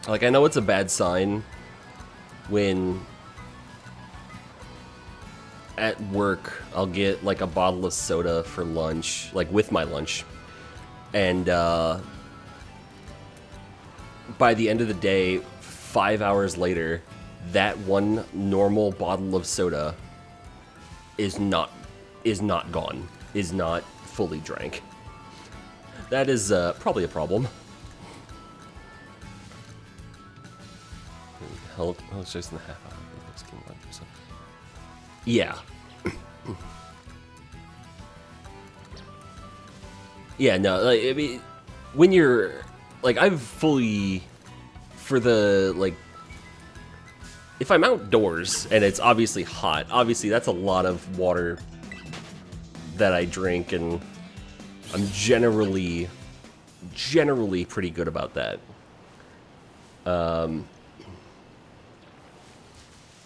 Like, I know it's a bad sign when at work I'll get like a bottle of soda for lunch, like with my lunch, and by the end of the day, 5 hours later, that one normal bottle of soda is not gone, is not fully drank. That is probably a problem. Hell, it's just in the half hour. Yeah. Yeah, no, like, I mean, when you're, like, I've fully, for the, like, if I'm outdoors and it's obviously hot, obviously that's a lot of water that I drink, and I'm generally pretty good about that.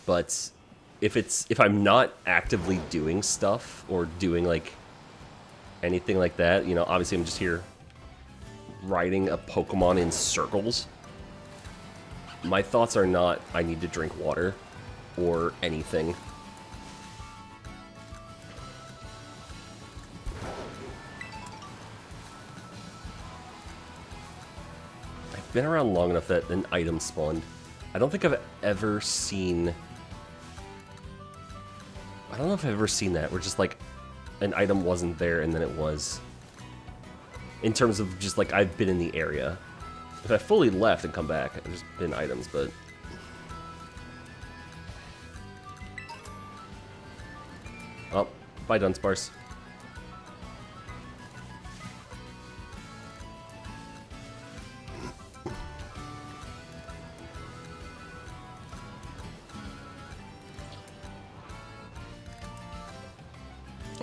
But if I'm not actively doing stuff or doing like anything like that, you know, obviously I'm just here riding a Pokemon in circles. My thoughts are not, I need to drink water or anything. I've been around long enough that an item spawned. I don't think I've ever seen... I don't know if I've ever seen that, where just, like, an item wasn't there and then it was. In terms of just, like, I've been in the area. If I fully left and come back, there's been items, but... Oh, bye, Dunsparce.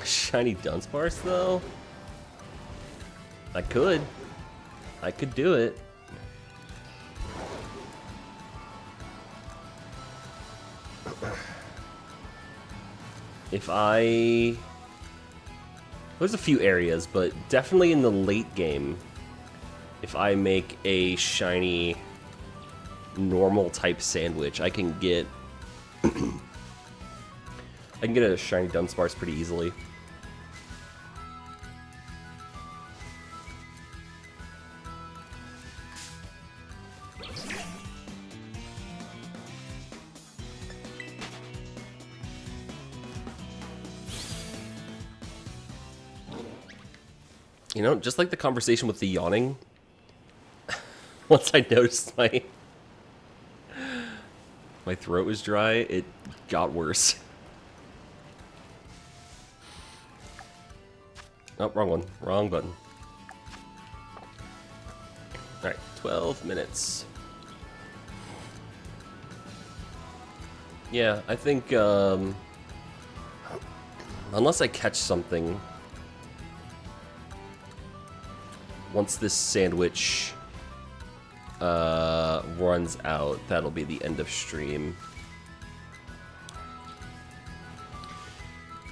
Shiny Dunsparce, though? I could do it. If I... There's a few areas, but definitely in the late game, if I make a shiny normal type sandwich, I can get... I can get a shiny Dunsparce pretty easily. You know, just like the conversation with the yawning, once I noticed my throat was dry, it got worse. Oh, wrong one. Wrong button. Alright, 12 minutes. Yeah, I think, unless I catch something, once this sandwich runs out, that'll be the end of stream.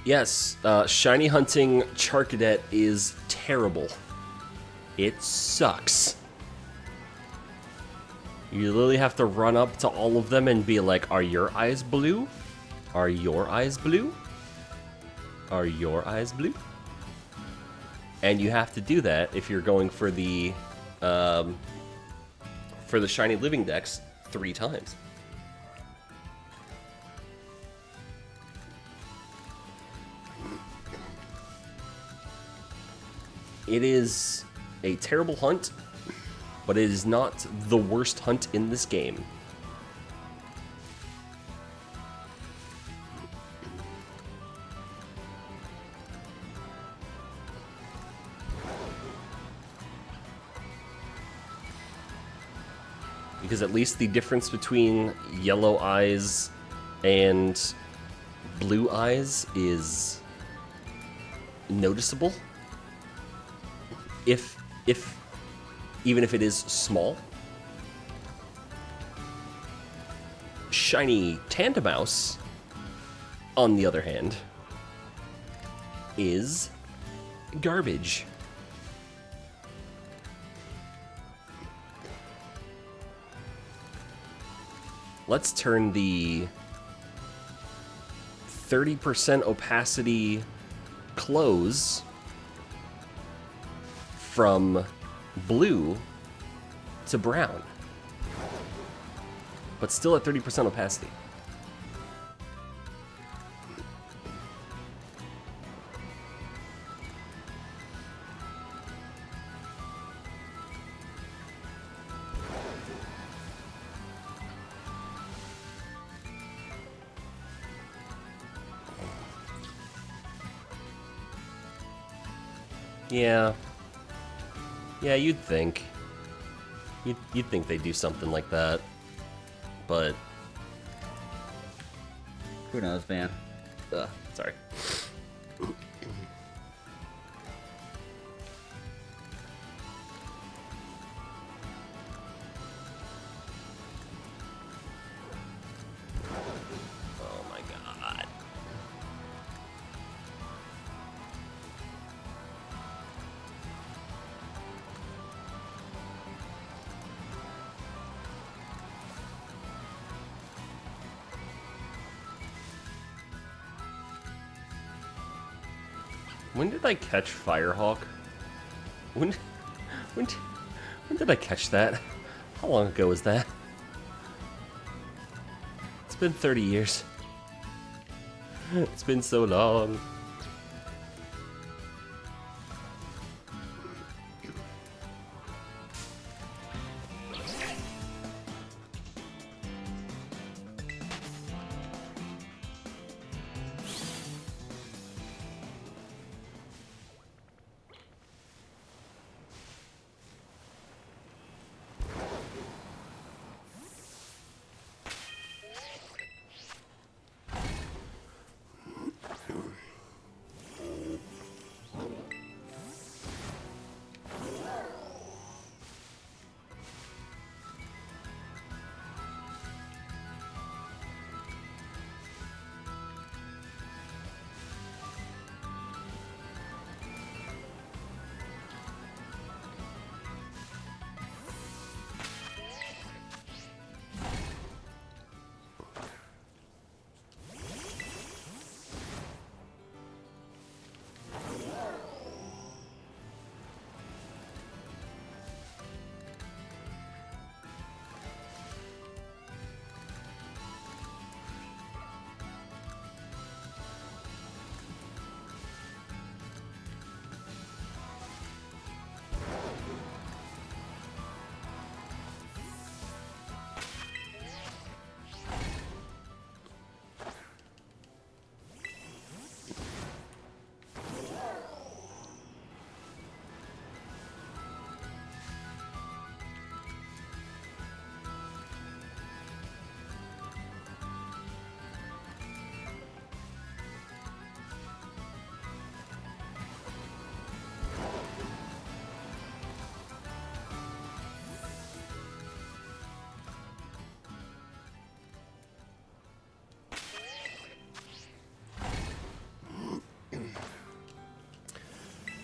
Yes, shiny hunting Charcadet is terrible. It sucks. You literally have to run up to all of them and be like, are your eyes blue? Are your eyes blue? Are your eyes blue? And you have to do that if you're going for the shiny living dex 3 times. It is a terrible hunt, but it is not the worst hunt in this game. Because at least the difference between yellow eyes and blue eyes is noticeable. Even if it is small. Shiny Tandemouse, on the other hand, is garbage. Let's turn the 30% opacity close from blue to brown, but still at 30% opacity. Yeah. Yeah, you'd think. You'd think they'd do something like that. But who knows, man? Sorry. Oh my god. When did I catch Firehawk? When did I catch that? How long ago was that? It's been 30 years. It's been so long.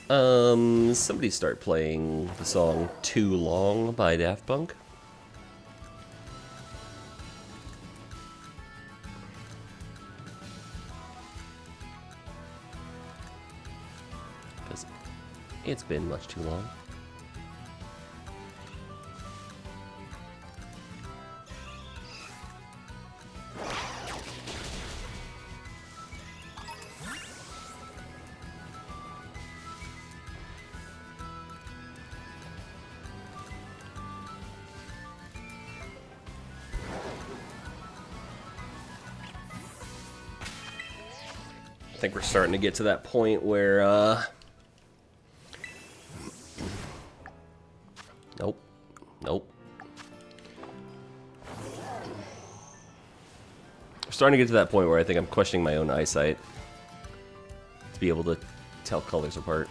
Somebody start playing the song Too Long by Daft Punk. Because it's been much too long. I think we're starting to get to that point where, Nope. Nope. We're starting to get to that point where I think I'm questioning my own eyesight to be able to tell colors apart.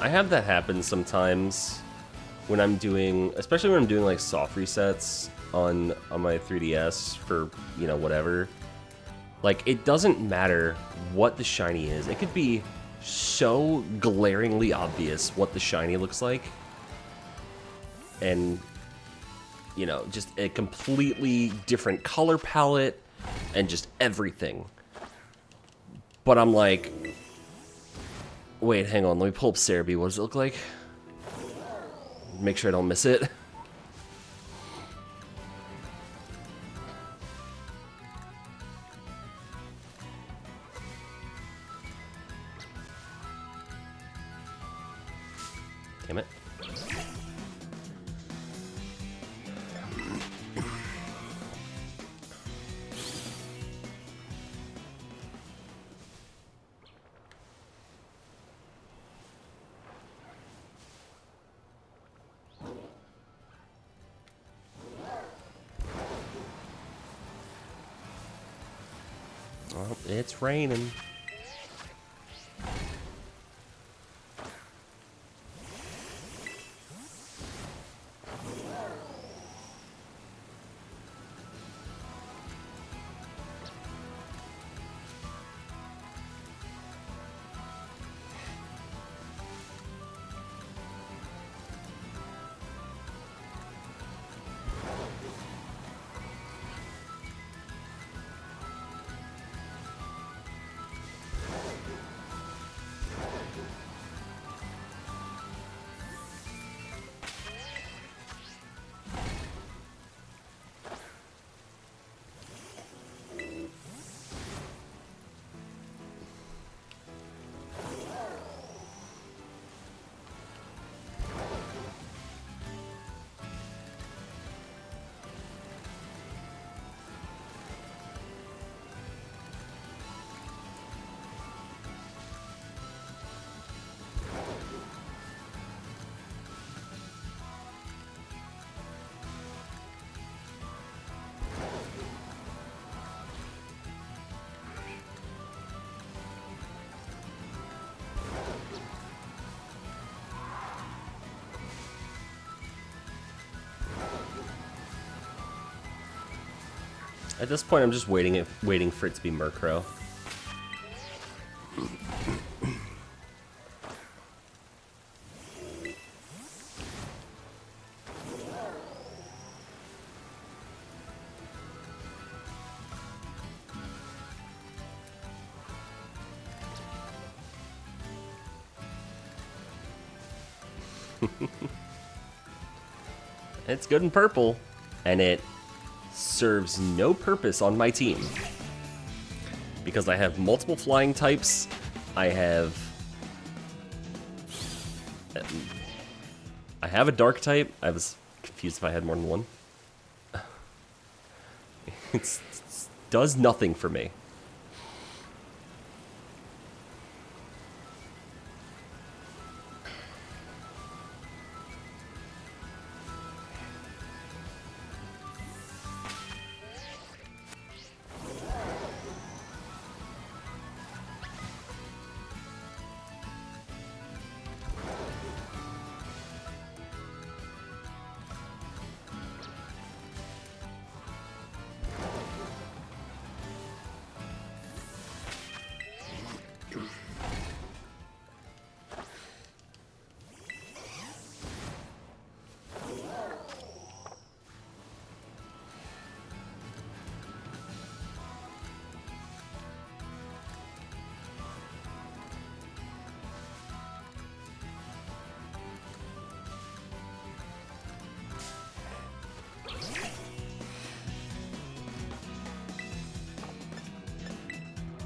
I have that happen sometimes when I'm doing, especially when I'm doing like soft resets on my 3DS for, you know, whatever. Like, it doesn't matter what the shiny is. It could be so glaringly obvious what the shiny looks like. And, you know, just a completely different color palette and just everything. But I'm like, wait, hang on, let me pull up Cerebi. What does it look like? Make sure I don't miss it. Damn it. Well, it's raining. At this point, I'm just waiting for it to be Murkrow. It's good in purple, and it serves no purpose on my team because I have multiple flying types. I have a dark type. I was confused if I had more than one. It does nothing for me.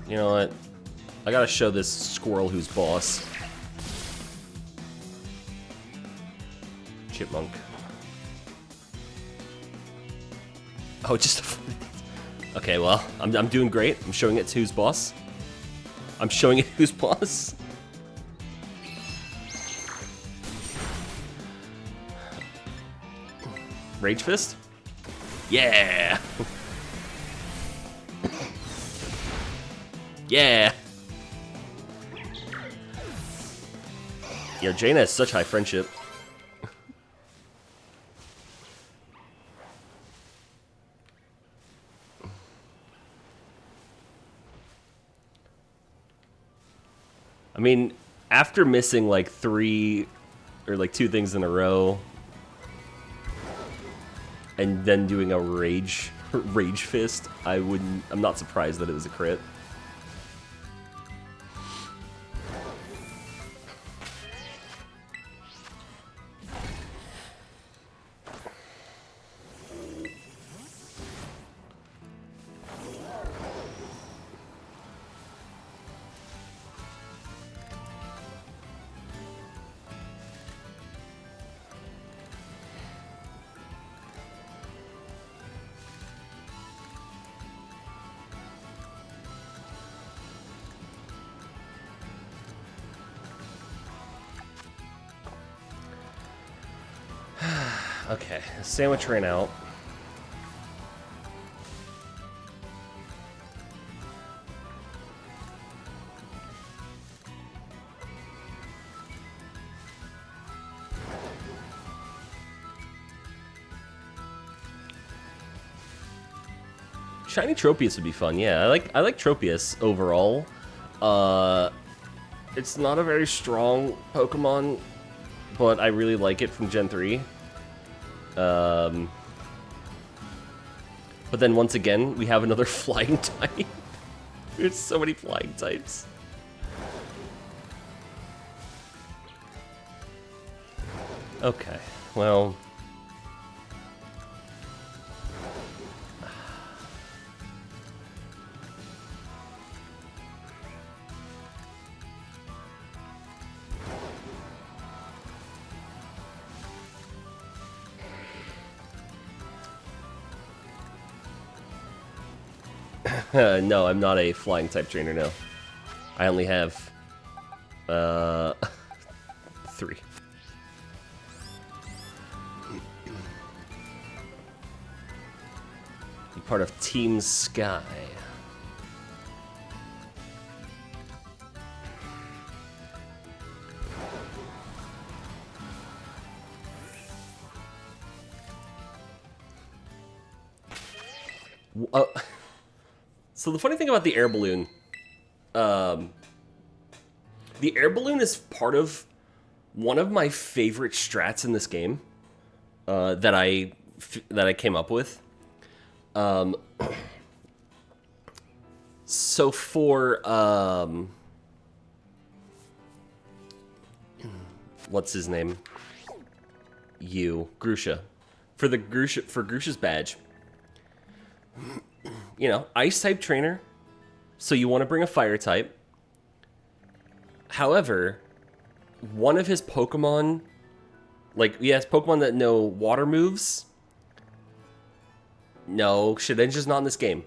You know what? I gotta show this squirrel who's boss. Chipmunk. Oh, just a... Okay, well, I'm doing great. I'm showing it to who's boss. I'm showing it who's boss. Rage Fist? Yeah! Yeah! Yo, Jaina has such high friendship. I mean, after missing like 3 or like 2 things in a row, and then doing a rage fist, I'm not surprised that it was a crit. Okay, sandwich ran out. Shiny Tropius would be fun, yeah. I like Tropius overall. It's not a very strong Pokemon, but I really like it from Gen 3. But then once again, we have another flying type. There's so many flying types. Okay, well... no, I'm not a flying type trainer, no. I only have, 3. I'm part of Team Sky. So the funny thing about the air balloon, the air balloon is part of one of my favorite strats in this game that I came up with. So for what's his name? Grusha. For Grusha's badge. You know, ice type trainer, so you want to bring a fire type. However, one of his Pokemon, like, he has Pokemon that know water moves. No, Shedinja's not in this game.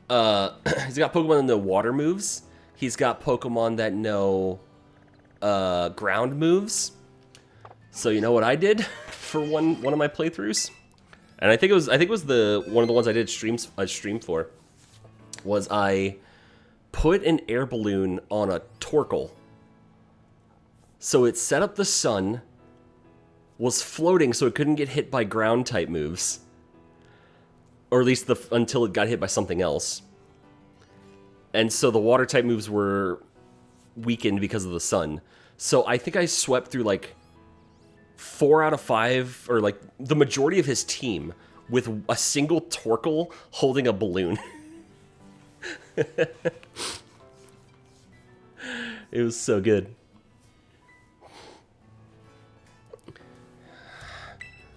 He's got Pokemon that know water moves. He's got Pokemon that know ground moves. So you know what I did for one of my playthroughs? And I think it was one of the ones I did stream for, was I put an air balloon on a Torkoal. So it set up the sun, was floating so it couldn't get hit by ground type moves. Or at least until it got hit by something else. And so the water type moves were weakened because of the sun. So I think I swept through like 4 out of 5, or like the majority of his team, with a single Torkoal holding a balloon. It was so good.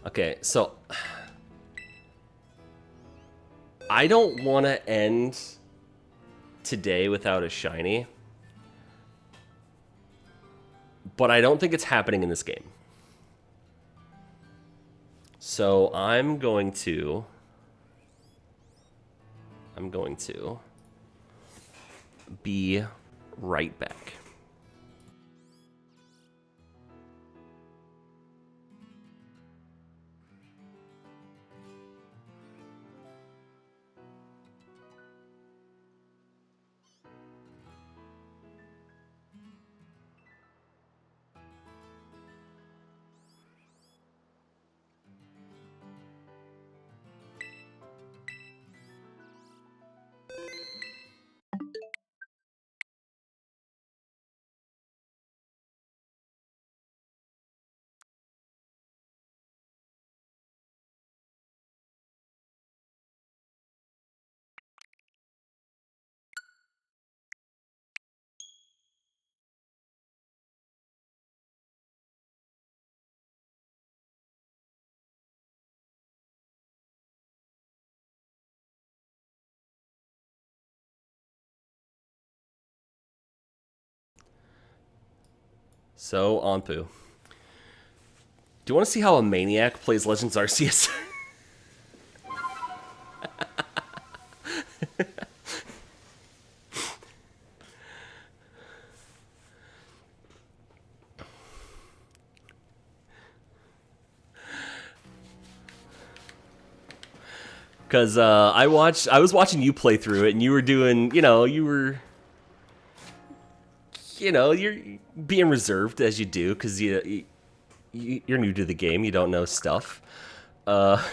Okay, so I don't want to end today without a shiny. But I don't think it's happening in this game. So I'm going to be right back. So, Anpu. Do you want to see how a maniac plays Legends Arceus? Because I was watching you play through it, and you were doing, you're being reserved as you do, because you're new to the game, you don't know stuff. Let's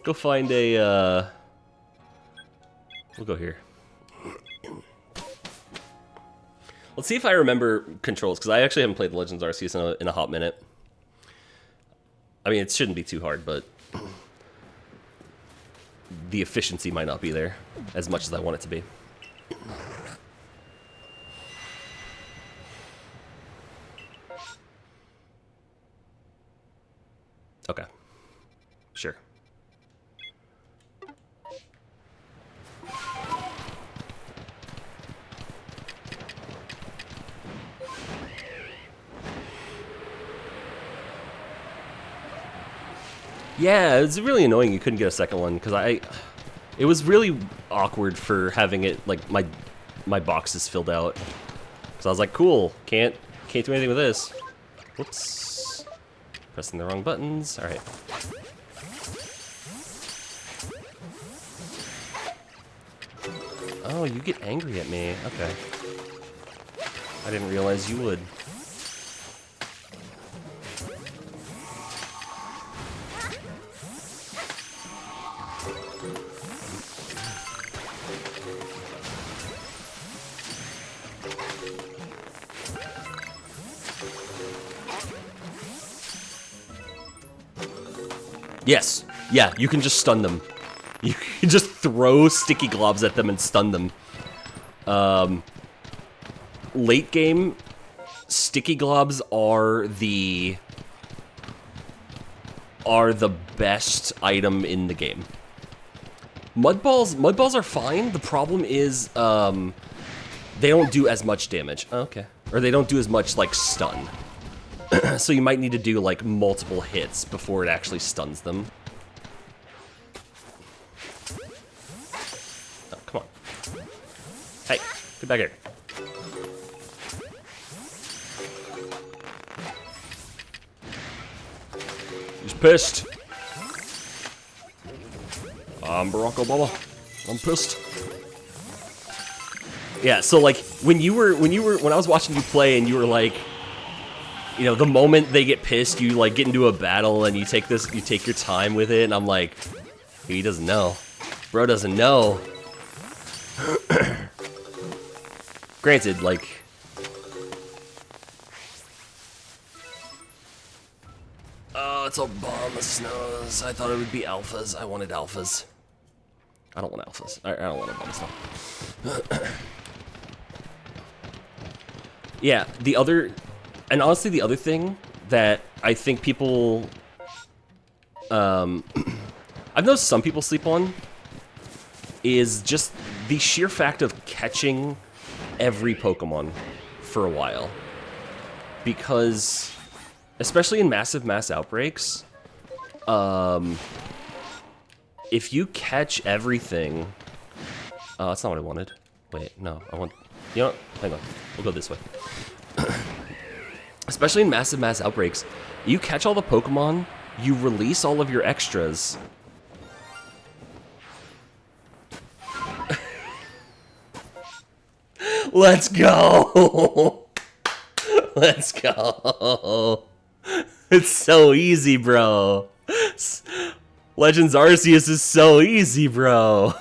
go find a. We'll go here. Let's see if I remember controls, because I actually haven't played the Legends Arceus in a hot minute. I mean, it shouldn't be too hard, but the efficiency might not be there as much as I want it to be. Okay. Sure. Yeah, it was really annoying you couldn't get a second one, because it was really awkward for having it, like, my boxes filled out. So I was like, cool, can't do anything with this. Whoops. Pressing the wrong buttons. Alright. Oh, you get angry at me. Okay. I didn't realize you would. Yes. Yeah, you can just stun them. You can just throw sticky globs at them and stun them. Late game, sticky globs are the best item in the game. Mud balls are fine. The problem is they don't do as much damage. Oh, okay. Or they don't do as much like stun. So you might need to do like multiple hits before it actually stuns them. Oh, come on. Hey, get back here. He's pissed. I'm Barack Obama. I'm pissed. Yeah, so like when I was watching you play and you were like, you know, the moment they get pissed, you like get into a battle and you take your time with it, and I'm like, he doesn't know. Bro doesn't know. Granted, like, oh, it's Obama snows. I thought it would be alphas. I wanted alphas. I don't want alphas. I don't want Obama snow. Yeah, and honestly, the other thing that I think people I've noticed some people sleep on is just the sheer fact of catching every Pokemon for a while. Because, especially in massive mass outbreaks, if you catch everything... that's not what I wanted. Wait, no, I want... You know what? Hang on. We'll go this way. Especially in massive mass outbreaks, you catch all the Pokemon, you release all of your extras. Let's go! Let's go! It's so easy, bro. Legends Arceus is so easy, bro.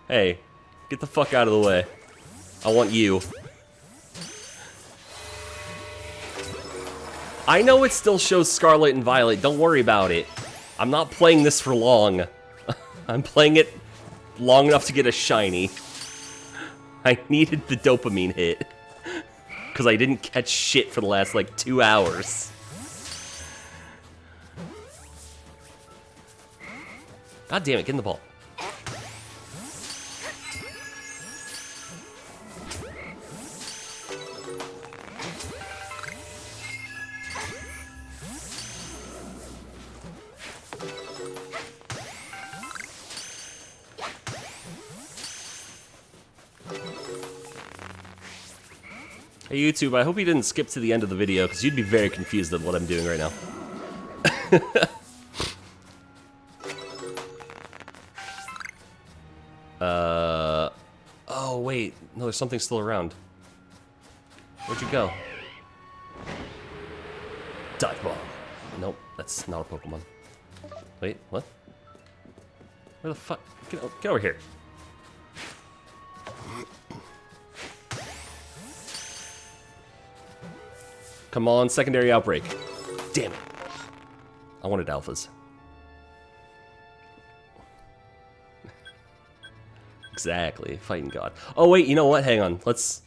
Hey, get the fuck out of the way. I want you. I know it still shows Scarlet and Violet, don't worry about it. I'm not playing this for long. I'm playing it long enough to get a shiny. I needed the dopamine hit. Because I didn't catch shit for the last, like, 2 hours. God damn it, get in the ball. Hey YouTube, I hope you didn't skip to the end of the video, because you'd be very confused at what I'm doing right now. Oh wait, no, there's something still around. Where'd you go? Dive Ball. Nope, that's not a Pokemon. Wait, what? Where the fuck? Get over here. Come on, secondary outbreak. Damn it. I wanted alphas. Exactly, fighting God. Oh wait, you know what? Hang on. Let's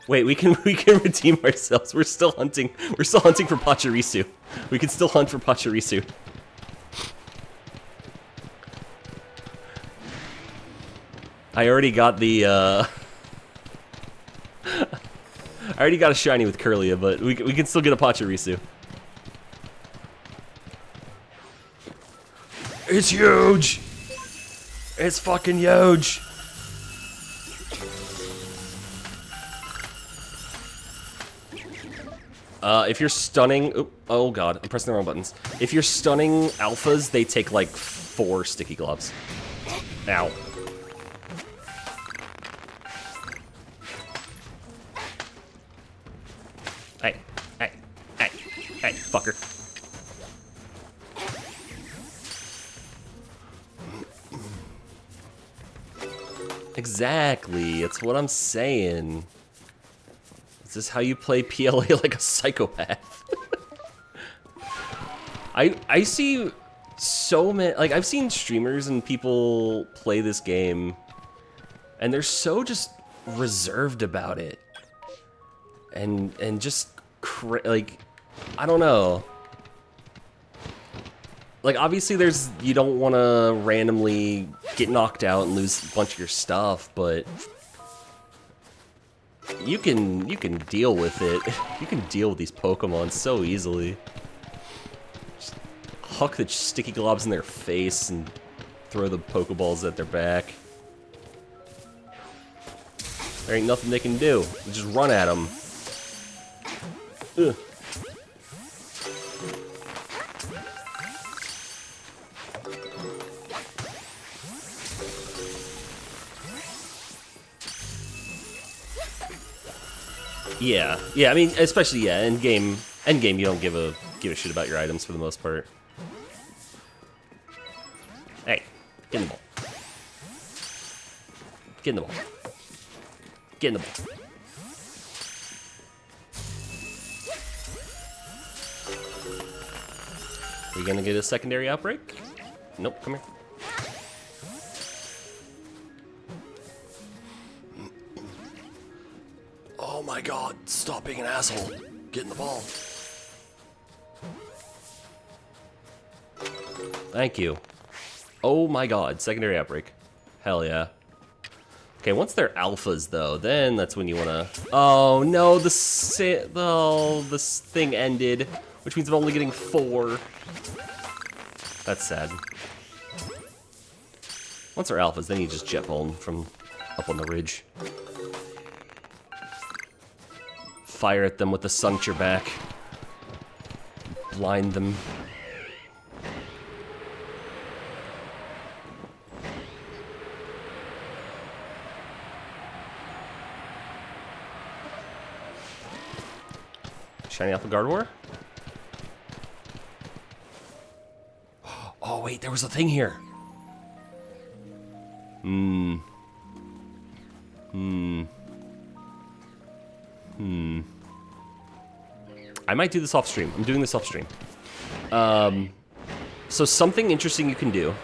wait. We can redeem ourselves. We're still hunting. We're still hunting for Pachirisu. We can still hunt for Pachirisu. I already got the. I already got a shiny with Curlia, but we can still get a Pachirisu. It's huge! It's fucking huge! If you're stunning... Oh god, I'm pressing the wrong buttons. If you're stunning alphas, they take like 4 sticky gloves. Ow. Hey, fucker. Exactly, that's what I'm saying. Is this how you play PLA like a psychopath? I see so many, like I've seen streamers and people play this game and they're so just reserved about it. And just, like, I don't know. Like, obviously you don't want to randomly get knocked out and lose a bunch of your stuff, but you can deal with it. You can deal with these Pokemon so easily. Just huck the sticky globs in their face and throw the Pokeballs at their back. There ain't nothing they can do. Just run at them. Ugh. Yeah, I mean, especially end game you don't give a shit about your items for the most part. Hey, get in the ball. Get in the ball. Get in the ball. Are you gonna get a secondary outbreak? Nope, come here. Oh my god, stop being an asshole. Get in the ball. Thank you. Oh my god, secondary outbreak. Hell yeah. Okay, once they're alphas though, then that's when you wanna... Oh no, this thing ended, which means I'm only getting 4. That's sad. Once they're alphas, then you just jet ball them from up on the ridge. Fire at them with the sun at your back. Blind them. Shiny Alpha Gardevoir? Oh wait, there was a thing here. I might do this off stream. I'm doing this off stream. So something interesting you can do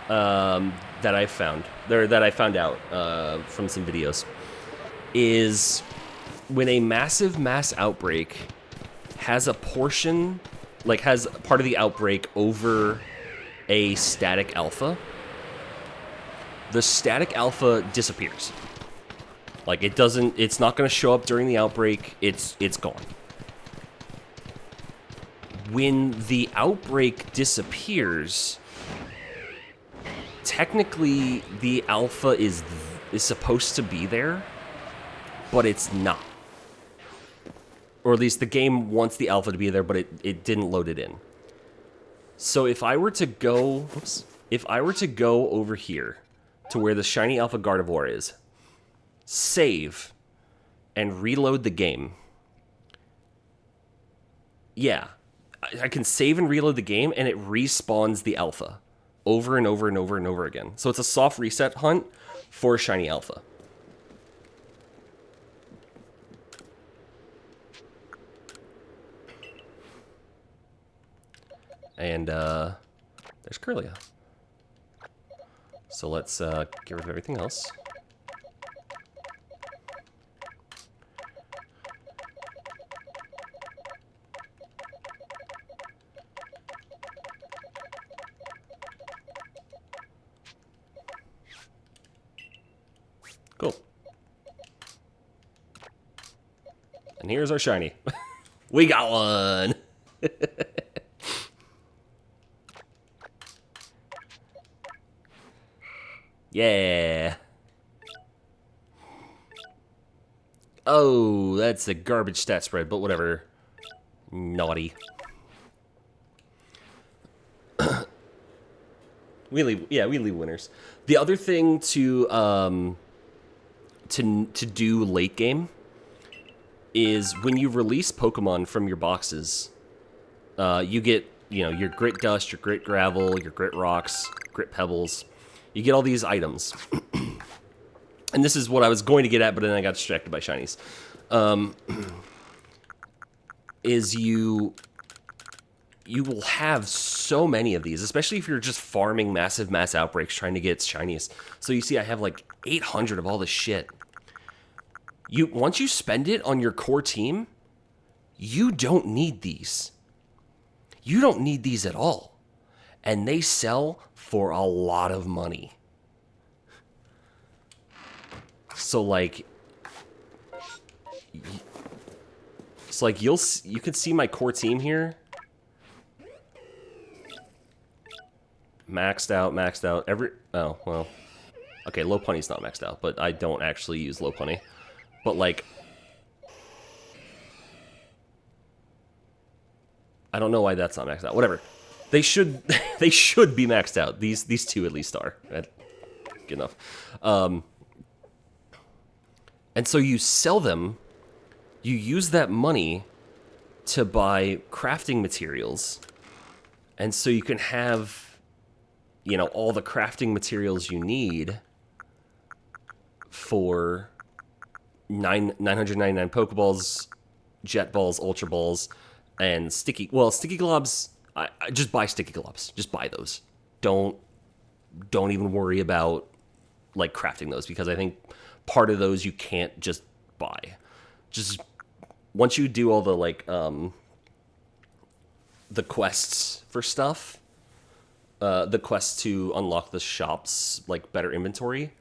that I found, or that I found out from some videos, is when a massive mass outbreak has a portion, like has part of the outbreak over a static alpha, the static alpha disappears. Like it doesn't, it's not going to show up during the outbreak, it's gone. When the outbreak disappears, technically the alpha is supposed to be there, but it's not. Or at least the game wants the alpha to be there, but it didn't load it in. So if I were to go, if I were to go over here to where the shiny Alpha Gardevoir is, save, and reload the game, yeah, I can save and reload the game, and it respawns the alpha over and over and over and over again. So it's a soft reset hunt for shiny alpha. And there's Curlia. So let's get rid of everything else. Cool. And here's our shiny. We got one! Yeah. Oh, that's a garbage stat spread, but whatever. Naughty. we leave winners. The other thing to do late game is when you release Pokemon from your boxes, you get, your Grit Dust, your Grit Gravel, your Grit Rocks, Grit Pebbles. You get all these items. And this is what I was going to get at, but then I got distracted by shinies. Is you will have so many of these, especially if you're just farming massive mass outbreaks trying to get shinies. So you see I have like 800 of all this shit. Once you spend it on your core team, you don't need these. You don't need these at all. And they sell for a lot of money. So like, it's like you can see my core team here. Maxed out. Oh, well. Okay, Lopunny's not maxed out, but I don't actually use Lopunny. But like, I don't know why that's not maxed out. Whatever. They should be maxed out. These two at least are. Good enough. And so you sell them, you use that money to buy crafting materials. And so you can have, all the crafting materials you need for 999 Pokeballs, Jet Balls, Ultra Balls, and Sticky Globs. I just buy Sticky Globs. Just buy those. Don't even worry about like crafting those, because I think part of those you can't just buy. Just once you do all the, like, the quests for stuff, the quests to unlock the shops, like, better inventory,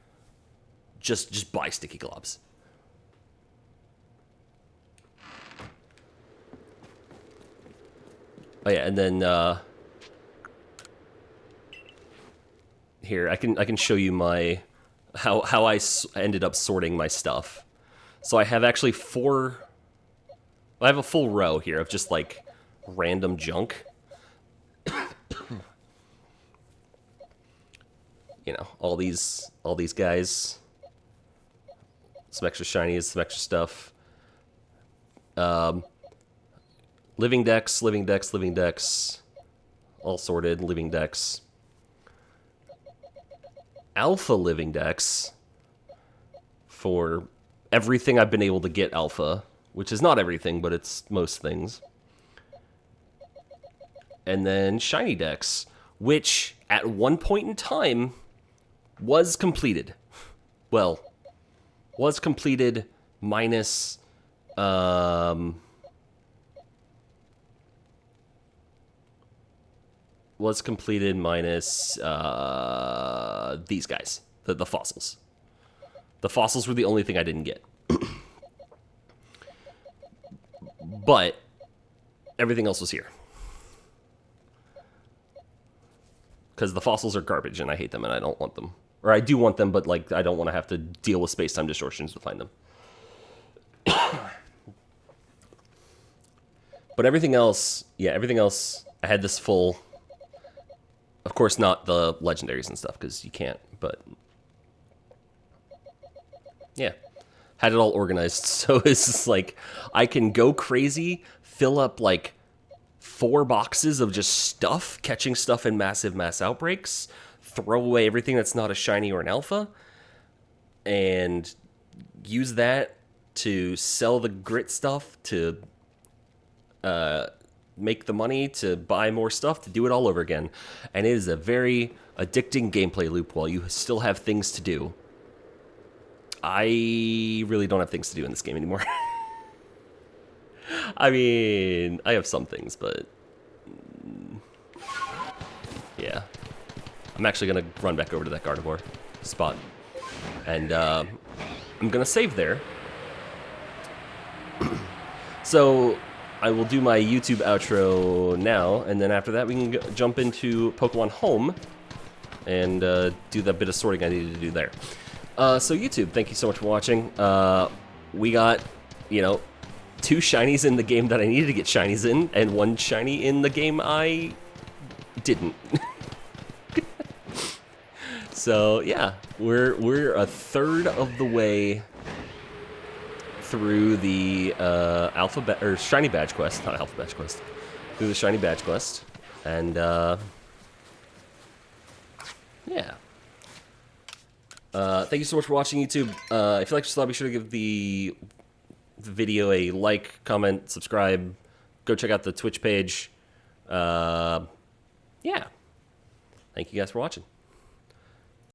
just buy sticky globs. Oh yeah, and then here I can show you my how I ended up sorting my stuff. So I have actually I have a full row here of just like random junk. You know, all these guys. Some extra shinies, some extra stuff. Living decks, living decks, living decks. All sorted, living decks. Alpha living decks. For everything I've been able to get alpha. Which is not everything, but it's most things. And then shiny decks. Which, at one point in time, was completed. Well, was completed minus... was completed minus these guys, the fossils. The fossils were the only thing I didn't get. But everything else was here. Because the fossils are garbage and I hate them and I don't want them. Or I do want them, but like I don't want to have to deal with space-time distortions to find them. But everything else, yeah, everything else, I had this full... Of course, not the legendaries and stuff, because you can't, but... Yeah. Had it all organized, so it's just like, I can go crazy, fill up, like, 4 boxes of just stuff, catching stuff in massive mass outbreaks, throw away everything that's not a shiny or an alpha, and use that to sell the grit stuff, to make the money to buy more stuff, to do it all over again. And it is a very addicting gameplay loop while you still have things to do. I really don't have things to do in this game anymore. I mean, I have some things, but... yeah. I'm actually going to run back over to that Gardevoir spot. And I'm going to save there. So... I will do my YouTube outro now, and then after that we can jump into Pokemon Home and do that bit of sorting I needed to do there. So YouTube, thank you so much for watching. We got, you know, 2 shinies in the game that I needed to get shinies in, and 1 shiny in the game I didn't. So yeah, we're a third of the way through the shiny badge quest, not alpha badge quest, through the shiny badge quest, and yeah. Thank you so much for watching, YouTube. If you like this, be sure to give the video a like, comment, subscribe. Go check out the Twitch page. Yeah. Thank you guys for watching.